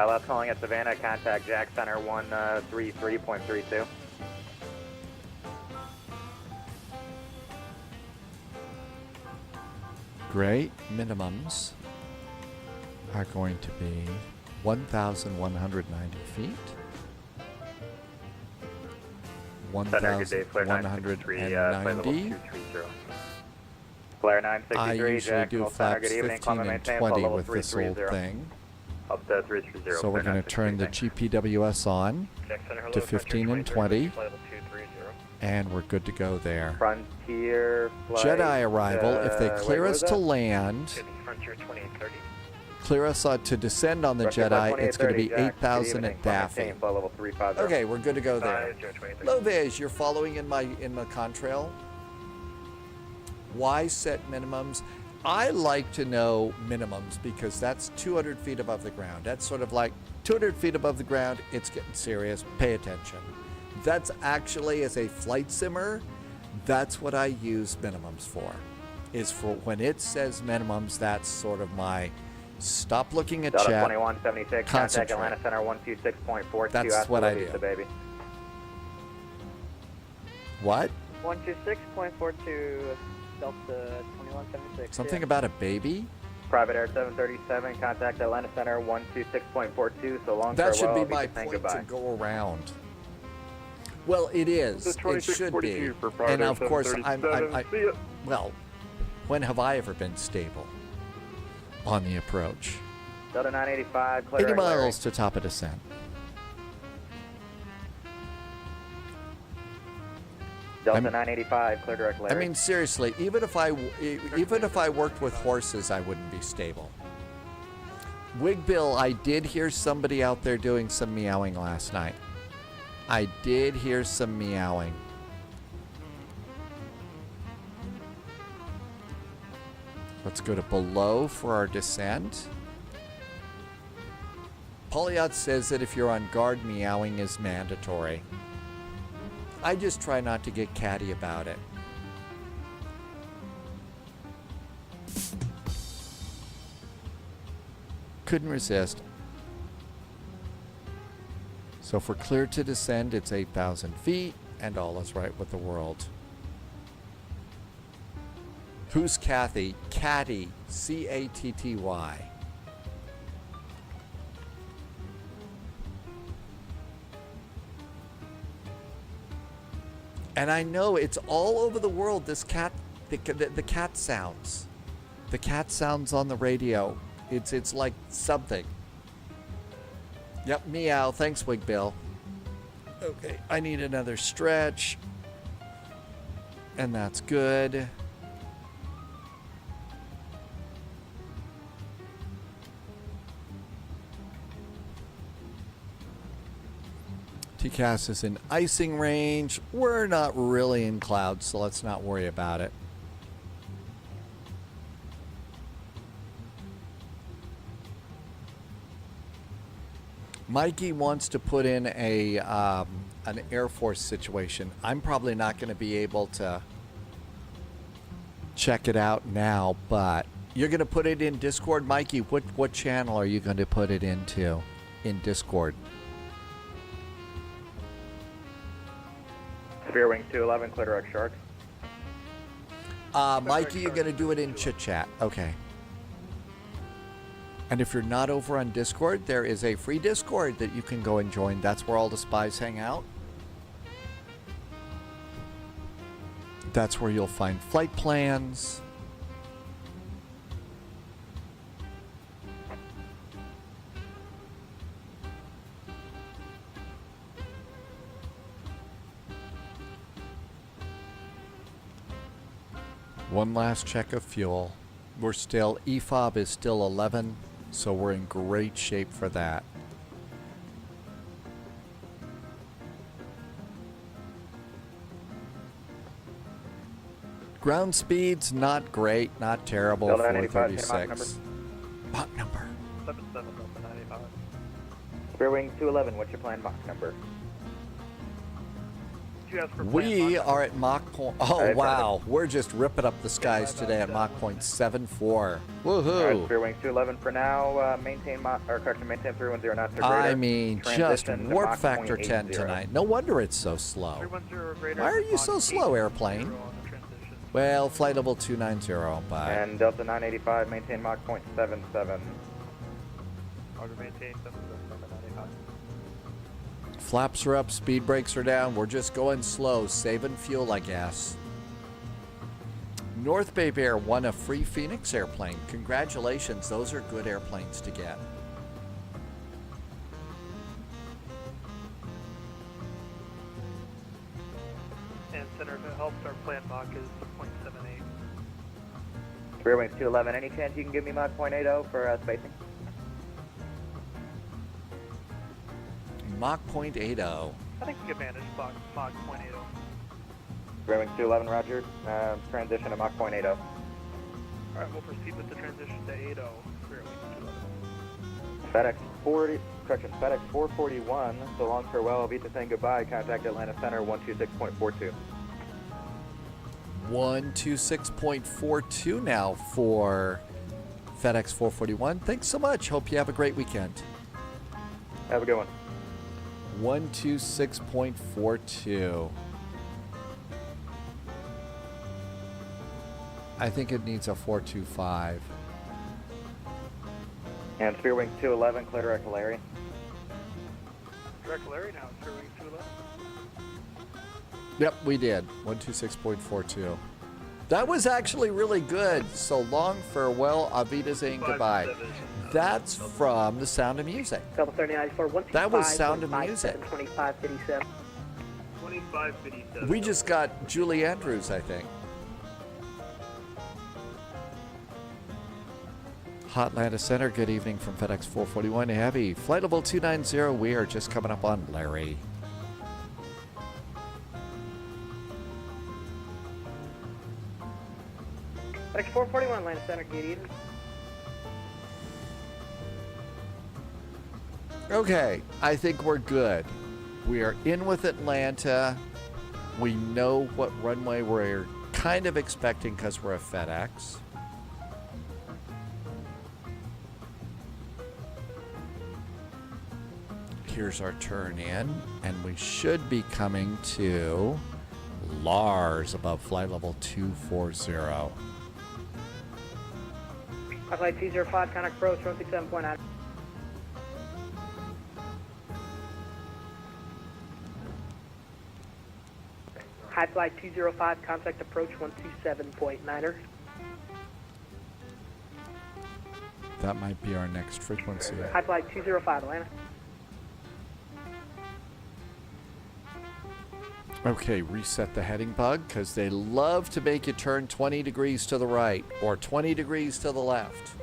Last calling at Savannah, contact Jack Center 133.32. Great. Minimums are going to be 1,190 feet. Center, good day, Flare 963, flight level 1,190. 230. Flare I 963, usually Jack, do Center, flaps good evening, 15 climb and and maintain, 20 flight level with this old 330. thing. Up to 330. So we're going to turn the GPWS on Jack Center, hello, to 15 and 20, flight level 230. and we're good to go there. Frontier flight. Jedi arrival. If they clear wait, us what to was that? land, Frontier 2830. clear us to descend on the Frontier Jedi, it's going to be 2830, Jack, good 8,000 evening, at climb and Daffy. maintain, flight level 350. Okay, we're good to go there. 2030. Low Vez, you're following in my contrail. Why set minimums? I like to know minimums because that's 200 feet above the ground. That's sort of like 200 feet above the ground, it's getting serious. Pay attention. That's actually, as a flight simmer, that's what I use minimums for. Is for when it says minimums, that's sort of my stop looking at Delta chat. 2176, contact Atlanta Center 126.42. That's what I do. The baby. What? 126.42, Delta 2176. Something yeah. about a baby? Private Air 737, contact Atlanta Center 126.42. So long, That should farewell, be my saying point goodbye. to go around. Well, it is. It should be. 2642 for Private And Air of course, 737. See ya. well, when have I ever been stable on the approach? Delta 985, clear 80 and Larry. miles to top of descent. Delta 985, clear direct Larry. I mean, seriously, even if I worked with horses, I wouldn't be stable. Wig Bill, I did hear somebody out there doing some meowing last night. I did hear some meowing. Let's go to below for our descent. Polyot says that if you're on guard, meowing is mandatory. I just try not to get catty about it. Couldn't resist. So if we're clear to descend, it's 8,000 feet, and all is right with the world. Who's Kathy? Catty, C-A-T-T-Y. And I know it's all over the world, this cat, the cat sounds. The cat sounds on the radio. It's like something. Yep, meow. Thanks, Wig Bill. Okay, I need another stretch. And that's good. TCAS is in icing range. We're not really in clouds, so let's not worry about it. Mikey wants to put in a an Air Force situation. I'm probably not going to be able to check it out now, but you're going to put it in Discord, Mikey. What channel are you going to put it into in Discord? Spear Wing 211, clear direct Shark. Mikey, you're going to do it in Chit Chat. Okay. And if you're not over on Discord, there is a free Discord that you can go and join. That's where all the spies hang out. That's where you'll find flight plans. One last check of fuel. We're still, EFOB is still 11, so we're in great shape for that. Ground speed's not great, not terrible, Delta 985, 436. Mach number. 77 Delta 985. Spear Wing 211, what's your planned Mach number? Did you ask for We are at Mach point. Oh, wow. We're just ripping up the skies today at Mach point 74. Woohoo. Alright, Spear Wing 211 for now. Maintain 310 knots or greater. I mean, just Transition to warp Mach factor 0.80. 10 tonight. No wonder it's so slow. 310 or greater. Why are you so slow, airplane? Well, flight level 290, bye. And Delta 985, maintain Mach 0.77. Roger, maintain 77 Delta 985. Flaps are up, speed brakes are down. We're just going slow, saving fuel, I guess. North Bay Bear won a free Phoenix airplane. Congratulations, those are good airplanes to get. And center, if it helps, our planned Mach is 0.78. Spear Wings 211, any chance you can give me Mach 0.80 for spacing? Mach 0.80. I think we can manage Mach 0.80. Spear Wings 211, roger. Transition to Mach 0.80. Alright, we'll proceed with the transition to 80. Spear Wings 211. FedEx 441, so long farewell, I'll be to saying goodbye. Contact Atlanta Center 126.42. 126.42 now for FedEx 441. Thanks so much. Hope you have a great weekend. Have a good one. 126.42. I think it needs a 425. And Spear Wings 211, clear direct Larry. Direct Larry now, Spear Wings 211. Yep, we did. 126.42. That was actually really good. So long, farewell, auf Wiedersehen, goodbye. That's from The Sound of Music. Delta 3094, That was Sound of Music. 2557. 2557. We just got Julie Andrews, I think. Hotlanta Center, good evening from FedEx 441 Heavy. Flight level 290, we are just coming up on Larry. FedEx 441, Atlanta Center, good evening. Okay, I think we're good. We are in with Atlanta. We know what runway we're kind of expecting because we're a FedEx. Here's our turn in, and we should be coming to Lars above flight level 240. Flight 205, contact approach 167.9. High flight 205, contact approach 127.9er. That might be our next frequency. High flight 205, Atlanta. Okay, reset the heading bug because they love to make you turn 20 degrees to the right or 20 degrees to the left.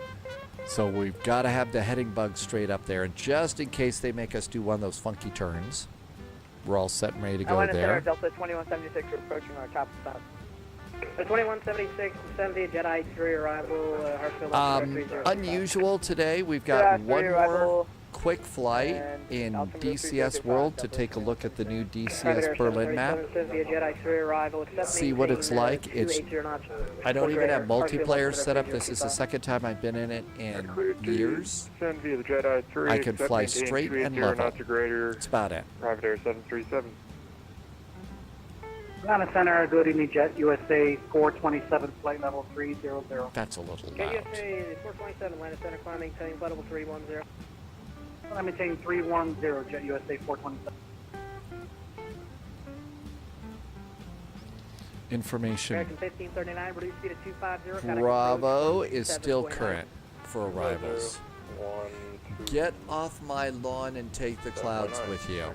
So we've got to have the heading bug straight up there. And just in case they make us do one of those funky turns, we're all set and ready to go Atlanta there. Center, Delta 2176, we're approaching our top stop. The 2176, 70, Jedi 3 arrival, Hartsfield. Unusual today. We've got one more quick flight in DCS World to take a look at the new DCS Berlin map. See what it's like. I don't even have multiplayer set up. This is the second time I've been in it in years. I can fly straight and level. That's about it. Private Air 737. Atlanta Center, good evening, Jet USA 427, flight level 300. That's a little loud. KUSA 427, Atlanta Center, climbing, flight level 310. I'm maintaining 310, Jet USA 427. Information. American 1539, reduce speed at 250. Bravo is still current for arrivals. Get off my lawn and take the clouds with you.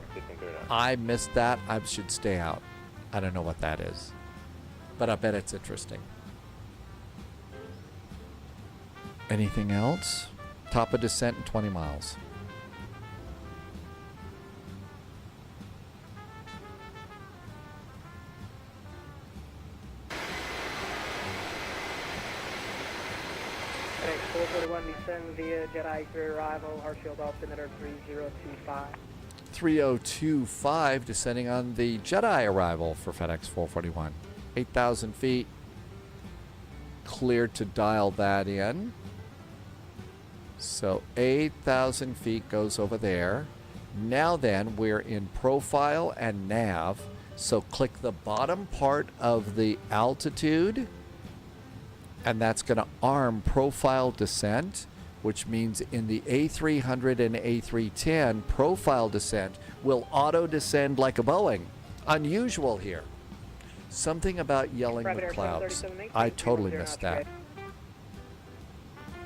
I missed that. I should stay out. I don't know what that is, but I bet it's interesting. Anything else? Top of descent in 20 miles. FedEx 441, descend via Jedi through arrival, Hartsfield altimeter 3025. 3025, descending on the Jedi arrival for FedEx 441. 8,000 feet. Cleared to dial that in. So 8,000 feet goes over there. Now then, we're in profile and nav. So click the bottom part of the altitude, and that's going to arm profile descent, which means in the A300 and A310, profile descent will auto descend like a Boeing. Unusual here. Something about yelling with clouds. I totally missed that.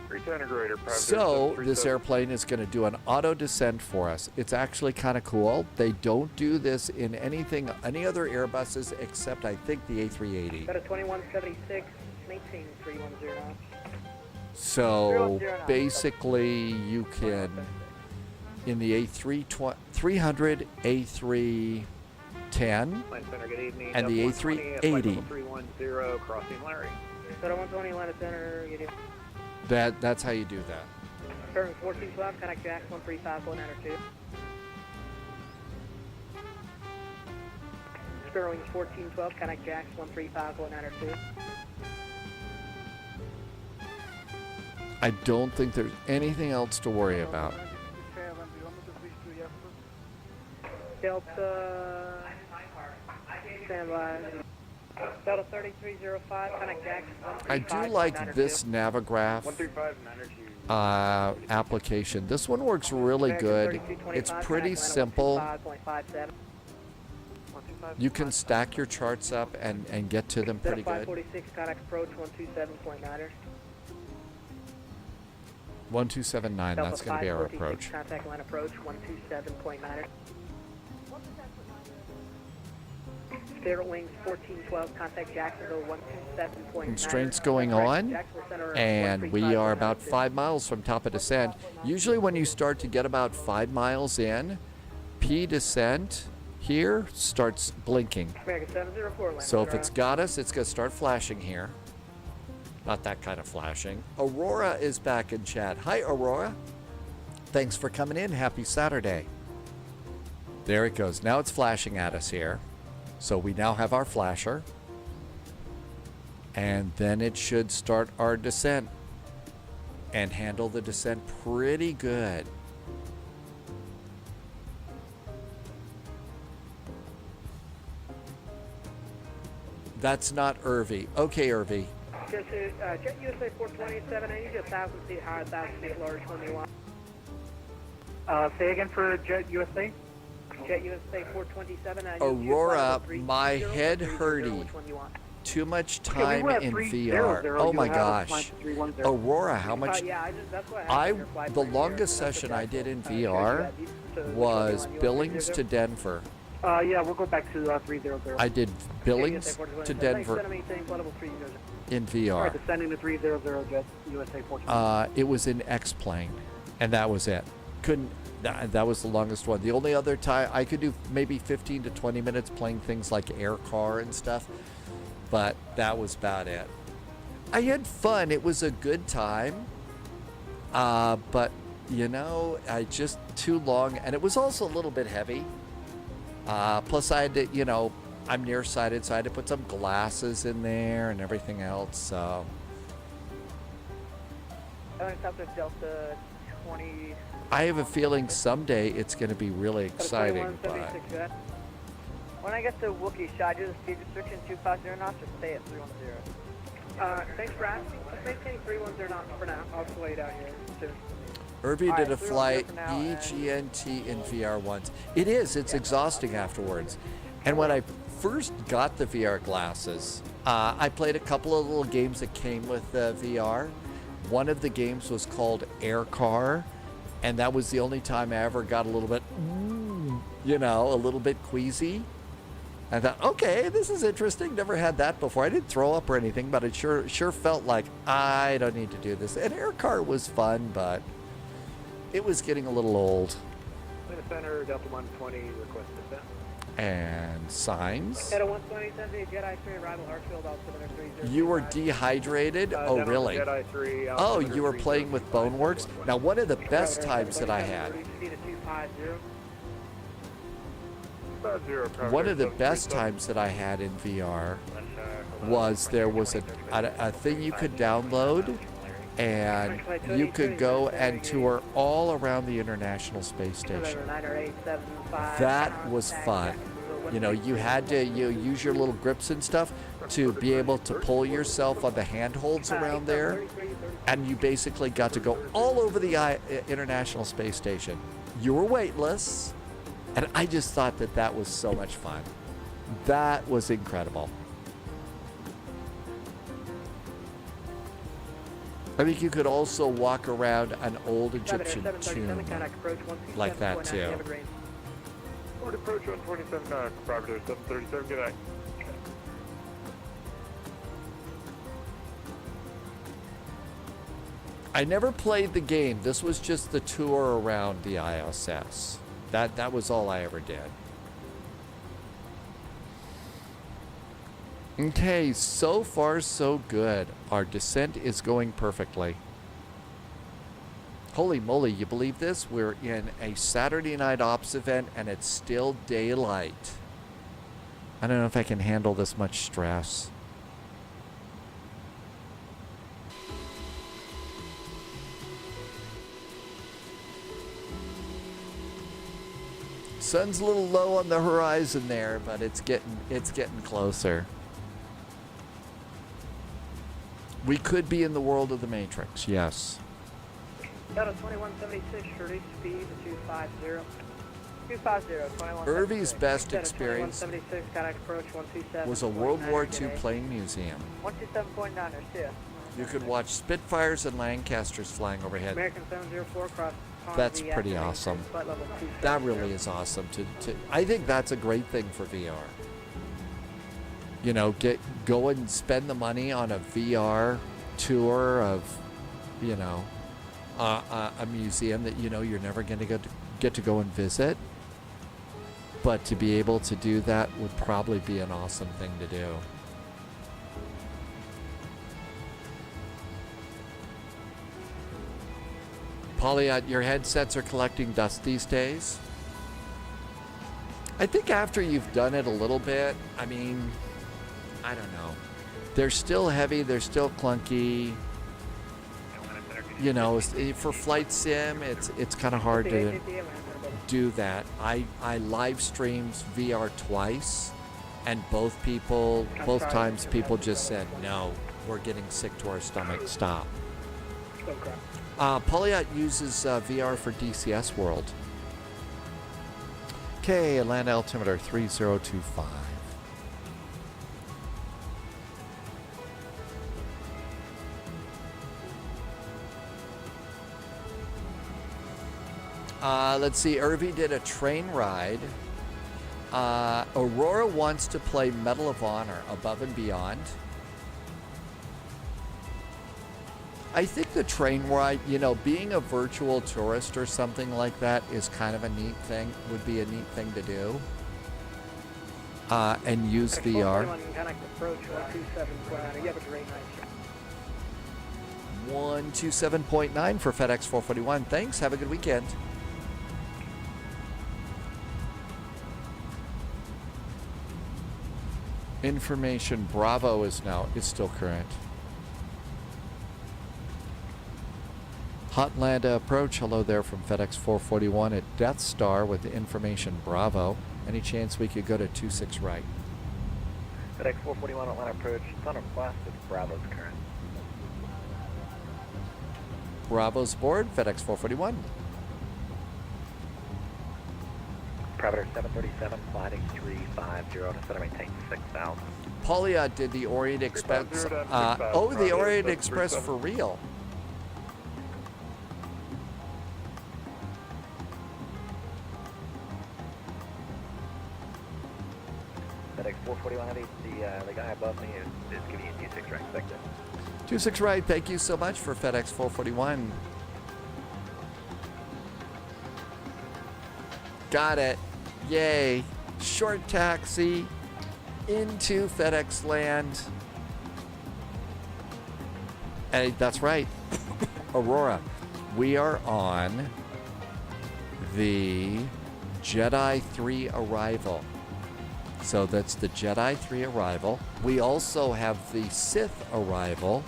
310 or greater, private So this airplane is going to do an auto descent for us. It's actually kind of cool. They don't do this in any other Airbuses except I think the A380. Got a 2176, maintain 310. So basically you can, in the A300, A310, Center, good evening. and the A380. 310, crossing Larry. Got a 120, Atlanta Center, you do. That's how you do that. Current 1412, connect Jack 135.902. Sparrow Wings 1412, connect Jack 135.902. I don't think there's anything else to worry about. Delta, standby. Delta 3305, connect Jack 135.902. I do like this Navigraph 135 energy. application. This one works really good. It's pretty simple. You can stack your charts up and get to them pretty good. 546, contact approach 127.9. 1279, that's going to be our approach. Contact line approach 127.9. Spirit Wings 1412, contact Jacksonville 127.9. Constraints going on, and we are about 5 miles from top of descent. Usually when you start to get about 5 miles in, P descent here starts blinking. American 704, So if it's got us, it's going to start flashing here. Not that kind of flashing. Aurora is back in chat. Hi, Aurora. Thanks for coming in. Happy Saturday. There it goes. Now it's flashing at us here. So we now have our flasher. And then it should start our descent and handle the descent pretty good. That's not Irvy. Okay, Irvy. Jet USA 427, I need you 1,000 feet high, 1,000 feet large when you want. Say again for Jet USA? Jet USA 427, I need Aurora, you my head hurty. which one you want. Too much Okay, time we were at in 300. VR. Oh You my have gosh. flight 310. Aurora, how much? Yeah, that's what happened. The longest session I did in VR was Billings to Denver. Yeah, we'll go back to 300. I did Billings to Denver in Alright, VR. descending to 300 Jet USA 420. It was in X-Plane, and that was it. That was the longest one. The only other time I could do maybe 15 to 20 minutes playing things like Air Car and stuff, but that was about it. I had fun. It was a good time, but you know, just too long, and it was also a little bit heavy. Plus, I had to, you know, I'm nearsighted, so I had to put some glasses in there and everything else. So. Delta 20. I have a feeling someday it's going to be really exciting. But When I get to Wookiee, should I do the speed restriction 250 knots or stay at 310? Thanks for asking. Let's maintain 310 knots for now. I'll slow you down here soon. Irvy did a flight 310 for now, EGNT in VR once. It is. It's exhausting afterwards. And when I first got the VR glasses, I played a couple of little games that came with the VR. One of the games was called Air Car, and that was the only time I ever got a little bit, you know, a little bit queasy. I thought, okay, this is interesting. Never had that before. I didn't throw up or anything, but it sure felt like I don't need to do this. And air car was fun, but it was getting a little old. Atlanta Center, Delta 120, request descent. And signs. Delta 120, send the Jedi 3, arrival Hartsfield, altimeter 30. You were dehydrated? Oh, really? Jedi 3, Oh, you were playing with Boneworks? Now, one of the best times that I had. One of the best times that I had in VR was there was a thing you could download, and you could go and tour all around the International Space Station. That was fun. You know, you had to use your little grips and stuff to be able to pull yourself on the handholds around there, and you basically got to go all over the International Space Station. You were weightless. And I just thought that that was so much fun. That was incredible. I think you could also walk around an old Egyptian tomb like that too. Port approach 127, property 737, good night. I never played the game. This was just the tour around the ISS. That was all I ever did. Okay, so far so good. Our descent is going perfectly. Holy moly, you believe this? We're in a Saturday night ops event and it's still daylight. I don't know if I can handle this much stress. Sun's a little low on the horizon there, but it's getting closer. We could be in the world of the Matrix, yes. Delta 2176, release speed to 250. 250, 2176. Irvy's best experience 2176, contact approach 127. was a World War II plane museum. 127.9, see ya. You could watch Spitfires and Lancasters flying overhead. American 704 cross. That's pretty awesome. That really is awesome. I think that's a great thing for VR. You know, go and spend the money on a VR tour of, you know, a museum that you know you're never going to get to go and visit. But to be able to do that would probably be an awesome thing to do. Polyot, your headsets are collecting dust these days. I think after you've done it a little bit, I mean, I don't know. They're still heavy, they're still clunky. You know, for flight sim, it's kind of hard to do that. I live streamed VR twice, and both times people just said, no, we're getting sick to our stomach, stop. Polyot uses VR for DCS World. Okay, Atlanta altimeter 3025. Let's see, Irvy did a train ride. Aurora wants to play Medal of Honor Above and Beyond. I think the train ride, you know, being a virtual tourist or something like that is kind of a neat thing, would be a neat thing to do. And use VR. 127.9 for FedEx 441. Thanks, have a good weekend. Information Bravo is still current. Hotlanda approach, hello there from FedEx 441 at Death Star with the information Bravo. Any chance we could go to 26 right? FedEx 441 Atlanta approach, Thunder Plastic, Bravo's current. Bravo's board, FedEx 441. Parameter 737, flight 350 to center maintain 6,000. Polyot did the Orient Express. The Orient Express for real. FedEx 441 Heavy. The guy above me is giving you 26 right. Expect it. 26 right. Thank you so much for FedEx 441. Got it. Yay. Short taxi into FedEx land. Hey, that's right. Aurora. We are on the Jedi 3 arrival. So that's the Jedi 3 arrival. We also have the Sith arrival.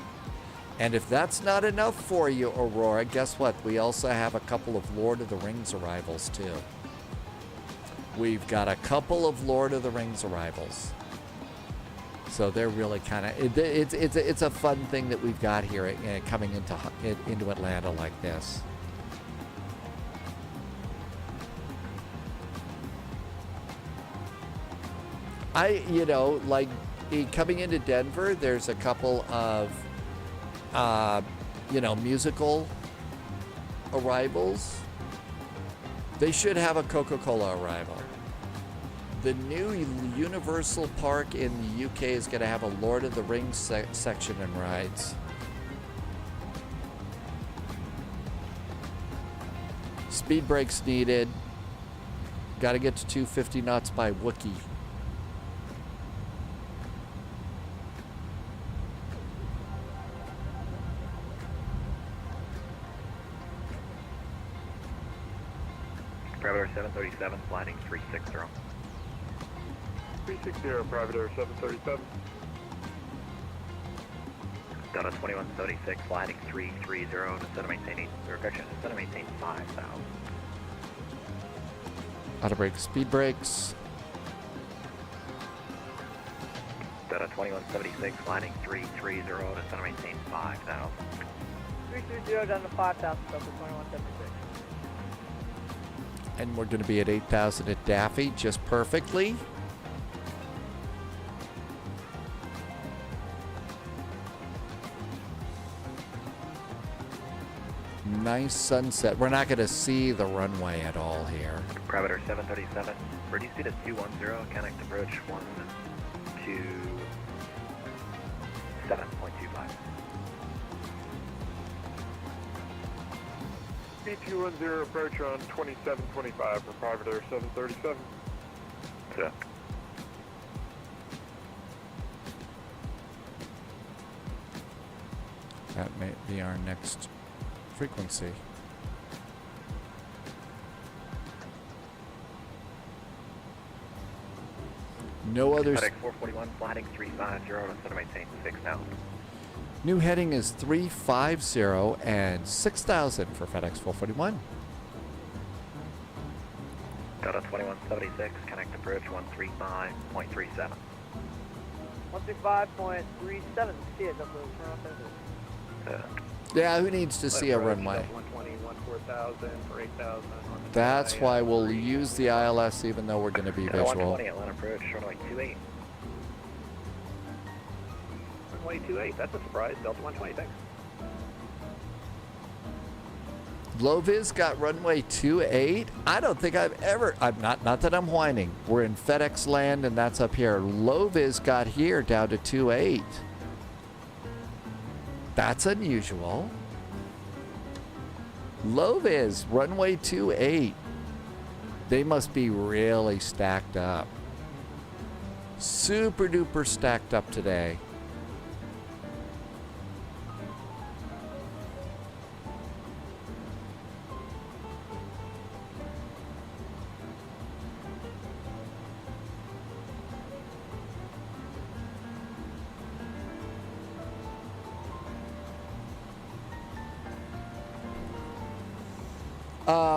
And if that's not enough for you, Aurora, guess what? We also have a couple of Lord of the Rings arrivals, too. We've got a couple of Lord of the Rings arrivals. So they're really kind of... It's a fun thing that we've got here coming into Atlanta like this. Coming into Denver, there's a couple of, musical arrivals. They should have a Coca-Cola arrival. The new Universal Park in the UK is going to have a Lord of the Rings section and rides. Speed brakes needed. Got to get to 250 knots by Wookiee. Private Air 737, flying 360. 360, Private Air 737. Delta 2176, flying 330, instead of maintaining, correction, instead of maintaining 5,000. Auto brake, speed brakes. Delta 2176, flying 330, instead of maintaining 5,000. 330 down to 5,000, Delta 2176. And we're going to be at 8,000 at Daffy, just perfectly. Nice sunset. We're not going to see the runway at all here. Private Air 737, reduce speed at 210, connect approach 127.25. B210 approach on 2725 for Private Air 737. Yeah. That may be our next frequency. No others. FedEx 441, flying 350, instead of maintaining 6,000. New heading is 350 and 6,000 for FedEx 441. Delta 2176, connect approach 135.37. 135.37, see it, Yeah, who needs to see a runway? 120, 14,000 for 8,000. That's why we'll use the ILS even though we're going to be visual. 120 Atlanta approach, runway 28. Runway 28, that's a surprise. Delta 120, thanks. Low-vis got runway 28. I don't think I've ever, not that I'm whining. We're in FedEx land and that's up here. Low-vis got here down to 28. That's unusual. Low-vis, runway 28. They must be really stacked up. Super duper stacked up today.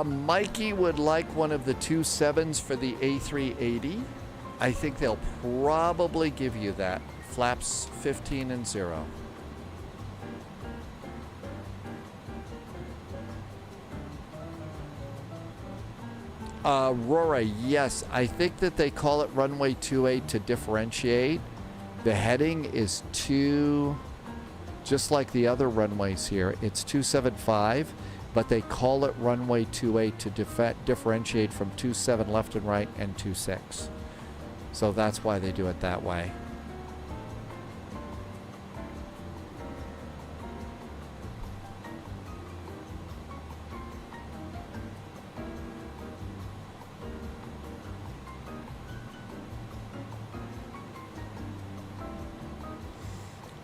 Mikey would like one of the 27s for the A380. I think they'll probably give you that. Flaps 15 and 0. Aurora, yes. I think that they call it runway 28 to differentiate. The heading is just like the other runways here. It's 275. But they call it runway 28 to differentiate from 27 left and right and 26. So that's why they do it that way.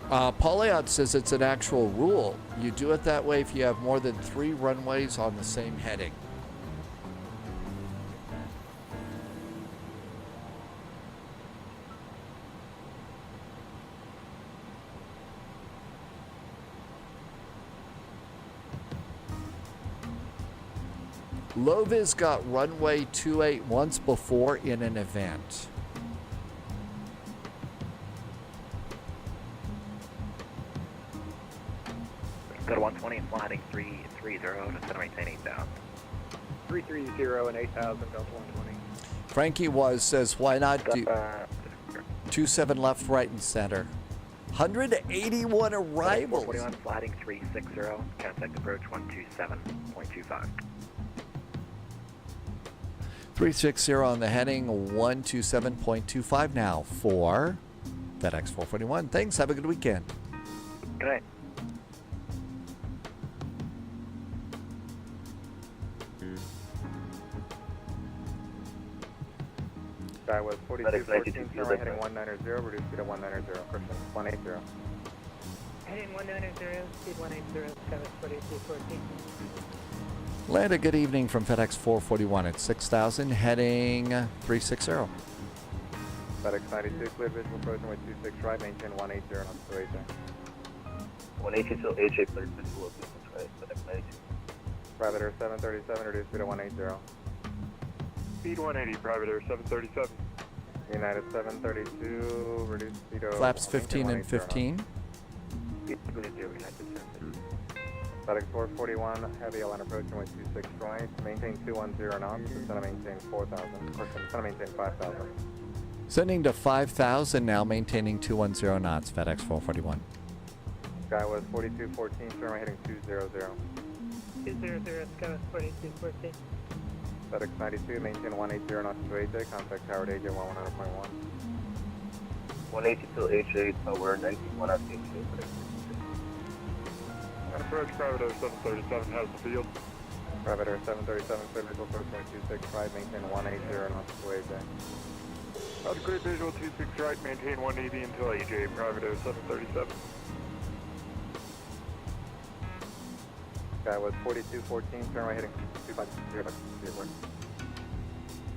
Pauliot says it's an actual rule. You do it that way if you have more than 3 runways on the same heading. Lovis got runway 28 once before in an event. Go to 120 and flying 330 to center maintain 8,000. 330 and 8,000, Delta 120. Frankie says, why not do 27 left, right, and center? 181 arrivals. 441 flying 360, contact approach 127.25. 360 on the heading, 127.25 now for FedEx 441. Thanks. Have a good weekend. Good night. Sky was 4214, runway heading 190, reduce speed to 190, Christian 180. Heading 190, speed 180, Sky was 4214. Landa, good evening from FedEx 441 at 6,000, heading 360. FedEx 92, cleared visual approaching with 26 right, maintain 180 knots to HA. 180 till HA, cleared visual approaching right, FedEx 92. Private Air 737, reduce speed to 180. Speed 180, Private Air 737. United 732, reduce speed to Flaps 15 and 15. FedEx 441, heavy LN approaching with 26 right, maintain 210 knots, center maintain 4,000, or center maintain 5,000. Sending to 5,000 now, maintaining 210 knots, FedEx 441. Sky was 4214, turn heading 200. 200, Sky was 4214. FedEx 92, maintain 180 knots to HA, contact tower at AJ 100.1. 180 till HA, tower 91 at HA, FedEx. Approach Private Air 737 has the field. Private Air 737, clear visual approach 26 right, maintain 180 knots to AJ. Out of clear visual 26 right, maintain 180 until AJ, Private Air 737. Sky was 4214, turn right heading 250.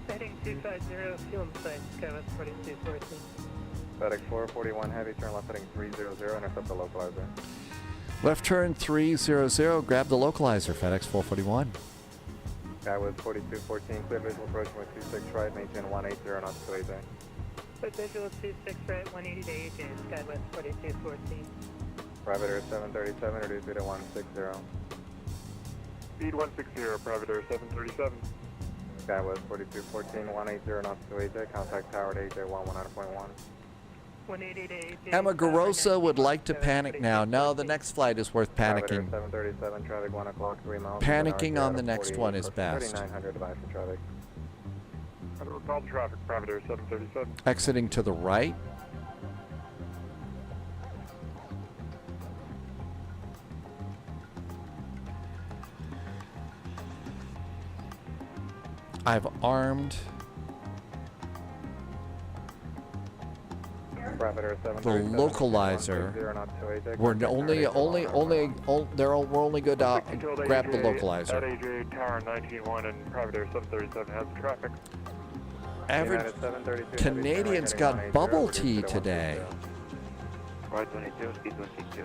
Heading 250, fuel in sight, Sky was 4214. FedEx 441, heavy, turn left heading 300, intercept the localizer. Left turn 300, grab the localizer, FedEx 441. Sky was 4214, clear visual approaching with 26 right, maintain 180 knots to AJ. Clear visual 26 right, 180 to AJ, Sky West 4214. Private Air 737, reduce speed to 160. Speed 160, Private Air 737. Sky was 4214, 180 knots to AJ, contact tower at AJ 100.1. 180 to AJ. Emma Garosa would like to panic now. No, the next flight is worth panicking. 737, traffic 1 o'clock, 3 miles. Panicking on the next one is best. 3900 device for traffic. Call the traffic, Private Air 737. Exiting to the right. I've armed the localizer. We're only good to grab the localizer. At AJ Tower 19-1 and Private Air 737 has the traffic. Average Canadians got bubble tea today. Right 22, speed 162.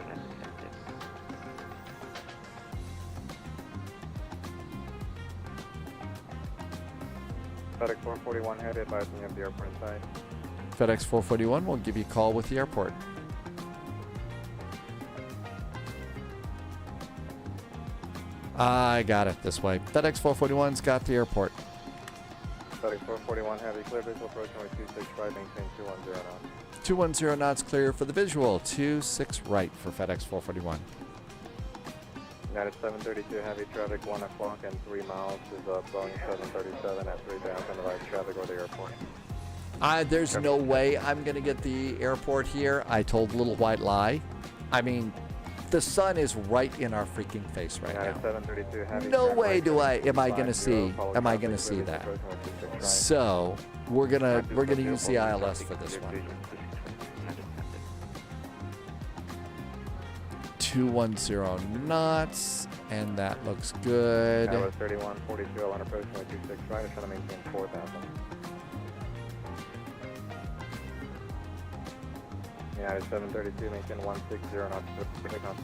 FedEx 441 head, advising you of the airport inside. FedEx 441 will give you a call with the airport. I got it this way. FedEx 441's got the airport. FedEx 441 heavy, clear visual approaching with 265, maintain 210 knots. 210 knots clear for the visual. 26 right for FedEx 441. United 732 heavy traffic 1 o'clock and 3 miles is Boeing 737 at 3000 device traffic or the airport. There's no way I'm going to get the airport here. I told a little white lie. I mean, the sun is right in our freaking face right now. 732 heavy. No way am I going to see that. So, we're going to use the ILS for this one. 210 knots, and that looks good. Tower 3142 on approach 126 right, trying to maintain 4,000. Yeah, 732, maintain 160 knots.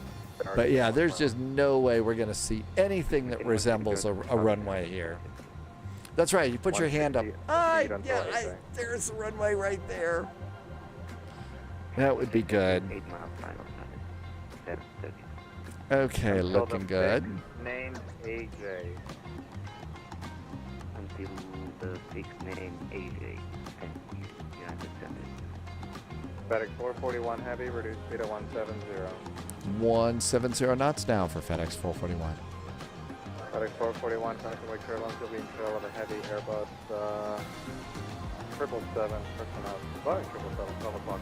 But yeah, there's just no way we're going to see anything that resembles a runway here. That's right, you put your hand up. There's the runway right there. That would be good. Okay, looking good. Named AJ. Until the fix name AJ. FedEx 441 heavy, reduced speed at 170. 170 knots now for FedEx 441. FedEx 441, connecting Wake Turbulence, you'll be in trail of a heavy Airbus 777, personnel. Boeing 777, 12 o'clock.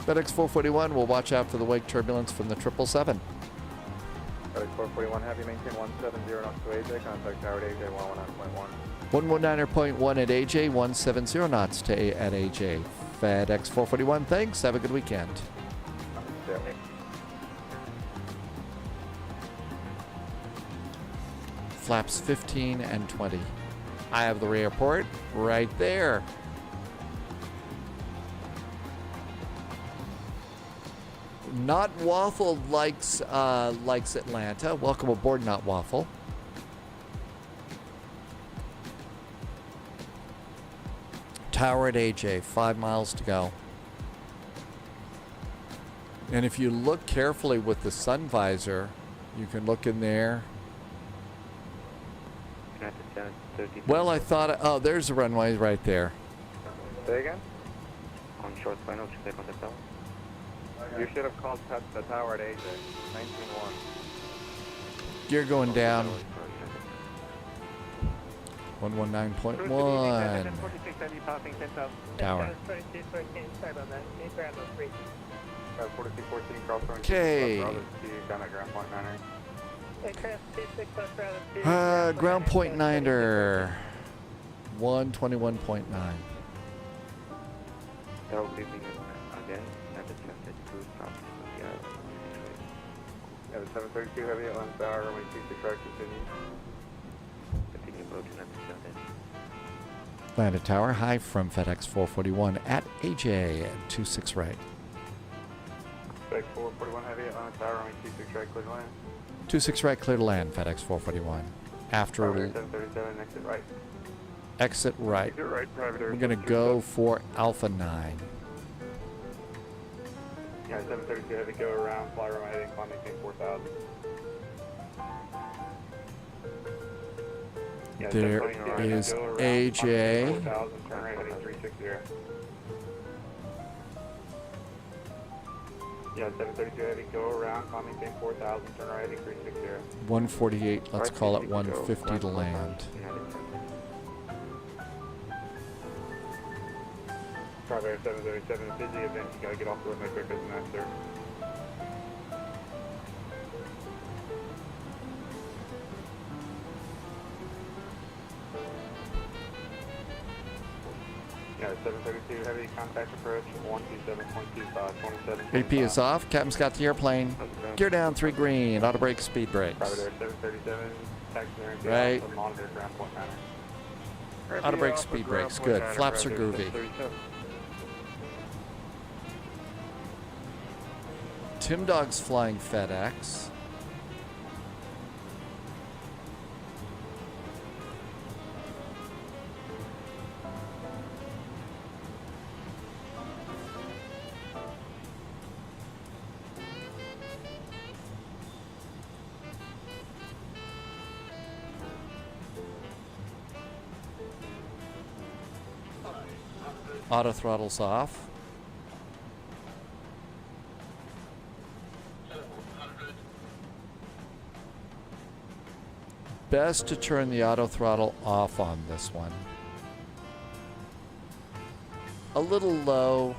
FedEx 441 will watch out for the wake turbulence from the 777. FedEx 441 heavy, maintain 170 knots to AJ, contact tower at AJ 119.1. 119.1 at AJ, 170 knots at AJ. FedEx 441, thanks. Have a good weekend. Yeah. Flaps 15 and 20. I have the airport right there. Not Waffle likes Atlanta. Welcome aboard, Not Waffle. Tower at AJ, 5 miles to go. And if you look carefully with the sun visor, you can look in there. Well, I thought, oh, there's the runway right there. Say again? On short final, check on the tower. You should have called the tower at AJ, 19-1. Gear going down. 119.1. Tower. 4614 cross runway. Okay. Down at ground point 9. Ground point 9er. 121.9. That will be again. Yeah, the 732 heavy on tower, runway 26 right, continue. Continue approaching at the center. Landed tower, high from FedEx 441 at AJ at 26 right. FedEx 441 heavy on tower, runway 26 right, clear to land. 26 right, clear to land, FedEx 441. After 737, exit right. Exit right. Exit right, private air. We're going to go for Alpha 9. Yeah, 732 heavy, go around, fly runway heading, climb maintain 4,000. Yeah, There is AJ. 4,000, turn right heading 360. Yeah, 732 heavy, go around, climb maintain 4,000, turn right heading 360. 148, let's call it 150 to land. Private Air 737, busy event, you gotta get off the runway quick as an answer. Yeah, 732 heavy, contact approach, 127.25, 27. AP is off, captain's got the airplane. Gear down, 3 green, auto brake, speed brakes. Private Air 737, taxi there, Right. monitor ground point 9. Auto brake, speed brakes, good. Flaps are groovy. Tim Dog's flying FedEx. Auto throttle's off. Best to turn the auto throttle off on this one. a little low.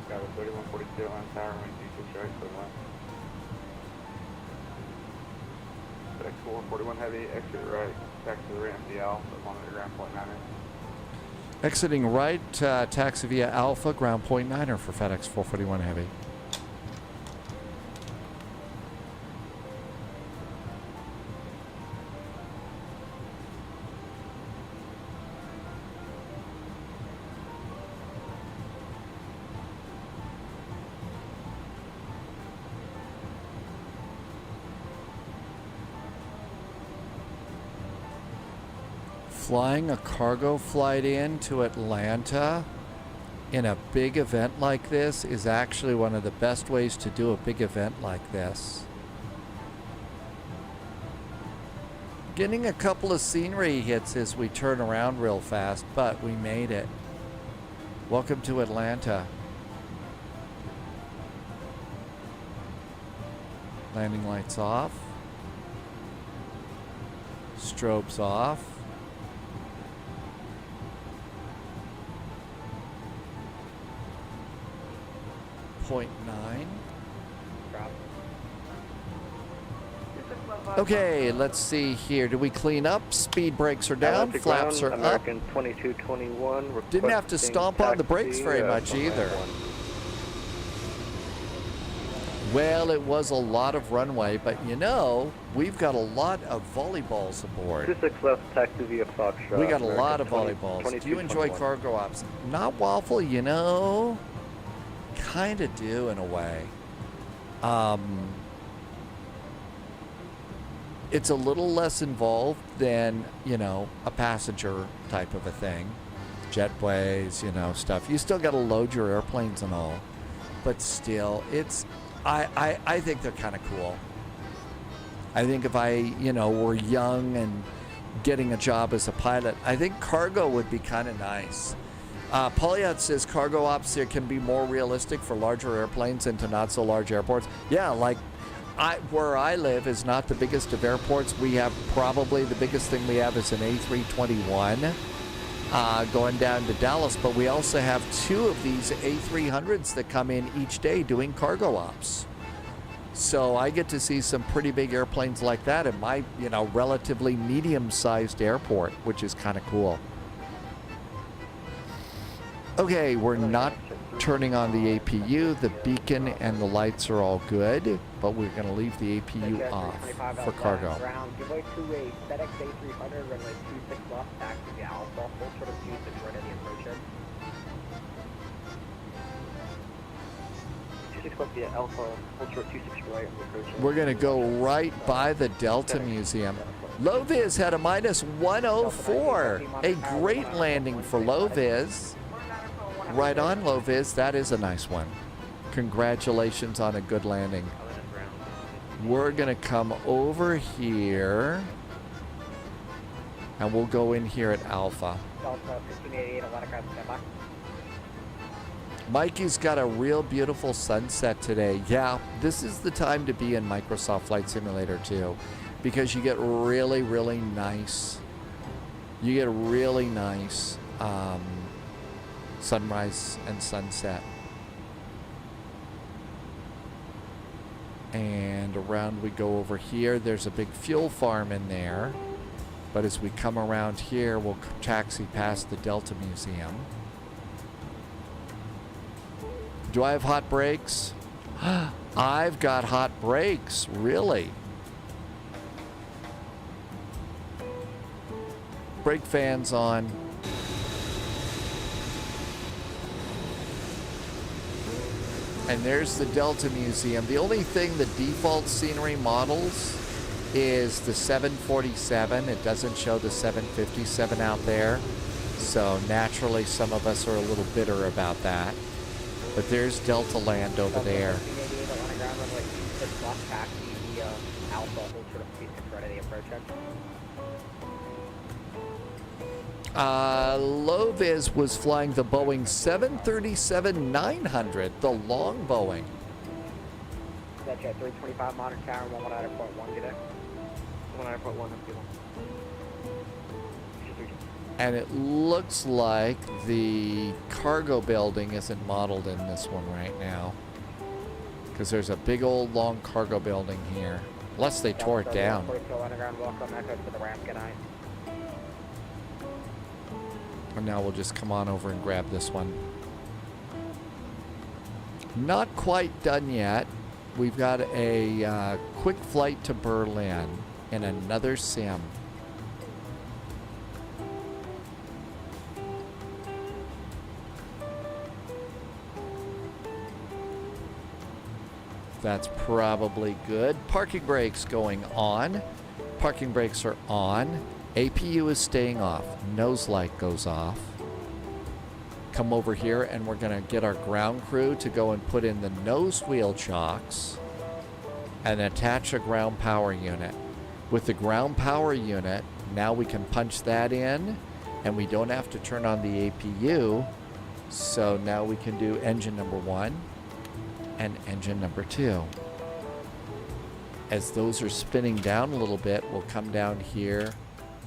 Got a 3142 on tower, wind 26 right, for left. FedEx 441 heavy, exit right, back to the ramp, the Alpha, on the ground point 9er. Exiting right, taxi via Alpha, ground point 9er for FedEx 441 Heavy. Flying a cargo flight in to Atlanta in a big event like this is actually one of the best ways to do a big event like this. Getting a couple of scenery hits as we turn around real fast, but we made it. Welcome to Atlanta. Landing lights off. Strobes off. 0.9. Okay, let's see here. Do we clean up? Speed brakes are down, flaps are American up. 2221. Didn't have to stomp on the brakes very much either. Well, it was a lot of runway, but you know, we've got a lot of volleyballs aboard. 26 left, taxi via Foxtrot. We got a lot of volleyballs. Do you enjoy cargo ops? Not Waffle, you know. Kind of do in a way. It's a little less involved than, you know, a passenger type of a thing. Jetways, you know, stuff. You still got to load your airplanes and all. But still, it's... I think they're kind of cool. I think if I, you know, were young and getting a job as a pilot, I think cargo would be kind of nice. Polyot says cargo ops here can be more realistic for larger airplanes into not so large airports. Yeah, like where I live is not the biggest of airports. We have probably the biggest thing we have is an A321 going down to Dallas, but we also have 2 of these A300s that come in each day doing cargo ops. So I get to see some pretty big airplanes like that at my, you know, relatively medium-sized airport, which is kind of cool. Okay, we're not turning on the APU. The beacon and the lights are all good, but we're going to leave the APU off for cargo. Giveaway to a FedEx A300, runway 26 left, taxi via Alpha, full sort of 26 right at the approach end. 26 left via Alpha, full short 26 right on the approach end. We're going to go right by the Delta Museum. Low-Vis had a minus 104. A great landing for Low-Vis. Right on, Low-Vis. That is a nice one. Congratulations on a good landing. We're going to come over here, and we'll go in here at Alpha. Mikey's got a real beautiful sunset today. Yeah, this is the time to be in Microsoft Flight Simulator too, because you get really, really nice. You get really nice sunrise and sunset. And around we go over here. There's a big fuel farm in there. But as we come around here, we'll taxi past the Delta Museum. Do I have hot brakes? I've got hot brakes, really. Brake fans on. And there's the Delta Museum. The only thing the default scenery models is the 747. It doesn't show the 757 out there. So naturally some of us are a little bitter about that. But there's Delta Land over there. Loviz was flying the Boeing 737-900, the long Boeing. That's at 325 Modern Tower, 119.1, get it? 119.1, And it looks like the cargo building isn't modeled in this one right now. Because there's a big old long cargo building here. Unless they tore it down. And now we'll just come on over and grab this one. Not quite done yet. We've got a quick flight to Berlin and another sim. That's probably good. Parking brakes going on. Parking brakes are on. APU is staying off. Nose light goes off. Come over here and we're going to get our ground crew to go and put in the nose wheel chocks and attach a ground power unit. With the ground power unit, now we can punch that in and we don't have to turn on the APU. So now we can do engine number 1 and engine number 2. As those are spinning down a little bit, we'll come down here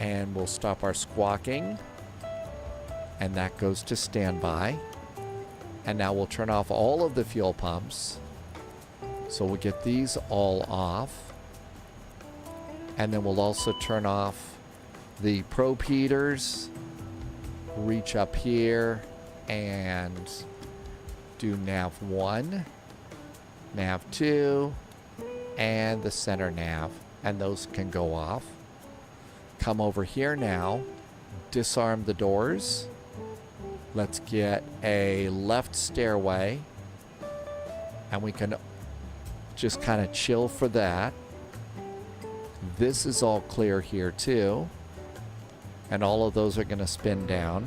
and we'll stop our squawking, and that goes to standby. And now we'll turn off all of the fuel pumps. So we'll get these all off. And then we'll also turn off the probe heaters, reach up here and do nav 1, nav 2, and the center nav, and those can go off. Come over here now, disarm the doors. Let's get a left stairway, and we can just kind of chill for that. This is all clear here too, and all of those are going to spin down.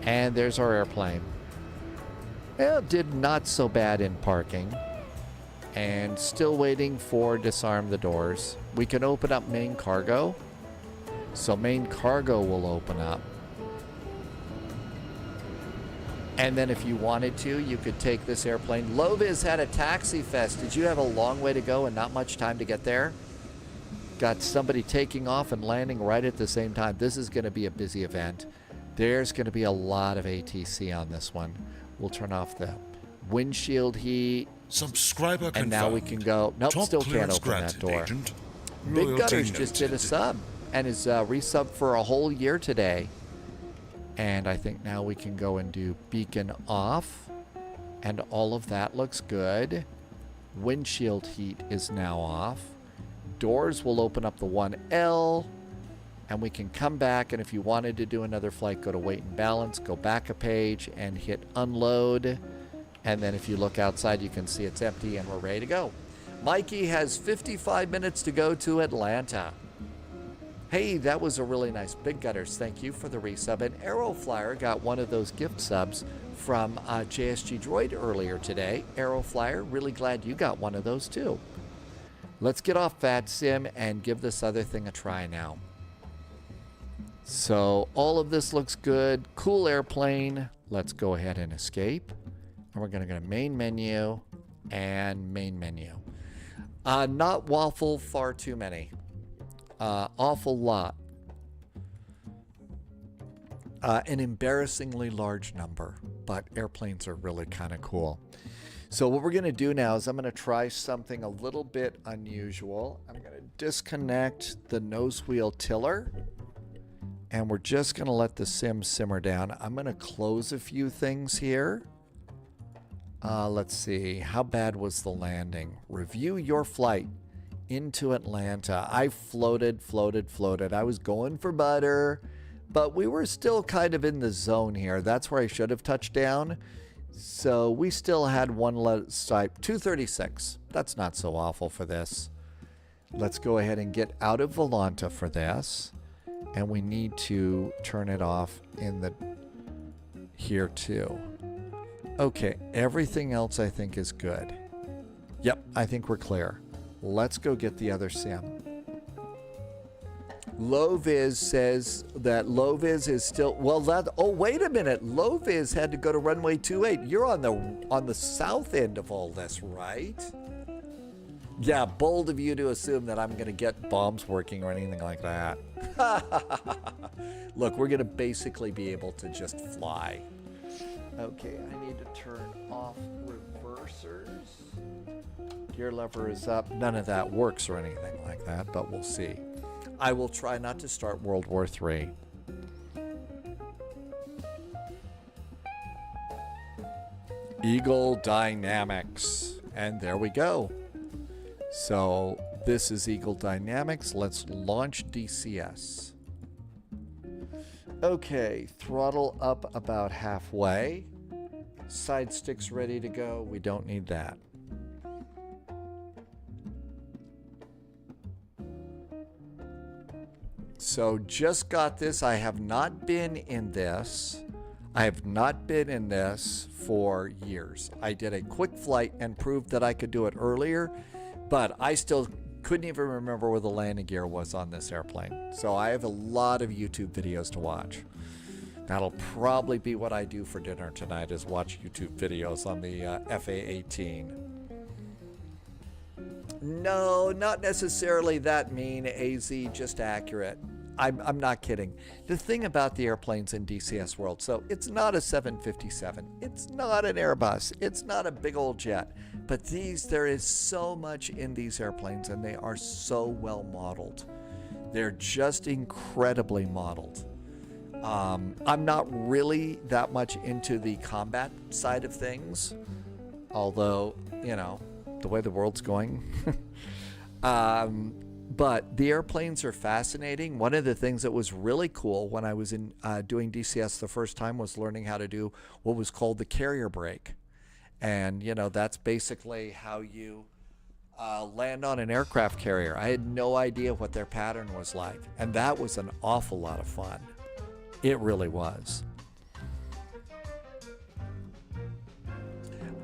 And there's our airplane. Well, it did not so bad in parking. And still waiting for disarm the doors. We can open up main cargo. So main cargo will open up. And then if you wanted to, you could take this airplane. Loviz had a taxi fest. Did you have a long way to go and not much time to get there? Got somebody taking off and landing right at the same time. This is going to be a busy event. There's going to be a lot of ATC on this one. We'll turn off the windshield heat. Subscriber confirmed. And now we can go. Nope, Top still can't clearance open that granted, door. Agent. Big Loyalty Gutters just did a noted. sub and is resub for a whole year today. And I think now we can go and do beacon off. And all of that looks good. Windshield heat is now off. Doors will open up the 1L. And we can come back, and if you wanted to do another flight, go to weight and balance, go back a page, and hit unload. And then if you look outside, you can see it's empty, and we're ready to go. Mikey has 55 minutes to go to Atlanta. Hey, that was a really nice Big Gutters. Thank you for the resub. And Aeroflyer got one of those gift subs from JSG Droid earlier today. Aeroflyer, really glad you got one of those too. Let's get off VATSIM and give this other thing a try now. So all of this looks good. Cool airplane. Let's go ahead and escape. And we're going to go to main menu and main menu. Not waffle, far too many. Awful lot. An embarrassingly large number, but airplanes are really kind of cool. So what we're going to do now is I'm going to try something a little bit unusual. I'm going to disconnect the nose wheel tiller. And we're just going to let the sim simmer down. I'm going to close a few things here. Let's see. How bad was the landing? Review your flight into Atlanta. I floated. I was going for butter. but we were still kind of in the zone here. That's where I should have touched down. So we still had one type, 236. That's not so awful for this. Let's go ahead and get out of Volanta for this. And we need to turn it off in the here too. Okay, everything else I think is good. Yep, I think we're clear. Let's go get the other sim. Low-vis says that low-vis is still, well, that, oh, wait a minute. Low-vis had to go to runway 28. You're on the south end of all this, right? Yeah, bold of you to assume that I'm going to get bombs working or anything like that. Look, we're going to basically be able to just fly. Okay, I need to turn off reversers. Gear lever is up. None of that works or anything like that, but we'll see. I will try not to start World War III. Eagle Dynamics. And there we go. So this is Eagle Dynamics. Let's launch DCS. Okay, throttle up about halfway. Side sticks ready to go. We don't need that. So just got this. I have not been in this. I have not been in this for years. I did a quick flight and proved that I could do it earlier, but I still couldn't even remember where the landing gear was on this airplane. So I have a lot of YouTube videos to watch. That'll probably be what I do for dinner tonight, is watch YouTube videos on the FA-18. No, not necessarily that mean, AZ, just accurate. I'm not kidding. The thing about the airplanes in DCS world, so it's not a 757, it's not an Airbus, it's not a big old jet, but there is so much in these airplanes, and they are so well modeled. They're just incredibly modeled. I'm not really that much into the combat side of things, although, you know, the way the world's going. But the airplanes are fascinating. One of the things that was really cool when I was in doing DCS the first time was learning how to do what was called the carrier brake. And, you know, that's basically how you land on an aircraft carrier. I had no idea what their pattern was like. And that was an awful lot of fun. It really was.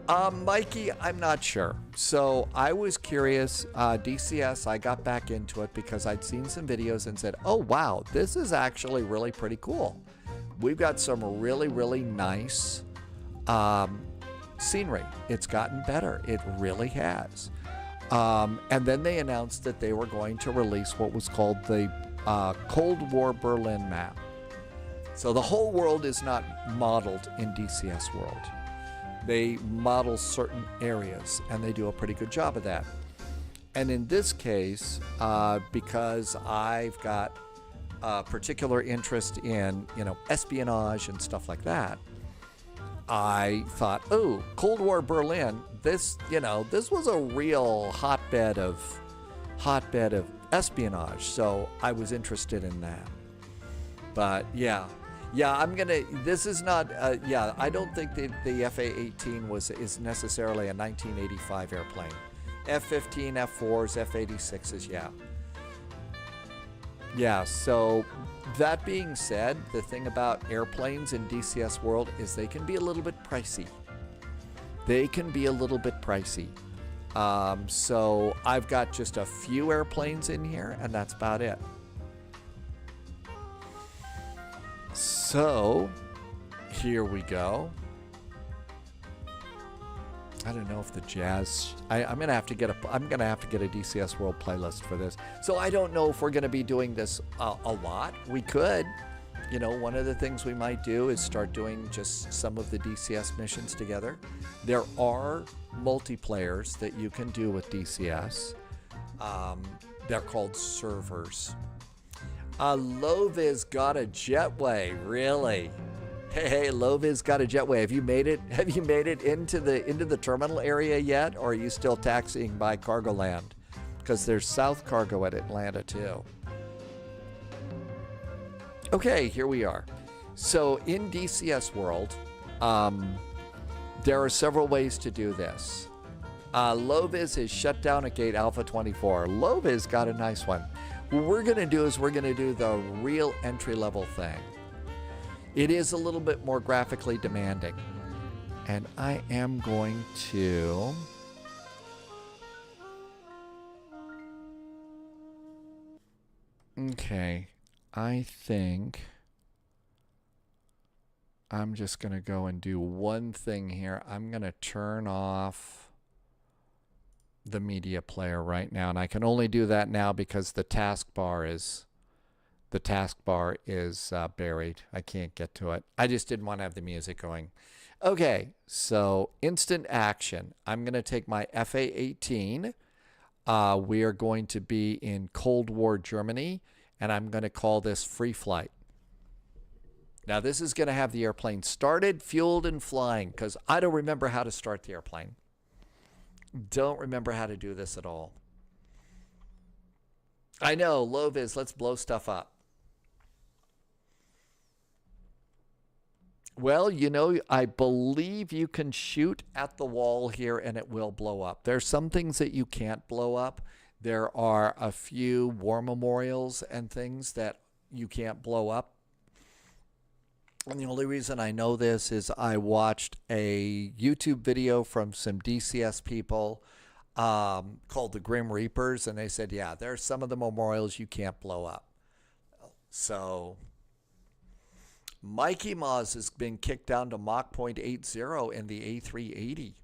Mikey, I'm not sure. So I was curious. DCS, I got back into it because I'd seen some videos and said, oh, wow, this is actually really pretty cool. We've got some really, really nice scenery. It's gotten better. It really has. And then they announced that they were going to release what was called the Cold War Berlin map. So the whole world is not modeled in DCS world. They model certain areas, and they do a pretty good job of that. And in this case, because I've got a particular interest in, you know, espionage and stuff like that, I thought, oh, Cold War Berlin, this, you know, this was a real hotbed of espionage. So I was interested in that. But yeah, this is not, I don't think the FA-18 is necessarily a 1985 airplane. F-15, F-4s, F-86s, yeah. Yeah, so that being said, the thing about airplanes in DCS world is they can be a little bit pricey. So I've got just a few airplanes in here, and that's about it. So here we go. I don't know if the jazz. I'm gonna have to get a DCS World playlist for this. So I don't know if we're gonna be doing this a lot. We could, you know, one of the things we might do is start doing just some of the DCS missions together. There are multiplayers that you can do with DCS. They're called servers. Loviz got a jetway, really? Hey, Loviz got a jetway. Have you made it? Have you made it into the terminal area yet, or are you still taxiing by cargo land? Because there's South Cargo at Atlanta too. Okay, here we are. So in DCS world, there are several ways to do this. Loviz is shut down at gate Alpha 24. Loviz got a nice one. What we're going to do is we're going to do the real entry-level thing. It is a little bit more graphically demanding. And I am going to... Okay, I think I'm just going to go and do one thing here. I'm going to turn off the media player right now, and I can only do that now because the taskbar is buried. I can't get to it. I just didn't want to have the music going. Okay, so instant action. I'm going to take my FA-18. We are going to be in Cold War Germany, and I'm going to call this free flight. Now, this is going to have the airplane started, fueled, and flying, because I don't remember how to start the airplane. Don't remember how to do this at all. I know, low vis, let's blow stuff up. Well, you know, I believe you can shoot at the wall here and it will blow up. There's some things that you can't blow up. There are a few war memorials and things that you can't blow up. And the only reason I know this is I watched a YouTube video from some DCS people called the Grim Reapers, and they said, yeah, there are some of the memorials you can't blow up. So Mikey Moz has been kicked down to Mach 0.80 in the A380.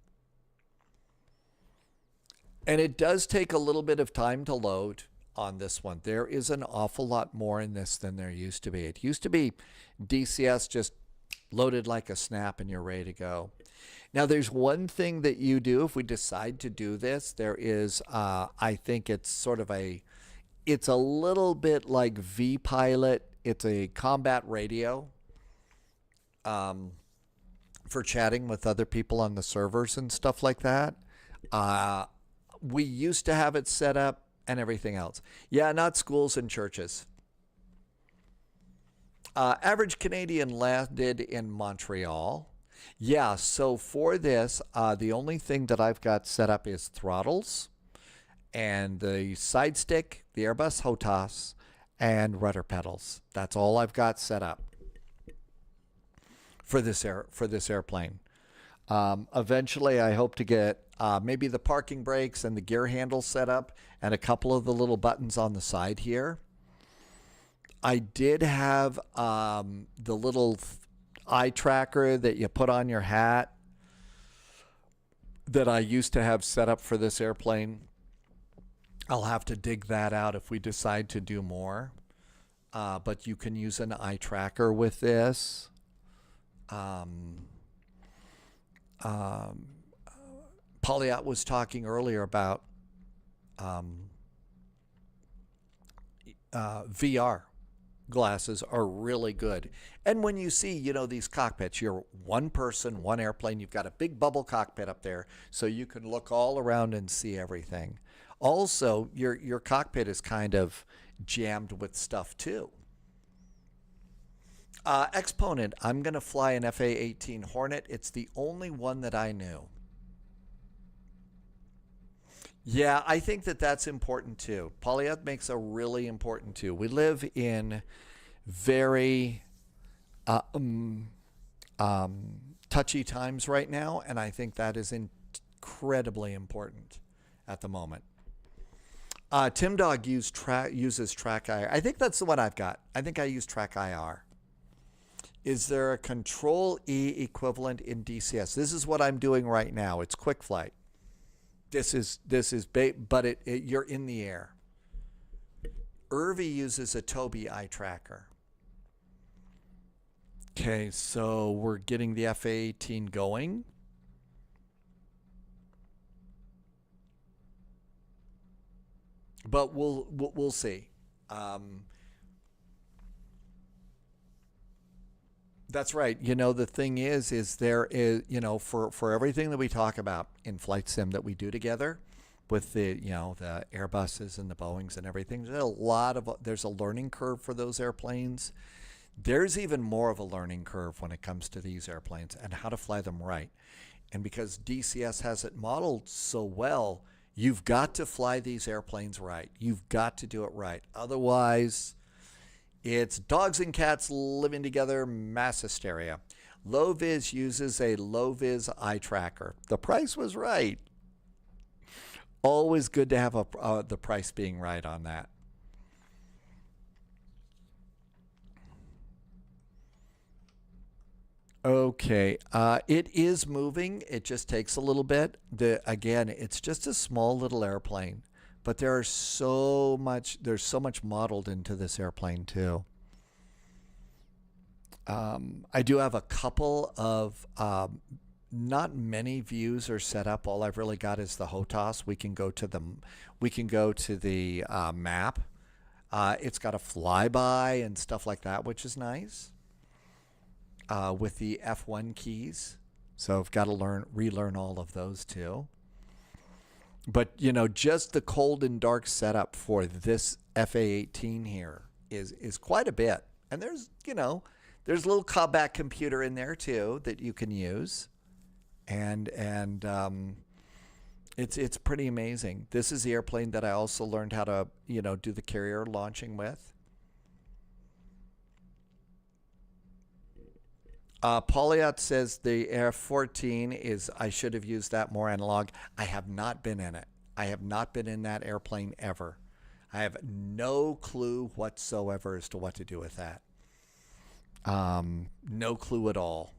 And it does take a little bit of time to load on this one. There is an awful lot more in this than there used to be. It used to be DCS just loaded like a snap and you're ready to go. Now, there's one thing that you do if we decide to do this. There is, I think it's sort of it's a little bit like V-Pilot. It's a combat radio for chatting with other people on the servers and stuff like that. We used to have it set up and everything else. Yeah, not schools and churches. Average Canadian landed in Montreal. Yeah, so for this, the only thing that I've got set up is throttles and the side stick, the Airbus HOTAS, and rudder pedals. That's all I've got set up for this airplane. Eventually, I hope to get maybe the parking brakes and the gear handle set up and a couple of the little buttons on the side here. I did have the little eye tracker that you put on your hat that I used to have set up for this airplane. I'll have to dig that out if we decide to do more. But you can use an eye tracker with this. Polyat was talking earlier about VR glasses are really good. And when you see, you know, these cockpits, you're one person, one airplane, you've got a big bubble cockpit up there so you can look all around and see everything. Also, your cockpit is kind of jammed with stuff too. Exponent, I'm going to fly an FA-18 Hornet. It's the only one that I knew. Yeah, I think that that's important too. Polyeth makes a really important too. We live in very touchy times right now, and I think that is incredibly important at the moment. Tim Dog uses Track IR. I think that's the one I've got. I think I use Track IR. Is there a Control E equivalent in DCS? This is what I'm doing right now. It's quick flight. But you're in the air. Irvi uses a Tobii eye tracker. Okay, so we're getting the FA-18 going. But we'll see. That's right. You know, the thing is there is, you know, for everything that we talk about in flight sim that we do together with the, you know, the Airbuses and the Boeings and everything, there's a learning curve for those airplanes. There's even more of a learning curve when it comes to these airplanes and how to fly them right. And because DCS has it modeled so well, you've got to fly these airplanes right. You've got to do it right. Otherwise, it's dogs and cats living together, mass hysteria. Low-vis uses a low-vis eye tracker. The price was right. Always good to have the price being right on that. Okay, it is moving. It just takes a little bit. Again, it's just a small little airplane, but there's so much modeled into this airplane too. I do have a couple of, not many views are set up. All I've really got is the HOTAS. We can go to the map. It's got a flyby and stuff like that, which is nice. With the F1 keys. So I've got to relearn all of those too. But, you know, just the cold and dark setup for this FA-18 here is quite a bit. And there's, you know, there's a little callback computer in there too that you can use. And it's pretty amazing. This is the airplane that I also learned how to, you know, do the carrier launching with. Pauliot says the F-14 is, I should have used that more analog. I have not been in it. I have not been in that airplane ever. I have no clue whatsoever as to what to do with that. No clue at all.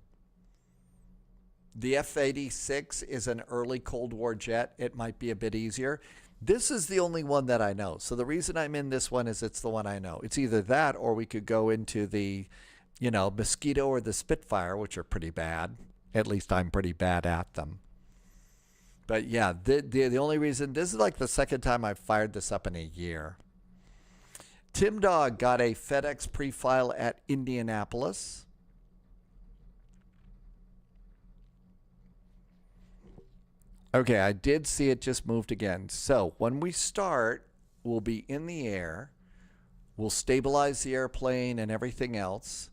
The F-86 is an early Cold War jet. It might be a bit easier. This is the only one that I know. So the reason I'm in this one is it's the one I know. It's either that or we could go into the, you know, Mosquito or the Spitfire, which are pretty bad. At least I'm pretty bad at them. But yeah, the only reason, this is like the second time I've fired this up in a year. Tim Dog got a FedEx pre-file at Indianapolis. Okay, I did see it just moved again. So when we start, we'll be in the air. We'll stabilize the airplane and everything else.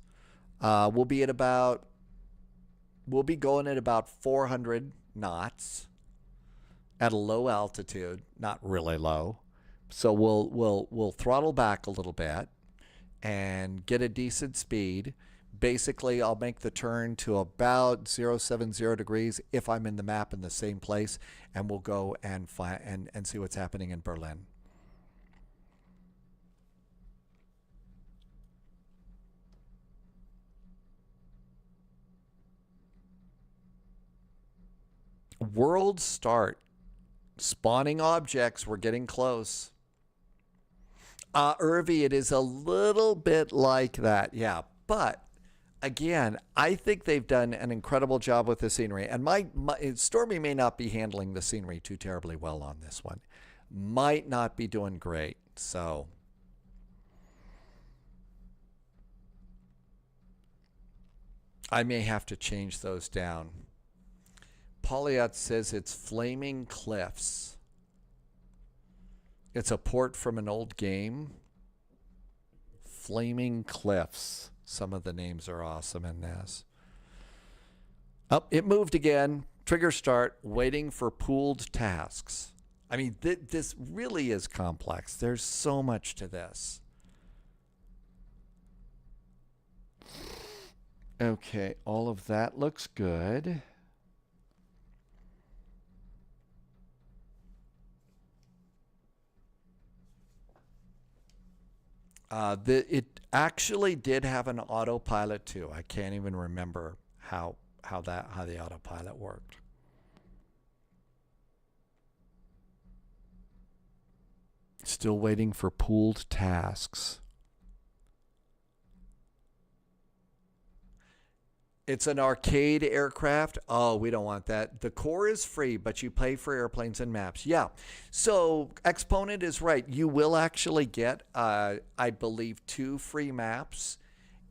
We'll be going at about 400 knots at a low altitude, not really low. So we'll throttle back a little bit and get a decent speed. Basically, I'll make the turn to about 070 degrees if I'm in the map in the same place, and we'll go and see what's happening in Berlin. World start. Spawning objects. We're getting close. Irvi, it is a little bit like that. Yeah. But again, I think they've done an incredible job with the scenery. And Stormy may not be handling the scenery too terribly well on this one. Might not be doing great. So I may have to change those down. Pauliot says it's Flaming Cliffs. It's a port from an old game. Flaming Cliffs. Some of the names are awesome in this. Oh, it moved again. Trigger start. Waiting for pooled tasks. I mean, this really is complex. There's so much to this. Okay, all of that looks good. It actually did have an autopilot too. I can't even remember how the autopilot worked. Still waiting for pooled tasks. It's an arcade aircraft. Oh, we don't want that. The core is free, but you pay for airplanes and maps. Yeah. So Exponent is right. You will actually get, I believe, 2 free maps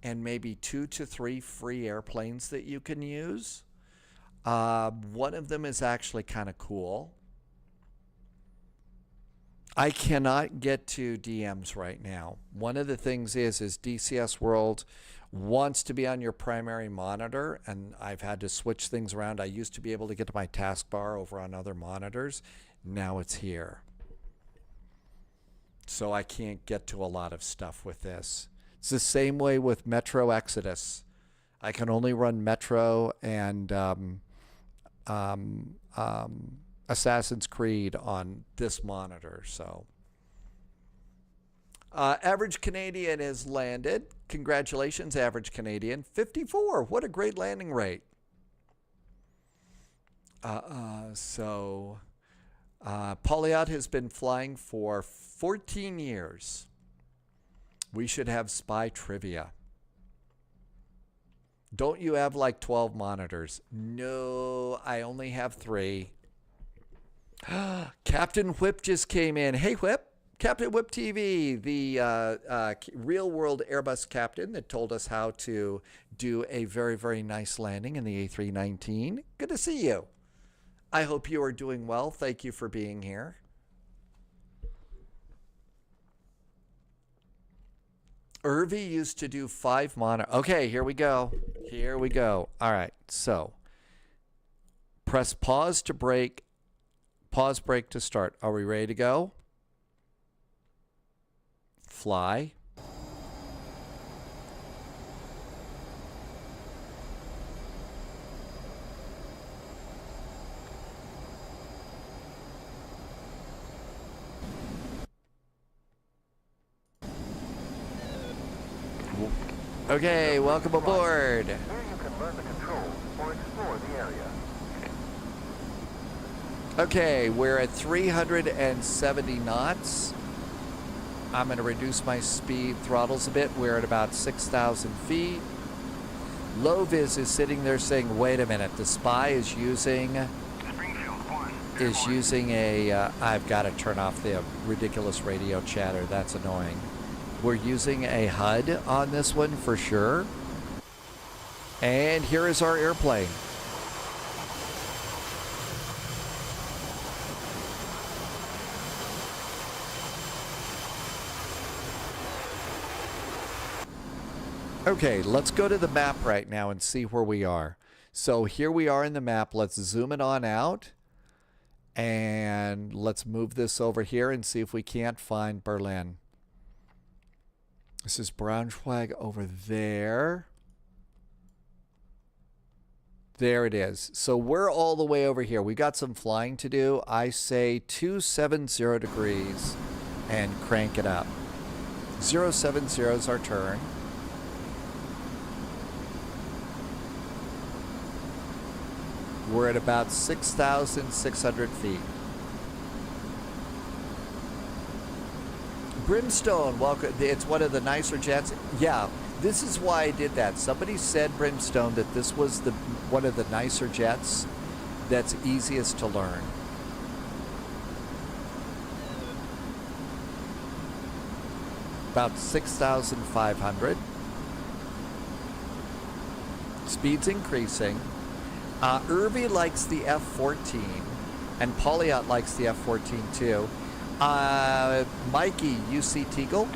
and maybe 2 to 3 free airplanes that you can use. One of them is actually kind of cool. I cannot get to DMs right now. One of the things is DCS World wants to be on your primary monitor, and I've had to switch things around. I used to be able to get to my taskbar over on other monitors. Now it's here. So I can't get to a lot of stuff with this. It's the same way with Metro Exodus. I can only run Metro and Assassin's Creed on this monitor. So Average Canadian has landed. Congratulations, Average Canadian. 54. What a great landing rate. Polyot has been flying for 14 years. We should have spy trivia. Don't you have like 12 monitors? No, I only have 3. Captain Whip just came in. Hey, Whip. Captain Whip TV, the real-world Airbus captain that told us how to do a very, very nice landing in the A319. Good to see you. I hope you are doing well. Thank you for being here. Irvi used to do 5 monitors. Okay, here we go. Here we go. All right, so press pause to break. Pause break to start. Are we ready to go? Fly. Okay, welcome aboard. Here you can learn the controls or explore the area. Okay, we're at 370 knots. I'm going to reduce my speed throttles a bit. We're at about 6,000 feet. Low-vis is sitting there saying, wait a minute, the spy is using a, I've got to turn off the ridiculous radio chatter. That's annoying. We're using a HUD on this one for sure. And here is our airplane. Okay, let's go to the map right now and see where we are. So here we are in the map. Let's zoom it on out. And let's move this over here and see if we can't find Berlin. This is Braunschweig over there. There it is. So we're all the way over here. We got some flying to do. I say 270 degrees and crank it up. 070 is our turn. We're at about 6,600 feet. Brimstone, welcome. It's one of the nicer jets. Yeah, this is why I did that. Somebody said, Brimstone, that this was one of the nicer jets that's easiest to learn. About 6,500. Speed's increasing. Irvi likes the F-14, and Polyot likes the F-14 too. Mikey, you see Teagle?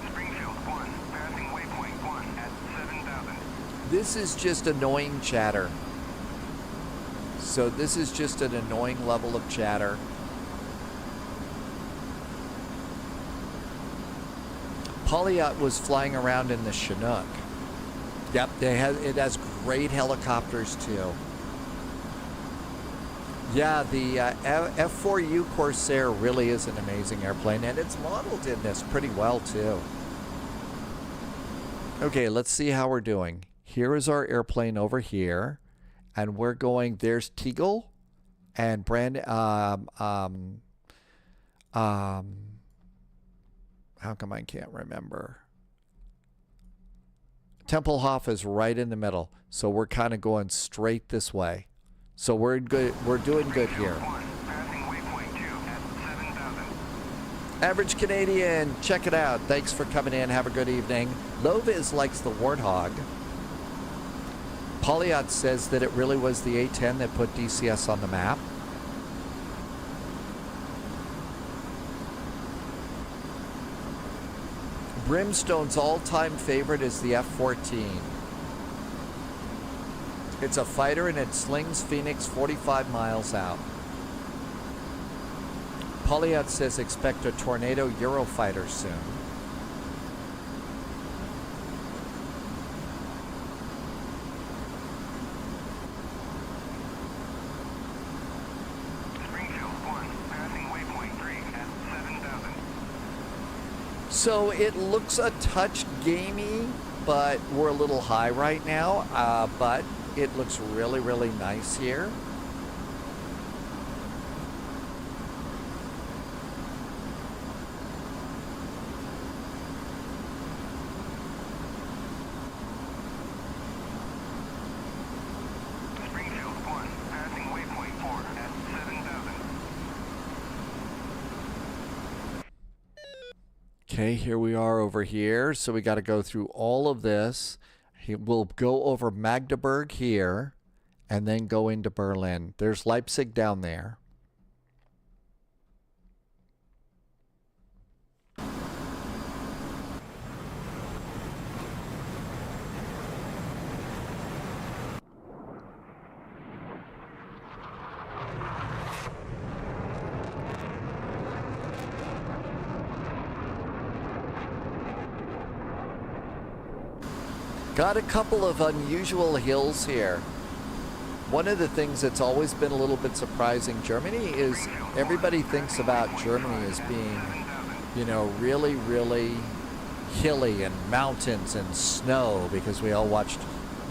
This is just annoying chatter. So this is just an annoying level of chatter. Polyot was flying around in the Chinook. Yep, it has great helicopters too. Yeah, the F4U Corsair really is an amazing airplane, and it's modeled in this pretty well, too. Okay, let's see how we're doing. Here is our airplane over here, and we're going, there's Teagle, and how come I can't remember? Tempelhof is right in the middle, so we're kind of going straight this way. So we're good. We're doing good here. Average Canadian, check it out. Thanks for coming in. Have a good evening. Loviz likes the Warthog. Polyot says that it really was the A-10 that put DCS on the map. Brimstone's all-time favorite is the F-14. It's a fighter and it slings Phoenix 45 miles out. Polyat says expect a Tornado Eurofighter soon. So it looks a touch gamey, but we're a little high right now, but it looks really, really nice here. Okay, here we are over here. So we got to go through all of this. We'll go over Magdeburg here and then go into Berlin. There's Leipzig down there. Got a couple of unusual hills here. One of the things that's always been a little bit surprising Germany is everybody thinks about Germany as being, you know, really, really hilly and mountains and snow because we all watched,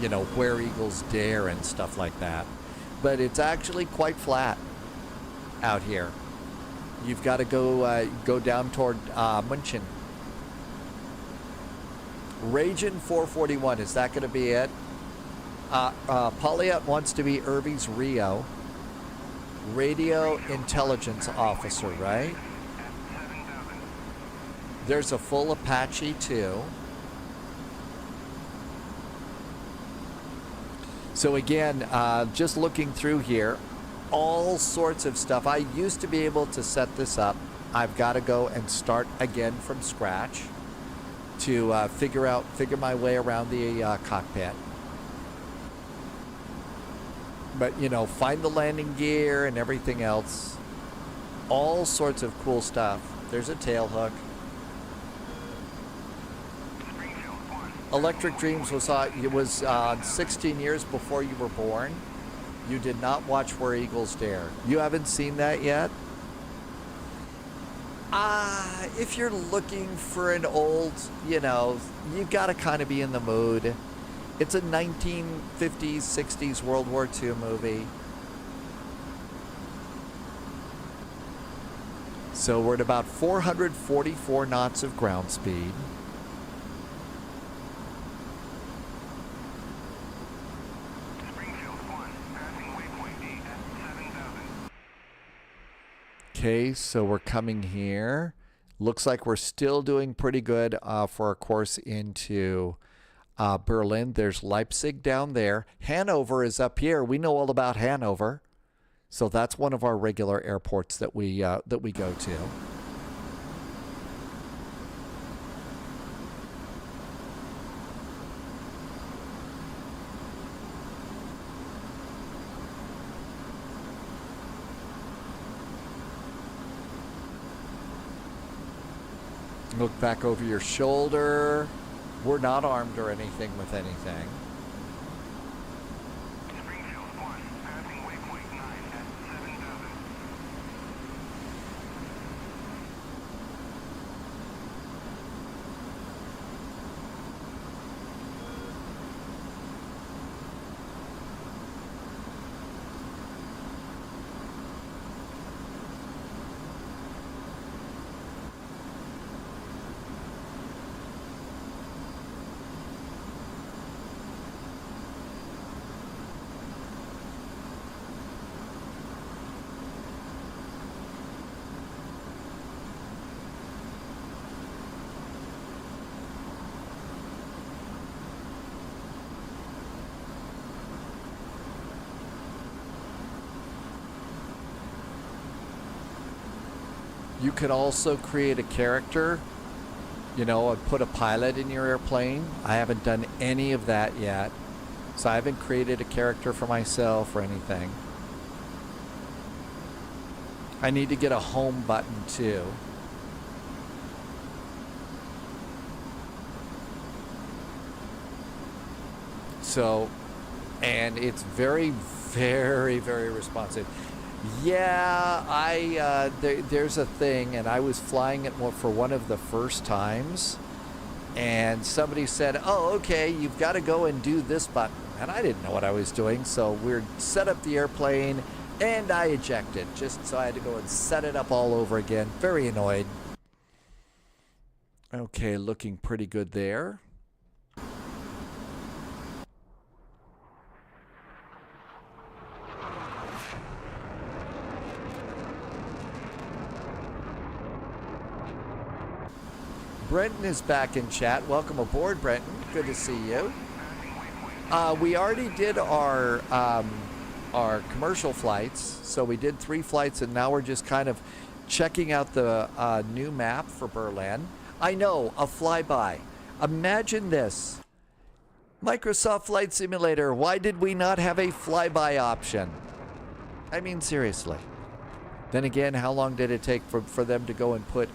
you know, Where Eagles Dare and stuff like that. But it's actually quite flat out here. You've got to go down toward München. Ragin 441, is that going to be it? Polyat wants to be Irvy's Rio. Radio Intelligence Officer, right? There's a full Apache too. So again, just looking through here, all sorts of stuff. I used to be able to set this up. I've got to go and start again from scratch to figure my way around the cockpit. But, you know, find the landing gear and everything else. All sorts of cool stuff. There's a tail hook. Electric Dreams was 16 years before you were born. You did not watch Where Eagles Dare. You haven't seen that yet? If you're looking for an old, you know, you've got to kind of be in the mood. It's a 1950s, 60s World War II movie. So we're at about 444 knots of ground speed. Okay, so we're coming here. Looks like we're still doing pretty good for our course into Berlin. There's Leipzig down there. Hanover is up here. We know all about Hanover. So that's one of our regular airports that we go to. Look back over your shoulder. We're not armed or anything with anything. You could also create a character, you know, and put a pilot in your airplane. I haven't done any of that yet. So I haven't created a character for myself or anything. I need to get a home button too. So, and it's very, very, very responsive. Yeah, there's a thing, and I was flying it for one of the first times, and somebody said, oh, okay, you've got to go and do this button. And I didn't know what I was doing, so we set up the airplane, and I ejected, just so I had to go and set it up all over again. Very annoyed. Okay, looking pretty good there. Brenton is back in chat. Welcome aboard, Brenton. Good to see you. We already did our commercial flights, so we did 3 flights, and now we're just kind of checking out the new map for Berlin. I know, a flyby. Imagine this. Microsoft Flight Simulator, why did we not have a flyby option? I mean, seriously. Then again, how long did it take for them to go and put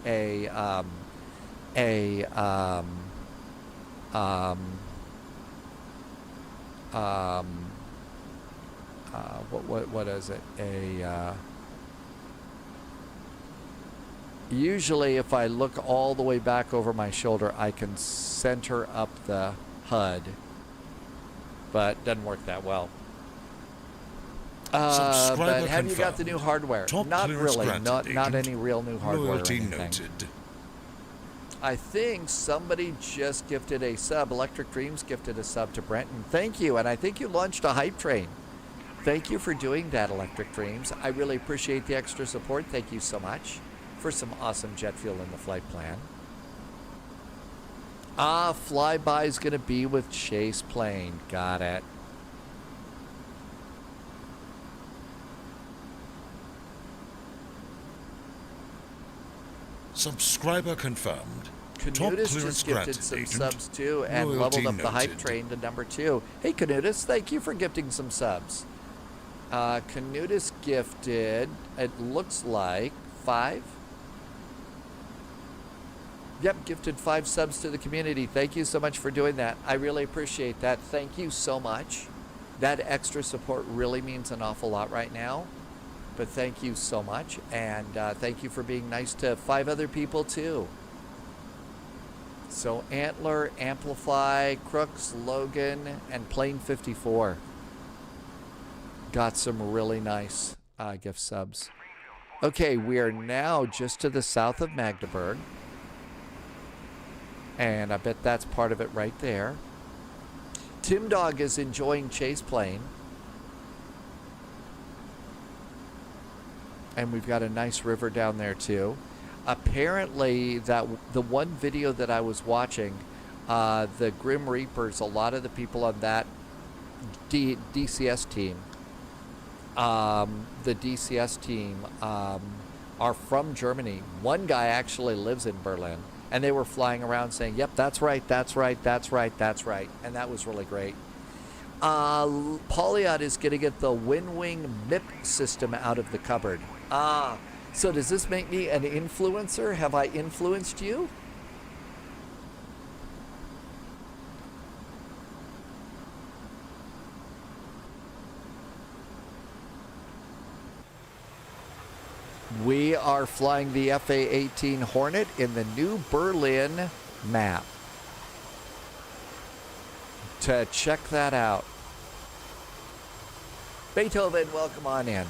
what is it? Usually if I look all the way back over my shoulder, I can center up the HUD, but it doesn't work that well. But have you got the new hardware? Not really. Not any real new hardware or anything. Noted. I think somebody just gifted a sub. Electric Dreams gifted a sub to Brenton. Thank you, and I think you launched a hype train. Thank you for doing that, Electric Dreams. I really appreciate the extra support. Thank you so much for some awesome jet fuel in the flight plan. Flyby is going to be with Chase Plane. Got it. Subscriber confirmed. Canutus just gifted some subs too and leveled up the hype train to number 2. Hey Canutus, thank you for gifting some subs. Canutus gifted, it looks like 5. Yep, gifted 5 subs to the community. Thank you so much for doing that. I really appreciate that. Thank you so much. That extra support really means an awful lot right now. But thank you so much, and thank you for being nice to 5 other people too. So Antler, Amplify, Crooks, Logan, and Plane 54 got some really nice gift subs. Okay, we are now just to the south of Magdeburg, and I bet that's part of it right there. Tim Dog is enjoying Chase Plane. And we've got a nice river down there too. Apparently, the one video that I was watching, the Grim Reapers, a lot of the people on that DCS team, are from Germany. One guy actually lives in Berlin, and they were flying around saying, "Yep, that's right, that's right, that's right, that's right," and that was really great. Polyot is going to get the WinWing MIP system out of the cupboard. So does this make me an influencer? Have I influenced you? We are flying the FA-18 Hornet in the new Berlin map. To check that out. Beethoven, welcome on in.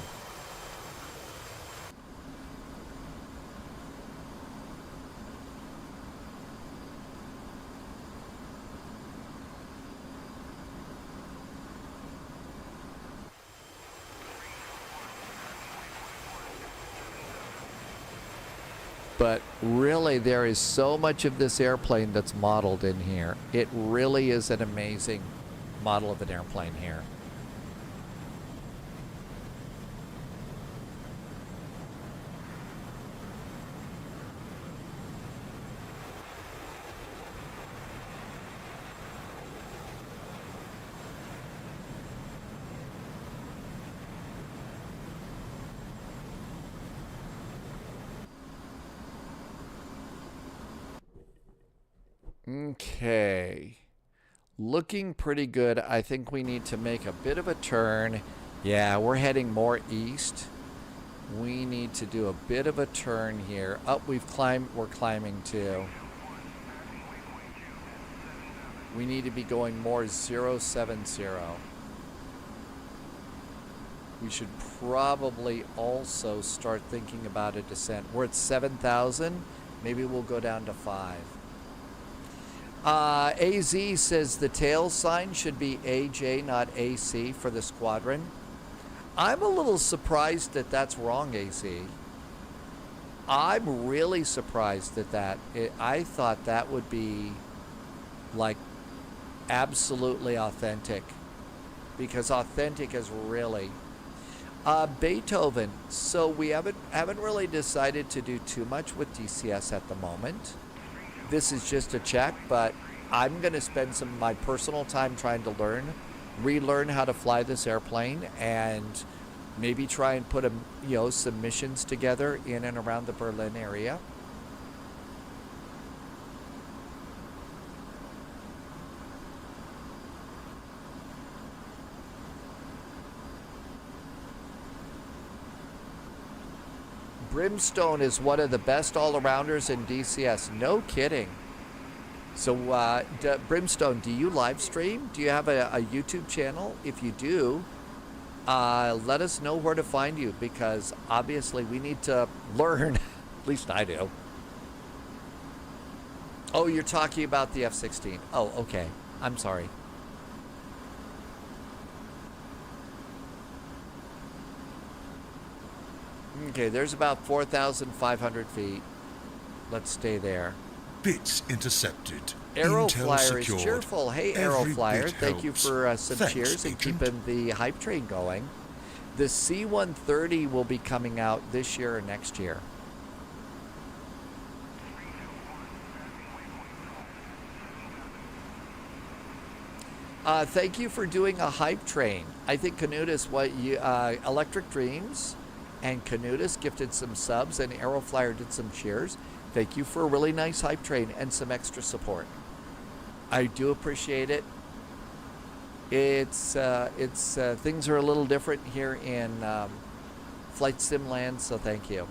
But really, there is so much of this airplane that's modeled in here. It really is an amazing model of an airplane here. Okay. Looking pretty good. I think we need to make a bit of a turn. Yeah, we're heading more east. We need to do a bit of a turn here. Up, we're climbing too. We need to be going more 070. We should probably also start thinking about a descent. We're at 7,000. Maybe we'll go down to 5. AZ says the tail sign should be AJ, not AC for the squadron. I'm a little surprised that that's wrong, AZ. I'm really surprised at that. I thought that would be like absolutely authentic, because authentic is really Beethoven. So we haven't really decided to do too much with DCS at the moment. This is just a check, but I'm going to spend some of my personal time trying to relearn how to fly this airplane, and maybe try and put some missions together in and around the Berlin area. Brimstone is one of the best all-arounders in DCS. No kidding. So, Brimstone, do you live stream? Do you have a YouTube channel? If you do, let us know where to find you, because obviously we need to learn. At least I do. Oh, you're talking about the F-16. Oh, okay. I'm sorry. Okay, there's about 4,500 feet. Let's stay there. Bits intercepted. Aeroflyer is cheerful. Hey, Aeroflyer, thank you for some cheers and keeping the hype train going. The C-130 will be coming out this year or next year. Thank you for doing a hype train. I think Canutus, Electric Dreams and Canutus gifted some subs, and Aeroflyer did some cheers. Thank you for a really nice hype train and some extra support. I do appreciate it. It's things are a little different here in Flight Sim land, so thank you.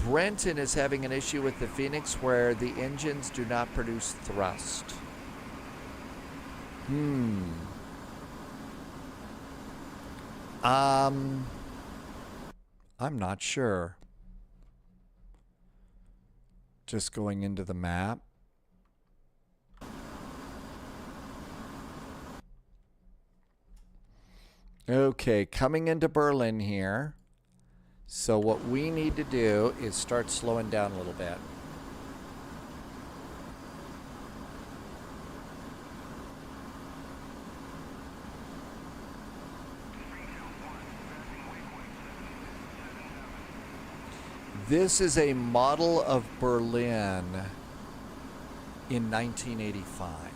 Brenton is having an issue with the Phoenix where the engines do not produce thrust. I'm not sure. Just going into the map. Okay, coming into Berlin here. So what we need to do is start slowing down a little bit. This is a model of Berlin in 1985.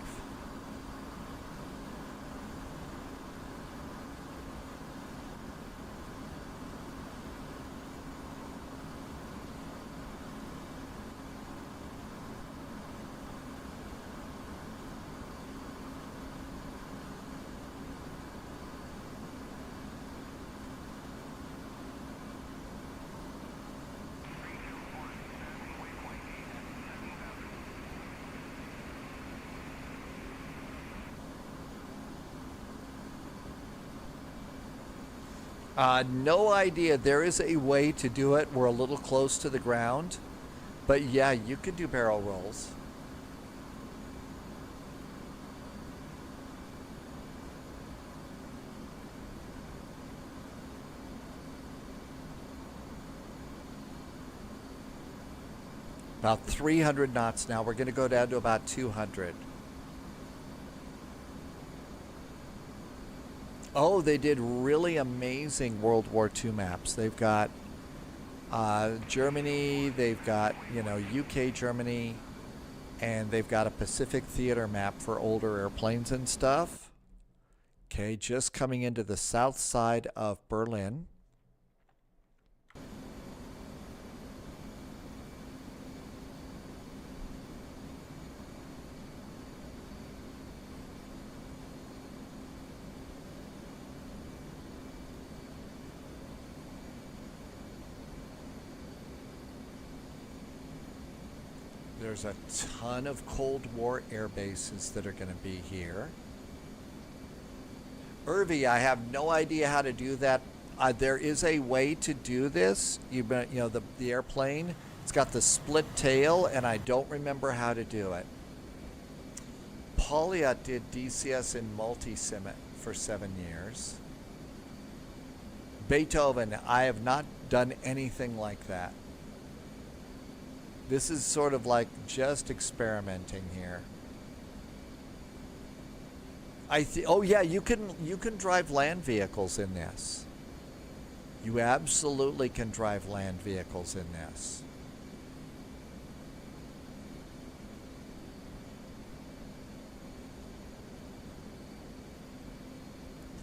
No idea. There is a way to do it. We're a little close to the ground. But yeah, you could do barrel rolls. About 300 knots now. We're going to go down to about 200. Oh, they did really amazing World War II maps. They've got Germany, they've got, UK, Germany, and they've got a Pacific Theater map for older airplanes and stuff. Okay, just coming into the south side of Berlin. There's a ton of Cold War air bases that are going to be here. Irvi, I have no idea how to do that. There is a way to do this. You know, the airplane, it's got the split tail, and I don't remember how to do it. Pauliot did DCS in multi-sim for 7 years. Beethoven, I have not done anything like that. This is sort of like just experimenting here. Oh yeah, you can drive land vehicles in this. You absolutely can drive land vehicles in this.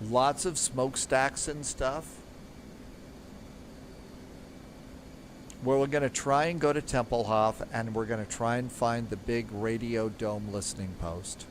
Lots of smokestacks and stuff. Where we're going to try and go to Tempelhof, and we're going to try and find the big radio dome listening post.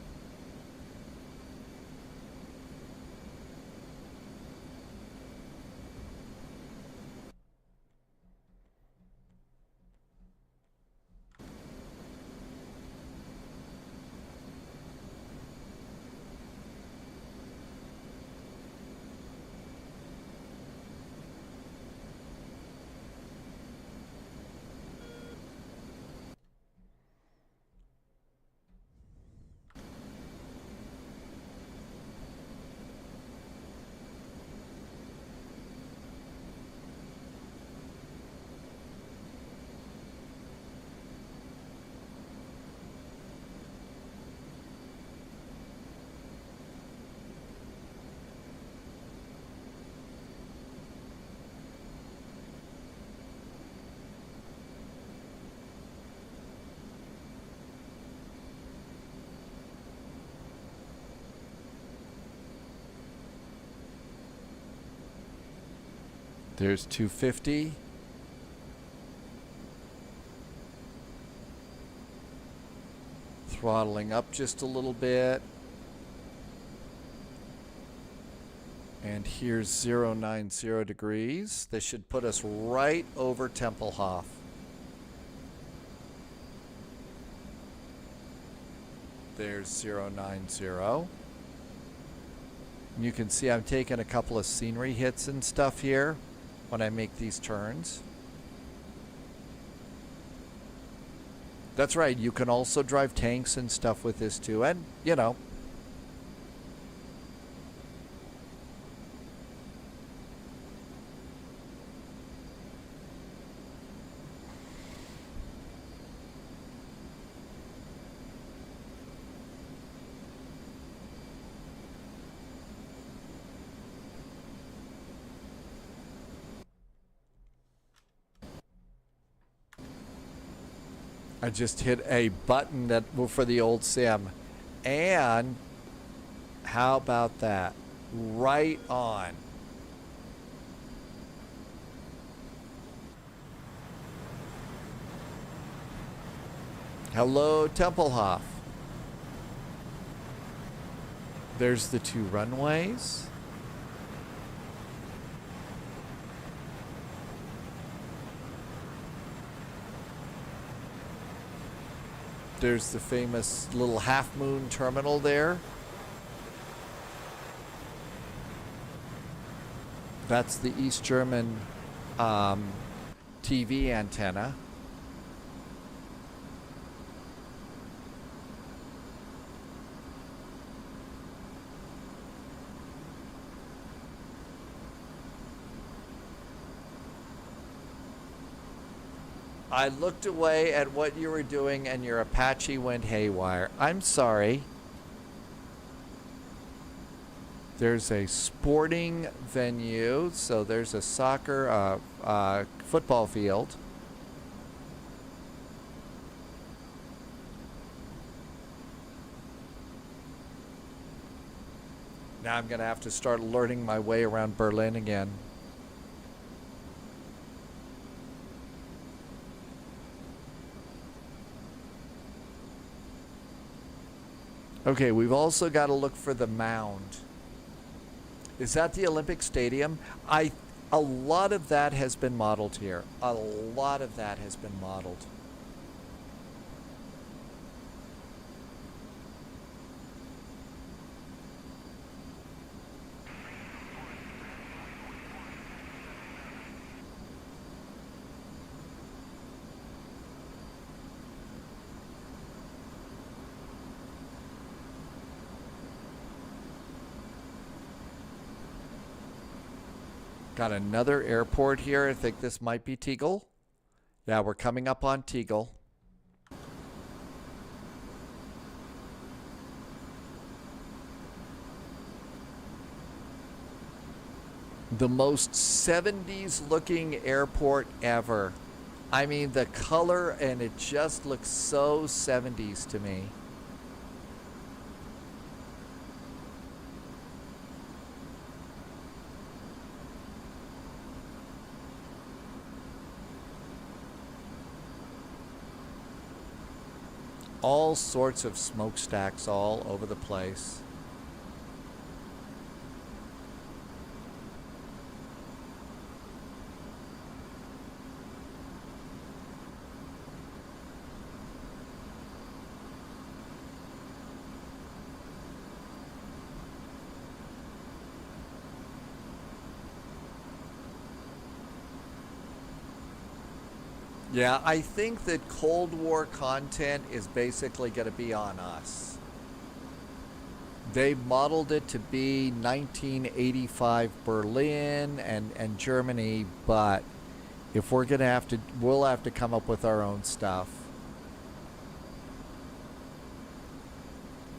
There's 250. Throttling up just a little bit. And here's 090 degrees. This should put us right over Tempelhof. There's 090. You can see I'm taking a couple of scenery hits and stuff here when I make these turns. That's right, you can also drive tanks and stuff with this too, and you know. I just hit a button that for the old sim. And how about that? Right on. Hello, Tempelhof. There's the 2 runways. There's the famous little Half Moon terminal there. That's the East German TV antenna. I looked away at what you were doing and your Apache went haywire. I'm sorry. There's a sporting venue, so there's a soccer, football field. Now I'm going to have to start learning my way around Berlin again. Okay, we've also got to look for the mound. Is that the Olympic Stadium? A lot of that has been modeled here. A lot of that has been modeled. Got another airport here. I think this might be Tegel. Yeah, we're coming up on Tegel. The most 70s looking airport ever. I mean, the color, and it just looks so 70s to me. All sorts of smokestacks all over the place. Yeah, I think that Cold War content is basically going to be on us. They've modeled it to be 1985 Berlin and Germany, but if we're going to have to, we'll have to come up with our own stuff.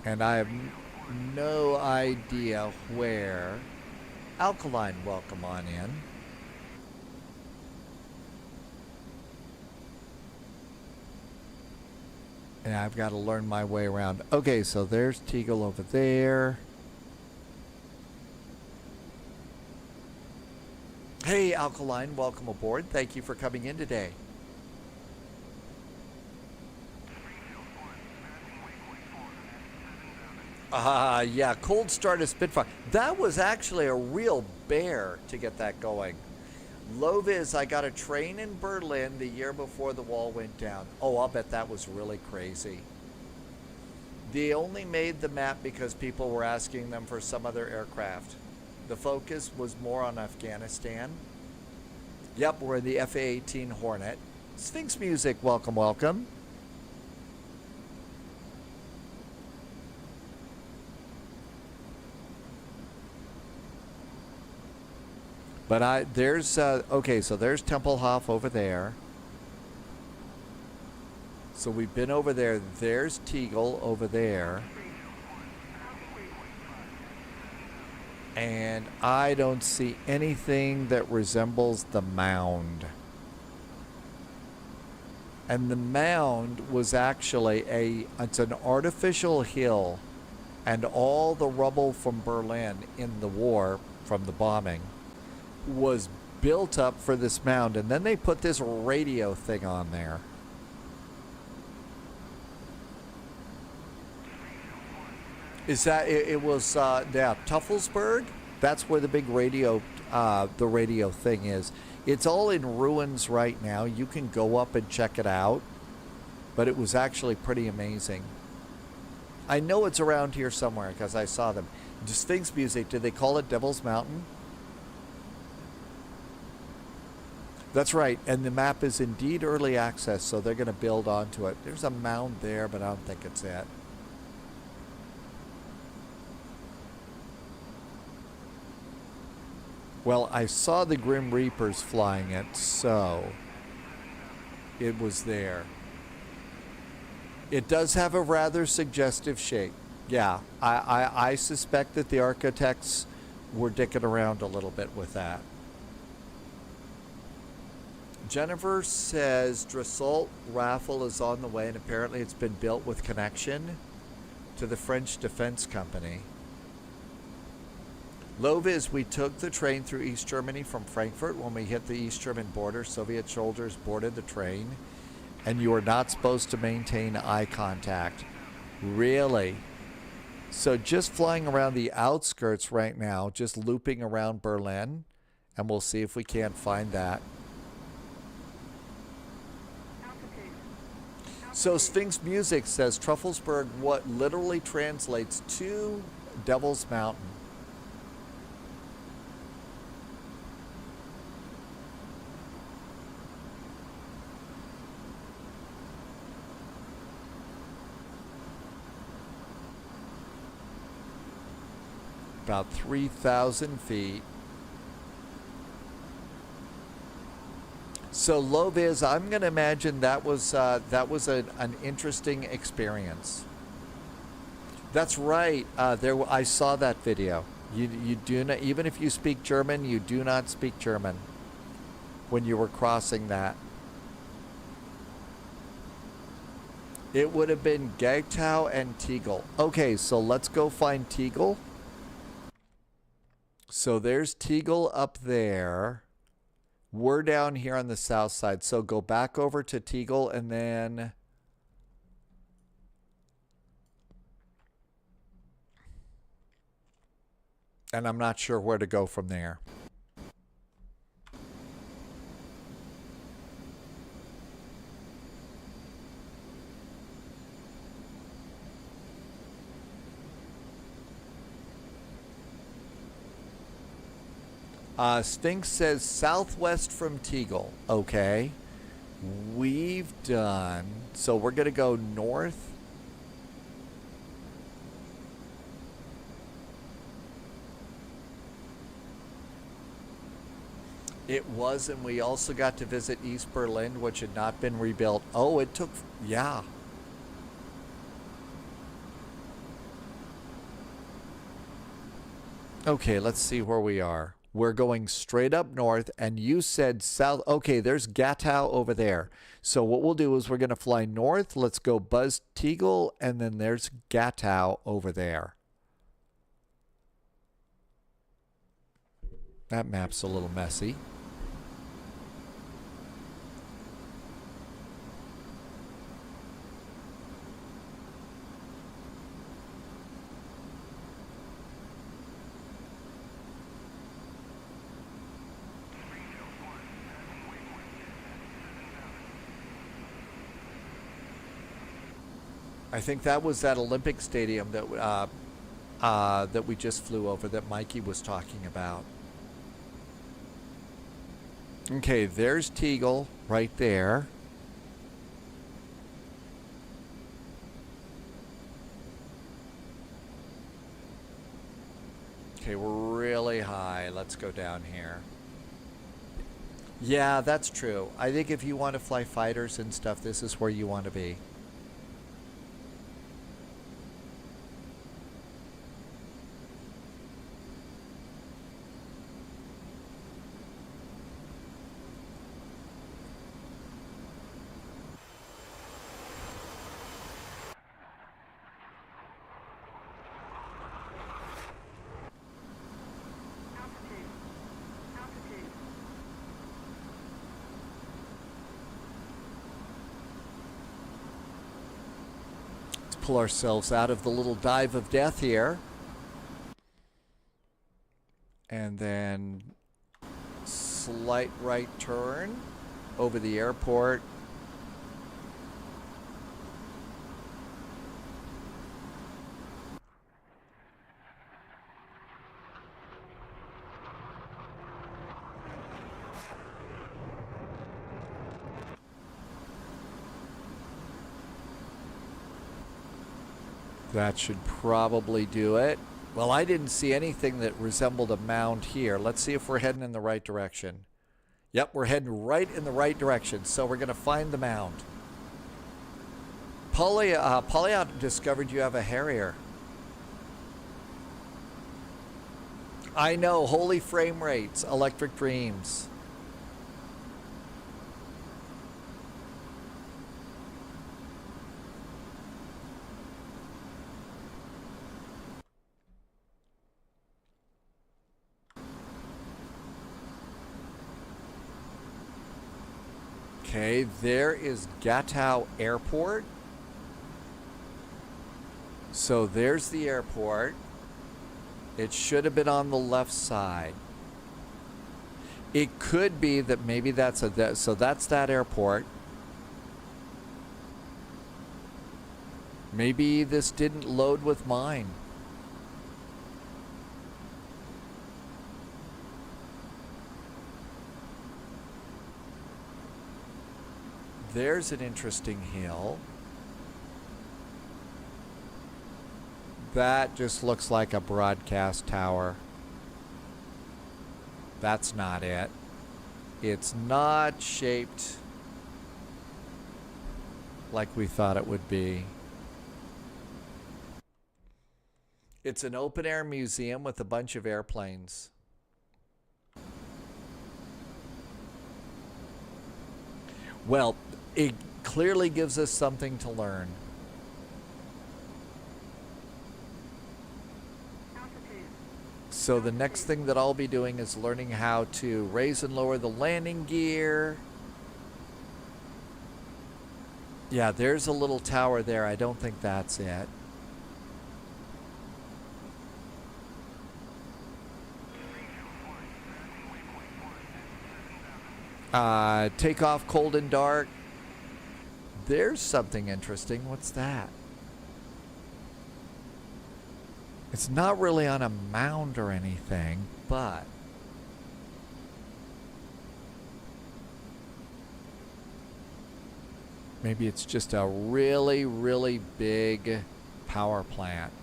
And I have no idea where. Alkaline, welcome on in. And I've got to learn my way around. Okay, so there's Tegel over there. Hey, Alkaline, welcome aboard. Thank you for coming in today. Yeah, cold start of Spitfire. That was actually a real bear to get that going. Loviz, I got a train in Berlin the year before the wall went down. Oh, I'll bet that was really crazy. They only made the map because people were asking them for some other aircraft. The focus was more on Afghanistan. Yep, we're in the FA-18 Hornet. Sphinx Music, welcome, welcome. But there's, okay, so there's Tempelhof over there. So we've been over there. There's Tegel over there. And I don't see anything that resembles the mound. And the mound was actually it's an artificial hill. And all the rubble from Berlin in the war, from the bombing, was built up for this mound, and then they put this radio thing on there. Is that it was yeah, Tuffelsburg? That's where the big radio thing is. It's all in ruins right now. You can go up and check it out, but it was actually pretty amazing. I know it's around here somewhere because I saw them. Sphinx Music, did they call it Devil's Mountain? That's right, and the map is indeed early access, so they're going to build onto it. There's a mound there, but I don't think it's it. Well, I saw the Grim Reapers flying it, so it was there. It does have a rather suggestive shape. Yeah, I suspect that the architects were dicking around a little bit with that. Jennifer says Drassault Raffle is on the way, and apparently it's been built with connection to the French Defense Company. Loviz, we took the train through East Germany from Frankfurt. When we hit the East German border, Soviet soldiers boarded the train, and you are not supposed to maintain eye contact. Really? So just flying around the outskirts right now, just looping around Berlin, and we'll see if we can't find that. So Sphinx Music says Trufflesburg, what literally translates to Devil's Mountain. About 3,000 feet. So low vis, I'm going to imagine that was an interesting experience. That's right. I saw that video. You do not, even if you speak German, you do not speak German when you were crossing that. It would have been Gagtow and Tegel. Okay, so let's go find Tegel. So there's Tegel up there. We're down here on the south side. So go back over to Tegel and then... And I'm not sure where to go from there. Sphinx says southwest from Tegel. Okay. We've done... So we're going to go north. It was, and we also got to visit East Berlin, which had not been rebuilt. Oh, it took... Yeah. Okay, let's see where we are. We're going straight up north, and you said south. Okay, there's Gatow over there. So what we'll do is we're going to fly north. Let's go buzz Tegel, and then there's Gatow over there. That map's a little messy. I think that was that Olympic Stadium that that we just flew over that Mikey was talking about. Okay, there's Tegel right there. Okay, we're really high. Let's go down here. Yeah, that's true. I think if you want to fly fighters and stuff, this is where you want to be. Pull ourselves out of the little dive of death here. And then slight right turn over the airport. That should probably do it. Well, I didn't see anything that resembled a mound here. Let's see if we're heading in the right direction. Yep, we're heading right in the right direction. So we're going to find the mound. Polly discovered you have a Harrier. I know, holy frame rates, electric dreams. Okay, there is Gatow Airport. So there's the airport. It should have been on the left side. It could be that maybe that's so that's that airport. Maybe this didn't load with mine. There's an interesting hill. That just looks like a broadcast tower. That's not it. It's not shaped like we thought it would be. It's an open-air museum with a bunch of airplanes. Well, it clearly gives us something to learn. So the next thing that I'll be doing is learning how to raise and lower the landing gear. Yeah, there's a little tower there. I don't think that's it. Takeoff cold and dark. There's something interesting. What's that? It's not really on a mound or anything, but maybe it's just a really, really big power plant.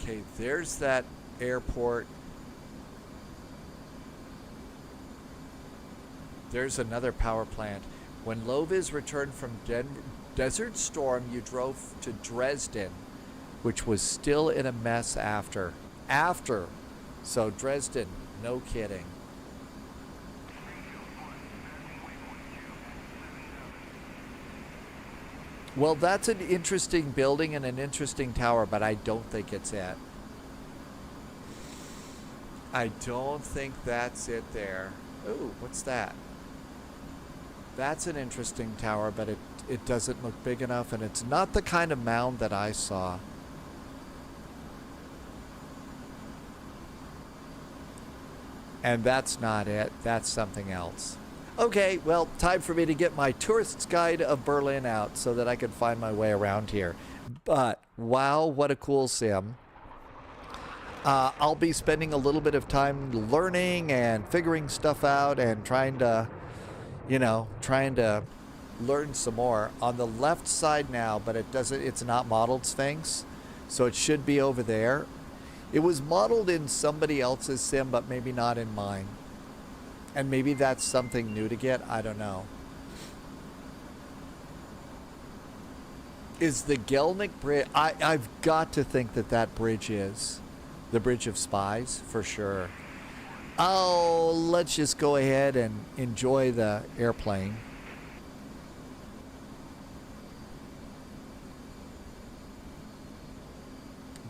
Okay, there's that airport. There's another power plant. When Loviz returned from Desert Storm, you drove to Dresden, which was still in a mess after. So Dresden, no kidding. Well, that's an interesting building and an interesting tower, but I don't think it's it. I don't think that's it there. Ooh, what's that? That's an interesting tower, but it doesn't look big enough, and it's not the kind of mound that I saw. And that's not it. That's something else. Okay, well, time for me to get my tourist's guide of Berlin out so that I can find my way around here. But, wow, what a cool sim. I'll be spending a little bit of time learning and figuring stuff out and trying to learn some more. On the left side now, but it's not modeled Sphinx, so it should be over there. It was modeled in somebody else's sim, but maybe not in mine. And maybe that's something new to get, I don't know. Is the Gelnick Bridge, I've got to think that bridge is the Bridge of Spies, for sure. Oh, let's just go ahead and enjoy the airplane.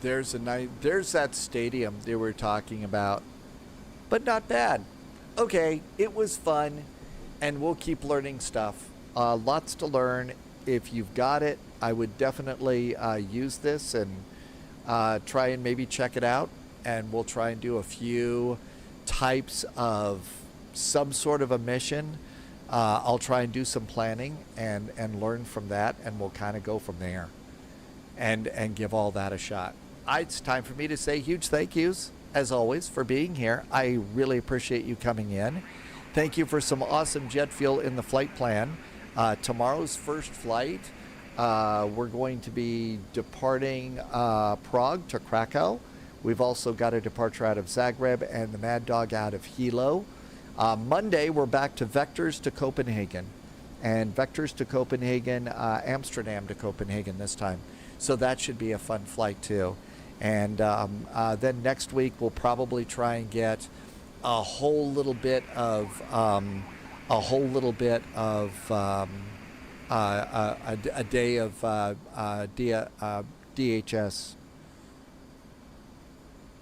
There's that stadium they were talking about, but not bad. Okay, it was fun, and we'll keep learning stuff. Lots to learn. If you've got it, I would definitely use this and try and maybe check it out, and we'll try and do a few types of some sort of a mission. I'll try and do some planning and learn from that, and we'll kind of go from there and give all that a shot. It's time for me to say huge thank yous, as always, for being here. I really appreciate you coming in. Thank you for some awesome jet fuel in the flight plan. Tomorrow's first flight, we're going to be departing Prague to Krakow. We've also got a departure out of Zagreb and the Mad Dog out of Hilo. Monday, we're back to Vectors to Copenhagen. And Vectors to Copenhagen, Amsterdam to Copenhagen this time. So that should be a fun flight too. And then next week, we'll probably try and get a whole little bit of a day of DHS.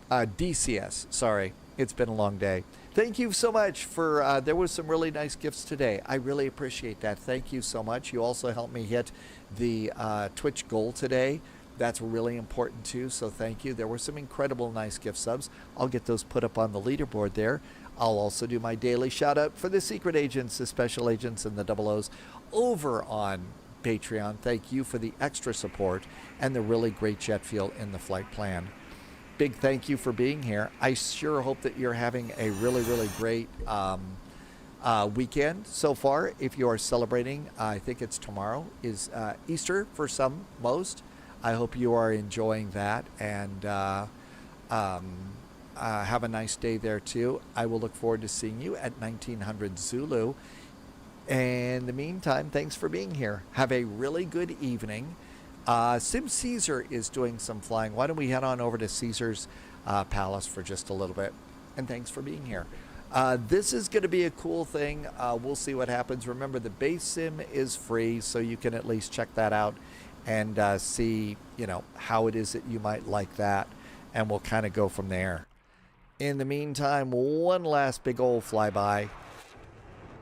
DCS, sorry. It's been a long day. Thank you so much for, there was some really nice gifts today. I really appreciate that. Thank you so much. You also helped me hit the Twitch goal today. That's really important too, so thank you. There were some incredible nice gift subs. I'll get those put up on the leaderboard there. I'll also do my daily shout out for the secret agents, the special agents, and the double O's over on Patreon. Thank you for the extra support and the really great jet fuel in the flight plan. Big thank you for being here. I sure hope that you're having a really, really great weekend so far. If you are celebrating, I think it's tomorrow, is Easter for most. I hope you are enjoying that and have a nice day there too. I will look forward to seeing you at 1900 Zulu. And in the meantime, thanks for being here. Have a really good evening. Sim Caesar is doing some flying. Why don't we head on over to Caesar's Palace for just a little bit? And thanks for being here. This is going to be a cool thing. We'll see what happens. Remember, the base sim is free, so you can at least check that out and see, you know, how it is that you might like that. And we'll kind of go from there. In the meantime, one last big old flyby.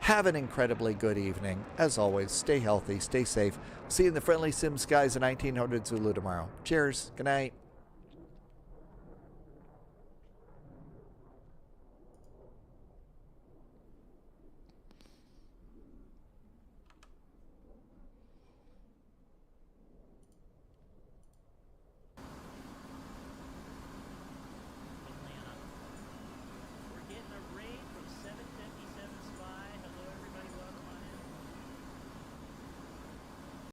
Have an incredibly good evening. As always, stay healthy, stay safe. See you in the friendly sim skies of 1900 Zulu tomorrow. Cheers. Good night.